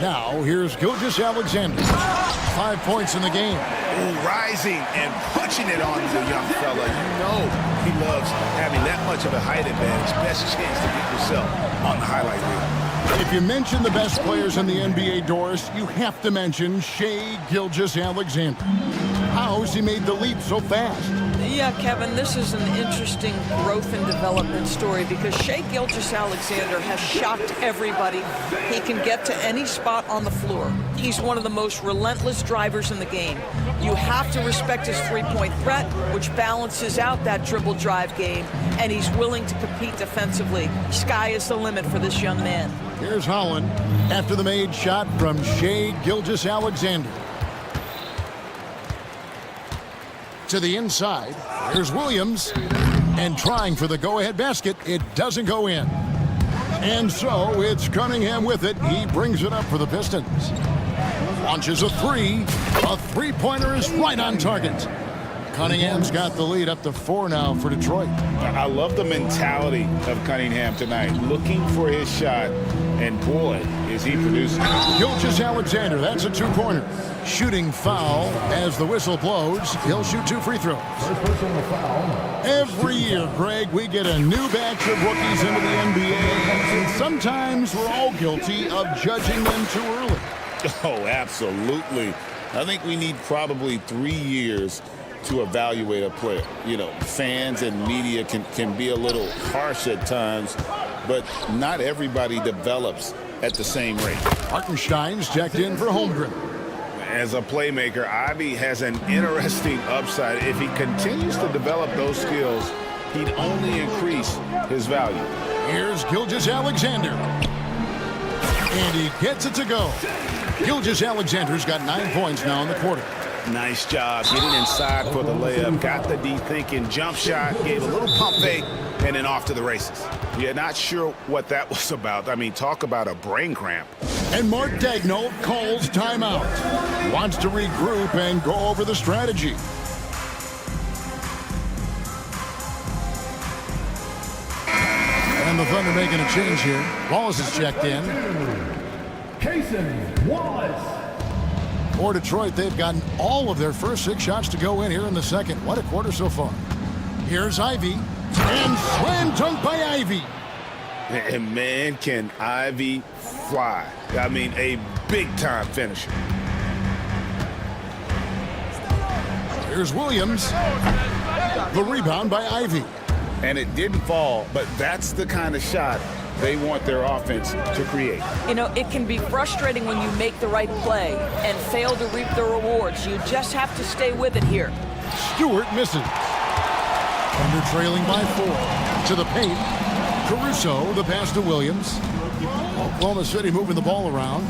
S1: Now, here's Gilgeous-Alexander. 5 points in the game.
S6: Oh, rising and punching it on the young fella. You know he loves having that much of a height advantage. Best chance to get yourself on the highlight reel.
S1: If you mention the best players in the NBA, Doris, you have to mention Shai Gilgeous-Alexander. How has he made the leap so fast?
S13: Yeah, Kevin, this is an interesting growth and development story because Shai Gilgeous-Alexander has shocked everybody. He can get to any spot on the floor. He's one of the most relentless drivers in the game. You have to respect his three-point threat, which balances out that dribble drive game, and he's willing to compete defensively. Sky is the limit for this young man.
S1: Here's Holland after the made shot from Shai Gilgeous-Alexander. To the inside, here's Williams, and trying for the go-ahead basket, it doesn't go in. And so it's Cunningham with it. He brings it up for the Pistons. Launches a three. A three-pointer is right on target. Cunningham's got the lead up to 4 now for Detroit.
S2: I love the mentality of Cunningham tonight, looking for his shot, and boy, is he producing.
S1: Gilgeous-Alexander, that's a 2-pointer. Shooting foul as the whistle blows. He'll shoot 2 free throws. Every year, Greg, we get a new batch of rookies into the NBA, and sometimes we're all guilty of judging them too early.
S2: Oh, absolutely. I think we need probably 3 years to evaluate a player. You know, fans and media can be a little harsh at times, but not everybody develops at the same rate.
S1: Hartenstein's checked in for Holmgren.
S2: As a playmaker, Ivy has an interesting upside. If he continues to develop those skills, he'd only increase his value.
S1: Here's Gilgeous-Alexander. And he gets it to go. Gilgeous-Alexander's got 9 points now in the quarter.
S2: Nice job getting inside for the layup. Got the D thinking jump shot, gave a little pump fake, and then off to the races. Yeah, not sure what that was about. I mean, talk about a brain cramp.
S1: And Mark Daigneault calls timeout. Wants to regroup and go over the strategy. And the Thunder making a change here. Wallace is checked in.
S4: Wallace.
S1: For Detroit, they've gotten all of their first 6 shots to go in here in the second. What a quarter so far. Here's Ivy. And slam dunk by Ivy.
S2: And man, can Ivy fly. I mean, a big-time finisher.
S1: Here's Williams. The rebound by Ivy.
S2: And it didn't fall, but that's the kind of shot they want their offense to create.
S13: You know, it can be frustrating when you make the right play and fail to reap the rewards. You just have to stay with it here.
S1: Stewart misses. Thunder trailing by 4. To the paint. Caruso, the pass to Williams. Oklahoma City moving the ball around.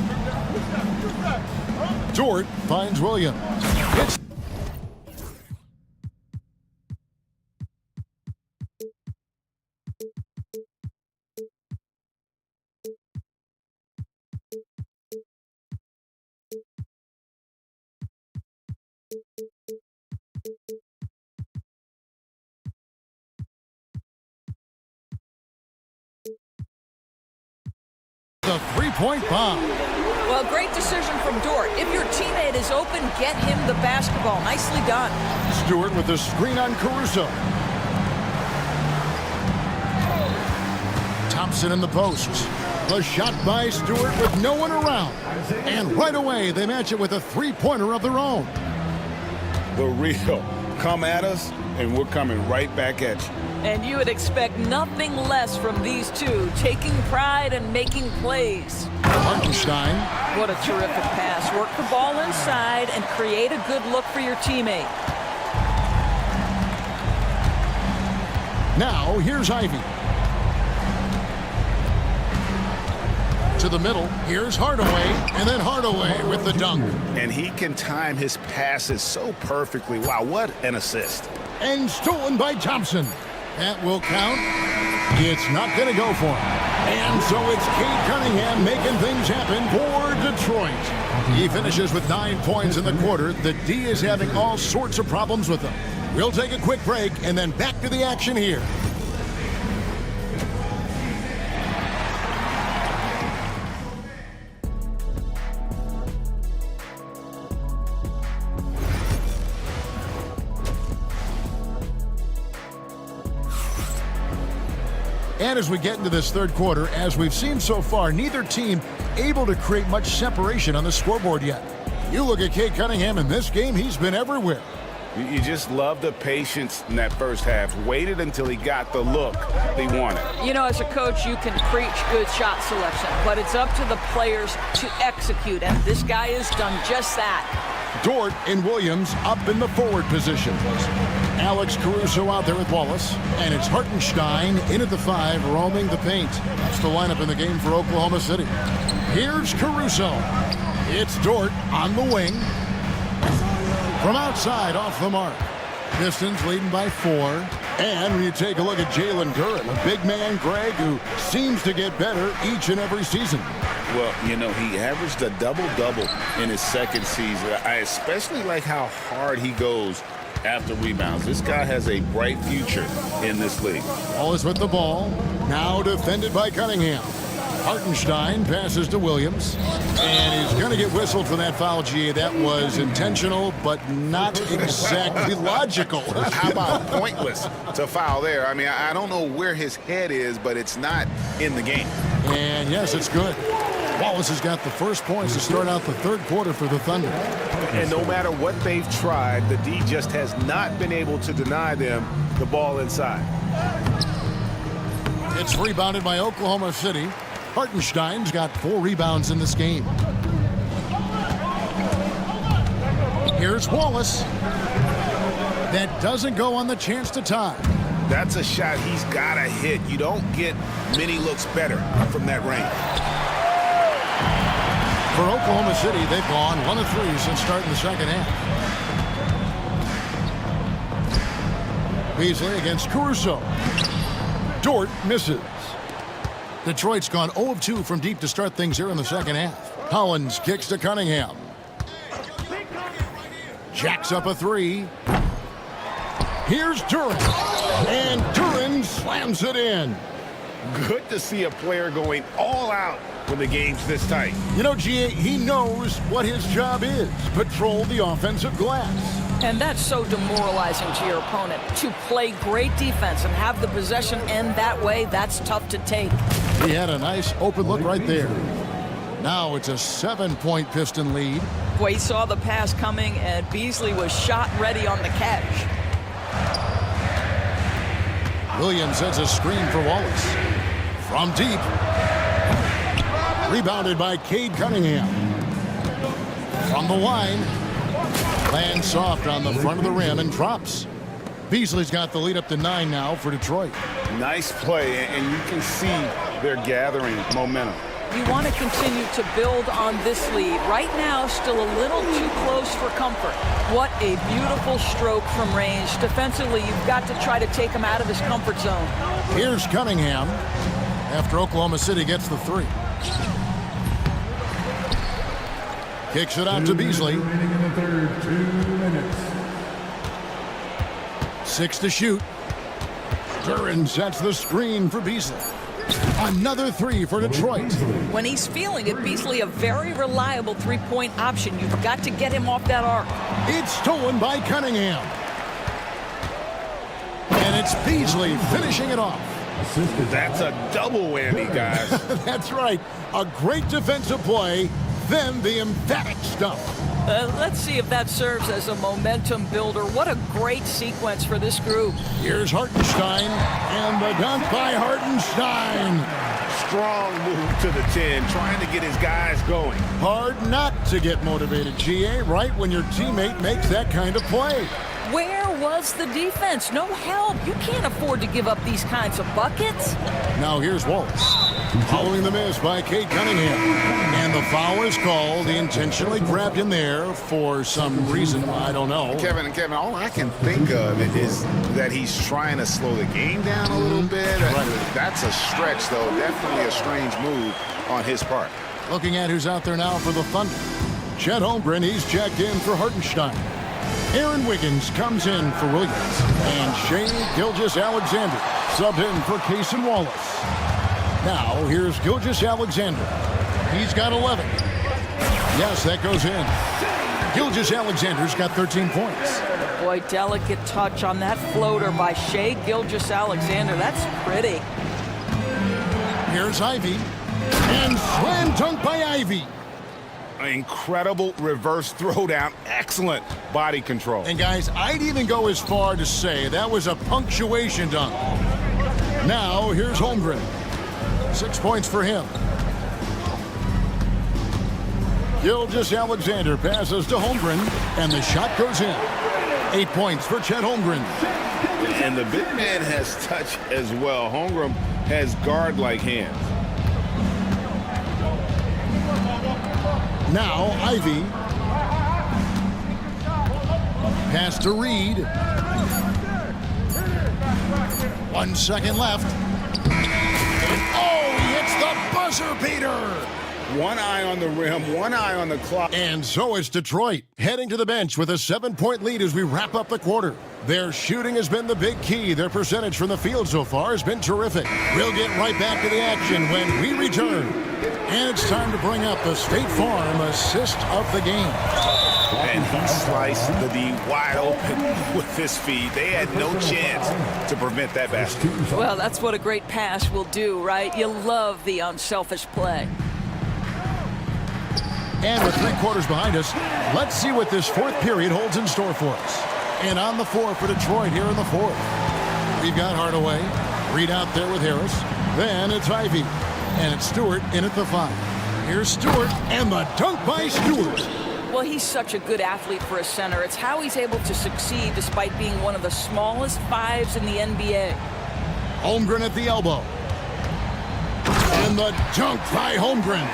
S1: Dort finds Williams. It's the three-point bomb.
S13: Well, great decision from Dort. If your teammate is open, get him the basketball. Nicely done.
S1: Stewart with the screen on Caruso. Thompson in the post. The shot by Stewart with no one around. And right away, they match it with a three-pointer of their own.
S2: The real come at us, and we're coming right back at you.
S13: And you would expect nothing less from these two, taking pride and making plays.
S1: Hartenstein.
S13: What a terrific pass. Work the ball inside and create a good look for your teammate.
S1: Now, here's Ivy. To the middle. Here's Hardaway. And then Hardaway with the dunk.
S2: And he can time his passes so perfectly. Wow, what an assist.
S1: And stolen by Thompson. That will count. It's not going to go for him. And so it's Cade Cunningham making things happen for Detroit. He finishes with 9 points in the quarter. The D is having all sorts of problems with them. We'll take a quick break and then back to the action here. And as we get into this third quarter, as we've seen so far, neither team able to create much separation on the scoreboard yet. You look at Cade Cunningham in this game, he's been everywhere.
S2: You just love the patience in that first half. Waited until he got the look he wanted.
S13: You know, as a coach, you can preach good shot selection, but it's up to the players to execute, and this guy has done just that.
S1: Dort and Williams up in the forward position. Alex Caruso out there with Wallace, and it's Hartenstein in at the 5, roaming the paint. That's the lineup in the game for Oklahoma City. Here's Caruso. It's Dort on the wing. From outside, off the mark. Pistons leading by 4. And when you take a look at Jalen Duren, a big man, Greg, who seems to get better each and every season.
S2: Well, you know, he averaged a double-double in his second season. I especially like how hard he goes after rebounds. This guy has a bright future in this league.
S1: Wallace with the ball. Now defended by Cunningham. Hartenstein passes to Williams. And he's going to get whistled for that foul, G. That was intentional, but not exactly logical.
S2: How about pointless to foul there? I mean, I don't know where his head is, but it's not in the game.
S1: And yes, it's good. Wallace has got the first points to start out the third quarter for the Thunder.
S6: And no matter what they've tried, the D just has not been able to deny them the ball inside.
S1: It's rebounded by Oklahoma City. Hartenstein's got 4 rebounds in this game. Here's Wallace. That doesn't go on the chance to tie.
S2: That's a shot he's got to hit. You don't get many looks better from that range.
S1: For Oklahoma City, they've gone 1 of 3 since starting the second half. Beasley against Caruso. Dort misses. Detroit's gone 0 of 2 from deep to start things here in the second half. Collins kicks to Cunningham. Jacks up a 3. Here's Duran. And Duran slams it in.
S2: Good to see a player going all out when the game's this tight.
S1: You know, GA, he knows what his job is. Patrol the offensive glass.
S13: And that's so demoralizing to your opponent. To play great defense and have the possession end that way, that's tough to take.
S1: He had a nice open look right there. Now it's a 7-point Piston lead.
S13: Boy, he saw the pass coming, and Beasley was shot ready on the catch.
S1: Williams sets a screen for Wallace. From deep. Rebounded by Cade Cunningham. From the line. Lands soft on the front of the rim and drops. Beasley's got the lead up to 9 now for Detroit.
S2: Nice play, and you can see they're gathering momentum.
S13: You want to continue to build on this lead. Right now, still a little too close for comfort. What a beautiful stroke from range. Defensively, you've got to try to take him out of his comfort zone.
S1: Here's Cunningham after Oklahoma City gets the 3. Kicks it out to Beasley.
S4: 2 minutes.
S1: 6 to shoot. Duran sets the screen for Beasley. Another 3 for Detroit.
S13: When he's feeling it, Beasley a very reliable three-point option. You've got to get him off that arc.
S1: It's stolen by Cunningham. And it's Beasley finishing it off.
S2: That's a double whammy, guys.
S1: That's right. A great defensive play, then the emphatic stuff.
S13: Let's see if that serves as a momentum builder. What a great sequence for this group.
S1: Here's Hartenstein, and the dunk by Hartenstein.
S2: Strong move to the 10, trying to get his guys going.
S1: Hard not to get motivated, GA, right when your teammate makes that kind of play.
S13: Where was the defense? No help. You can't afford to give up these kinds of buckets.
S1: Now here's Wallace. Following the miss by Cade Cunningham. And the foul is called. He intentionally grabbed him there for some reason. I don't know.
S2: Kevin, all I can think of is that he's trying to slow the game down a little bit. Right. That's a stretch, though. Definitely a strange move on his part.
S1: Looking at who's out there now for the Thunder. Chet Holmgren, he's checked in for Hartenstein. Aaron Wiggins comes in for Williams. And Shea Gilgeous-Alexander subbed in for Cason Wallace. Now, here's Gilgeous-Alexander. He's got 11. Yes, that goes in. Gilgeous-Alexander's got 13 points.
S13: Boy, delicate touch on that floater by Shea Gilgeous-Alexander. That's pretty.
S1: Here's Ivy. And slam dunk by Ivy.
S2: Incredible reverse throwdown. Excellent body control.
S1: And guys, I'd even go as far to say that was a punctuation dunk. Now, here's Holmgren. 6 points for him. Gilgeous-Alexander passes to Holmgren, and the shot goes in. 8 points for Chet Holmgren.
S2: And the big man has touch as well. Holmgren has guard-like hands.
S1: Now, Ivy. Pass to Reed. 1 second left. Oh, he hits the buzzer beater.
S2: One eye on the rim, one eye on the clock.
S1: And so it's Detroit, heading to the bench with a 7-point lead as we wrap up the quarter. Their shooting has been the big key. Their percentage from the field so far has been terrific. We'll get right back to the action when we return. And it's time to bring up the State Farm assist of the game.
S2: And he sliced the D wide open with his feed. They had no chance to prevent that basket.
S13: Well, that's what a great pass will do, right? You love the unselfish play.
S1: And with 3 quarters behind us, let's see what this 4th period holds in store for us. And on the floor for Detroit here in the 4th. We've got Hardaway. Reed out there with Harris. Then it's Ivy. And it's Stewart in at the 5. Here's Stewart, and the dunk by Stewart.
S13: Well, he's such a good athlete for a center. It's how he's able to succeed despite being one of the smallest fives in the NBA.
S1: Holmgren at the elbow. And the dunk by Holmgren.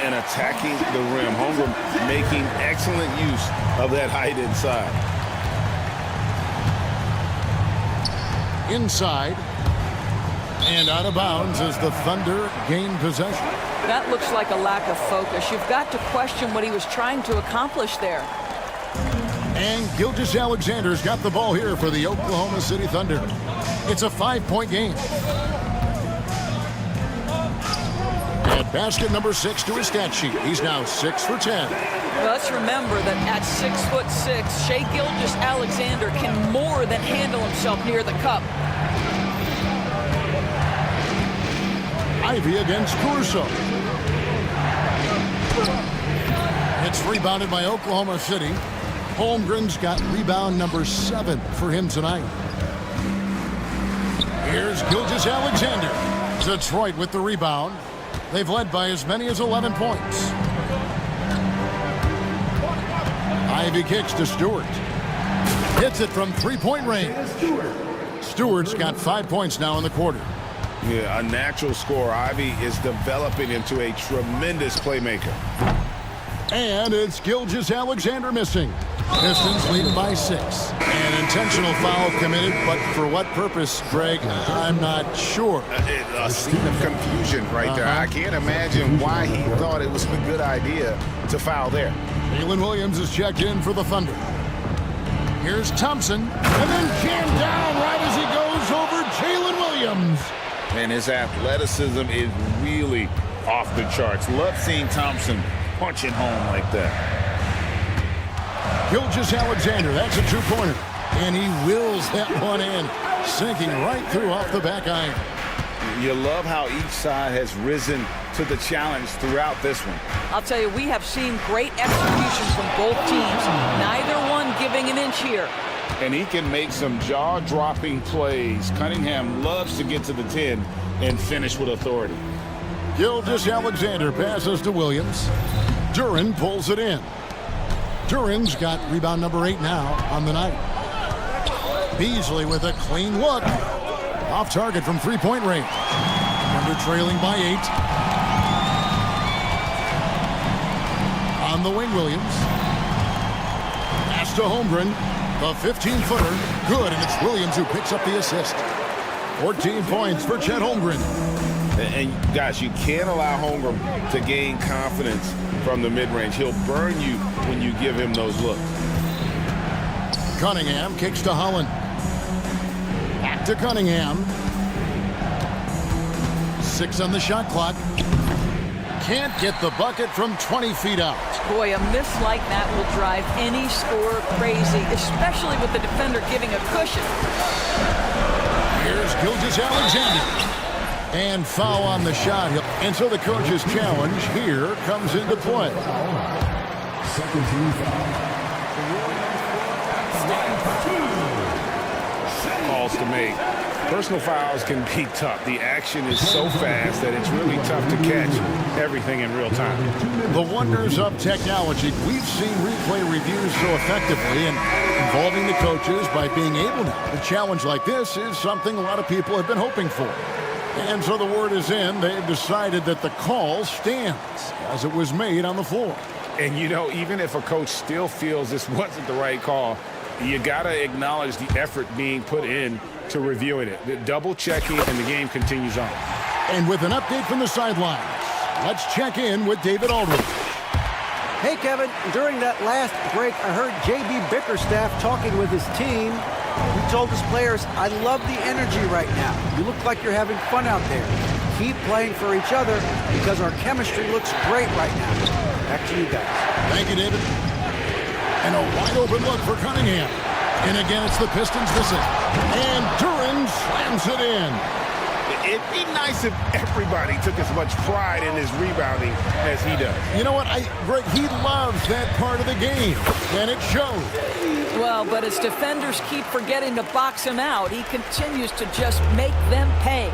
S2: And attacking the rim. Holmgren making excellent use of that height inside.
S1: Inside. And out of bounds as the Thunder gain possession.
S13: That looks like a lack of focus. You've got to question what he was trying to accomplish there.
S1: And Gilgeous-Alexander's got the ball here for the Oklahoma City Thunder. It's a 5-point game. At basket number 6 to his stat sheet. He's now 6 for 10.
S13: Well, let's remember that at 6'6", Shai Gilgeous-Alexander can more than handle himself near the cup.
S1: Ivy against Corso. It's rebounded by Oklahoma City. Holmgren's got rebound number 7 for him tonight. Here's Gilgeous-Alexander. Detroit with the rebound. They've led by as many as 11 points. Ivy kicks to Stewart. Hits it from three-point range. Stewart's got 5 points now in the quarter.
S2: Yeah, a natural scorer. Ivy is developing into a tremendous playmaker.
S1: And it's Gilgeous-Alexander missing. Pistons lead by 6. An intentional foul committed, but for what purpose, Greg, I'm not sure.
S2: A scene of confusion right there. I can't imagine why he thought it was a good idea to foul there.
S1: Jalen Williams is checked in for the Thunder. Here's Thompson, and then jammed down right as he goes over Jalen Williams.
S2: And his athleticism is really off the charts. Love seeing Thompson punching home like that.
S1: Gilgeous-Alexander, that's a two-pointer. And he wills that one in, sinking right through off the back iron.
S2: You love how each side has risen to the challenge throughout this one.
S13: I'll tell you, we have seen great execution from both teams. Neither one giving an inch here.
S2: And he can make some jaw-dropping plays. Cunningham loves to get to the 10 and finish with authority.
S1: Gilgeous-Alexander passes to Williams. Duren pulls it in. Duren's got rebound number 8 now on the night. Beasley with a clean look. Off target from three-point range. Thunder trailing by 8. On the wing, Williams. Pass to Holmgren. The 15-footer. Good, and it's Williams who picks up the assist. 14 points for Chet Holmgren.
S2: And guys, you can't allow Holmgren to gain confidence from the mid-range. He'll burn you when you give him those looks.
S1: Cunningham kicks to Holland. Back to Cunningham. 6 on the shot clock. Can't get the bucket from 20 feet out.
S13: Boy, a miss like that will drive any scorer crazy, especially with the defender giving a cushion.
S1: Here's Gilgeous-Alexander. And foul on the shot. And so the coach's challenge here comes into play.
S4: Second team foul.
S2: Calls to make. Personal fouls can be tough. The action is so fast that it's really tough to catch everything in real time.
S1: The wonders of technology. We've seen replay reviews so effectively and involving the coaches by being able to challenge like this is something a lot of people have been hoping for. And so the word is in. They've decided that the call stands as it was made on the floor.
S2: And, you know, even if a coach still feels this wasn't the right call, you got to acknowledge the effort being put in to reviewing it. Double checking, and the game continues on.
S1: And with an update from the sidelines, let's check in with David Aldridge.
S3: Hey, Kevin. During that last break, I heard J.B. Bickerstaff talking with his team. He told his players, I love the energy right now. You look like you're having fun out there. Keep playing for each other because our chemistry looks great right now. Back to you guys.
S1: Thank you, David. And a wide open look for Cunningham. And again, it's the Pistons missing. And Duren slams it in.
S2: It'd be nice if everybody took as much pride in his rebounding as he does.
S1: You know what, Greg, he loves that part of the game, and it shows.
S13: Well, but as defenders keep forgetting to box him out, he continues to just make them pay.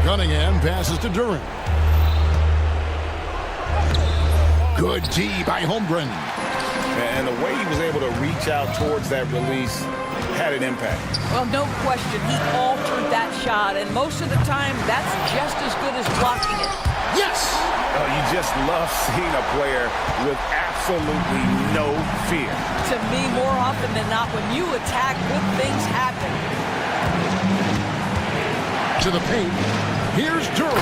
S1: Cunningham passes to Duren. Good D by Holmgren.
S2: And the way he was able to reach out towards that release had an impact.
S13: Well, no question, he altered that shot, and most of the time, that's just as good as blocking it.
S1: Yes!
S2: You just love seeing a player with absolutely no fear.
S13: To me, more often than not, when you attack, good things happen.
S1: To the paint. Here's Durham.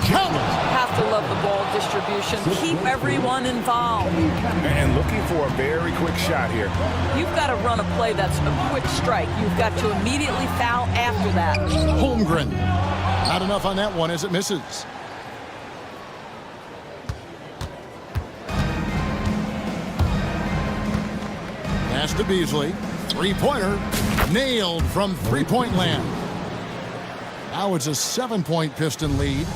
S1: Count it.
S13: Have to love the ball distribution. Keep everyone involved.
S2: And looking for a very quick shot here.
S13: You've got to run a play that's a quick strike. You've got to immediately foul after that.
S1: Holmgren. Not enough on that one as it misses. Pass to Beasley. Three-pointer. Nailed from three-point land. Now it's a 7-point Piston lead.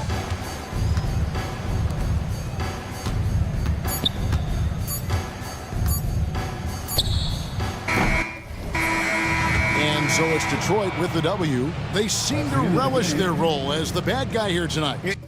S1: And so it's Detroit with the W. They seem to relish their role as the bad guy here tonight.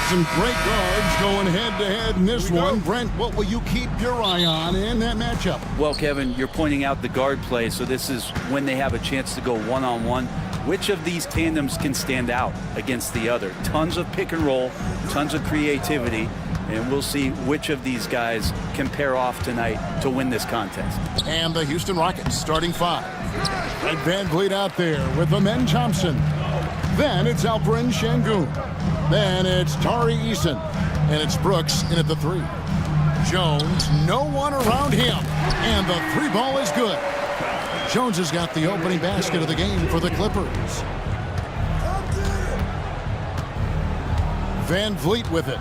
S1: Some great guards going head-to-head in this one. Brent, what will you keep your eye on in that matchup?
S5: Well, Kevin, you're pointing out the guard play, so this is when they have a chance to go one-on-one. Which of these tandems can stand out against the other? Tons of pick and roll, tons of creativity, and we'll see which of these guys can pair off tonight to win this contest.
S1: And the Houston Rockets starting five. Ed Van Vliet out there with Amen Thompson. Then it's Alperen Şengün. Then it's Tari Eason. And it's Brooks in at the three. Jones, no one around him. And the three ball is good. Jones has got the opening basket of the game for the Clippers. Van Vliet with it.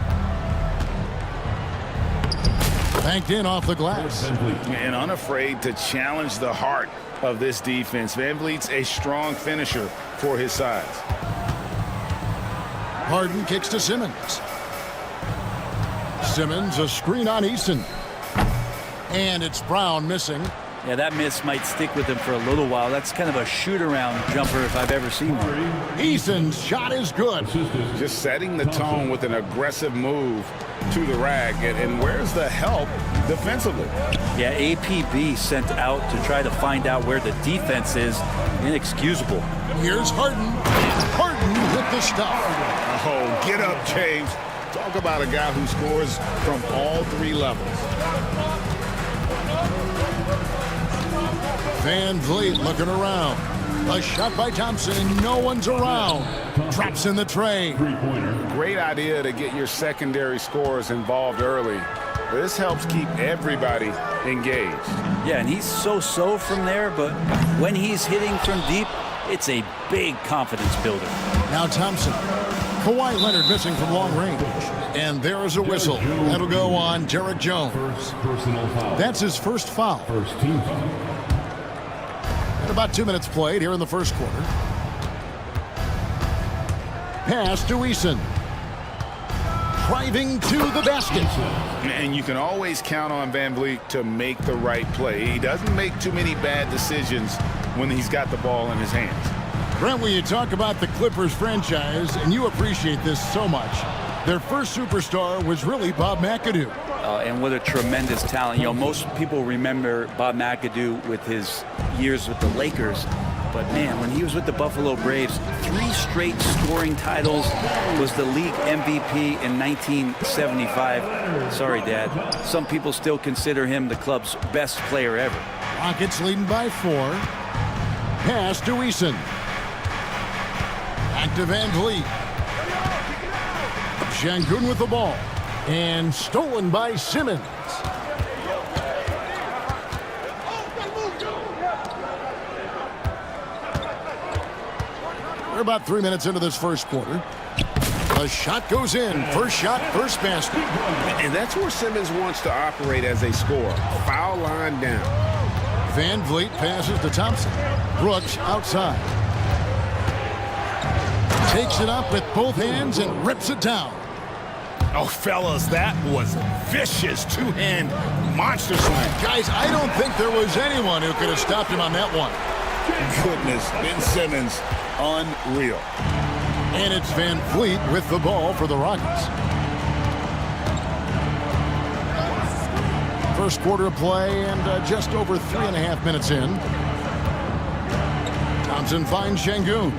S1: Banked in off the glass.
S2: And unafraid to challenge the heart of this defense. Van Vliet's a strong finisher for his size.
S1: Harden kicks to Simmons. Simmons, a screen on Eason. And it's Brown missing.
S5: Yeah, that miss might stick with him for a little while. That's kind of a shoot-around jumper if I've ever seen one.
S1: Eason's shot is good.
S2: Just setting the tone with an aggressive move to the rack. And where's the help defensively?
S5: Yeah, APB sent out to try to find out where the defense is. Inexcusable.
S1: Here's Harden. Harden with the stop.
S2: Oh, get up, James. Talk about a guy who scores from all three levels.
S1: Van Vliet looking around. A shot by Thompson, and no one's around. Drops in the tray.
S2: Great idea to get your secondary scorers involved early. This helps keep everybody engaged.
S5: Yeah, and he's so-so from there, but when he's hitting from deep, it's a big confidence builder.
S1: Now Thompson. Kawhi Leonard missing from long range. And there is a whistle. That'll go on Derek Jones. That's his first foul.
S4: First team foul.
S1: And about 2 minutes played here in the first quarter. Pass to Eason. Driving to the basket.
S2: And you can always count on Van Vliet to make the right play. He doesn't make too many bad decisions when he's got the ball in his hands.
S1: Brent, when you talk about the Clippers franchise, and you appreciate this so much, their first superstar was really Bob McAdoo.
S5: And what a tremendous talent. You know, most people remember Bob McAdoo with his years with the Lakers. But, man, when he was with the Buffalo Braves, 3 straight scoring titles, was the league MVP in 1975. Sorry, Dad. Some people still consider him the club's best player ever.
S1: Rockets leading by 4. Pass to Eason. Back to Van Vliet. Şengün with the ball. And stolen by Simmons. We're about 3 minutes into this first quarter. A shot goes in. First shot, first basket.
S2: And that's where Simmons wants to operate as a scorer. Foul line down.
S1: Van Vliet passes to Thompson. Brooks outside. Takes it up with both hands and rips it down.
S2: Oh, fellas, that was vicious two-hand monster slam.
S1: Guys, I don't think there was anyone who could have stopped him on that one.
S2: Goodness, Ben Simmons, unreal.
S1: And it's Van Vliet with the ball for the Rockets. First quarter of play and just over 3.5 minutes in. Thompson finds Şengün.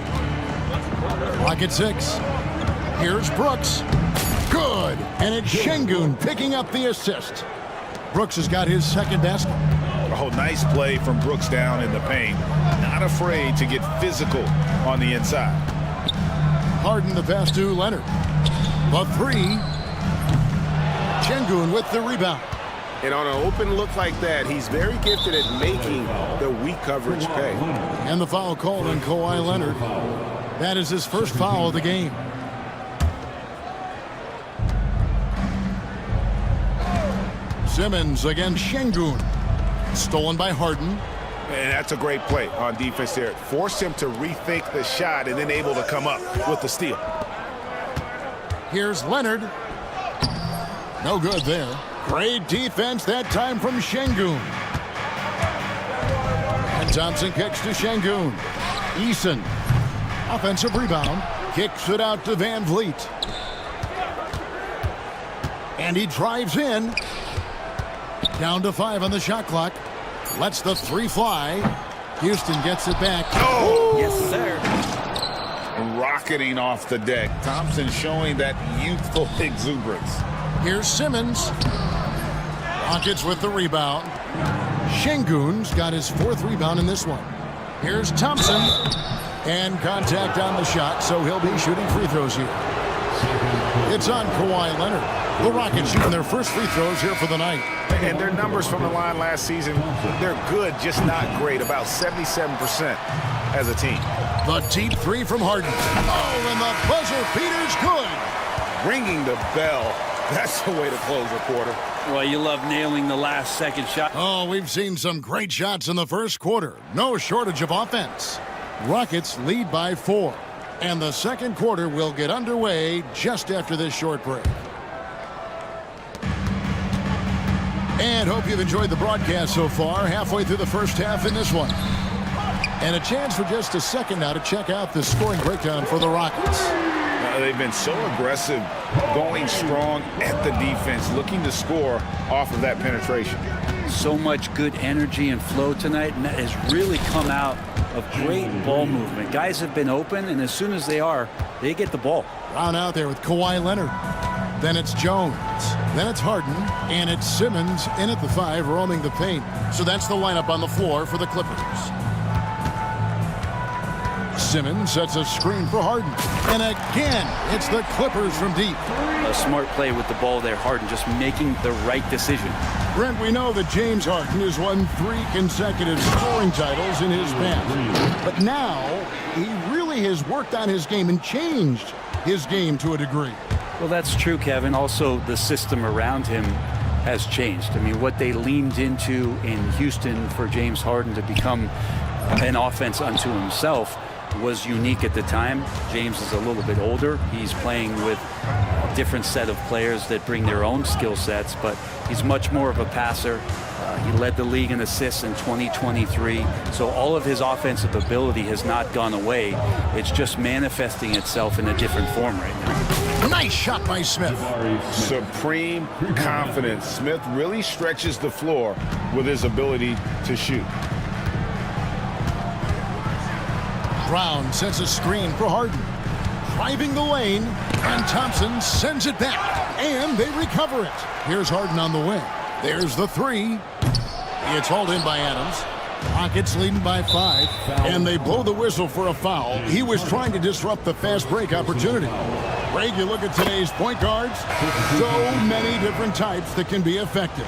S1: Rocket 6. Here's Brooks. Good. And it's Şengün picking up the assist. Brooks has got his second basket.
S2: Oh, nice play from Brooks down in the paint. Not afraid to get physical on the inside.
S1: Harden the pass to Leonard. The 3. Şengün with the rebound.
S2: And on an open look like that, he's very gifted at making the weak coverage pay.
S1: And the foul called on Kawhi Leonard. That is his first foul of the game. Simmons against Şengün. Stolen by Harden.
S2: And that's a great play on defense there. Forced him to rethink the shot and then able to come up with the steal.
S1: Here's Leonard. No good there. Great defense that time from Şengün. And Thompson kicks to Şengün. Eason. Offensive rebound. Kicks it out to Van Vliet. And he drives in. Down to 5 on the shot clock. Lets the 3 fly. Houston gets it back.
S2: Oh!
S13: Yes, sir.
S2: Rocketing off the deck. Thompson showing that youthful exuberance.
S1: Here's Simmons. Rockets with the rebound. Şengün's got his 4th rebound in this one. Here's Thompson. And contact on the shot, so he'll be shooting free throws here. It's on Kawhi Leonard. The Rockets shooting their first free throws here for the night.
S2: And their numbers from the line last season, they're good, just not great. About 77% as a team.
S1: The deep 3 from Harden. Oh, and the buzzer beater's good.
S2: Ringing the bell. That's the way to close a quarter.
S5: Well, you love nailing the last second shot.
S1: Oh, we've seen some great shots in the first quarter. No shortage of offense. Rockets lead by 4. And the second quarter will get underway just after this short break. And hope you've enjoyed the broadcast so far. Halfway through the first half in this one. And a chance for just a second now to check out the scoring breakdown for the Rockets.
S2: They've been so aggressive, going strong at the defense, looking to score off of that penetration.
S5: So much good energy and flow tonight, and that has really come out of great ball movement. Guys have been open, and as soon as they are, they get the ball.
S1: Brown out there with Kawhi Leonard. Then it's Jones. Then it's Harden. And it's Simmons in at the 5, roaming the paint. So that's the lineup on the floor for the Clippers. Simmons sets a screen for Harden. And again, it's the Clippers from deep.
S5: A smart play with the ball there, Harden just making the right decision.
S1: Brent, we know that James Harden has won 3 consecutive scoring titles in his past. But now, he really has worked on his game and changed his game to a degree.
S5: Well, that's true, Kevin. Also, the system around him has changed. I mean, what they leaned into in Houston for James Harden to become an offense unto himself was unique at the time. James is a little bit older. He's playing with a different set of players that bring their own skill sets, but he's much more of a passer. He led the league in assists in 2023. So all of his offensive ability has not gone away. It's just manifesting itself in a different form right now.
S1: Nice shot by Smith.
S2: Supreme confidence. Smith really stretches the floor with his ability to shoot.
S1: Brown sets a screen for Harden. Driving the lane, and Thompson sends it back, and they recover it. Here's Harden on the wing. There's the 3. It's hauled in by Adams. Rockets leading by 5, and they blow the whistle for a foul. He was trying to disrupt the fast break opportunity. Greg, you look at today's point guards, so many different types that can be effective.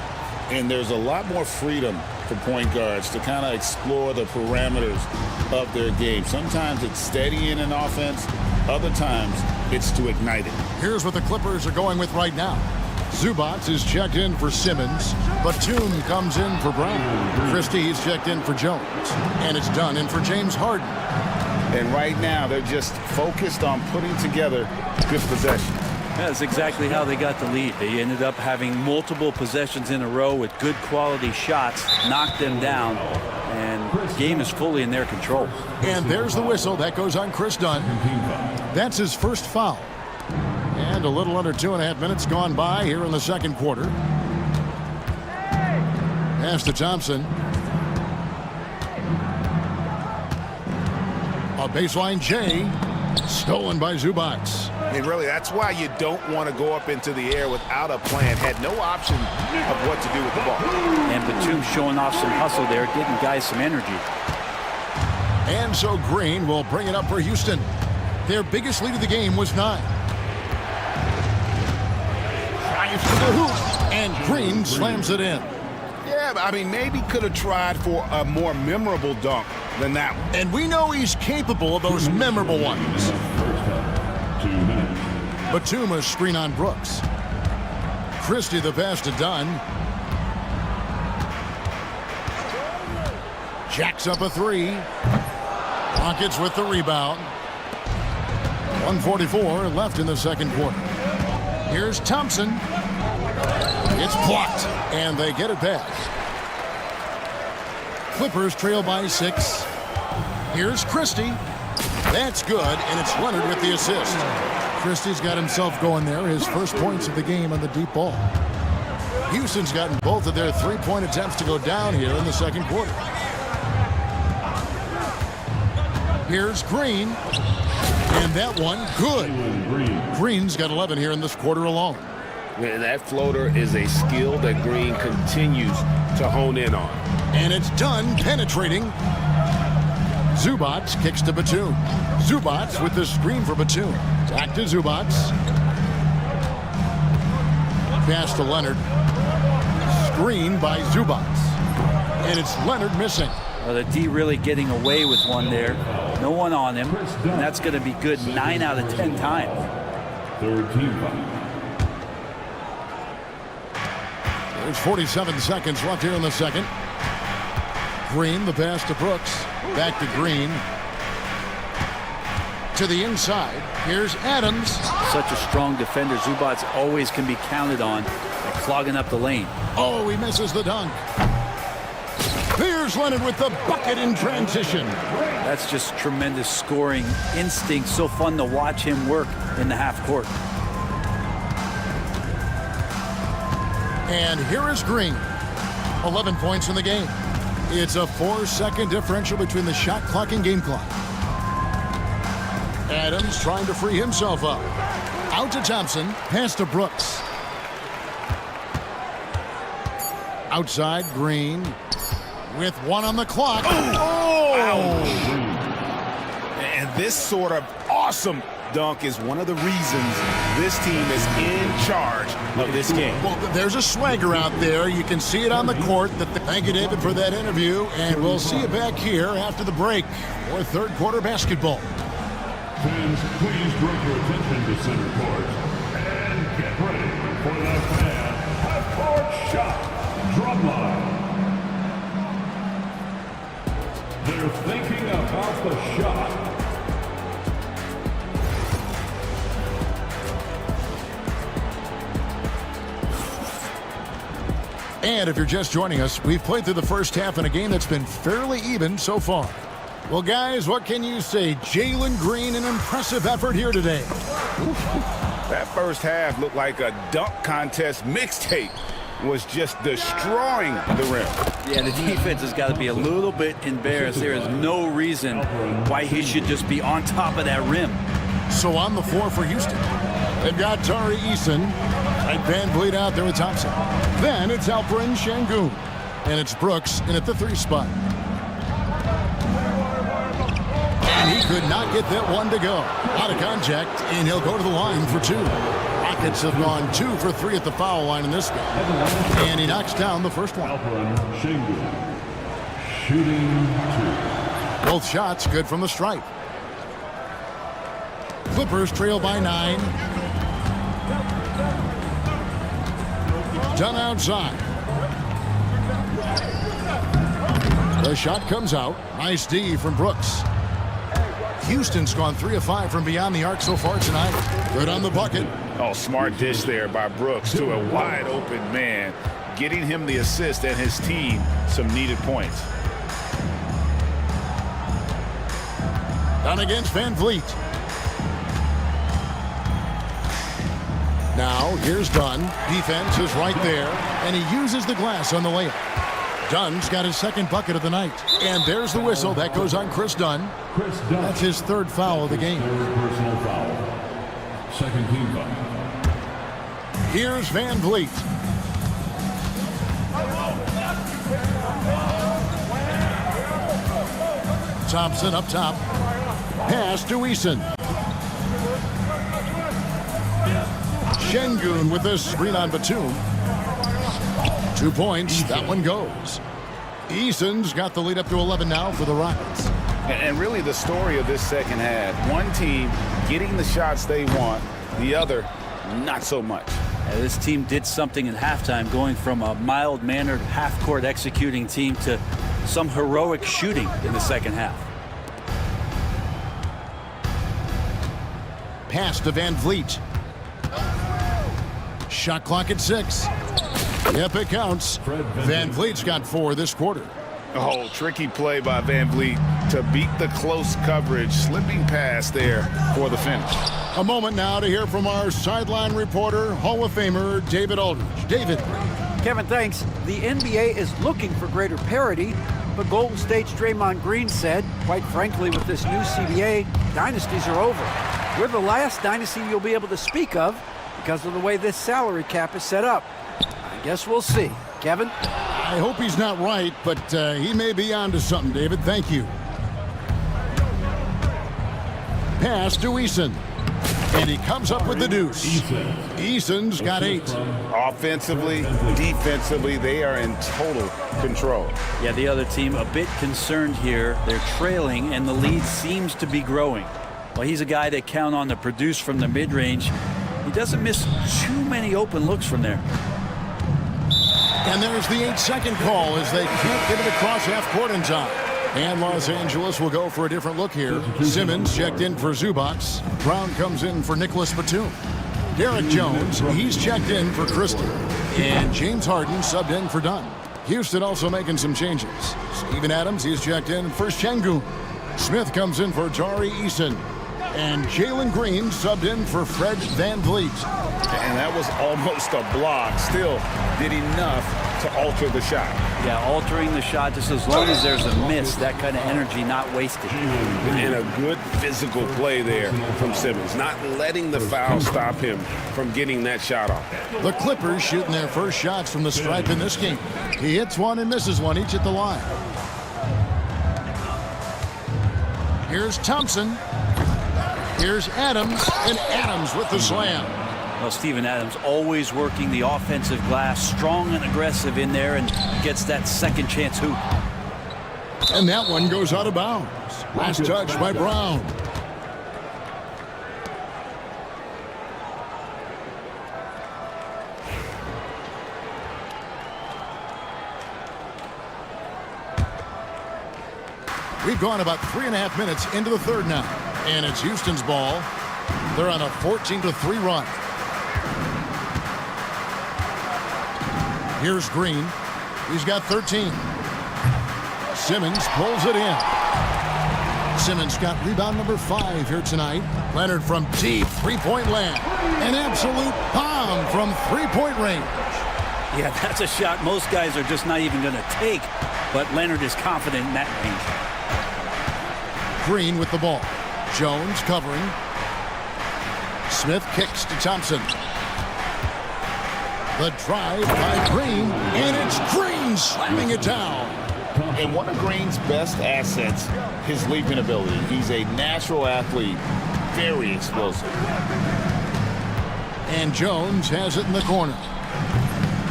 S2: And there's a lot more freedom for point guards to kind of explore the parameters of their game. Sometimes it's steadying an offense. Other times it's to ignite it.
S1: Here's what the Clippers are going with right now. Zubats is checked in for Simmons. Batum comes in for Brown. Christie's checked in for Jones. And it's done in for James Harden.
S2: And right now they're just focused on putting together good possession.
S5: That's exactly how they got the lead. They ended up having multiple possessions in a row with good quality shots, knocked them down, and the game is fully in their control.
S1: And there's the whistle. That goes on Chris Dunn. That's his first foul. And a little under 2.5 minutes gone by here in the second quarter. Pass to Thompson. A baseline J. Stolen by Zubats.
S2: And really, that's why you don't want to go up into the air without a plan. Had no option of what to do with the ball.
S5: And Batum showing off some hustle there, getting guys some energy.
S1: And so Green will bring it up for Houston. Their biggest lead of the game was 9. Drives to the hoop, and Green slams it in.
S2: Yeah, I mean, maybe could have tried for a more memorable dunk than that one.
S1: And we know he's capable of those memorable ones.
S4: 2 minutes.
S1: Batum a screen on Brooks. Christie the pass to Dunn. Jacks up a three. Rockets with the rebound. 1:44 left in the second quarter. Here's Thompson. It's blocked, and they get it back. Clippers trail by 6. Here's Christie. That's good, and it's Leonard with the assist. Christie's got himself going there, his first points of the game on the deep ball. Houston's gotten both of their three-point attempts to go down here in the second quarter. Here's Green, and that one good. Green's got 11 here in this quarter alone.
S2: Man, that floater is a skill that Green continues to hone in on.
S1: And it's done penetrating. Zubats kicks to Batum. Zubats with the screen for Batum. Back to Zubats. Pass to Leonard. Screen by Zubats. And it's Leonard missing.
S5: Well, the D really getting away with one there. No one on him. And that's going to be good 9 out of 10 times.
S4: Third team foul.
S1: There's 47 seconds left here in the second. Green, the pass to Brooks. Back to Green. To the inside. Here's Adams.
S5: Such a strong defender. Zubats always can be counted on at clogging up the lane.
S1: Oh, he misses the dunk. Here's Leonard with the bucket in transition.
S5: That's just tremendous scoring instinct. So fun to watch him work in the half court.
S1: And here is Green. 11 points in the game. It's a 4-second differential between the shot clock and game clock. Adams trying to free himself up. Out to Thompson. Pass to Brooks. Outside, Green. With one on the clock.
S2: Oh! And this sort of awesome dunk is one of the reasons this team is in charge of this game.
S1: Well, there's a swagger out there. You can see it on the court. Thank you, David, for that interview. And we'll see you back here after the break for third quarter basketball.
S4: Fans, please direct your attention to center court and get ready for the half-court shot drum line. They're thinking about the shot.
S1: And if you're just joining us, we've played through the first half in a game that's been fairly even so far. Well, guys, what can you say? Jalen Green, an impressive effort here today.
S2: That first half looked like a dunk contest mixtape. Was just destroying the rim.
S5: Yeah, the defense has got to be a little bit embarrassed. There is no reason why he should just be on top of that rim.
S1: So on the floor for Houston, they've got Tari Eason and Van Vliet out there with Thompson. Then it's Alperen Şengün. And it's Brooks in at the 3 spot. And he could not get that one to go. Out of contact, and he'll go to the line for 2. Rockets have gone 2 for 3 at the foul line in this game. And he knocks down the first one.
S4: Alperen Şengün, shooting 2.
S1: Both shots good from the stripe. Clippers trail by 9. Done outside. The shot comes out. Nice D from Brooks. Houston's gone 3 of 5 from beyond the arc so far tonight. Good on the bucket.
S2: Oh, smart dish there by Brooks to a wide open man, getting him the assist and his team some needed points.
S1: Done against Van Vliet. Now, here's Dunn. Defense is right there, and he uses the glass on the layup. Dunn's got his second bucket of the night. And there's the whistle. That goes on Chris Dunn. That's his 3rd foul of the game.
S4: Third personal foul. Second team foul.
S1: Here's Van Vliet. Thompson up top. Pass to Eason. Şengün with the screen on Batum. 2 points. That one goes. Eason's got the lead up to 11 now for the Rockets.
S2: And really the story of this second half, one team getting the shots they want, the other not so much.
S5: This team did something in halftime, going from a mild-mannered half-court executing team to some heroic shooting in the second half.
S1: Pass to Van Vliet. Shot clock at 6. Yep, it counts. Van Vliet's got 4 this quarter.
S2: Oh, tricky play by Van Vliet to beat the close coverage. Slipping pass there for the finish.
S1: A moment now to hear from our sideline reporter, Hall of Famer David Aldridge. David.
S3: Kevin, thanks. The NBA is looking for greater parity, but Golden State's Draymond Green said, quite frankly, with this new CBA, dynasties are over. We're the last dynasty you'll be able to speak of because of the way this salary cap is set up. I guess we'll see. Kevin?
S1: I hope he's not right, but he may be onto something, David. Thank you. Pass to Eason. And he comes up with the deuce. Eason's got 8.
S2: Offensively, defensively, they are in total control.
S5: Yeah, the other team a bit concerned here. They're trailing, and the lead seems to be growing. Well, he's a guy they count on to produce from the mid-range. He doesn't miss too many open looks from there.
S1: And there's the 8-second call as they can't get it across half court in time. And Los Angeles will go for a different look here. Simmons checked in for Zubats. Brown comes in for Nicholas Batum. Derek Jones, he's checked in for Christie. And James Harden subbed in for Dunn. Houston also making some changes. Steven Adams, he's checked in for Şengün. Smith comes in for Jari Eason. And Jalen Green subbed in for Fred Van Vliet.
S2: And that was almost a block. Still did enough to alter the shot.
S5: Yeah, altering the shot just as long as there's a miss, that kind of energy not wasted.
S2: And a good physical play there from Simmons, not letting the foul stop him from getting that shot off.
S1: The Clippers shooting their first shots from the stripe in this game. He hits one and misses one, each at the line. Here's Thompson. Here's Adams, and Adams with the slam.
S5: Well, Steven Adams always working the offensive glass, strong and aggressive in there, and gets that second chance hoop.
S1: And that one goes out of bounds. Last touch by Brown. We've gone about 3.5 minutes into the third now. And it's Houston's ball. They're on a 14-3 run. Here's Green. He's got 13. Simmons pulls it in. Simmons got rebound number 5 here tonight. Leonard from deep three-point land. An absolute bomb from three-point range.
S5: Yeah, that's a shot most guys are just not even going to take, but Leonard is confident in that range.
S1: Green with the ball. Jones covering. Smith kicks to Thompson. The drive by Green, and it's Green slamming it down.
S2: And one of Green's best assets, his leaping ability. He's a natural athlete, very explosive.
S1: And Jones has it in the corner.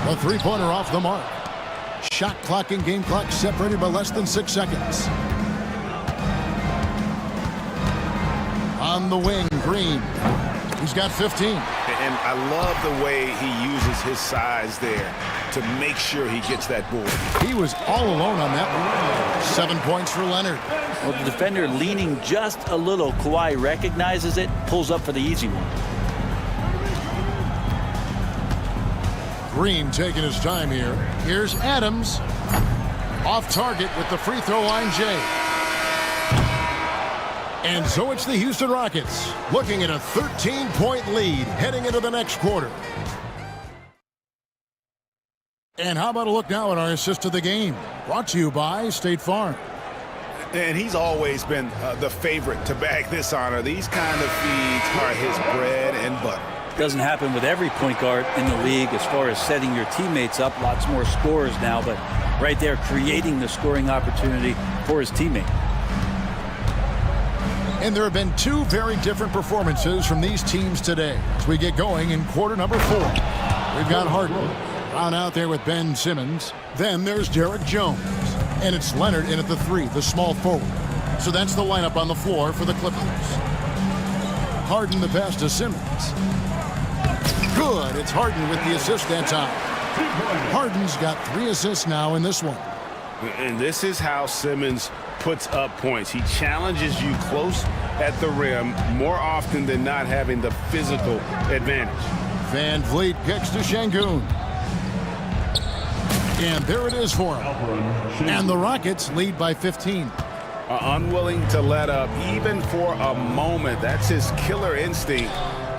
S1: A three-pointer off the mark. Shot clock and game clock separated by less than 6 seconds. On the wing, Green. He's got 15.
S2: And I love the way he uses his size there to make sure he gets that board.
S1: He was all alone on that one. 7 points for Leonard.
S5: Well, the defender leaning just a little. Kawhi recognizes it, pulls up for the easy one.
S1: Green taking his time here. Here's Adams. Off target with the free throw line, Jay. And so it's the Houston Rockets looking at a 13-point lead heading into the next quarter. And how about a look now at our assist of the game? Brought to you by State Farm.
S2: And he's always been the favorite to bag this honor. These kind of feeds are his bread and butter.
S5: Doesn't happen with every point guard in the league as far as setting your teammates up. Lots more scorers now, but right there creating the scoring opportunity for his teammate.
S1: And there have been 2 very different performances from these teams today as we get going in quarter number 4. We've got Harden on out there with Ben Simmons. Then there's Derek Jones. And it's Leonard in at the 3, the small forward. So that's the lineup on the floor for the Clippers. Harden the pass to Simmons. Good. It's Harden with the assist that time. Harden's got 3 assists now in this one.
S2: And this is how Simmons puts up points. He challenges you close at the rim more often than not, having the physical advantage.
S1: Van Vliet kicks to Şengün. And there it is for him. And the Rockets lead by 15.
S2: Unwilling to let up even for a moment. That's his killer instinct,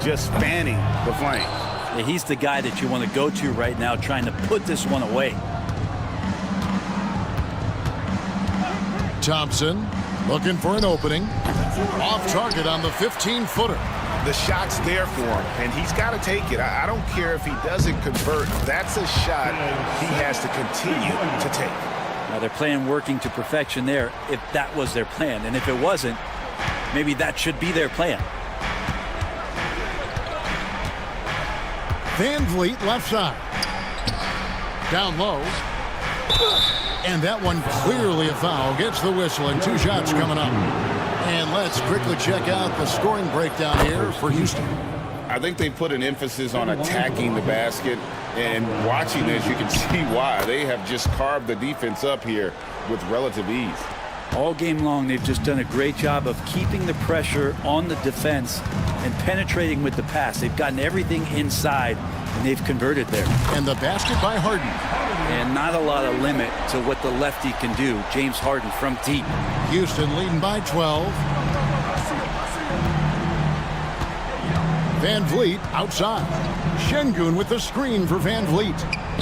S2: just fanning the flames.
S5: Yeah, he's the guy that you want to go to right now, trying to put this one away.
S1: Thompson looking for an opening. Off target on the 15-footer.
S2: The shot's there for him, and he's got to take it. I don't care if he doesn't convert. That's a shot he has to continue to take.
S5: Now they're playing working to perfection there, if that was their plan. And if it wasn't, maybe that should be their plan.
S1: Van Vliet left side. Down low. And that one clearly a foul. Gets the whistle and 2 shots coming up. And let's quickly check out the scoring breakdown here for Houston.
S2: I think they put an emphasis on attacking the basket, and watching this, you can see why. They have just carved the defense up here with relative ease.
S5: All game long, they've just done a great job of keeping the pressure on the defense and penetrating with the pass. They've gotten everything inside, and they've converted there.
S1: And the basket by Harden.
S5: And not a lot of limit to what the lefty can do. James Harden from deep.
S1: Houston leading by 12. Van Vliet outside. Şengün with the screen for Van Vliet.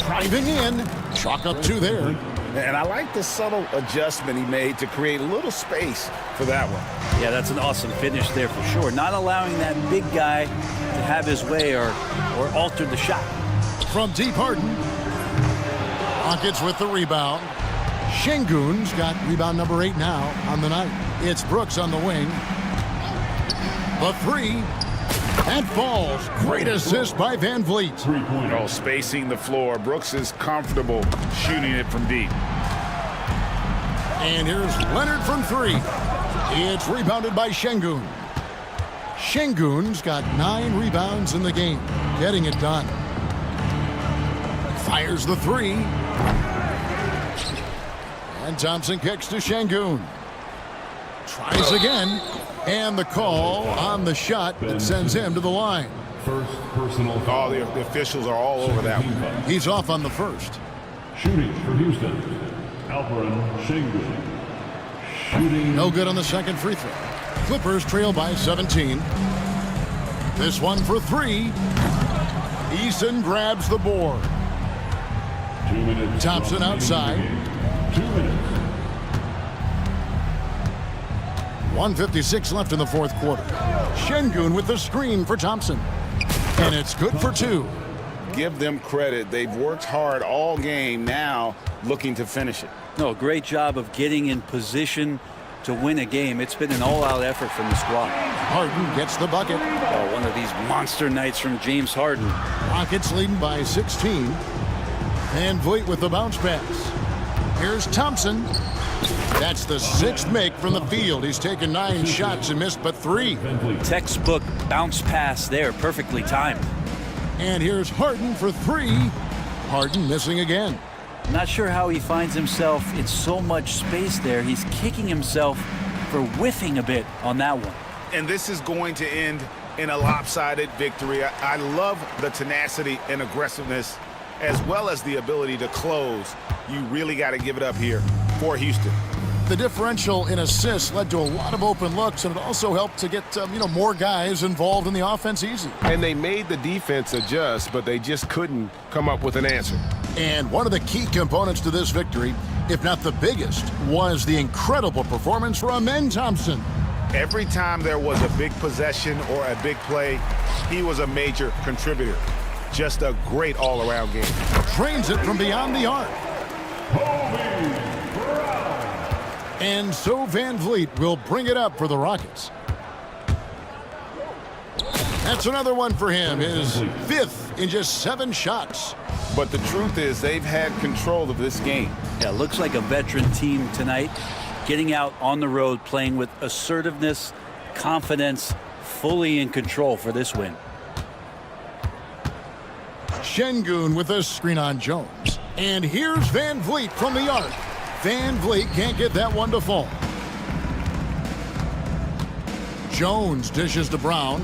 S1: Driving in. Chalk up 2 there.
S2: And I like the subtle adjustment he made to create a little space for that one.
S5: Yeah, that's an awesome finish there for sure. Not allowing that big guy to have his way or alter the shot.
S1: From deep, Harden. Rockets with the rebound. Şengün's got rebound number 8 now on the night. It's Brooks on the wing. The 3. That falls. Great assist by Van Vliet.
S2: Oh, spacing the floor. Brooks is comfortable shooting it from deep.
S1: And here's Leonard from 3. It's rebounded by Şengün. Şengün's got 9 rebounds in the game. Getting it done. Fires the 3. And Thompson kicks to Şengün. Tries again. And the call on the shot that sends him to the line.
S12: First personal
S2: foul. Oh, the officials are all over that one.
S1: He's off on the first.
S4: Shooting for Houston, Alperen Şengün. Shooting.
S1: No good on the second free throw. Clippers trail by 17. This one for 3. Eason grabs the board.
S4: 2 minutes.
S1: Thompson outside.
S4: 2 minutes.
S1: 1:56 left in the fourth quarter. Şengün with the screen for Thompson. And it's good for 2.
S2: Give them credit. They've worked hard all game, now looking to finish it.
S5: No, great job of getting in position to win a game. It's been an all-out effort from the squad.
S1: Harden gets the bucket.
S5: Oh, one of these monster nights from James Harden.
S1: Rockets leading by 16. Van Vliet with the bounce pass. Here's Thompson. That's the 6th make from the field. He's taken 9 shots and missed but 3.
S5: Textbook bounce pass there, perfectly timed.
S1: And here's Harden for 3. Harden missing again.
S5: Not sure how he finds himself in so much space there. He's kicking himself for whiffing a bit on that one.
S2: And this is going to end in a lopsided victory. I love the tenacity and aggressiveness, as well as the ability to close. You really got to give it up here for Houston.
S1: The differential in assists led to a lot of open looks, and it also helped to get more guys involved in the offense easy.
S12: And they made the defense adjust, but they just couldn't come up with an answer.
S1: And one of the key components to this victory, if not the biggest, was the incredible performance from Amen Thompson.
S2: Every time there was a big possession or a big play, he was a major contributor. Just a great all-around game.
S1: Trains it from beyond the arc. And so Van Vliet will bring it up for the Rockets. That's another one for him, his 5th in just 7 shots.
S2: But the truth is, they've had control of this game.
S5: Yeah, looks like a veteran team tonight, getting out on the road, playing with assertiveness, confidence, fully in control for this win.
S1: Şengün with a screen on Jones. And here's Van Vliet from the arc. Van Vliet can't get that one to fall. Jones dishes to Brown.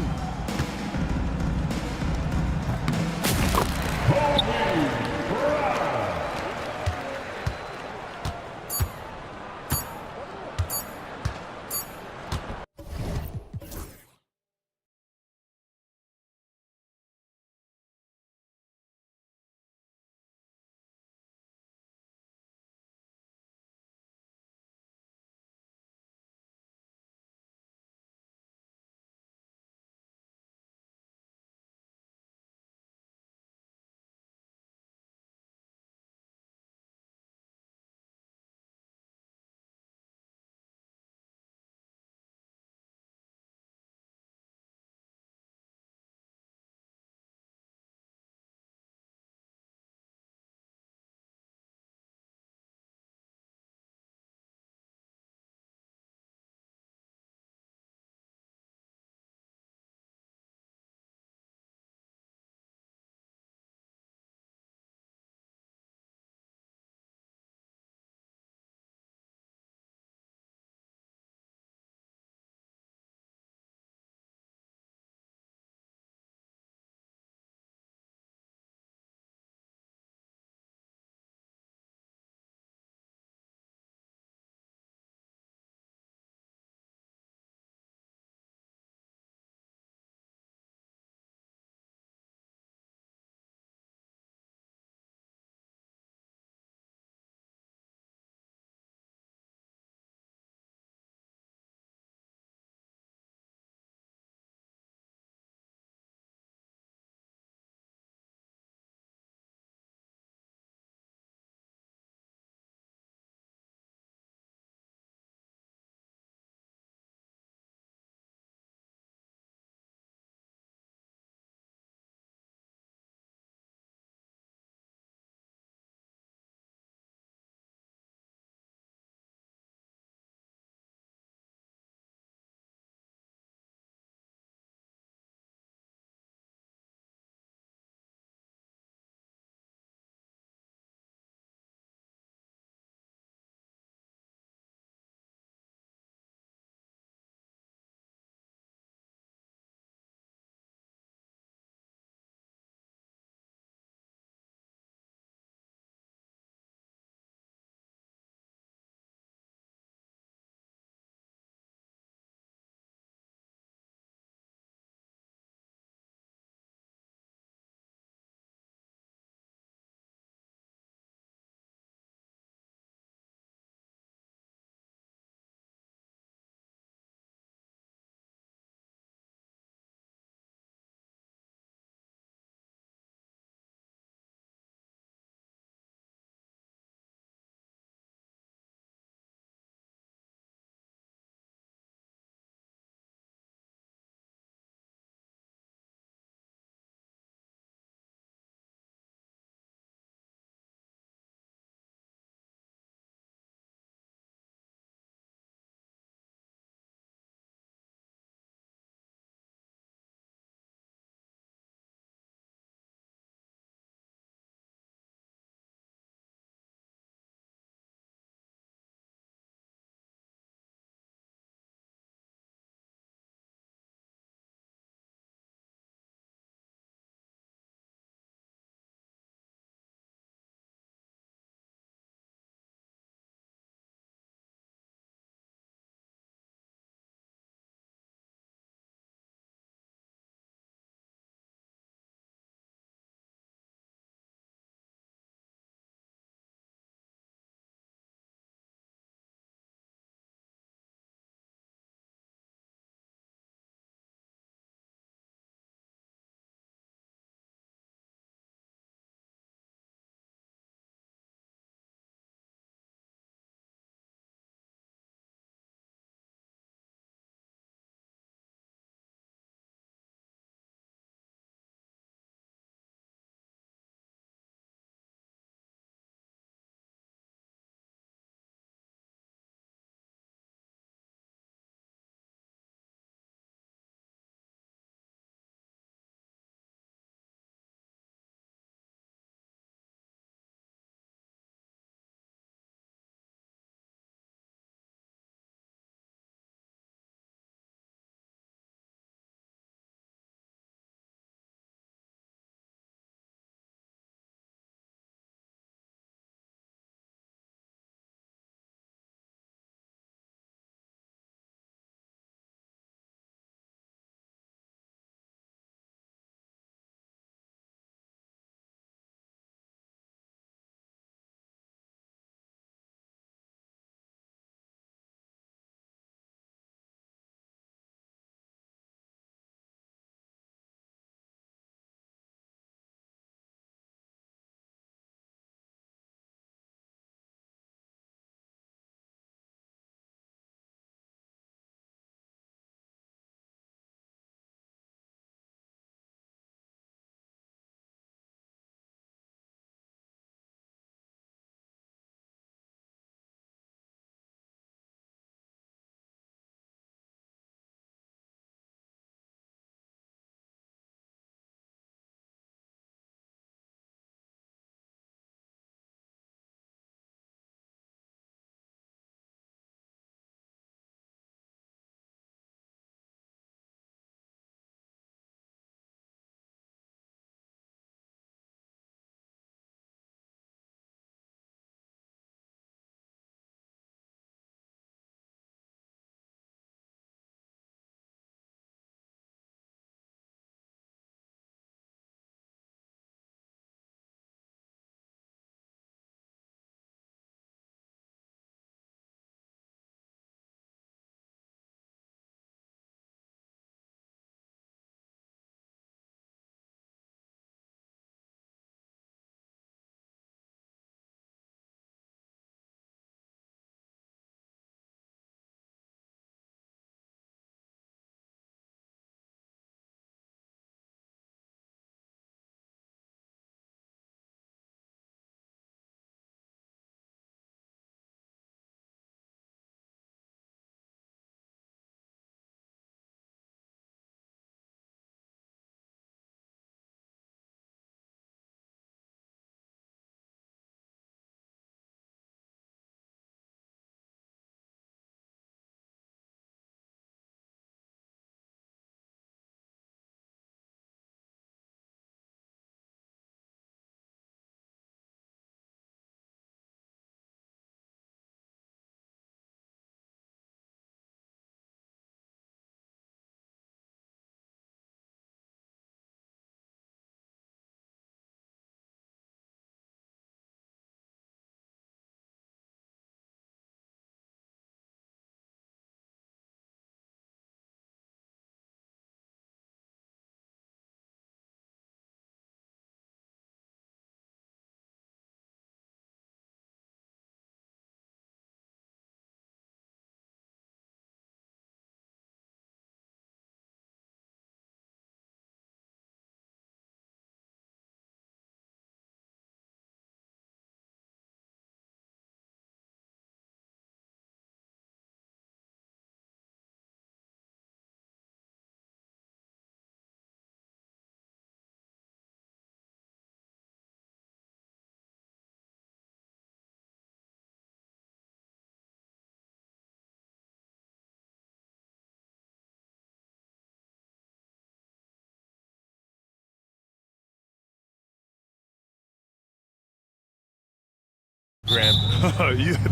S7: Grant.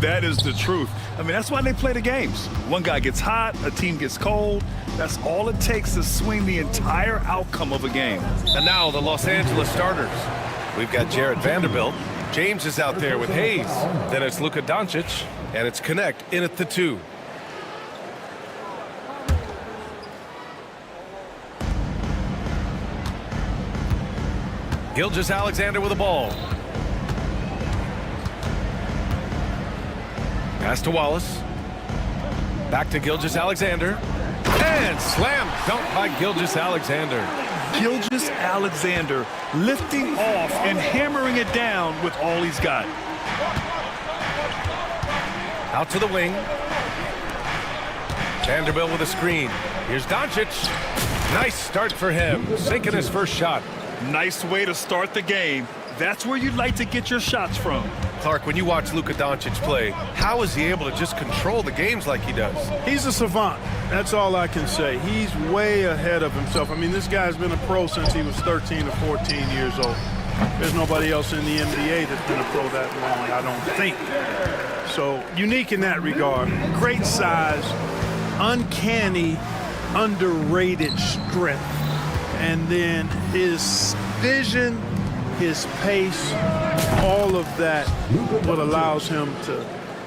S8: That is the truth. I mean, that's why they play the games. One guy gets hot, a team gets cold. That's all it takes to swing the entire outcome of a game.
S7: And now the Los Angeles starters. We've got Jarred Vanderbilt. James is out there with Hayes. Then it's Luka Doncic, and it's Connect in at the 2. Gilgeous-Alexander with the ball. Pass to Wallace. Back to Gilgeous-Alexander. And slam dunk by Gilgeous-Alexander.
S8: Gilgeous-Alexander lifting off and hammering it down with all he's got.
S7: Out to the wing. Vanderbilt with a screen. Here's Doncic. Nice start for him. Sinking his first shot.
S8: Nice way to start the game. That's where you'd like to get your shots from.
S7: Clark, when you watch Luka Doncic play, how is he able to just control the games like he does?
S11: He's a savant. That's all I can say. He's way ahead of himself. I mean, this guy's been a pro since he was 13 or 14 years old. There's nobody else in the NBA that's been a pro that long, I don't think. So, unique in that regard. Great size, uncanny, underrated strength. And then his vision, his pace, all of that, what allows him to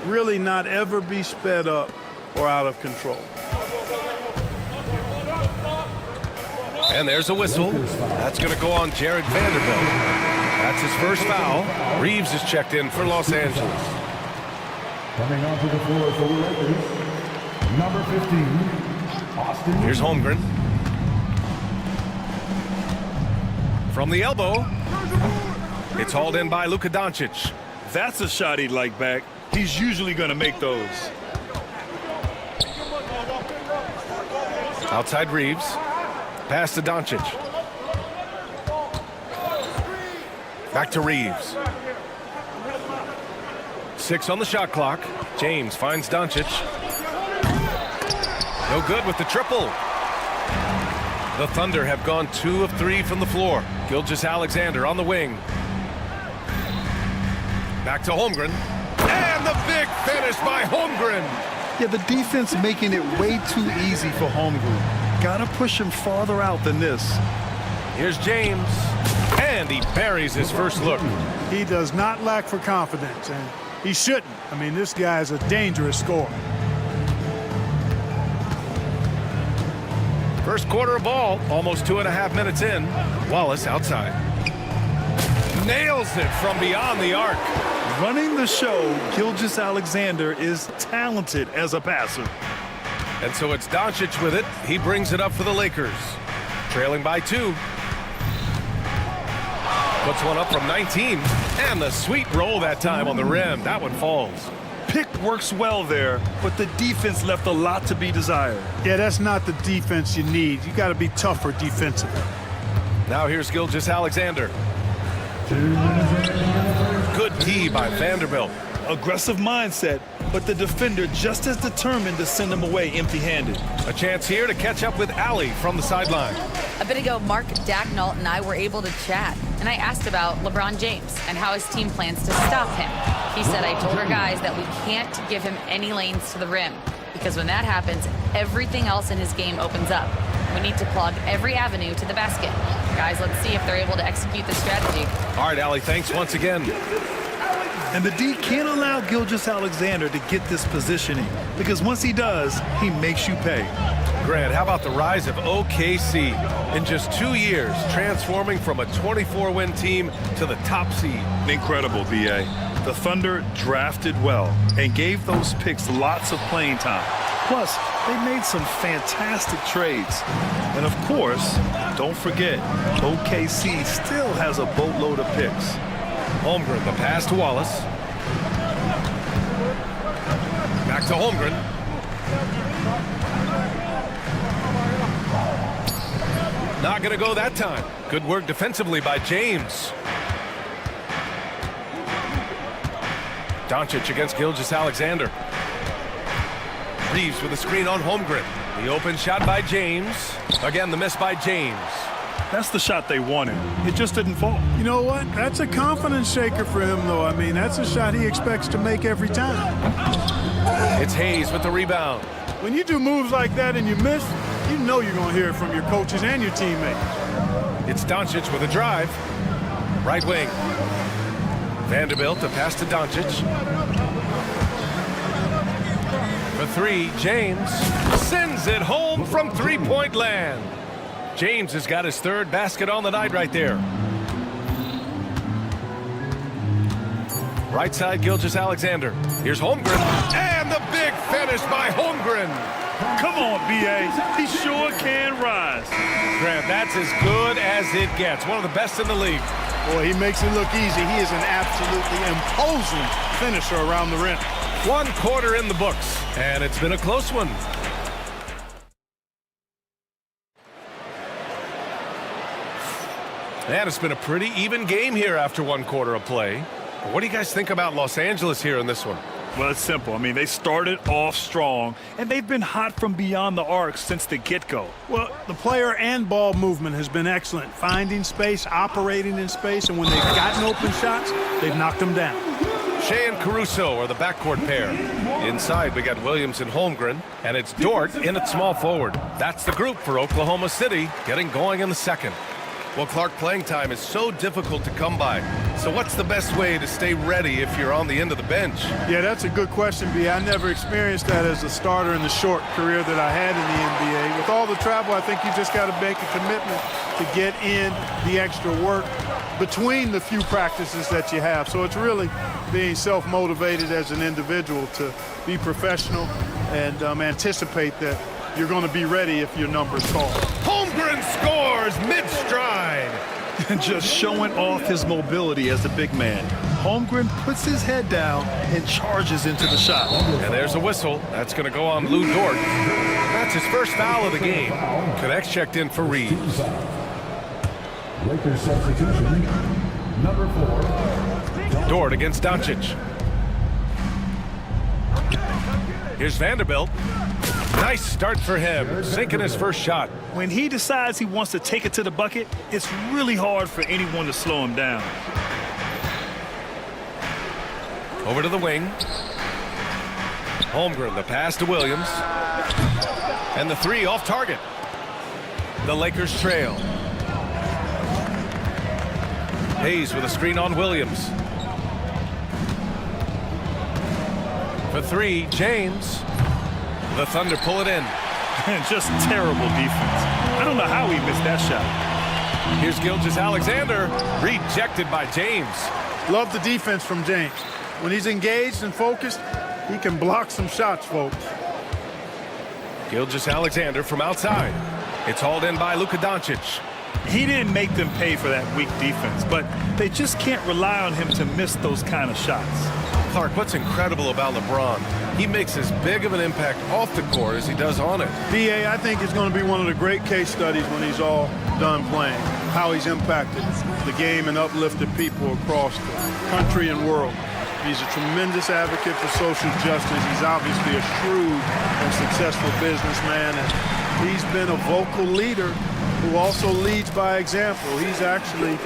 S11: really not ever be sped up or out of control.
S7: And there's a whistle. That's going to go on Jarred Vanderbilt. That's his first foul. Reeves is checked in for Los Angeles.
S4: Coming onto the floor for the Lakers, number 15, Austin.
S7: Here's Holmgren. From the elbow. It's hauled in by Luka Doncic.
S8: That's a shot he'd like back. He's usually going to make those.
S7: Outside Reeves. Pass to Doncic. Back to Reeves. 6 on the shot clock. James finds Doncic. No good with the triple. The Thunder have gone 2 of 3 from the floor. Gilgeous-Alexander on the wing. Back to Holmgren. And the big finish by Holmgren.
S8: Yeah, the defense making it way too easy for Holmgren. Gotta push him farther out than this.
S7: Here's James. And he buries his first look.
S11: He does not lack for confidence, and he shouldn't. I mean, this guy is a dangerous scorer.
S7: First quarter of ball, almost 2.5 minutes in. Wallace outside. Nails it from beyond the arc.
S8: Running the show, Gilgeous-Alexander is talented as a passer.
S7: And so it's Doncic with it. He brings it up for the Lakers. Trailing by 2. Puts one up from 19. And the sweet roll that time on the rim. That one falls.
S8: Pick works well there, but the defense left a lot to be desired.
S11: Yeah, that's not the defense you need. You got to be tougher defensively.
S7: Now here's Gilgeous-Alexander. Good D by Vanderbilt.
S8: Aggressive mindset, but the defender just as determined to send him away empty-handed.
S7: A chance here to catch up with Allie from the sideline.
S10: A bit ago, Mark Dagnall and I were able to chat, and I asked about LeBron James and how his team plans to stop him. He said, I told our guys that we can't give him any lanes to the rim, because when that happens, everything else in his game opens up. We need to plug every avenue to the basket. Guys, let's see if they're able to execute this strategy.
S7: All right, Allie, thanks once again.
S8: And the D can't allow Gilgeous-Alexander to get this positioning, because once he does, he makes you pay.
S7: Grant, how about the rise of OKC? In just 2 years, transforming from a 24-win team to the top seed.
S8: Incredible, B.A. The Thunder drafted well and gave those picks lots of playing time. Plus, they made some fantastic trades. And of course, don't forget, OKC still has a boatload of picks.
S7: Holmgren, the pass to Wallace. Back to Holmgren. Not going to go that time. Good work defensively by James. Doncic against Gilgeous-Alexander. Reeves with a screen on Holmgren. The open shot by James. Again, the miss by James.
S8: That's the shot they wanted. It just didn't fall.
S11: You know what? That's a confidence shaker for him, though. I mean, that's a shot he expects to make every time.
S7: It's Hayes with the rebound.
S11: When you do moves like that and you miss, you know you're going to hear it from your coaches and your teammates.
S7: It's Doncic with a drive. Right wing. Vanderbilt, a pass to Doncic. For three, James sends it home from three-point land. James has got his third basket on the night right there. Right side, Gilgeous-Alexander. Here's Holmgren. And the big finish by Holmgren.
S8: Come on, B.A. He sure can rise.
S7: Grant, that's as good as it gets. One of the best in the league.
S11: Boy, he makes it look easy. He is an absolutely imposing finisher around the rim.
S7: 1 quarter in the books, and it's been a close one. And it's been a pretty even game here after 1 quarter of play. What do you guys think about Los Angeles here in this one?
S8: Well, it's simple. I mean, they started off strong, and they've been hot from beyond the arc since the get-go.
S11: Well, the player and ball movement has been excellent. Finding space, operating in space, and when they've gotten open shots, they've knocked them down.
S7: Shea and Caruso are the backcourt pair. Inside, we got Williams and Holmgren, and it's Dort in at small forward. That's the group for Oklahoma City, getting going in the second. Well, Clark, playing time is so difficult to come by. So what's the best way to stay ready if you're on the end of the bench?
S11: Yeah, that's a good question, B. I never experienced that as a starter in the short career that I had in the NBA. With all the travel, I think you just got to make a commitment to get in the extra work between the few practices that you have. So it's really being self-motivated as an individual to be professional and anticipate that you're going to be ready if your number's called.
S7: Holmgren scores mid-stride.
S8: Just showing off his mobility as a big man. Holmgren puts his head down and charges into the shot.
S7: And there's a whistle. That's going to go on Lou Dort. That's his first foul of the game. Connects checked in for Reeves.
S4: Lakers substitution, number 4.
S7: Dort against Doncic. Here's Vanderbilt. Nice start for him, sinking his first shot.
S8: When he decides he wants to take it to the bucket, it's really hard for anyone to slow him down.
S7: Over to the wing. Holmgren, the pass to Williams. And the three off target. The Lakers trail. Hayes with a screen on Williams. For three, James. The Thunder pull it in.
S8: Just terrible defense. I don't know how he missed that shot.
S7: Here's Gilgeous-Alexander, rejected by James.
S11: Love the defense from James. When he's engaged and focused, he can block some shots, folks.
S7: Gilgeous-Alexander from outside. It's hauled in by Luka Doncic.
S8: He didn't make them pay for that weak defense, but they just can't rely on him to miss those kind of shots.
S7: Clark, what's incredible about LeBron, he makes as big of an impact off the court as he does on it.
S11: B.A., I think it's going to be one of the great case studies when he's all done playing, how he's impacted the game and uplifted people across the country and world. He's a tremendous advocate for social justice. He's obviously a shrewd and successful businessman, and he's been a vocal leader who also leads by example. He's actually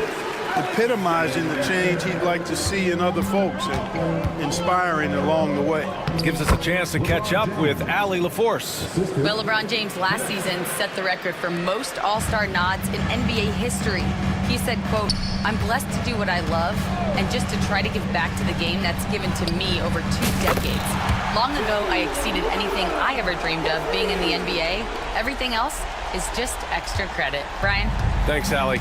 S11: epitomizing the change he'd like to see in other folks and inspiring along the way.
S7: Gives us a chance to catch up with Allie LaForce.
S10: Well, LeBron James last season set the record for most All-Star nods in NBA history. He said, quote, "I'm blessed to do what I love and just to try to give back to the game that's given to me over 2 decades. Long ago, I exceeded anything I ever dreamed of being in the NBA. Everything else is just extra credit." Brian?
S7: Thanks, Allie.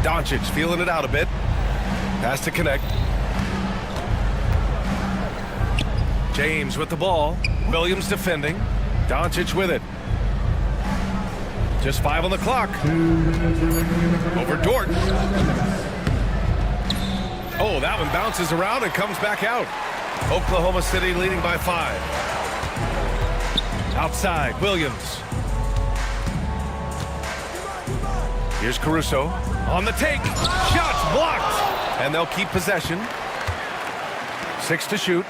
S7: Doncic feeling it out a bit. Pass to connect. James with the ball. Williams defending. Doncic with it. Just 5 on the clock. Over Dort. Oh, that one bounces around and comes back out. Oklahoma City leading by 5. Outside, Williams. Here's Caruso on the take. Shots blocked. And they'll keep possession. 6 to shoot.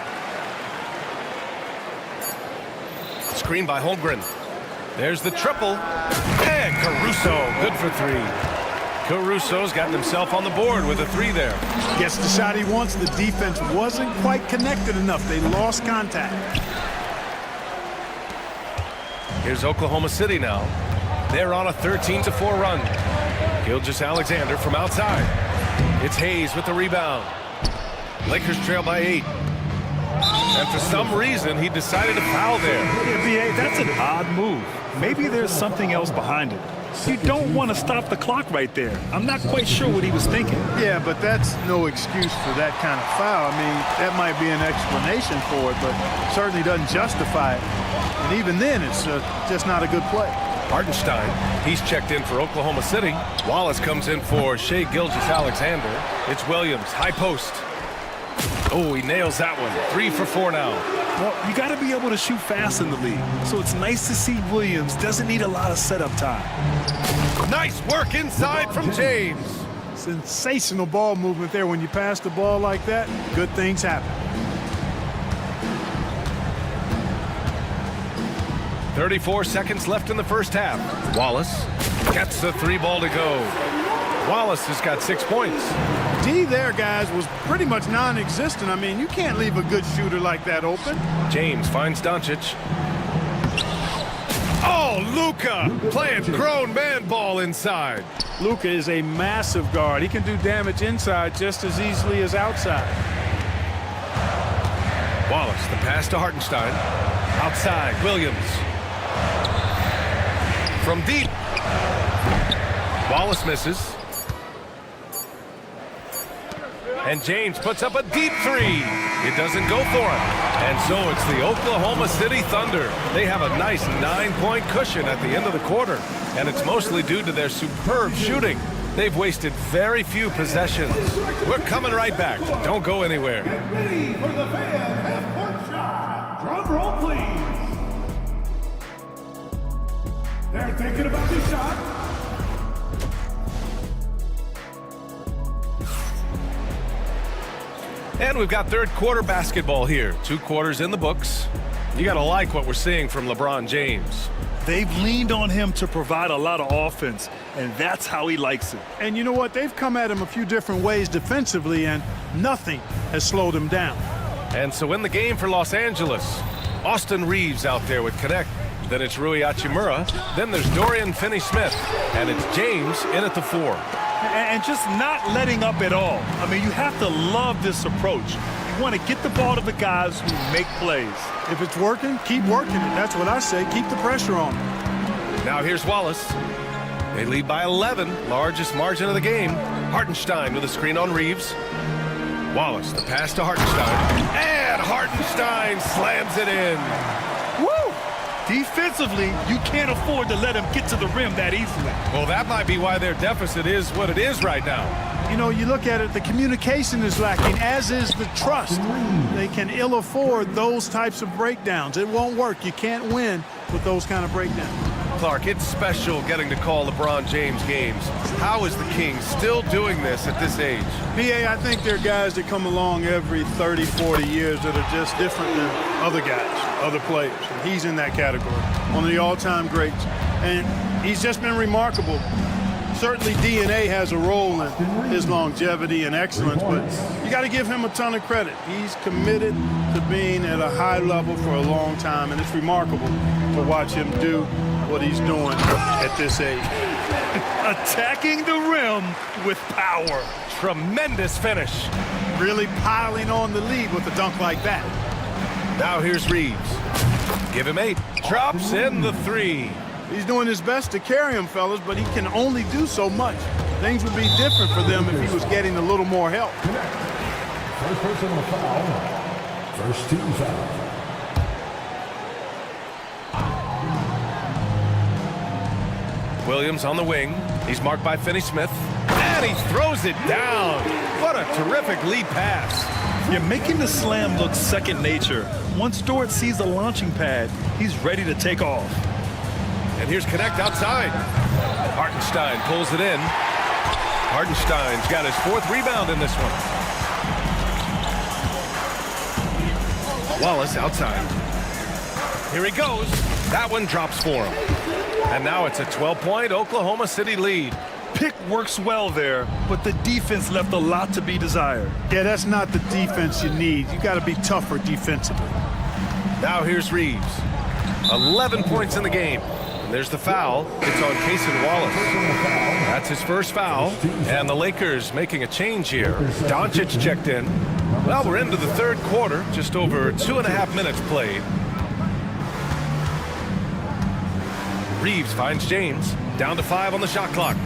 S7: Screen by Holmgren. There's the triple. And Caruso, good for three. Caruso's gotten himself on the board with a three there.
S11: Gets the shot he wants. The defense wasn't quite connected enough. They lost contact.
S7: Here's Oklahoma City now. They're on a 13-4 run. Gilgeous-Alexander from outside. It's Hayes with the rebound. Lakers trail by 8. And for some reason, he decided to foul there.
S8: Yeah, B.A., that's an odd move. Maybe there's something else behind it. You don't want to stop the clock right there. I'm not quite sure what he was thinking.
S11: Yeah, but that's no excuse for that kind of foul. I mean, that might be an explanation for it, but certainly doesn't justify it. And even then, it's just not a good play.
S7: Hartenstein, he's checked in for Oklahoma City. Wallace comes in for Shai Gilgeous-Alexander. It's Williams, high post. Oh, he nails that one. 3 for 4 now.
S8: Well, you got to be able to shoot fast in the league. So it's nice to see Williams doesn't need a lot of setup time.
S7: Nice work inside from James.
S11: Sensational ball movement there. When you pass the ball like that, good things happen.
S7: 34 seconds left in the first half. Wallace gets the 3 ball to go. Wallace has got 6 points.
S11: D there, guys, was pretty much non-existent. I mean, you can't leave a good shooter like that open.
S7: James finds Doncic. Oh, Luka playing grown man ball inside.
S11: Luka is a massive guard. He can do damage inside just as easily as outside.
S7: Wallace, the pass to Hartenstein. Outside, Williams. From deep. Wallace misses. And James puts up a deep 3. It doesn't go for him. And so it's the Oklahoma City Thunder. They have a nice 9-point cushion at the end of the quarter. And it's mostly due to their superb shooting. They've wasted very few possessions. We're coming right back. Don't go anywhere.
S4: Get ready for the fan half-court shot. Drum roll, please. They're thinking about the shot.
S7: And we've got third quarter basketball here. 2 quarters in the books. You got to like what we're seeing from LeBron James.
S8: They've leaned on him to provide a lot of offense, and that's how he likes it.
S11: And you know what? They've come at him a few different ways defensively, and nothing has slowed him down.
S7: And so in the game for Los Angeles, Austin Reeves out there with Connect. Then it's Rui Hachimura. Then there's Dorian Finney-Smith. And it's James in at the 4.
S8: And just not letting up at all. I mean, you have to love this approach. You want to get the ball to the guys who make plays.
S11: If it's working, keep working it. That's what I say. Keep the pressure on.
S7: Now here's Wallace. They lead by 11, largest margin of the game. Hartenstein with a screen on Reeves. Wallace, the pass to Hartenstein. And Hartenstein slams it in.
S8: Woo! Defensively, you can't afford to let him get to the rim that easily.
S7: Well, that might be why their deficit is what it is right now.
S11: You know, you look at it, the communication is lacking, as is the trust. They can ill afford those types of breakdowns. It won't work. You can't win with those kind of breakdowns.
S7: Clark, it's special getting to call LeBron James games. How is the Kings still doing this at this age?
S11: B.A., I think there are guys that come along every 30, 40 years that are just different than other guys, other players. And he's in that category, one of the all-time greats. And he's just been remarkable. Certainly DNA has a role in his longevity and excellence, but you got to give him a ton of credit. He's committed to being at a high level for a long time, and it's remarkable to watch him do what he's doing at this age.
S8: Attacking the rim with power.
S7: Tremendous finish.
S11: Really piling on the lead with a dunk like that.
S7: Now here's Reeves. Give him 8. Drops in the 3.
S11: He's doing his best to carry him, fellas, but he can only do so much. Things would be different for them if he was getting a little more help.
S4: First personal foul. First team foul.
S7: Williams on the wing. He's marked by Finney-Smith. And he throws it down. What a terrific lead pass.
S8: You're making the slam look second nature. Once Dort sees the launching pad, he's ready to take off.
S7: And here's Connect outside. Hartenstein pulls it in. Hartenstein's got his 4th rebound in this one. Wallace outside. Here he goes. That one drops for him. And now it's a 12-point Oklahoma City lead.
S8: Pick works well there, but the defense left a lot to be desired.
S11: Yeah, that's not the defense you need. You got to be tougher defensively.
S7: Now here's Reeves. 11 points in the game. And there's the foul. It's on Cason Wallace. That's his first foul. And the Lakers making a change here. Doncic checked in. Well, we're into the third quarter. Just over 2.5 minutes played. Reeves finds James. Down to 5 on the shot clock.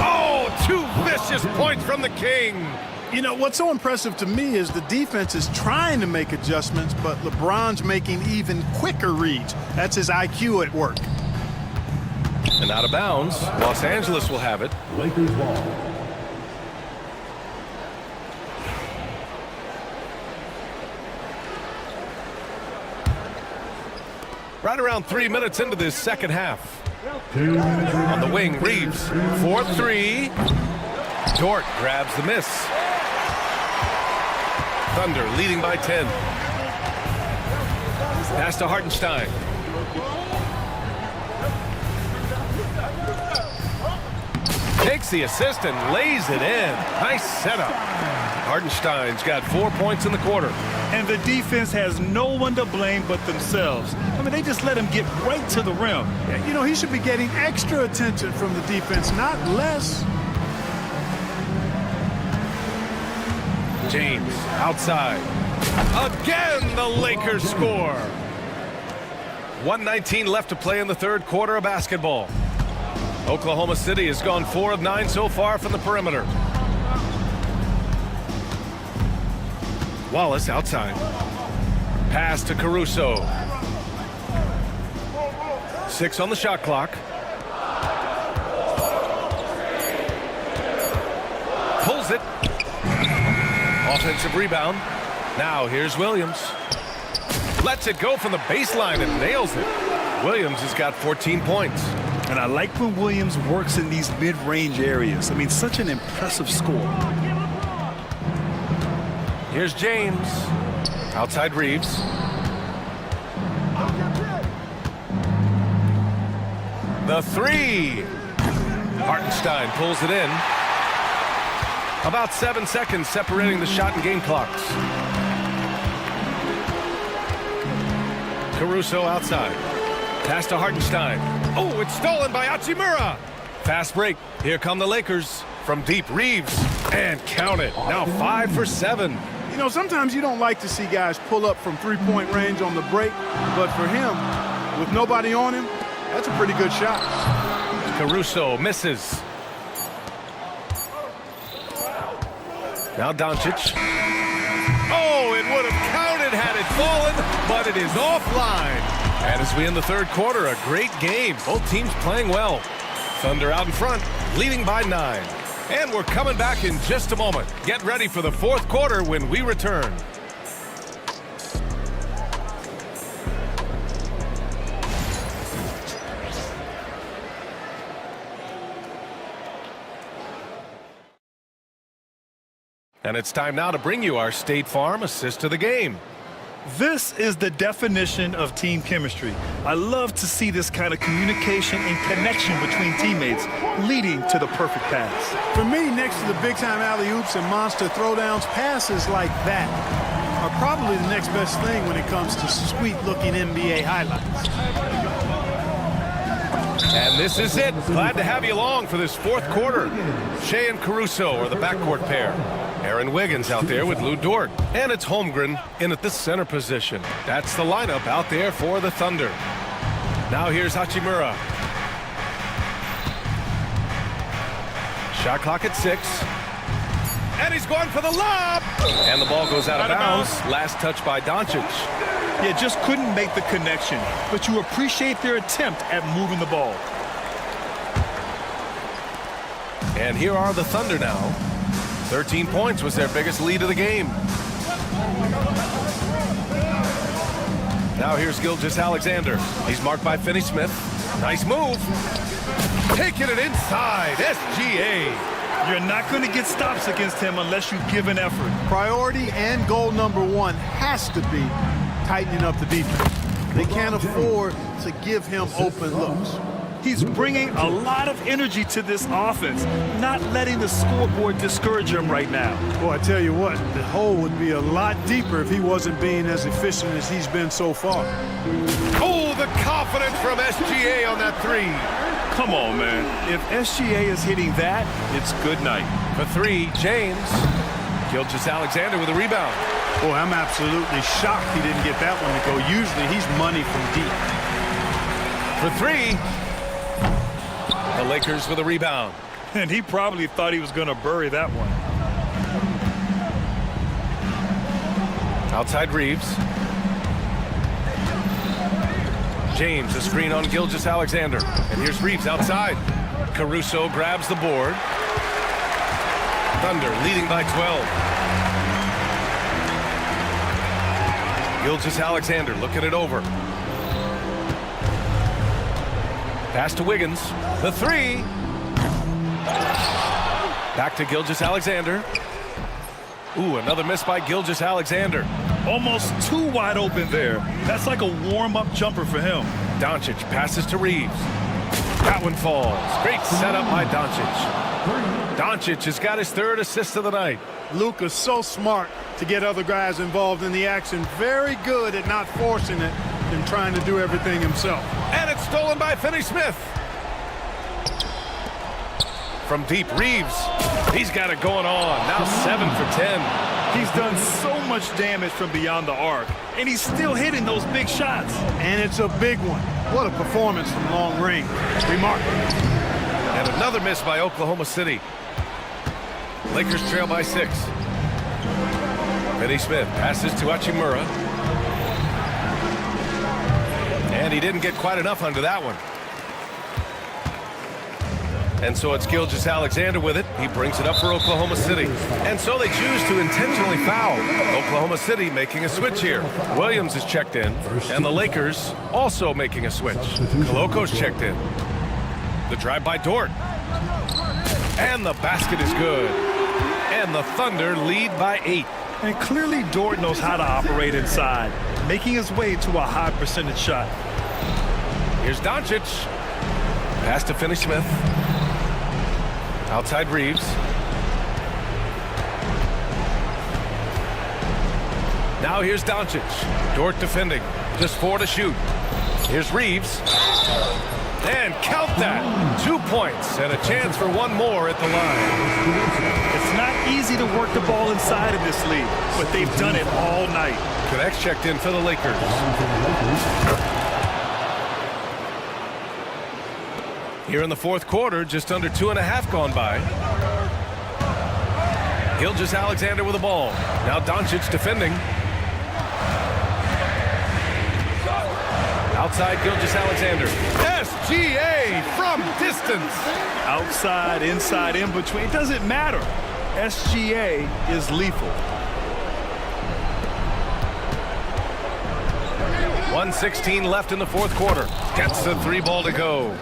S7: Oh, 2 vicious points from the King.
S11: You know, what's so impressive to me is the defense is trying to make adjustments, but LeBron's making even quicker reads. That's his IQ at work.
S7: And out of bounds, Los Angeles will have it.
S4: Lakers ball.
S7: Right around 3 minutes into this second half. On the wing, Reeves, 4-3. Dort grabs the miss. Thunder leading by 10. Pass to Hartenstein. Takes the assist and lays it in. Nice setup. Hartenstein's got 4 points in the quarter.
S8: And the defense has no one to blame but themselves. I mean, they just let him get right to the rim.
S11: Yeah, you know, he should be getting extra attention from the defense, not less.
S7: James outside. Again, the Lakers score. 1:19 left to play in the third quarter of basketball. Oklahoma City has gone 4 of 9 so far from the perimeter. Wallace outside. Pass to Caruso. 6 on the shot clock. Pulls it. Offensive rebound. Now here's Williams. Lets it go from the baseline and nails it. Williams has got 14 points.
S8: And I like when Williams works in these mid-range areas. I mean, such an impressive score.
S7: Here's James. Outside Reeves. The 3. Hartenstein pulls it in. About 7 seconds separating the shot and game clocks. Caruso outside. Pass to Hartenstein. Oh, it's stolen by Hachimura. Fast break. Here come the Lakers. From deep, Reeves. And count it. Now 5 for 7.
S11: You know, sometimes you don't like to see guys pull up from three-point range on the break, but for him, with nobody on him, that's a pretty good shot.
S7: Caruso misses. Now Doncic. Oh, it would have counted had it fallen, but it is offline. And as we end the third quarter, a great game. Both teams playing well. Thunder out in front, leading by 9. And we're coming back in just a moment. Get ready for the fourth quarter when we return. And it's time now to bring you our State Farm assist to the game.
S8: This is the definition of team chemistry. I love to see this kind of communication and connection between teammates leading to the perfect pass.
S11: For me, next to the big-time alley-oops and monster throwdowns, passes like that are probably the next best thing when it comes to sweet-looking NBA highlights.
S7: And this is it. Glad to have you along for this fourth quarter. Shea and Caruso are the backcourt pair. Aaron Wiggins out there with Lou Dort. And it's Holmgren in at the center position. That's the lineup out there for the Thunder. Now here's Hachimura. Shot clock at 6. And he's going for the lob. And the ball goes out of bounds. Last touch by Doncic.
S8: Yeah, just couldn't make the connection, but you appreciate their attempt at moving the ball.
S7: And here are the Thunder now. 13 points was their biggest lead of the game. Now here's Gilgeous-Alexander. He's marked by Finney-Smith. Nice move. Taking it inside. SGA.
S8: You're not going to get stops against him unless you give an effort.
S11: Priority and goal number 1 has to be tightening up the defense. They can't afford to give him open looks.
S8: He's bringing a lot of energy to this offense, not letting the scoreboard discourage him right now.
S11: Well, I tell you what, the hole would be a lot deeper if he wasn't being as efficient as he's been so far.
S7: Oh, the confidence from SGA on that three.
S8: Come on, man. If SGA is hitting that, it's good night.
S7: For three, James. Gilgeous-Alexander with a rebound.
S11: Boy, I'm absolutely shocked he didn't get that one to go. Usually he's money from deep.
S7: For three, the Lakers with a rebound.
S8: And he probably thought he was going to bury that one.
S7: Outside Reeves. James, a screen on Gilgeous-Alexander. And here's Reeves outside. Caruso grabs the board. Thunder leading by 12. Gilgeous-Alexander looking it over. Pass to Wiggins. The three. Back to Gilgeous-Alexander. Ooh, another miss by Gilgeous-Alexander.
S8: Almost too wide open there. That's like a warm-up jumper for him.
S7: Doncic passes to Reeves. That one falls. Great setup by Doncic. Doncic has got his third assist of the night.
S11: Luka's so smart to get other guys involved in the action. Very good at not forcing it and trying to do everything himself.
S7: And it's stolen by Finney-Smith. From deep, Reeves. He's got it going on. Now 7 for 10.
S8: He's done so much damage from beyond the arc, and he's still hitting those big shots.
S11: And it's a big one. What a performance from long range. Remarkable.
S7: And another miss by Oklahoma City. Lakers trail by 6. Finney-Smith passes to Hachimura. And he didn't get quite enough under that one. And so it's Gilgeous-Alexander with it. He brings it up for Oklahoma City. And so they choose to intentionally foul. Oklahoma City making a switch here. Williams is checked in. And the Lakers also making a switch. Koloko's checked in. The drive by Dort. And the basket is good. And the Thunder lead by 8.
S8: And clearly Dort knows how to operate inside, making his way to a high percentage shot.
S7: Here's Doncic. Pass to Finney-Smith. Outside Reeves. Now here's Doncic. Dort defending. Just 4 to shoot. Here's Reeves. And count that. 2 points and a chance for one more at the line.
S8: It's not easy to work the ball inside of this league, but they've done it all night.
S7: Connects checked in for the Lakers. Here in the fourth quarter, just under 2.5 gone by. Gilgeous-Alexander with the ball. Now Doncic defending. Outside Gilgeous-Alexander. SGA from distance.
S8: Outside, inside, in between. It doesn't matter. SGA is lethal.
S7: 1:16 left in the fourth quarter. Gets the 3 ball to go.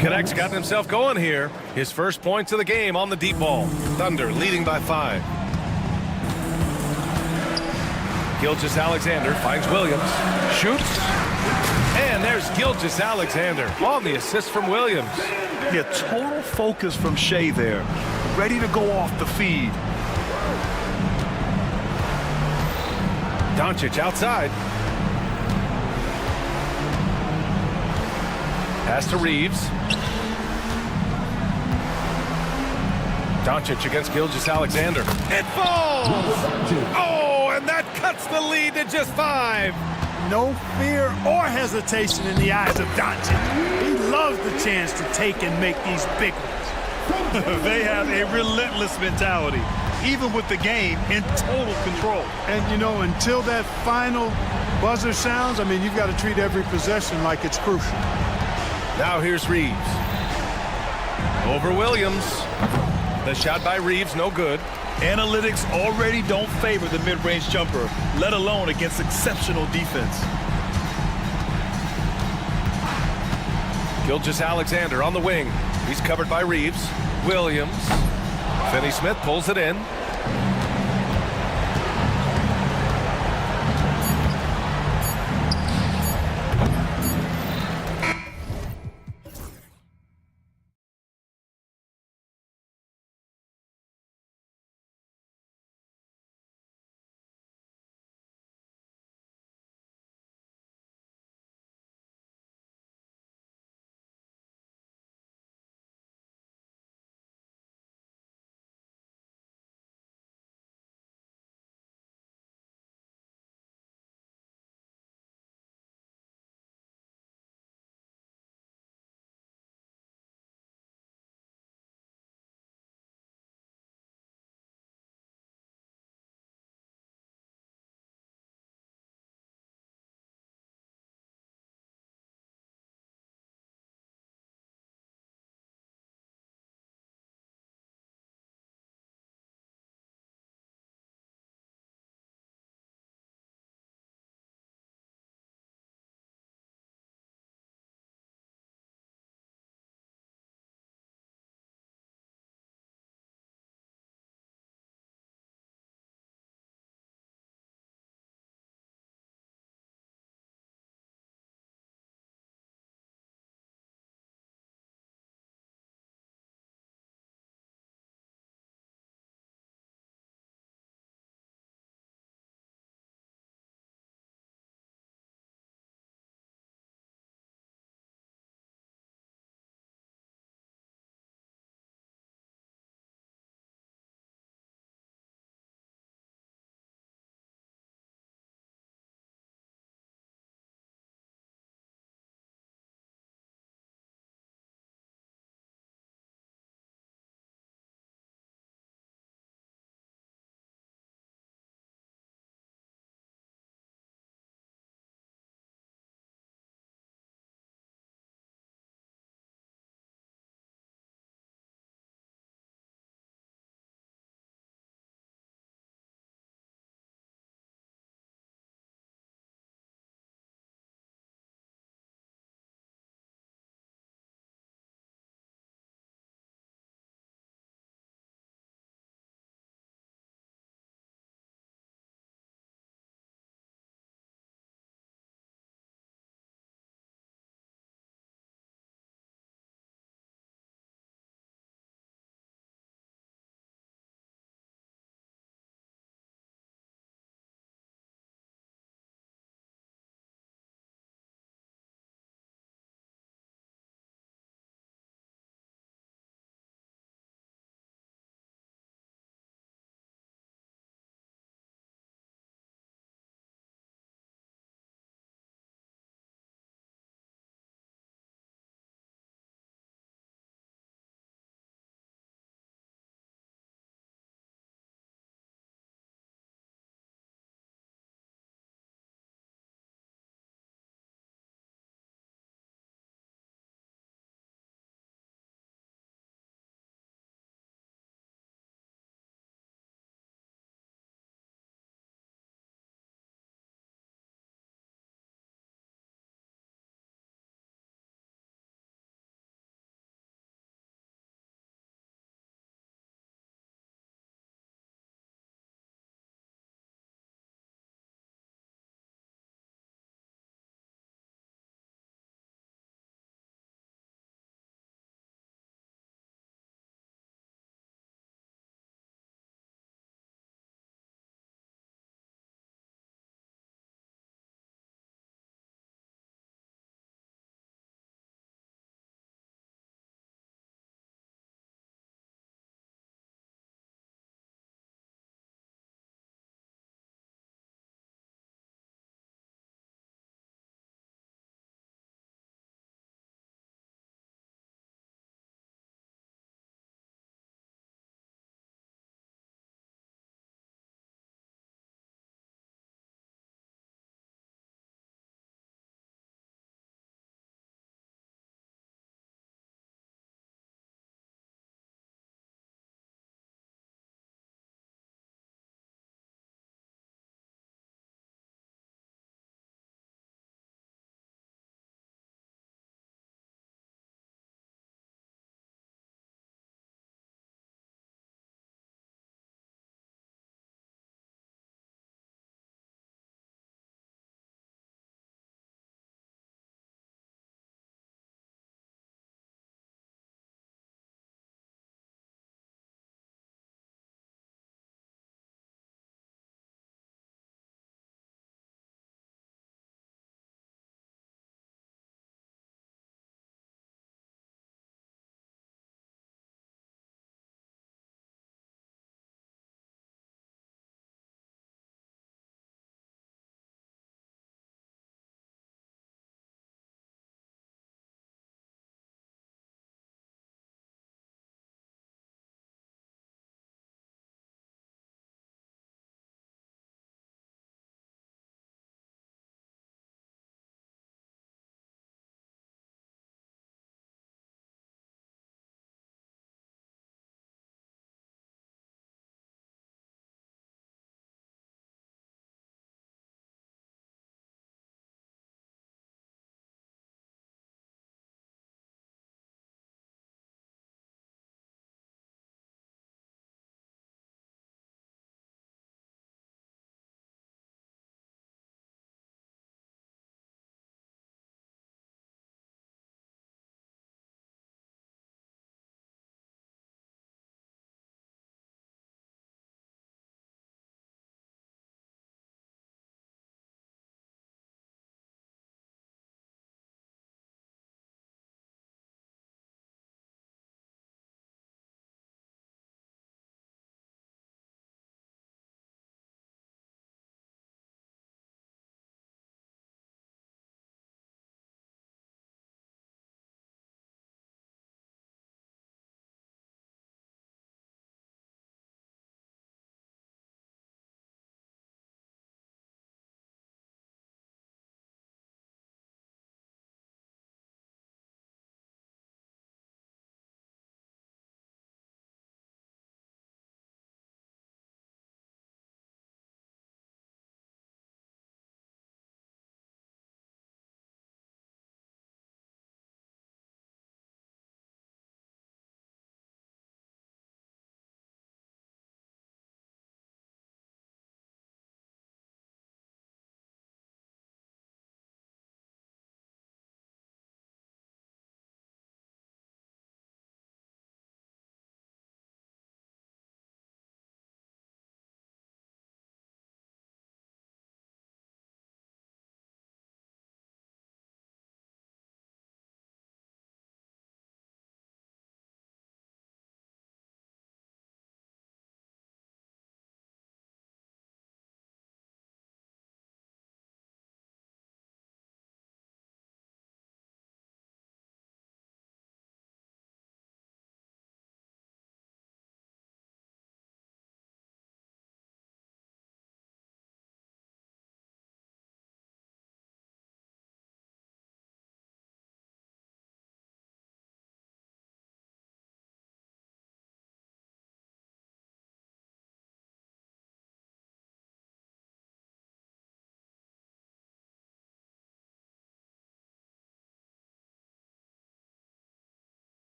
S7: Connect's gotten himself going here. His first points of the game on the deep ball. Thunder leading by 5. Gilgeous-Alexander finds Williams. Shoots. And there's Gilgeous-Alexander on the assist from Williams.
S8: Yeah, total focus from Shea there. Ready to go off the feed.
S7: Doncic outside. Pass to Reeves. Doncic against Gilgeous-Alexander. It falls! Oh, and that cuts the lead to just 5.
S11: No fear or hesitation in the eyes of Doncic. He loves the chance to take and make these big ones.
S8: They have a relentless mentality, even with the game in total control.
S11: And, you know, until that final buzzer sounds, I mean, you've got to treat every possession like it's crucial.
S7: Now here's Reeves. Over Williams. The shot by Reeves, no good.
S8: Analytics already don't favor the mid-range jumper, let alone against exceptional defense.
S7: Gilgeous-Alexander on the wing. He's covered by Reeves. Williams. Finney-Smith pulls it in.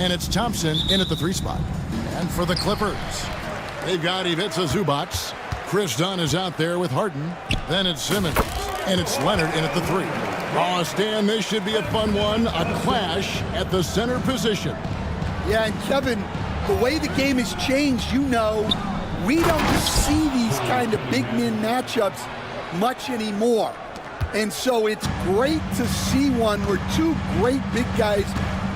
S1: And it's Thompson in at the 3 spot. And for the Clippers, they've got Ivica Zubac. Chris Dunn is out there with Harden. Then it's Simmons. And it's Leonard in at the 3. Oh, Stan, this should be a fun one. A clash at the center position.
S9: Yeah, and Kevin, the way the game has changed, you know, we don't see these kind of big men matchups much anymore. And so it's great to see one where two great big guys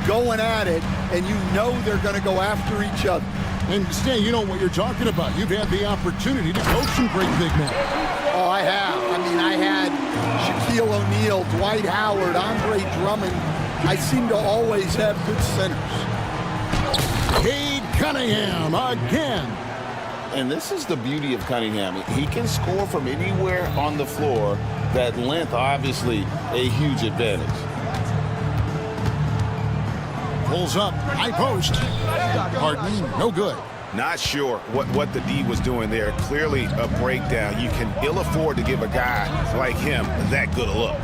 S9: going at it, and you know they're going to go after each other.
S1: And Stan, you know what you're talking about. You've had the opportunity to coach some great big men.
S9: Oh, I have. I mean, I had Shaquille O'Neal, Dwight Howard, Andre Drummond. I seem to always have good centers.
S1: Cade Cunningham again.
S2: And this is the beauty of Cunningham. He can score from anywhere on the floor. That length, obviously, a huge advantage.
S1: Pulls up, high post. Harden, no good.
S6: Not sure what the D was doing there. Clearly a breakdown. You can ill afford to give a guy like him that good a look.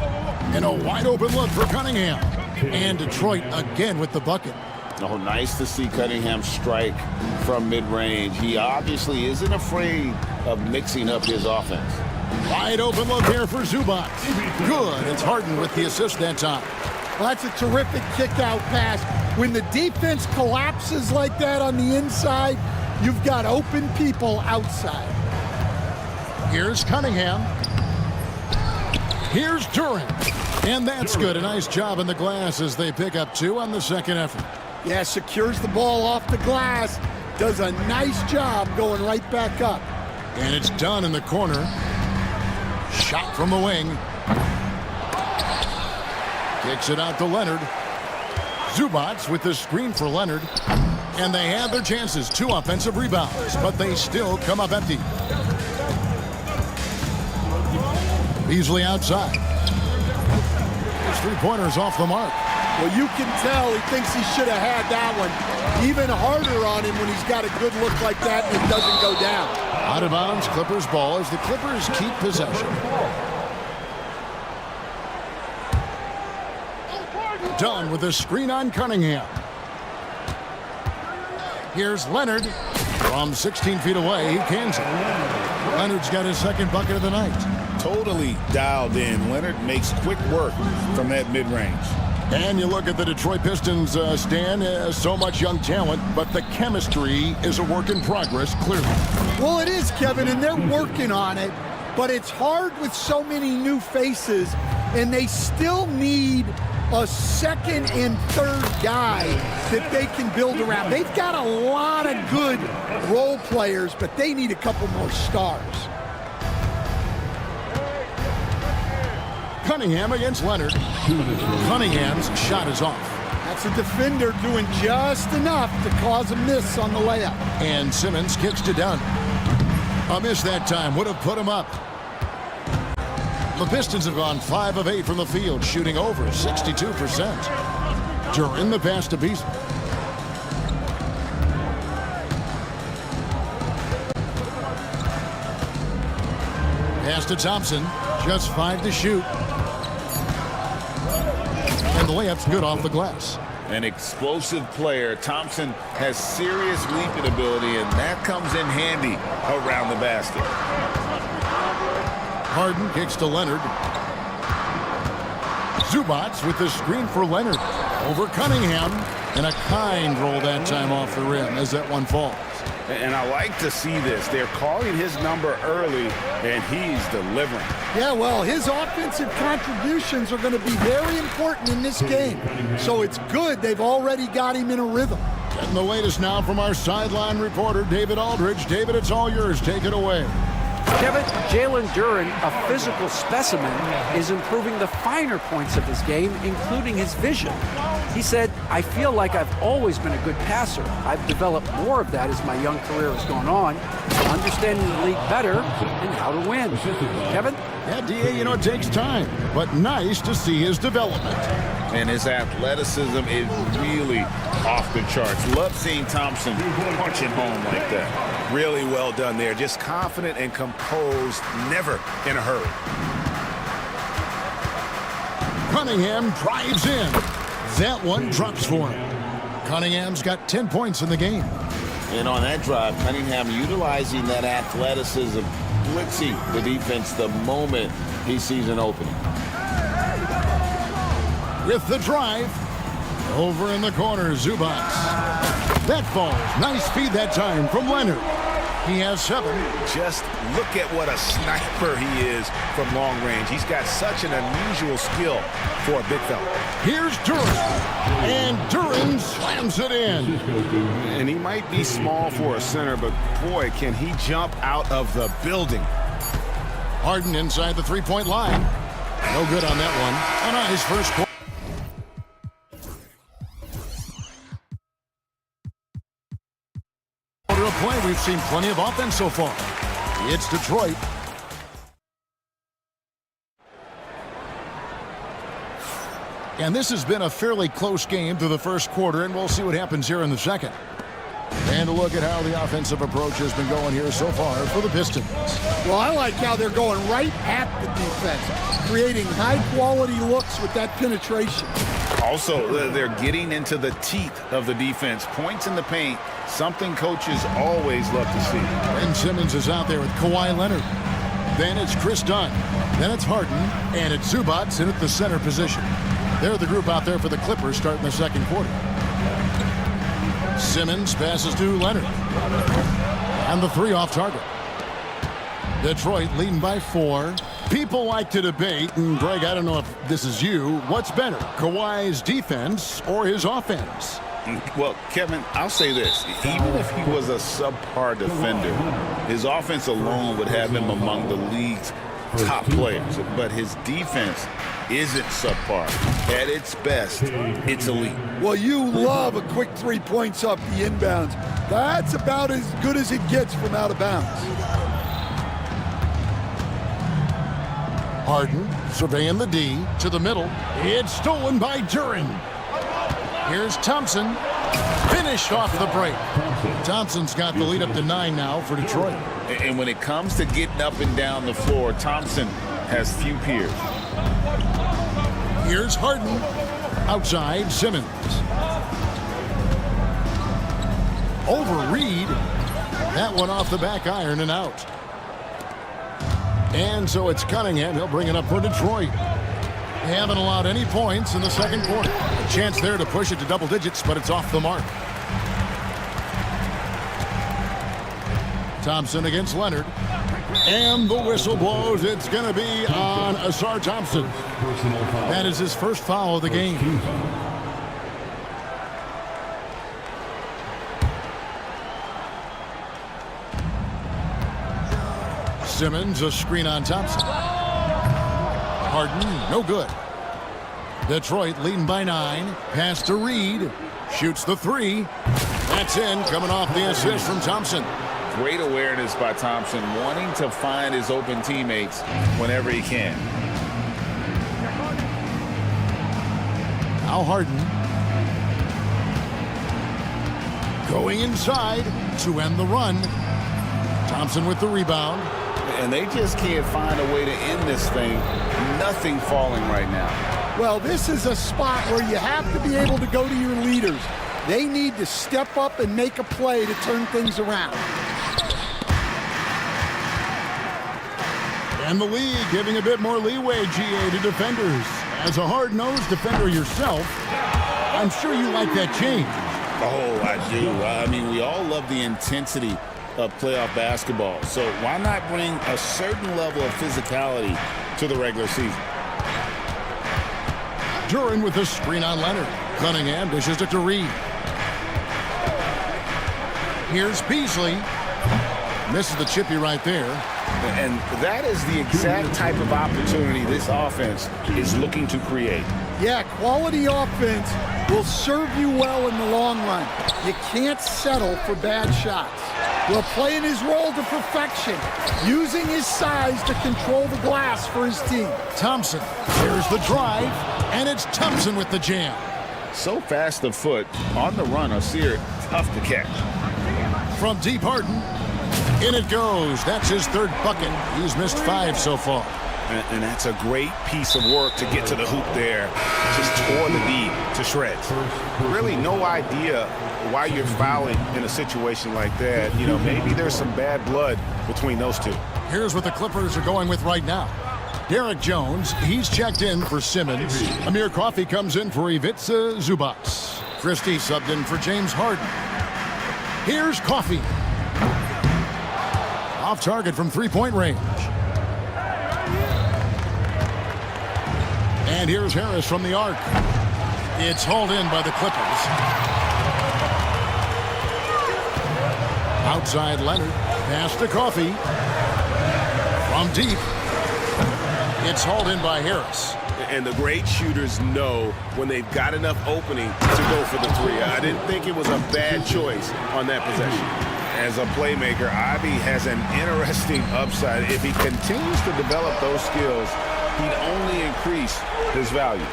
S1: And a wide open look for Cunningham. And Detroit again with the bucket.
S2: Oh, nice to see Cunningham strike from mid-range. He obviously isn't afraid of mixing up his offense.
S1: Wide open look here for Zubac. Good. It's Harden with the assist that time.
S9: Well, that's a terrific kick-out pass. When the defense collapses like that on the inside, you've got open people outside.
S1: Here's Cunningham. Here's Duran. And that's good. A nice job in the glass as they pick up 2 on the second effort.
S9: Yeah, secures the ball off the glass. Does a nice job going right back up.
S1: And it's done in the corner. Shot from the wing. Kicks it out to Leonard. Zubac with the screen for Leonard. And they have their chances. 2 offensive rebounds, but they still come up empty. Beasley outside. His 3-pointer's off the mark.
S9: Well, you can tell he thinks he should have had that one. Even harder on him when he's got a good look like that and it doesn't go down.
S1: Out of bounds, Clippers ball as the Clippers keep possession. Dunn with a screen on Cunningham. Here's Leonard. From 16 feet away, he cans it. Leonard's got his second bucket of the night.
S2: Totally dialed in. Leonard makes quick work from that mid-range.
S1: And you look at the Detroit Pistons, Stan, so much young talent, but the chemistry is a work in progress, clearly.
S9: Well, it is, Kevin, and they're working on it, but it's hard with so many new faces, and they still need a second and third guy that they can build around. They've got a lot of good role players, but they need a couple more stars.
S1: Cunningham against Leonard. Cunningham's shot is off.
S9: That's a defender doing just enough to cause a miss on the layup.
S1: And Simmons kicks to Dunn. A miss that time would have put him up. The Pistons have gone 5 of 8 from the field, shooting over 62%. During the pass to Beasley. Pass to Thompson. Just 5 to shoot. And the layup's good off the glass.
S2: An explosive player. Thompson has serious leaping ability, and that comes in handy around the basket.
S1: Harden kicks to Leonard. Zubac with the screen for Leonard. Over Cunningham. And a kind roll that time off the rim as that one falls.
S2: And I like to see this. They're calling his number early, and he's delivering.
S9: Yeah, well, his offensive contributions are going to be very important in this game. So it's good they've already got him in a rhythm.
S1: And the latest now from our sideline reporter, David Aldridge. David, it's all yours. Take it away.
S3: Kevin, Jalen Duran, a physical specimen, is improving the finer points of his game, including his vision. He said, I feel like I've always been a good passer. I've developed more of that as my young career has gone on, understanding the league better and how to win. Kevin?
S1: Yeah, DA, you know, it takes time, but nice to see his development.
S2: And his athleticism is really off the charts. Love seeing Thompson punching home like that.
S6: Really well done there. Just confident and composed, never in a hurry.
S1: Cunningham drives in. That one drops for him. Cunningham's got 10 points in the game.
S2: And on that drive, Cunningham utilizing that athleticism, blitzing the defense the moment he sees an opening.
S1: With the drive, over in the corner, Zubats. That falls. Nice feed that time from Leonard. He has 7.
S6: Just look at what a sniper he is from long range. He's got such an unusual skill for a big fella.
S1: Here's Duran, and Duran slams it in.
S12: And he might be small for a center, but boy, can he jump out of the building.
S1: Harden inside the three-point line. No good on that one. And on his first quarter. Of play, we've seen plenty of offense so far. It's Detroit. And this has been a fairly close game through the first quarter, and we'll see what happens here in the second. And a look at how the offensive approach has been going here so far for the Pistons.
S9: Well, I like how they're going right at the defense, creating high-quality looks with that penetration.
S2: Also, they're getting into the teeth of the defense. Points in the paint, something coaches always love to see.
S1: Ben Simmons is out there with Kawhi Leonard. Then it's Chris Dunn. Then it's Harden. And it's Zubats in at the center position. They're the group out there for the Clippers starting the second quarter. Simmons passes to Leonard. And the 3 off target. Detroit leading by 4. People like to debate, and Greg, I don't know if this is you, what's better, Kawhi's defense or his offense?
S2: Well, Kevin, I'll say this. Even if he was a subpar defender, his offense alone would have him among the league's top players. But his defense isn't subpar. At its best, it's elite.
S9: Well, you love a quick 3 points off the inbounds. That's about as good as it gets from out of bounds.
S1: Harden surveying the D to the middle. It's stolen by Duran. Here's Thompson. Finished off the break. Thompson's got the lead up to 9 now for Detroit.
S2: And when it comes to getting up and down the floor, Thompson has few peers.
S1: Here's Harden. Outside, Simmons. Over Reed. That one off the back iron and out. And so it's Cunningham. He'll bring it up for Detroit. They haven't allowed any points in the second quarter. A chance there to push it to double digits, but it's off the mark. Thompson against Leonard. And the whistle blows. It's going to be on Asar Thompson. That is his first foul of the game. Simmons, a screen on Thompson. Harden, no good. Detroit leading by 9. Pass to Reed. Shoots the 3. That's in, coming off the assist from Thompson.
S2: Great awareness by Thompson, wanting to find his open teammates whenever he can.
S1: Now Harden. Going inside to end the run. Thompson with the rebound.
S2: And they just can't find a way to end this thing. Nothing falling right now.
S9: Well, this is a spot where you have to be able to go to your leaders. They need to step up and make a play to turn things around.
S1: And the league giving a bit more leeway, GA, to defenders. As a hard-nosed defender yourself, I'm sure you like that change.
S2: Oh, I do. I mean, we all love the intensity of playoff basketball. So why not bring a certain level of physicality to the regular season?
S1: Duran with a screen on Leonard. Cunningham dishes it to Reed. Here's Beasley. Misses the chippy right there.
S2: And that is the exact type of opportunity this offense is looking to create.
S9: Yeah, quality offense will serve you well in the long run. You can't settle for bad shots. Well, playing his role to perfection, using his size to control the glass for his team.
S1: Thompson, there's the drive, and it's Thompson with the jam.
S2: So fast of foot, on the run, Asir, tough to catch.
S1: From deep, Harden, in it goes. That's his third bucket. He's missed 5 so far.
S2: And that's a great piece of work to get to the hoop there. Just tore the D to shreds. Really no idea why you're fouling in a situation like that. You know, maybe there's some bad blood between those two.
S1: Here's what the Clippers are going with right now. Derek Jones, he's checked in for Simmons. Amir Coffey comes in for Ivica Zubac. Christie subbed in for James Harden. Here's Coffey. Off target from three-point range. And here's Harris from the arc. It's hauled in by the Clippers. Outside Leonard. Pass to Coffey. From deep. It's hauled in by Harris.
S12: And the great shooters know when they've got enough opening to go for the three. I didn't think it was a bad choice on that possession.
S2: As a playmaker, Ivy has an interesting upside. If he continues to develop those skills, he'd only increase his value.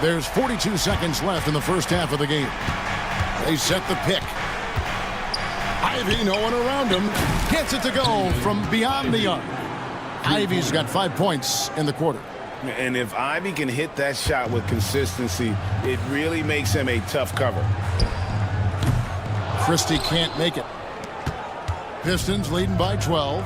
S1: There's 42 seconds left in the first half of the game. They set the pick. Ivy, no one around him, gets it to go from beyond the arc. Ivy's got 5 points in the quarter.
S2: And if Ivy can hit that shot with consistency, it really makes him a tough cover.
S1: Christie can't make it. Pistons leading by 12.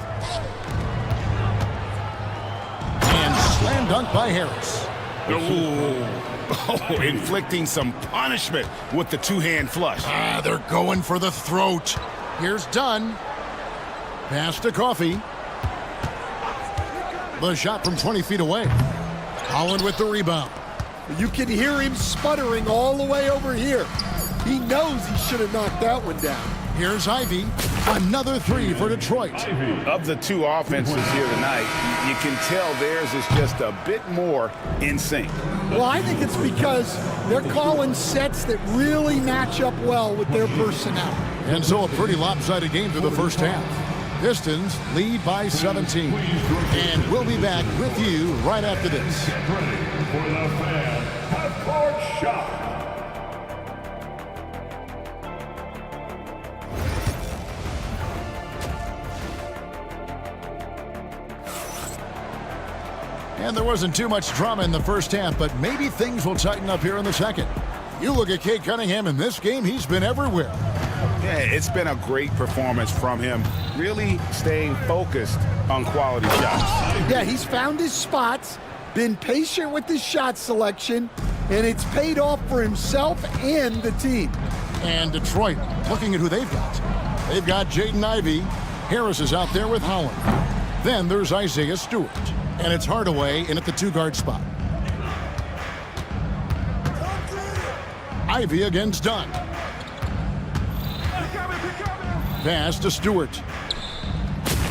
S1: And slam dunk by Harris.
S2: Oh, inflicting some punishment with the two-hand flush.
S1: They're going for the throat. Here's Dunn. Pass to Coffey. The shot from 20 feet away. Holland with the rebound.
S9: You can hear him sputtering all the way over here. He knows he should have knocked that one down.
S1: Here's Ivy. Another three for Detroit.
S2: Of the two offenses here tonight, you can tell theirs is just a bit more in sync.
S9: Well, I think it's because they're calling sets that really match up well with their personnel.
S1: And so a pretty lopsided game through the first half. Pistons lead by 17. And we'll be back with you right after this.
S4: Get ready for the fan half-court shot.
S1: And there wasn't too much drama in the first half, but maybe things will tighten up here in the second. You look at Cade Cunningham in this game, he's been everywhere.
S2: Yeah, it's been a great performance from him, really staying focused on quality shots.
S9: Yeah, he's found his spots, been patient with his shot selection, and it's paid off for himself and the team.
S1: And Detroit, looking at who they've got. They've got Jaden Ivey. Harris is out there with Holland. Then there's Isaiah Stewart. And it's Hardaway in at the two-guard spot. Ivey against Dunn. Pass to Stewart.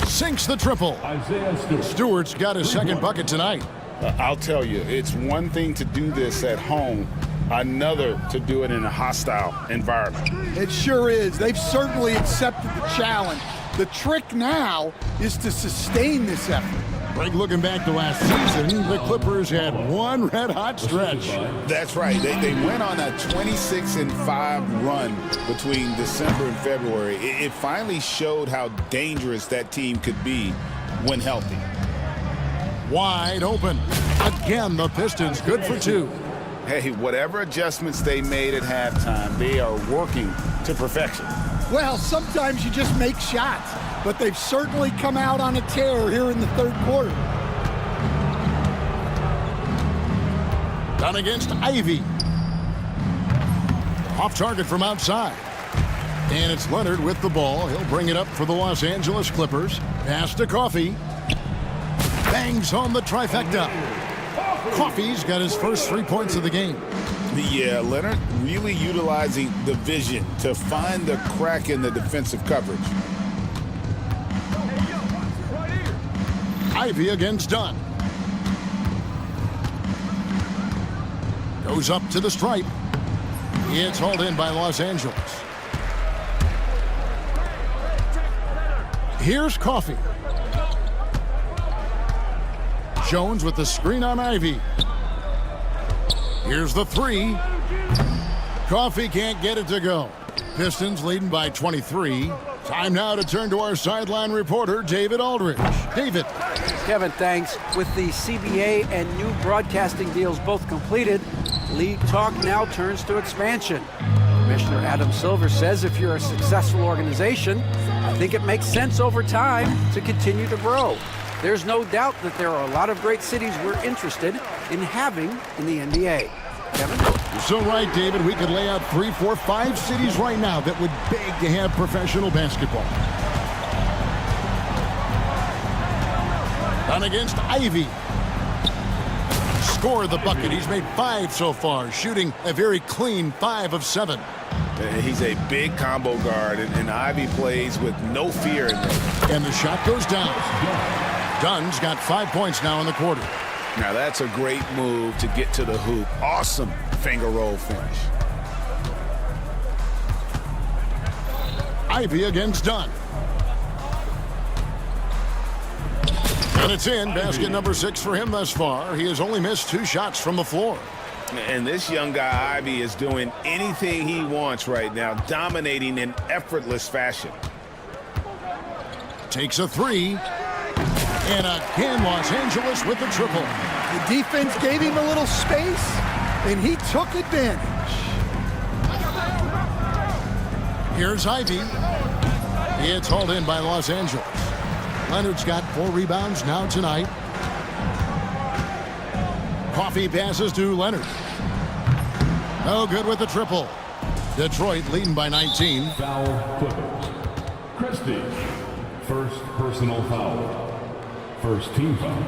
S1: Sinks the triple. Stewart's got his second bucket tonight.
S2: I'll tell you, it's one thing to do this at home, another to do it in a hostile environment.
S9: It sure is. They've certainly accepted the challenge. The trick now is to sustain this effort.
S1: Greg, looking back to last season, the Clippers had one red-hot stretch.
S2: That's right. They went on a 26-5 run between December and February. It finally showed how dangerous that team could be when healthy.
S1: Wide open. Again, the Pistons good for two.
S2: Hey, whatever adjustments they made at halftime, they are working to perfection.
S9: Well, sometimes you just make shots, but they've certainly come out on a tear here in the third quarter.
S1: Done against Ivy. Off target from outside. And it's Leonard with the ball. He'll bring it up for the Los Angeles Clippers. Pass to Coffey. Bangs home the trifecta. Coffey's got his first 3 points of the game.
S2: Yeah, Leonard really utilizing the vision to find the crack in the defensive coverage.
S1: Ivy against Dunn. Goes up to the stripe. It's hauled in by Los Angeles. Here's Coffey. Jones with the screen on Ivy. Here's the three. Coffey can't get it to go. Pistons leading by 23. Time now to turn to our sideline reporter, David Aldridge. David.
S3: Kevin, thanks. With the CBA and new broadcasting deals both completed, league talk now turns to expansion. Commissioner Adam Silver says if you're a successful organization, I think it makes sense over time to continue to grow. There's no doubt that there are a lot of great cities we're interested in having in the NBA. Kevin?
S1: You're so right, David. We could lay out 3, 4, 5 cities right now that would beg to have professional basketball. On against Ivy. Scored the bucket. He's made 5 so far, shooting a very clean 5 of 7.
S2: He's a big combo guard, and Ivy plays with no fear in him.
S1: And the shot goes down. Dunn's got 5 points now in the quarter.
S2: Now that's a great move to get to the hoop. Awesome finger roll finish.
S1: Ivy against Dunn. And it's in. Basket number 6 for him thus far. He has only missed 2 shots from the floor.
S2: And this young guy, Ivy, is doing anything he wants right now, dominating in effortless fashion.
S1: Takes a 3. And again, Los Angeles with the triple.
S9: The defense gave him a little space, and he took advantage.
S1: Here's Ivy. It's hauled in by Los Angeles. Leonard's got 4 rebounds now tonight. Coffee passes to Leonard. No good with the triple. Detroit leading by 19.
S4: Foul Clippers. Christie, first personal foul. First team foul.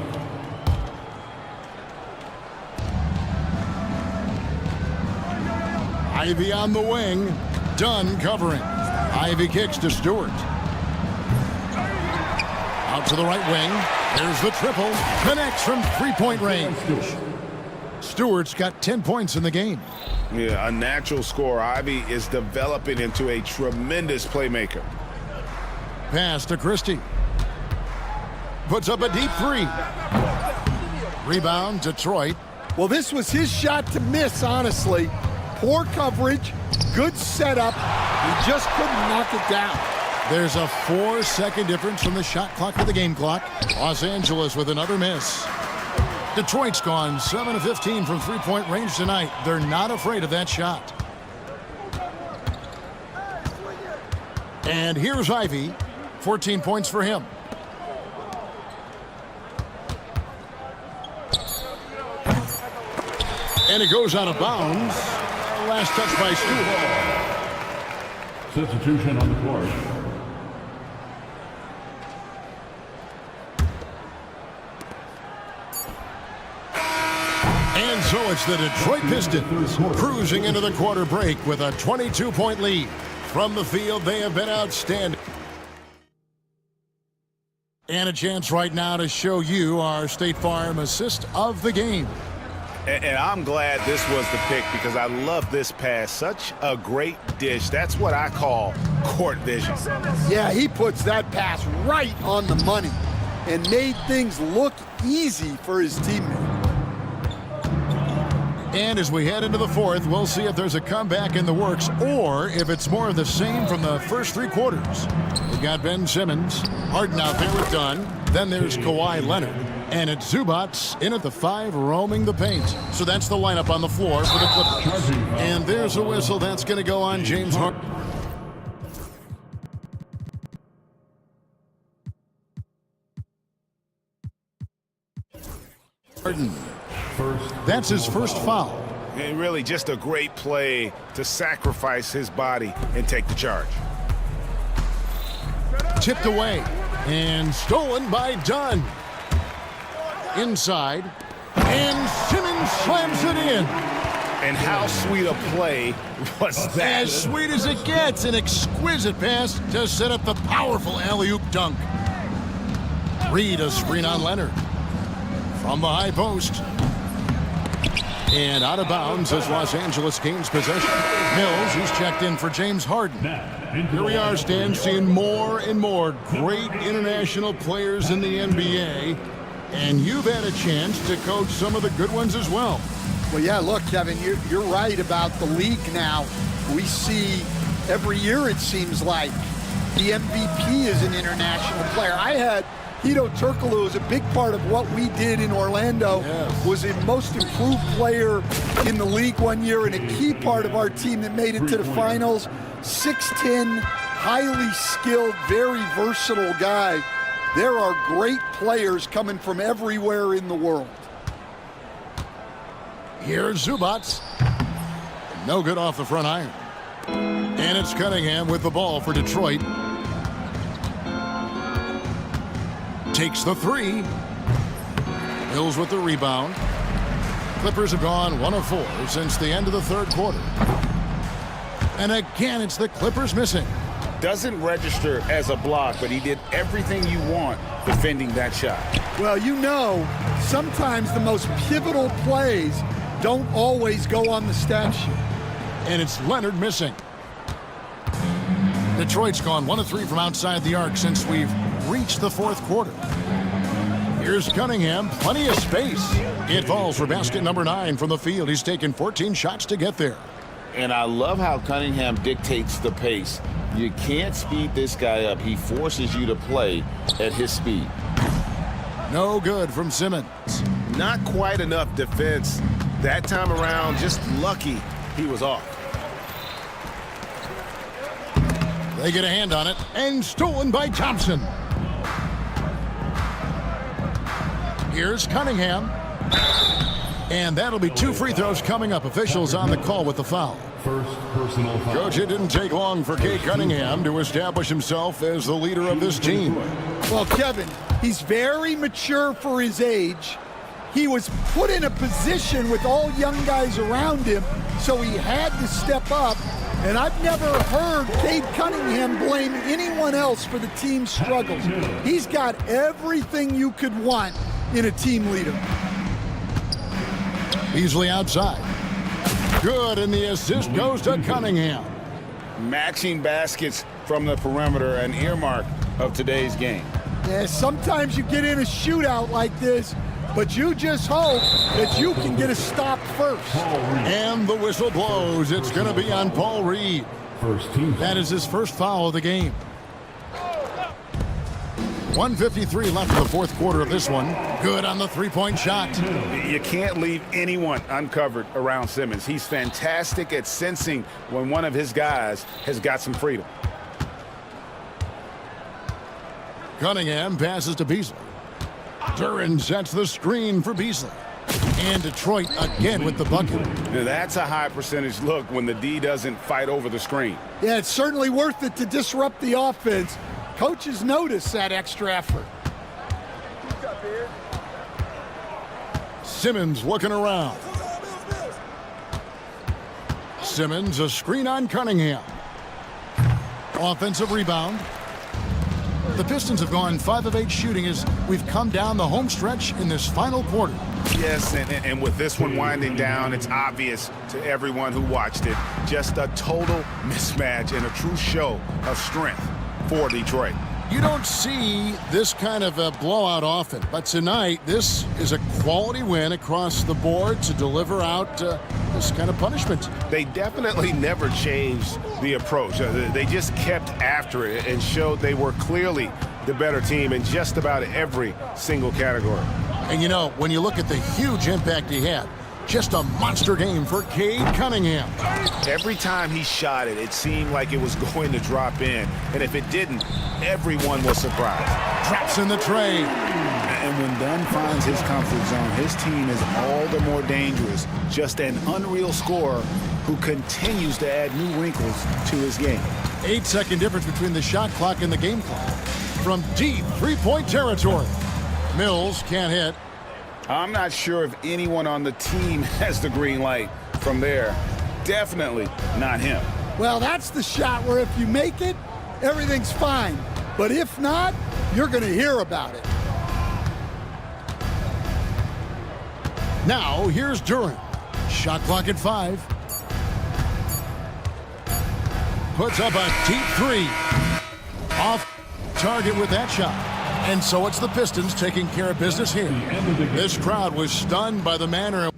S1: Ivy on the wing. Dunn covering. Ivy kicks to Stewart. Out to the right wing. There's the triple. Connects from 3-point range. Stewart's got 10 points in the game.
S2: Yeah, a natural scorer. Ivy is developing into a tremendous playmaker.
S1: Pass to Christie. Puts up a deep 3. Rebound, Detroit.
S9: Well, this was his shot to miss, honestly. Poor coverage, good setup. He just couldn't knock it down.
S1: There's a 4-second difference from the shot clock to the game clock. Los Angeles with another miss. Detroit's gone 7 of 15 from 3-point range tonight. They're not afraid of that shot. And here's Ivy. 14 points for him. And it goes out of bounds. Last touch by Stewart.
S4: Substitution on the court.
S1: And so it's the Detroit Pistons cruising into the quarter break with a 22-point lead. From the field, they have been outstanding. And a chance right now to show you our State Farm assist of the game.
S2: And I'm glad this was the pick because I love this pass. Such a great dish. That's what I call court vision.
S9: Yeah, he puts that pass right on the money and made things look easy for his teammate.
S1: And as we head into the fourth, we'll see if there's a comeback in the works or if it's more of the same from the first 3 quarters. We've got Ben Simmons, Harden out there with Dunn. Then there's Kawhi Leonard. And it's Zubats in at the 5 roaming the paint. So that's the lineup on the floor for the Clippers. And there's a whistle that's going to go on James Harden. That's his first foul.
S2: And really just a great play to sacrifice his body and take the charge.
S1: Tipped away and stolen by Dunn. Inside, and Simmons slams it in.
S2: And how sweet a play was that?
S1: As sweet as it gets, an exquisite pass to set up the powerful alley-oop dunk. Reed a screen on Leonard. From the high post. And out of bounds as Los Angeles gains possession. Mills, who's checked in for James Harden. Here we are, Stan, seeing more and more great international players in the NBA. And you've had a chance to coach some of the good ones as well.
S9: Well, yeah, look, Kevin, you're right about the league now. We see every year, it seems like, the MVP is an international player. I had Hito Turkoglu is a big part of what we did in Orlando.
S1: Yes.
S9: Was a most improved player in the league one year and a key part of our team that made it to the finals. 6'10", highly skilled, very versatile guy. There are great players coming from everywhere in the world.
S1: Here's Zubats. No good off the front iron. And it's Cunningham with the ball for Detroit. Takes the three. Mills with the rebound. Clippers have gone 1 of 4 since the end of the third quarter. And again, it's the Clippers missing.
S2: Doesn't register as a block, but he did everything you want defending that shot.
S9: Well, you know, sometimes the most pivotal plays don't always go on the stat sheet.
S1: And it's Leonard missing. Detroit's gone 1 of 3 from outside the arc since we've reached the fourth quarter. Here's Cunningham, plenty of space. It falls for basket number 9 from the field. He's taken 14 shots to get there.
S2: And I love how Cunningham dictates the pace. You can't speed this guy up. He forces you to play at his speed.
S1: No good from Simmons.
S6: Not quite enough defense that time around. Just lucky he was off.
S1: They get a hand on it, and stolen by Thompson. Here's Cunningham. And that'll be 2 free throws coming up. Officials on the call with the foul.
S4: First personal foul.
S1: Coach, it didn't take long for Cade Cunningham to establish himself as the leader of this team.
S9: Well, Kevin, he's very mature for his age. He was put in a position with all young guys around him, so he had to step up. And I've never heard Cade Cunningham blame anyone else for the team's struggles. He's got everything you could want in a team leader.
S1: Beasley outside. Good, and the assist goes to Cunningham.
S2: Matching baskets from the perimeter, an earmark of today's game.
S9: Yeah, sometimes you get in a shootout like this, but you just hope that you can get a stop first.
S1: And the whistle blows. It's going to be on Paul Reed.
S4: First team.
S1: That is his first foul of the game. 1:53 left in the fourth quarter of this one. Good on the three-point shot.
S2: You can't leave anyone uncovered around Simmons. He's fantastic at sensing when one of his guys has got some freedom.
S1: Cunningham passes to Beasley. Duran sets the screen for Beasley. And Detroit again with the bucket.
S2: Now that's a high percentage look when the D doesn't fight over the screen.
S9: Yeah, it's certainly worth it to disrupt the offense. Coaches notice that extra effort.
S1: Simmons looking around. Simmons, a screen on Cunningham. Offensive rebound. The Pistons have gone 5 of 8 shooting as we've come down the home stretch in this final quarter.
S2: Yes, and with this one winding down, it's obvious to everyone who watched it. Just a total mismatch and a true show of strength for Detroit.
S1: You don't see this kind of a blowout often, but tonight this is a quality win across the board to deliver out this kind of punishment.
S6: They definitely never changed the approach. They just kept after it and showed they were clearly the better team in just about every single category.
S1: And you know, when you look at the huge impact he had, just a monster game for Cade Cunningham.
S6: Every time he shot it, it seemed like it was going to drop in. And if it didn't, everyone was surprised.
S1: Drops in the tray.
S2: And when Dunn finds his comfort zone, his team is all the more dangerous. Just an unreal scorer who continues to add new wrinkles to his game.
S1: 8-second difference between the shot clock and the game clock. From deep three-point territory. Mills can't hit.
S2: I'm not sure if anyone on the team has the green light from there. Definitely not him.
S9: Well, that's the shot where if you make it, everything's fine. But if not, you're going to hear about it.
S1: Now, here's Duran. Shot clock at 5. Puts up a deep three. Off target with that shot. And so it's the Pistons taking care of business here. This crowd was stunned by the manner